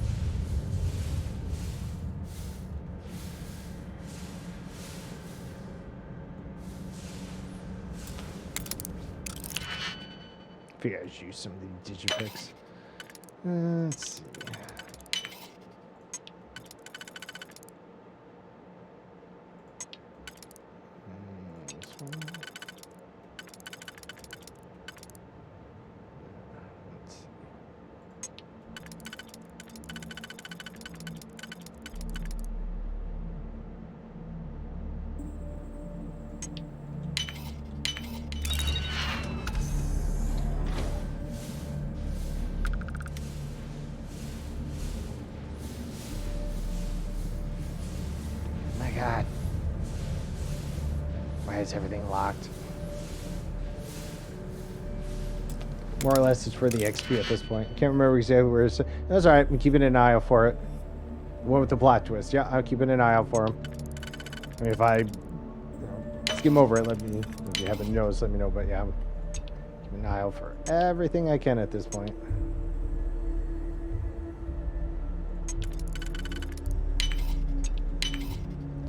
Figure I should use some of the digipicks. Let's see. This one. Let's see. My God. Why is everything locked? More or less, it's for the XP at this point. Can't remember exactly where it's. That's alright. I'm keeping an eye out for it. One with the plot twist. Yeah, I'm keeping an eye out for him. I mean, if I skim over it, let me. If you haven't noticed, let me know. But yeah, I'm keeping an eye out for everything I can at this point.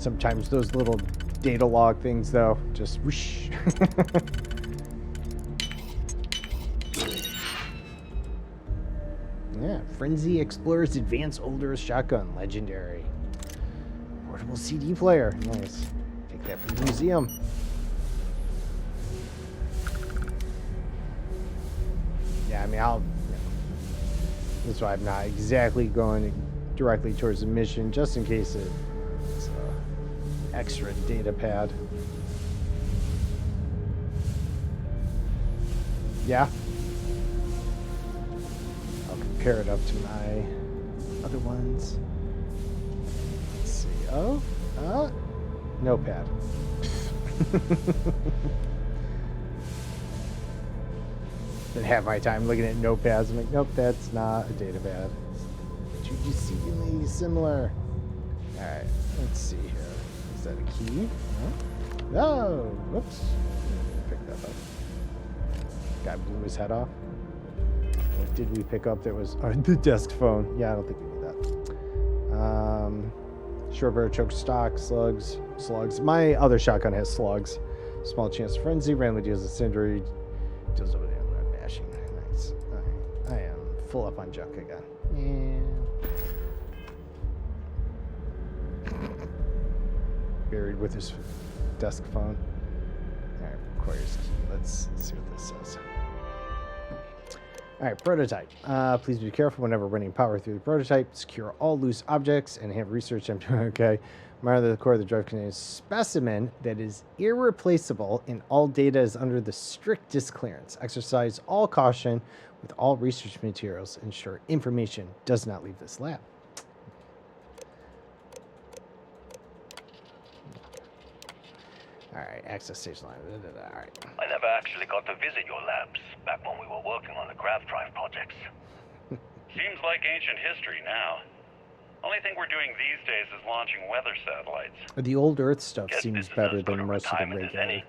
Sometimes those little data log things, though, just whoosh. Yeah, Frenzy Explorer's Advanced Older Shotgun, legendary. Portable CD player, nice. Take that from the museum. Yeah, I mean, that's why I'm not exactly going directly towards the mission, just in case it's an extra data pad. Yeah. I'll compare it up to my other ones. Let's see. Oh, notepad. Been half my time looking at notepads. I'm like, nope, that's not a data pad. Too deceivingly similar. All right, let's see here. Is that a key? No. Oh, whoops. Pick that up. Guy blew his head off. What did we pick up that was the desk phone? Yeah, I don't think we need that. Short barrel choke stock, slugs. My other shotgun has slugs. Small chance of frenzy, randomly deals incendiary, deals over the bashing. Nice. Alright. I am full up on junk again. Yeah. Buried with his desk phone. Alright, requires key. Let's see what this says. Alright, prototype. Please be careful whenever running power through the prototype. Secure all loose objects and have research them. Okay. Remember, the core of the drive contains a specimen that is irreplaceable, and all data is under the strictest clearance. Exercise all caution with all research materials. Ensure information does not leave this lab. Alright, access station line. Alright. I never actually got to visit your labs back when we were working on the grav drive projects. Seems like ancient history now. Only thing we're doing these days is launching weather satellites. The old Earth stuff Guess seems this is better as than good a most of the retirement as regular any.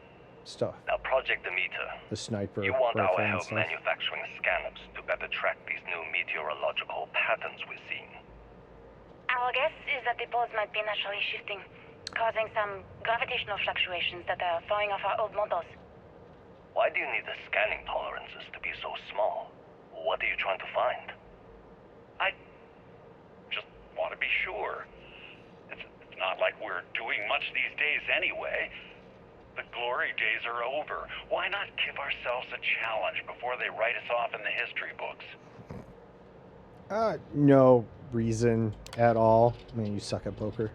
stuff. Now, Project Demeter. The sniper You want rifle our and help stuff. manufacturing scanners to better track these new meteorological patterns we're seeing. Our guess is that the poles might be naturally shifting, causing some gravitational fluctuations that are throwing off our old models. Why do you need the scanning tolerances to be so small? What are you trying to find? I just want to be sure. It's not like we're doing much these days anyway. The glory days are over. Why not give ourselves a challenge before they write us off in the history books? No reason at all. I mean, you suck at poker.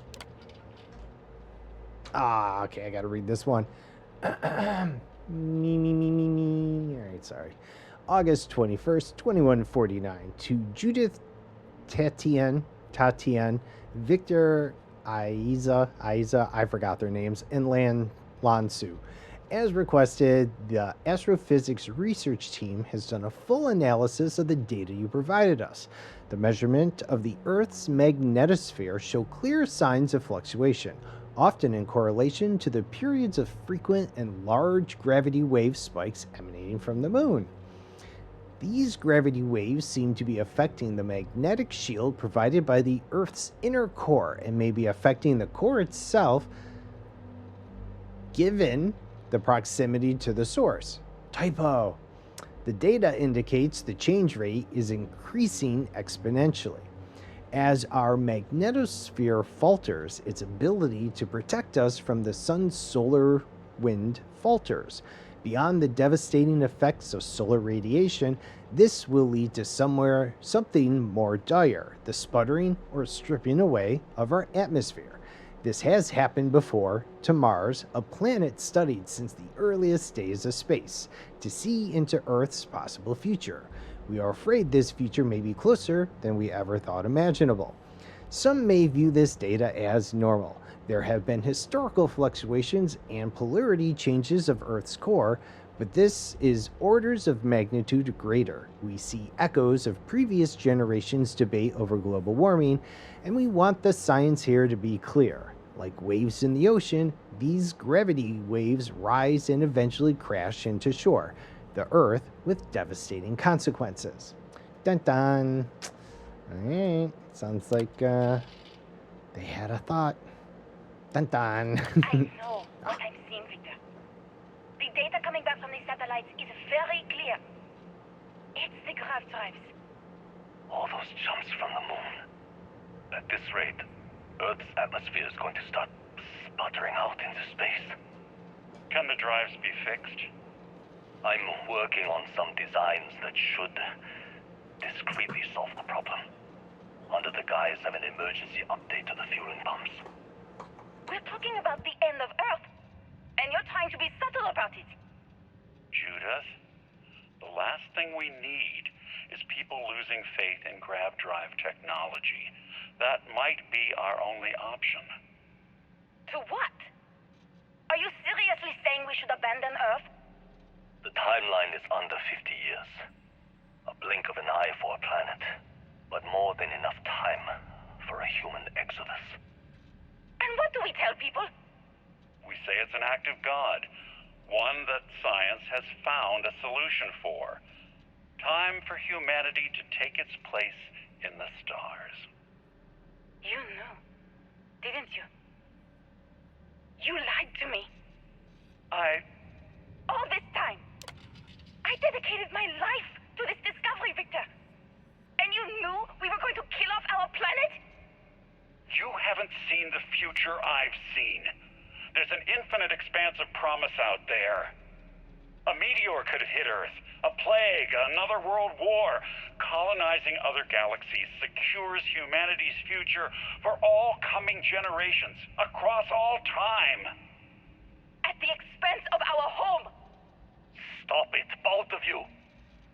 Okay, I gotta read this one. Me. Alright, sorry. August 21st, 2149. To Judith Tatian, Victor Aiza, I forgot their names, and Lansu. As requested, the astrophysics research team has done a full analysis of the data you provided us. The measurement of the Earth's magnetosphere show clear signs of fluctuation, often in correlation to the periods of frequent and large gravity wave spikes emanating from the moon. These gravity waves seem to be affecting the magnetic shield provided by the Earth's inner core and may be affecting the core itself, given the proximity to the source. Typo. The data indicates the change rate is increasing exponentially. As our magnetosphere falters, its ability to protect us from the sun's solar wind falters. Beyond the devastating effects of solar radiation, this will lead to something more dire, the sputtering or stripping away of our atmosphere. This has happened before to Mars, a planet studied since the earliest days of space, to see into Earth's possible future. We are afraid this future may be closer than we ever thought imaginable. Some may view this data as normal. There have been historical fluctuations and polarity changes of Earth's core, but this is orders of magnitude greater. We see echoes of previous generations' debate over global warming, and we want the science here to be clear. Like waves in the ocean, these gravity waves rise and eventually crash into shore, the Earth, with devastating consequences. Dun dun. Alright, sounds like they had a thought. Dun dun. I know what I'm seeing, Victor. The data coming back from the satellites is very clear. It's the grav drives. All those jumps from the moon. At this rate, Earth's atmosphere is going to start sputtering out into space. Can the drives be fixed? I'm working on some designs that should discreetly solve the problem, under the guise of an emergency update to the fueling pumps. We're talking about the end of Earth, and you're trying to be subtle about it. Judith, the last thing we need is people losing faith in grav drive technology. That might be our only option. To what? Are you seriously saying we should abandon Earth? The timeline is under 50 years. A blink of an eye for a planet, but more than enough time for a human exodus. And what do we tell people? We say it's an act of God, one that science has found a solution for. Time for humanity to take its place in the stars. You knew, didn't you? You lied to me. All this time, I dedicated my life to this discovery, Victor. And you knew we were going to kill off our planet? You haven't seen the future I've seen. There's an infinite expanse of promise out there. A meteor could hit Earth, a plague, another world war. Colonizing other galaxies secures humanity's future for all coming generations, across all time. At the expense of our home. Stop it, both of you.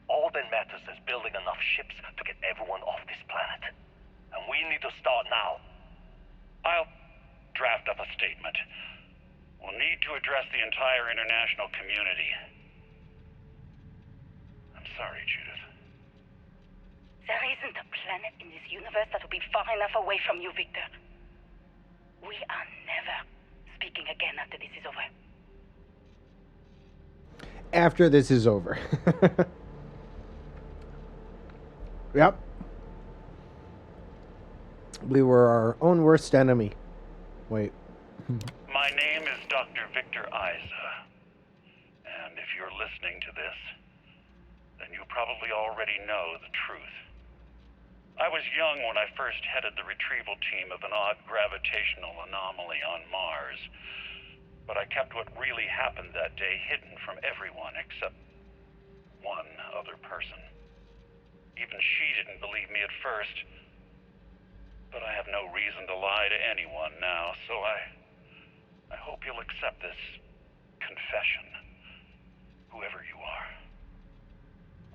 All that matters is building enough ships to get everyone off this planet. And we need to start now. I'll draft up a statement. We'll need to address the entire international community. I'm sorry, Judith. There isn't a planet in this universe that will be far enough away from you, Victor. We are never speaking again after this is over. After this is over. Yep. We were our own worst enemy. Wait. My name is Dr. Victor Isa. And if you're listening to this, then you probably already know the truth. I was young when I first headed the retrieval team of an odd gravitational anomaly on Mars. But I kept what really happened that day hidden from everyone except one other person. Even she didn't believe me at first. But I have no reason to lie to anyone now, so I hope you'll accept this confession, whoever you are.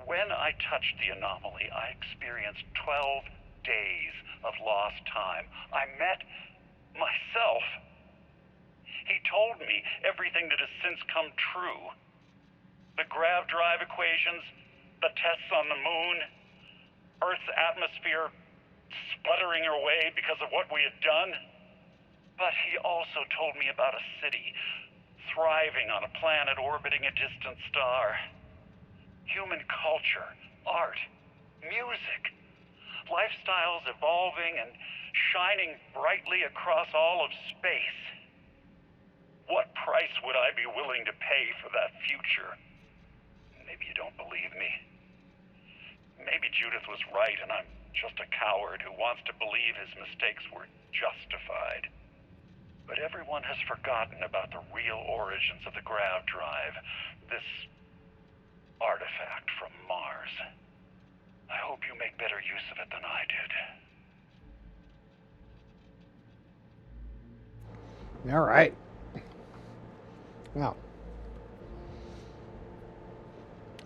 When I touched the anomaly, I experienced 12 days of lost time. I met myself. He told me everything that has since come true. The grav drive equations, the tests on the moon, Earth's atmosphere sputtering away because of what we had done. But he also told me about a city thriving on a planet orbiting a distant star. Human culture, art, music, lifestyles evolving and shining brightly across all of space. What price would I be willing to pay for that future? Maybe you don't believe me. Maybe Judith was right and I'm just a coward who wants to believe his mistakes were justified. But everyone has forgotten about the real origins of the grav drive, this artifact from Mars. I hope you make better use of it than I did. All right. Well,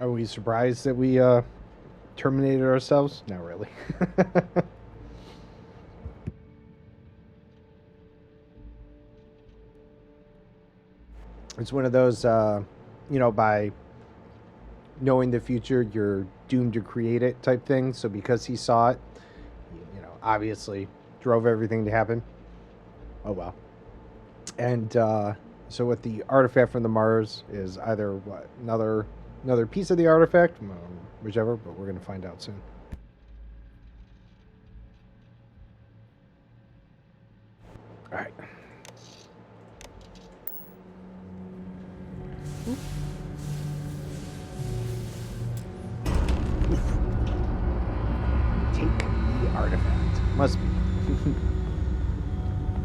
are we surprised that we terminated ourselves? Not really. It's one of those, by knowing the future, you're doomed to create it type thing. So because he saw it, obviously drove everything to happen. Oh, well. And so with the artifact from the Mars is either another piece of the artifact, whichever, but we're going to find out soon. All right. Must be.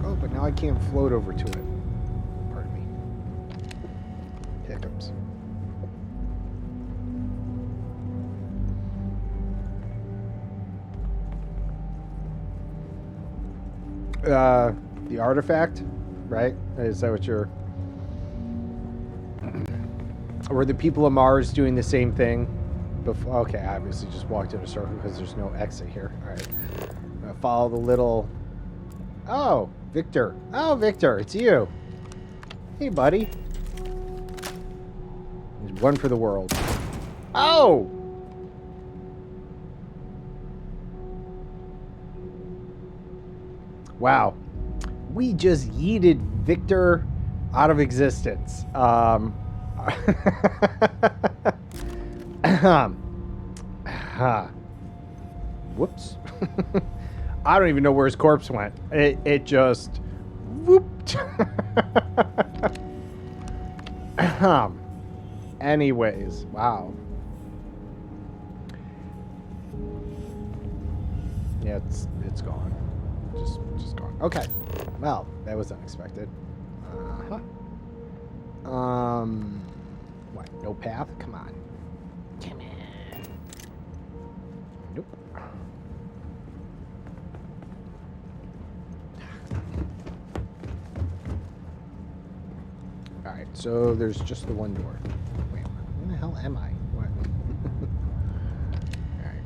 Oh, but now I can't float over to it. Pardon me. Hiccups. The artifact, right? Is that what you're... Were the people of Mars doing the same thing? Before? Okay, I obviously just walked in a circle because there's no exit here. All right. I'm gonna follow the little... Oh, Victor. Oh, Victor, it's you. Hey, buddy. There's one for the world. Oh! Wow. We just yeeted Victor out of existence. Whoops. I don't even know where his corpse went. It just whooped. Anyways, wow. Yeah, it's gone. Just gone. Okay. Well, that was unexpected. What? No path? Come on. Come on. Nope. Alright, so there's just the one door. Wait, where the hell am I? What? Alright.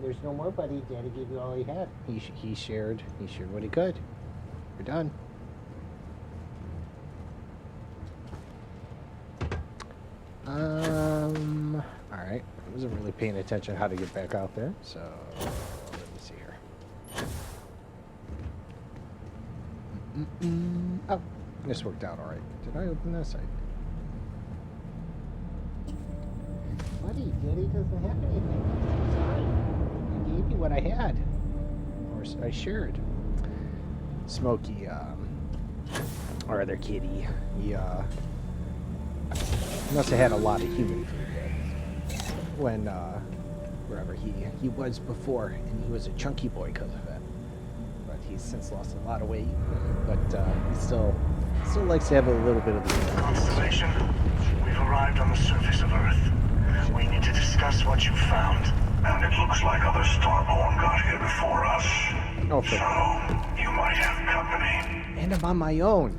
There's no more, buddy. Daddy gave you all he had. He shared what he could. We're done. Alright. I wasn't really paying attention how to get back out there, so let me see here. Oh, this worked out alright. Did I open this? Buddy, Daddy doesn't have anything. Sorry. I gave you what I had. Or I shared. Smokey, or rather Kitty, he must have had a lot of human food when, wherever he was before, and he was a chunky boy because of it. But he's since lost a lot of weight, but he still likes to have a little bit of the... Constellation, we've arrived on the surface of Earth. We need to discuss what you found. And it looks like other Starborn got here before us. Oh, so, you might have company. And I'm on my own.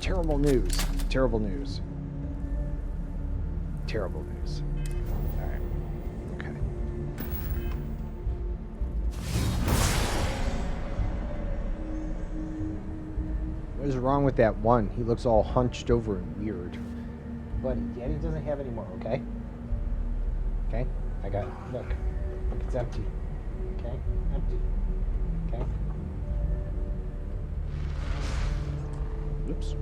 Terrible news. Terrible news. Terrible news. Alright. Okay. What is wrong with that one? He looks all hunched over and weird. Buddy, Daddy doesn't have any more, okay? Okay? I got it. Look, it's empty. Okay? Empty. Okay? Oops.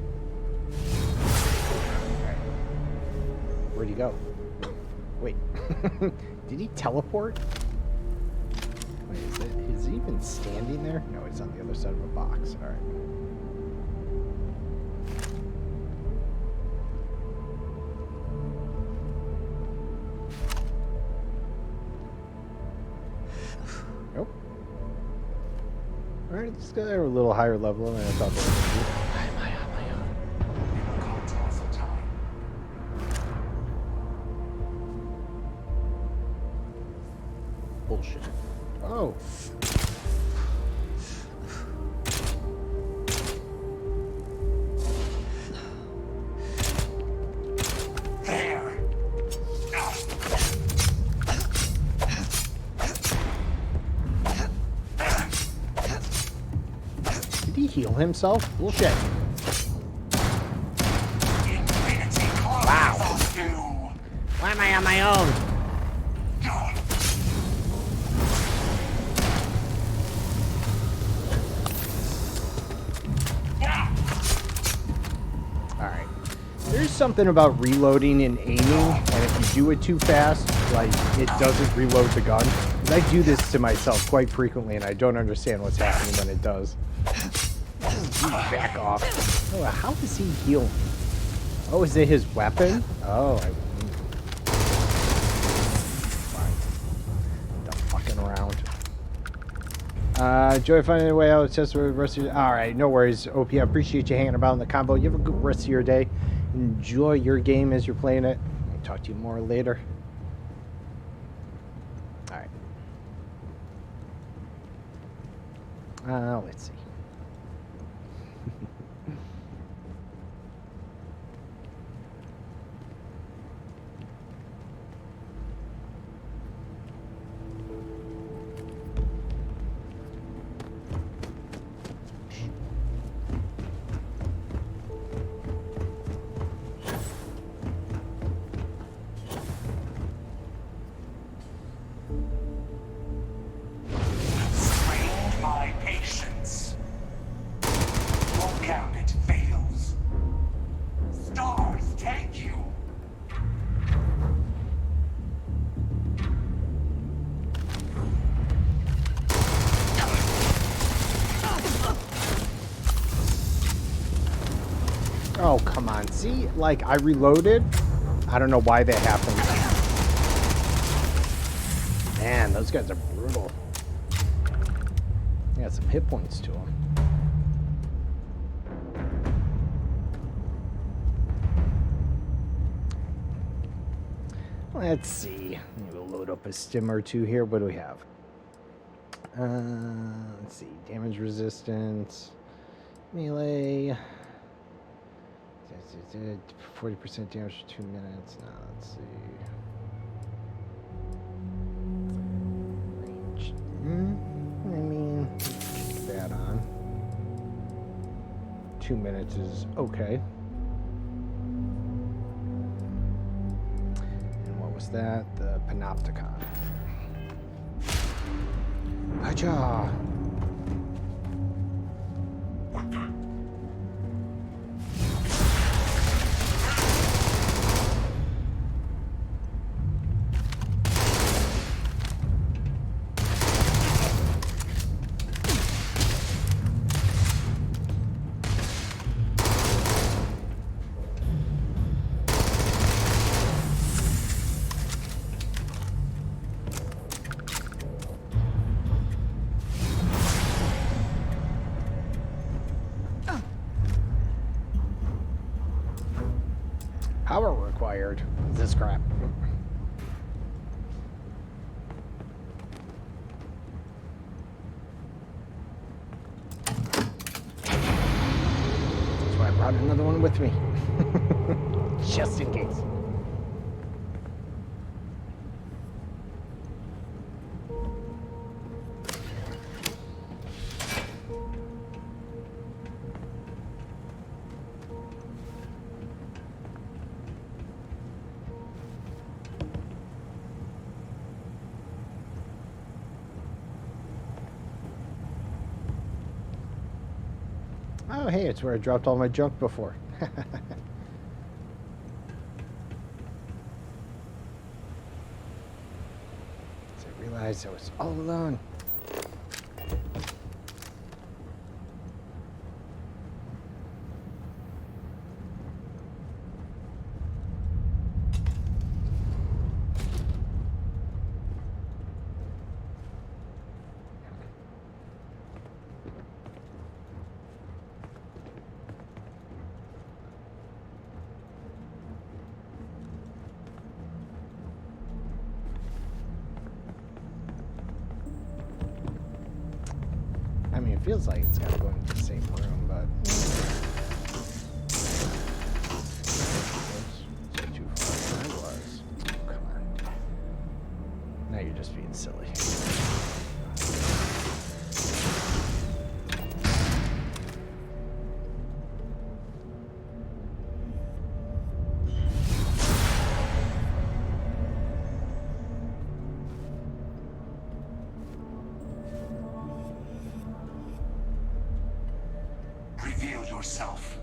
Alright. Where'd he go? Wait. Did he teleport? Wait, is he even standing there? No, he's on the other side of a box. Alright. Nope. Alright, let's go a little higher level than I thought they were going to be. Bullshit. Oh. There. Did he heal himself? Bullshit. Wow. Why am I on my own? Alright. There's something about reloading and aiming, and if you do it too fast, like, it doesn't reload the gun. I do this to myself quite frequently, and I don't understand what's happening when it does. Back off. Oh, how does he heal me? Oh, is it his weapon? Oh, fine. The fucking around. Enjoy finding a way out of the test for the rest of your... Alright, no worries, OP. I appreciate you hanging about in the combo. You have a good rest of your day. Enjoy your game as you're playing it. I'll talk to you more later. Alright. Let's see. My patience. Look out, it fails. Stars take you. Oh, come on. See? Like, I reloaded. I don't know why that happened. Man, those guys are brutal. Got some hit points to them. Let's see. Maybe we'll load up a stim or two here. What do we have? Let's see. Damage resistance. Melee. 40% damage for 2 minutes. Now, let's see. Range. I mean, keep that on. 2 minutes is okay. And what was that? The Panopticon. Acha! Power required. This crap. That's why I brought another one with me. Just in case. Oh, hey, it's where I dropped all my junk before. So I realized I was all alone. I mean, it feels like it's got to go into the same room, but... That's too far than I was. Come on. Now you're just being silly. Reveal yourself.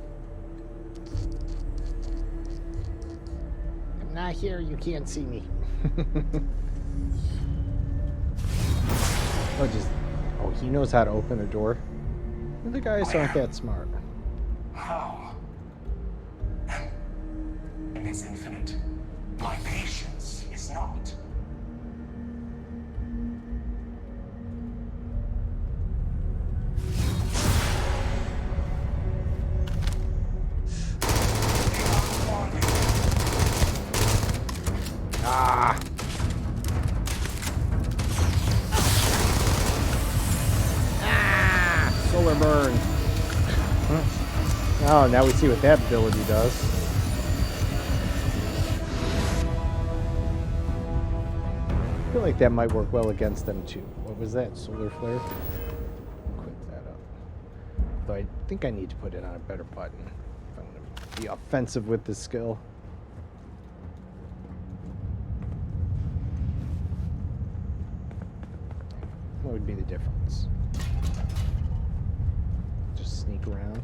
I'm not here, you can't see me. Oh, he knows how to open a door. The guys aren't that smart. How? is infinite. My patience is not. Ah! Ah! Solar burn. Oh, now we see what that ability does. I feel like that might work well against them too. What was that? Solar flare? Quit that up. Though I think I need to put it on a better button if I'm going to be offensive with this skill. What would be the difference? Just sneak around.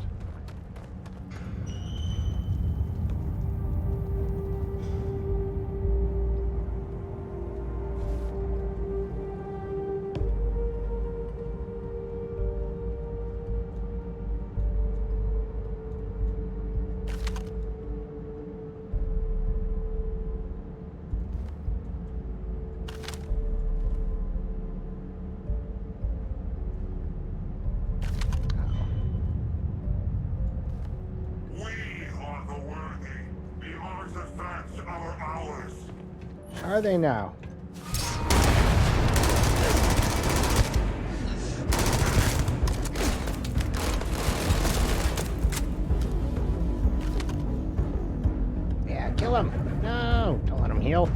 Are they now? Yeah, kill him. No, don't let him heal.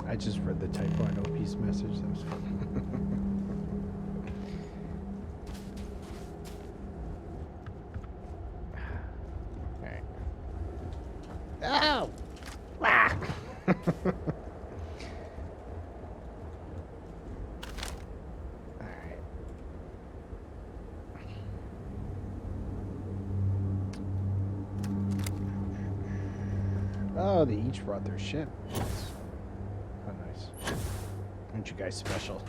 I just read the typo on OP's message. That was fun. Alright. Oh! Ah! Alright. Oh, they each brought their ship. Oh, nice. Aren't you guys special?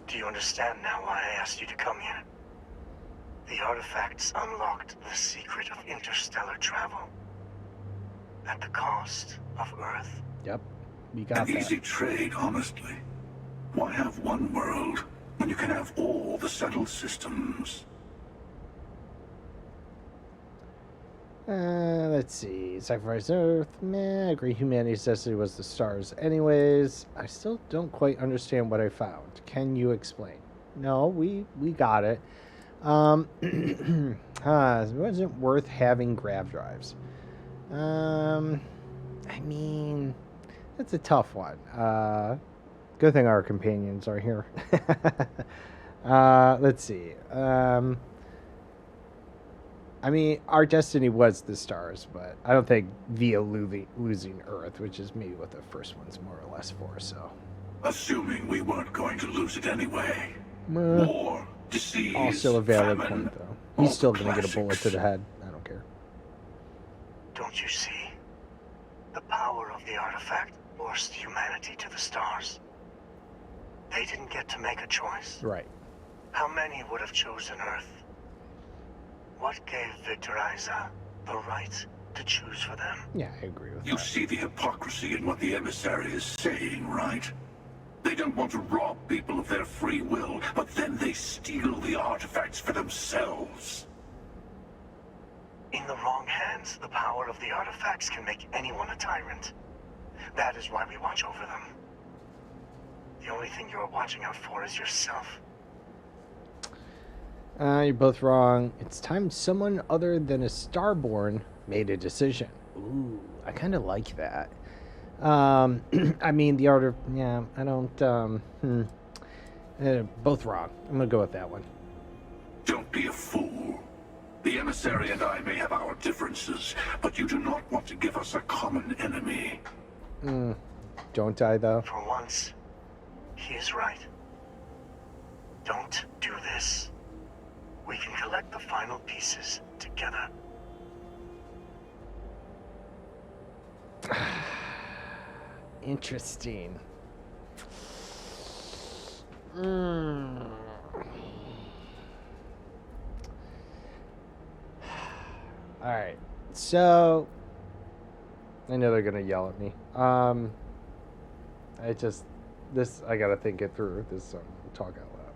Do you understand now why I asked you to come here? The artifacts unlocked the secret of interstellar travel. At the cost of Earth. Yep, we got An that. easy trade, honestly. Why have one world when you can have all the settled systems? Let's see. Sacrifice Earth. Meh, I agree humanity's destiny was the stars. Anyways, I still don't quite understand what I found. Can you explain? No, we got it. It wasn't worth having grav drives. I mean, that's a tough one. Good thing our companions are here. Let's see. I mean, our destiny was the stars, but I don't think via losing Earth, which is maybe what the first one's more or less for, so. Assuming we weren't going to lose it anyway. Meh. War, disease, Also a valid famine. point, though. He's still gonna get a bullet to the head. I don't care. Don't you see? The power of the artifact forced humanity to the stars. They didn't get to make a choice. Right. How many would have chosen Earth? What gave Victor Isa the right to choose for them? Yeah, I agree with You see the hypocrisy in what the emissary is saying, right? They don't want to rob people of their free will, but then they steal the artifacts for themselves. In the wrong hands, the power of the artifacts can make anyone a tyrant. That is why we watch over them. The only thing you're watching out for is yourself. You're both wrong. It's time someone other than a Starborn made a decision. Ooh, I kind of like that. I mean, the art of... Yeah, I don't... both wrong. I'm going to go with that one. Don't be a fool. The emissary and I may have our differences, but you do not want to give us a common enemy. Don't I, though? For once, he is right. Don't do this. We can collect the final pieces together. Interesting. Alright, so I know they're gonna yell at me. I gotta think it through. This talk out loud.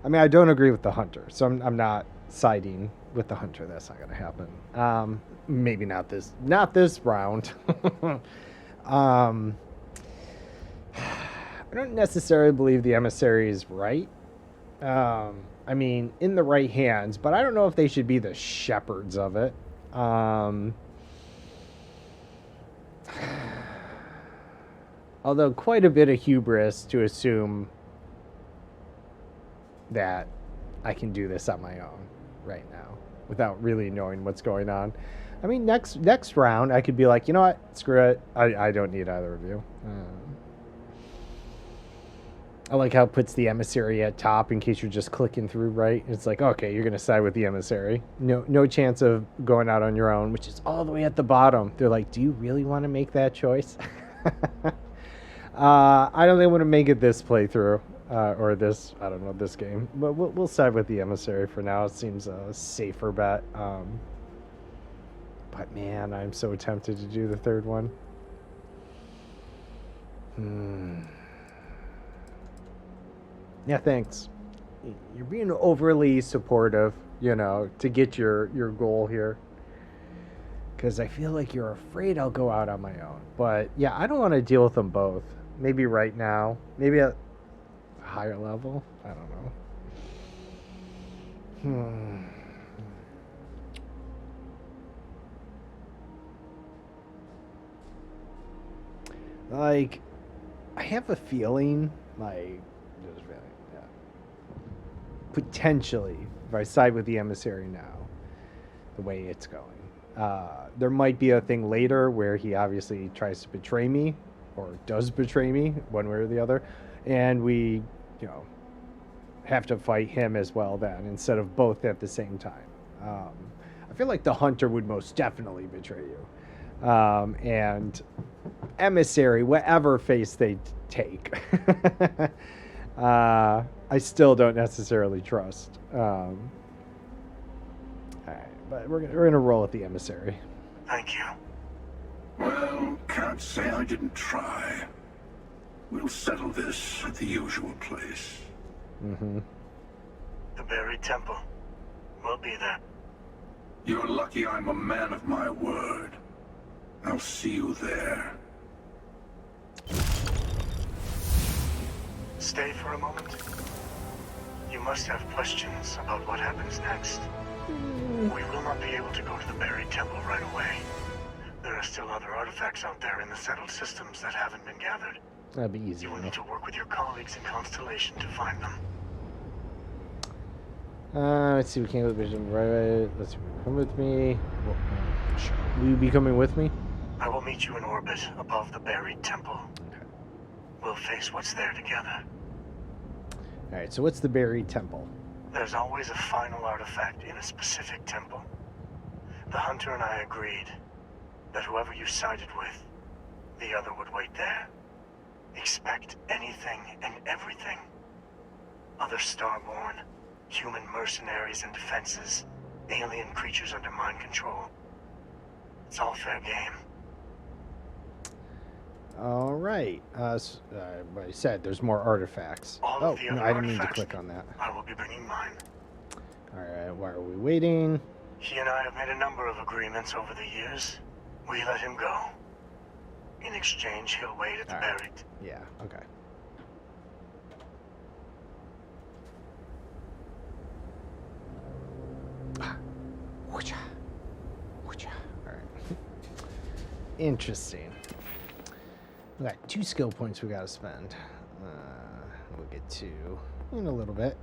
I mean, I don't agree with the hunter, so I'm not siding with the hunter. That's not gonna happen. Maybe not this round. I don't necessarily believe the emissary is right. I mean, in the right hands, but I don't know if they should be the shepherds of it. Although quite a bit of hubris to assume that I can do this on my own right now without really knowing what's going on. I mean, next round, I could be like, you know what? Screw it. I don't need either of you. I like how it puts the emissary at top in case you're just clicking through, right? It's like, okay, you're going to side with the emissary. No chance of going out on your own, which is all the way at the bottom. They're like, do you really want to make that choice? I don't think I want to make it this playthrough. Or this, I don't know, this game. But we'll side with the emissary for now. It seems a safer bet. But man, I'm so tempted to do the third one. Yeah, thanks. You're being overly supportive, to get your goal here. Because I feel like you're afraid I'll go out on my own. But yeah, I don't want to deal with them both. Maybe right now. Maybe at a higher level. I don't know. Like, I have a feeling, like, potentially, if I side with the emissary now, the way it's going, there might be a thing later where he obviously tries to betray me, or does betray me, one way or the other, and we, have to fight him as well then, instead of both at the same time. I feel like the hunter would most definitely betray you. And emissary, whatever face they take, I still don't necessarily trust. All right, but we're gonna roll with the emissary. Thank you. Well, can't say I didn't try. We'll settle this at the usual place. The buried temple. We'll be there. You're lucky I'm a man of my word. I'll see you there. Stay for a moment. You must have questions about what happens next. We will not be able to go to the buried temple right away. There are still other artifacts out there in the settled systems that haven't been gathered. That'd be easy. You will need to work with your colleagues in Constellation to find them. Let's see, we can't go to the vision right. Let's see, come with me. Will you be coming with me? I will meet you in orbit above the buried temple. Okay. We'll face what's there together. Alright, so what's the buried temple? There's always a final artifact in a specific temple. The hunter and I agreed that whoever you sided with, the other would wait there. Expect anything and everything. Other Starborn, human mercenaries and defenses, alien creatures under mind control. It's all fair game. All right. What I said, there's more artifacts. All Oh, of the no, other I didn't mean to artifacts, click on that. I will be bringing mine. All right, why are we waiting? He and I have made a number of agreements over the years. We let him go. In exchange, he'll wait at the barracks. Yeah, okay. All right. Interesting. We got 2 skill points we gotta spend. We'll get to in a little bit.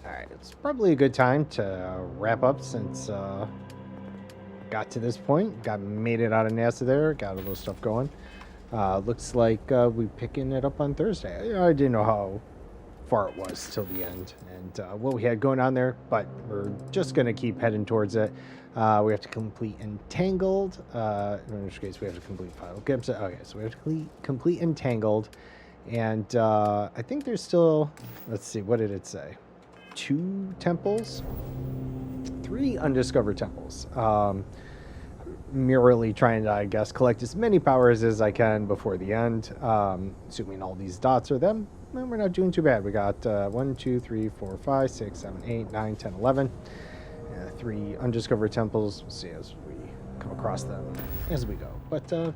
All right, it's probably a good time to wrap up since got to this point. Made it out of NASA there. Got a little stuff going. Looks like we're picking it up on Thursday. I didn't know how far it was till the end and what we had going on there, but we're just gonna keep heading towards it. We have to complete Entangled. In which case we have to complete Final Gibbs. Okay, so we have to complete Entangled, and I think there's still. Let's see, what did it say? 2 temples, 3 undiscovered temples. Merely trying to, I guess, collect as many powers as I can before the end. Assuming all these dots are them, well, we're not doing too bad. We got 1, 2, 3, 4, 5, 6, 7, 8, 9, 10, 11. 3 undiscovered temples. We'll see as we come across them as we go. But no,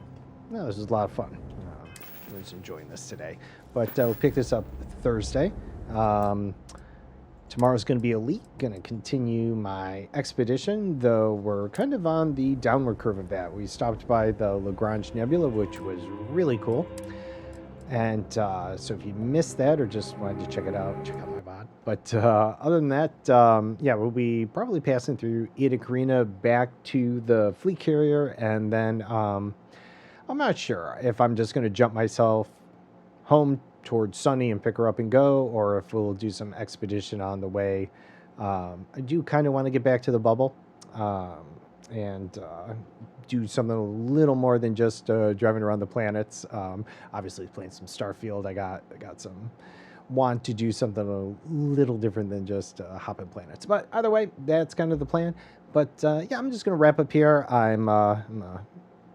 this was a lot of fun. I was enjoying this today. But we'll pick this up Thursday. Tomorrow's going to be Elite. Going to continue my expedition, though we're kind of on the downward curve of that. We stopped by the Lagrange Nebula, which was really cool. And so if you missed that or just wanted to check it out, check out my VOD. But other than that, yeah, we'll be probably passing through Eta Carina back to the fleet carrier. And then I'm not sure if I'm just going to jump myself home towards Sunny and pick her up and go, or if we'll do some expedition on the way. I do kind of want to get back to the bubble and do something a little more than just driving around the planets. Obviously playing some Starfield. I got some want to do something a little different than just hopping planets. But either way, that's kind of the plan. But yeah, I'm just gonna wrap up here. I'm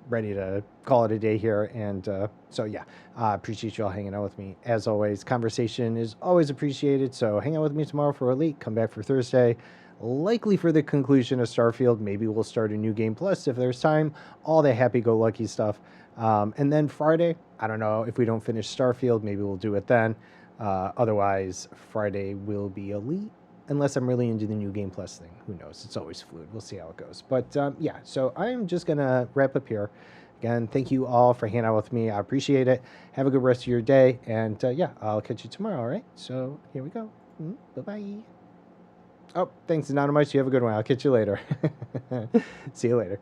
ready to call it a day here. And so yeah, I appreciate you all hanging out with me. As always, conversation is always appreciated. So hang out with me tomorrow for Elite. Come back for Thursday, likely for the conclusion of Starfield. Maybe we'll start a new game plus if there's time. All the happy-go-lucky stuff. And then Friday, I don't know if we don't finish Starfield, maybe we'll do it then. Otherwise, Friday will be Elite. Unless I'm really into the new game plus thing. Who knows? It's always fluid. We'll see how it goes. But yeah, so I'm just going to wrap up here. Again, thank you all for hanging out with me. I appreciate it. Have a good rest of your day. And yeah, I'll catch you tomorrow, all right? So here we go. Bye-bye. Oh, thanks, Anonymous. You have a good one. I'll catch you later. See you later.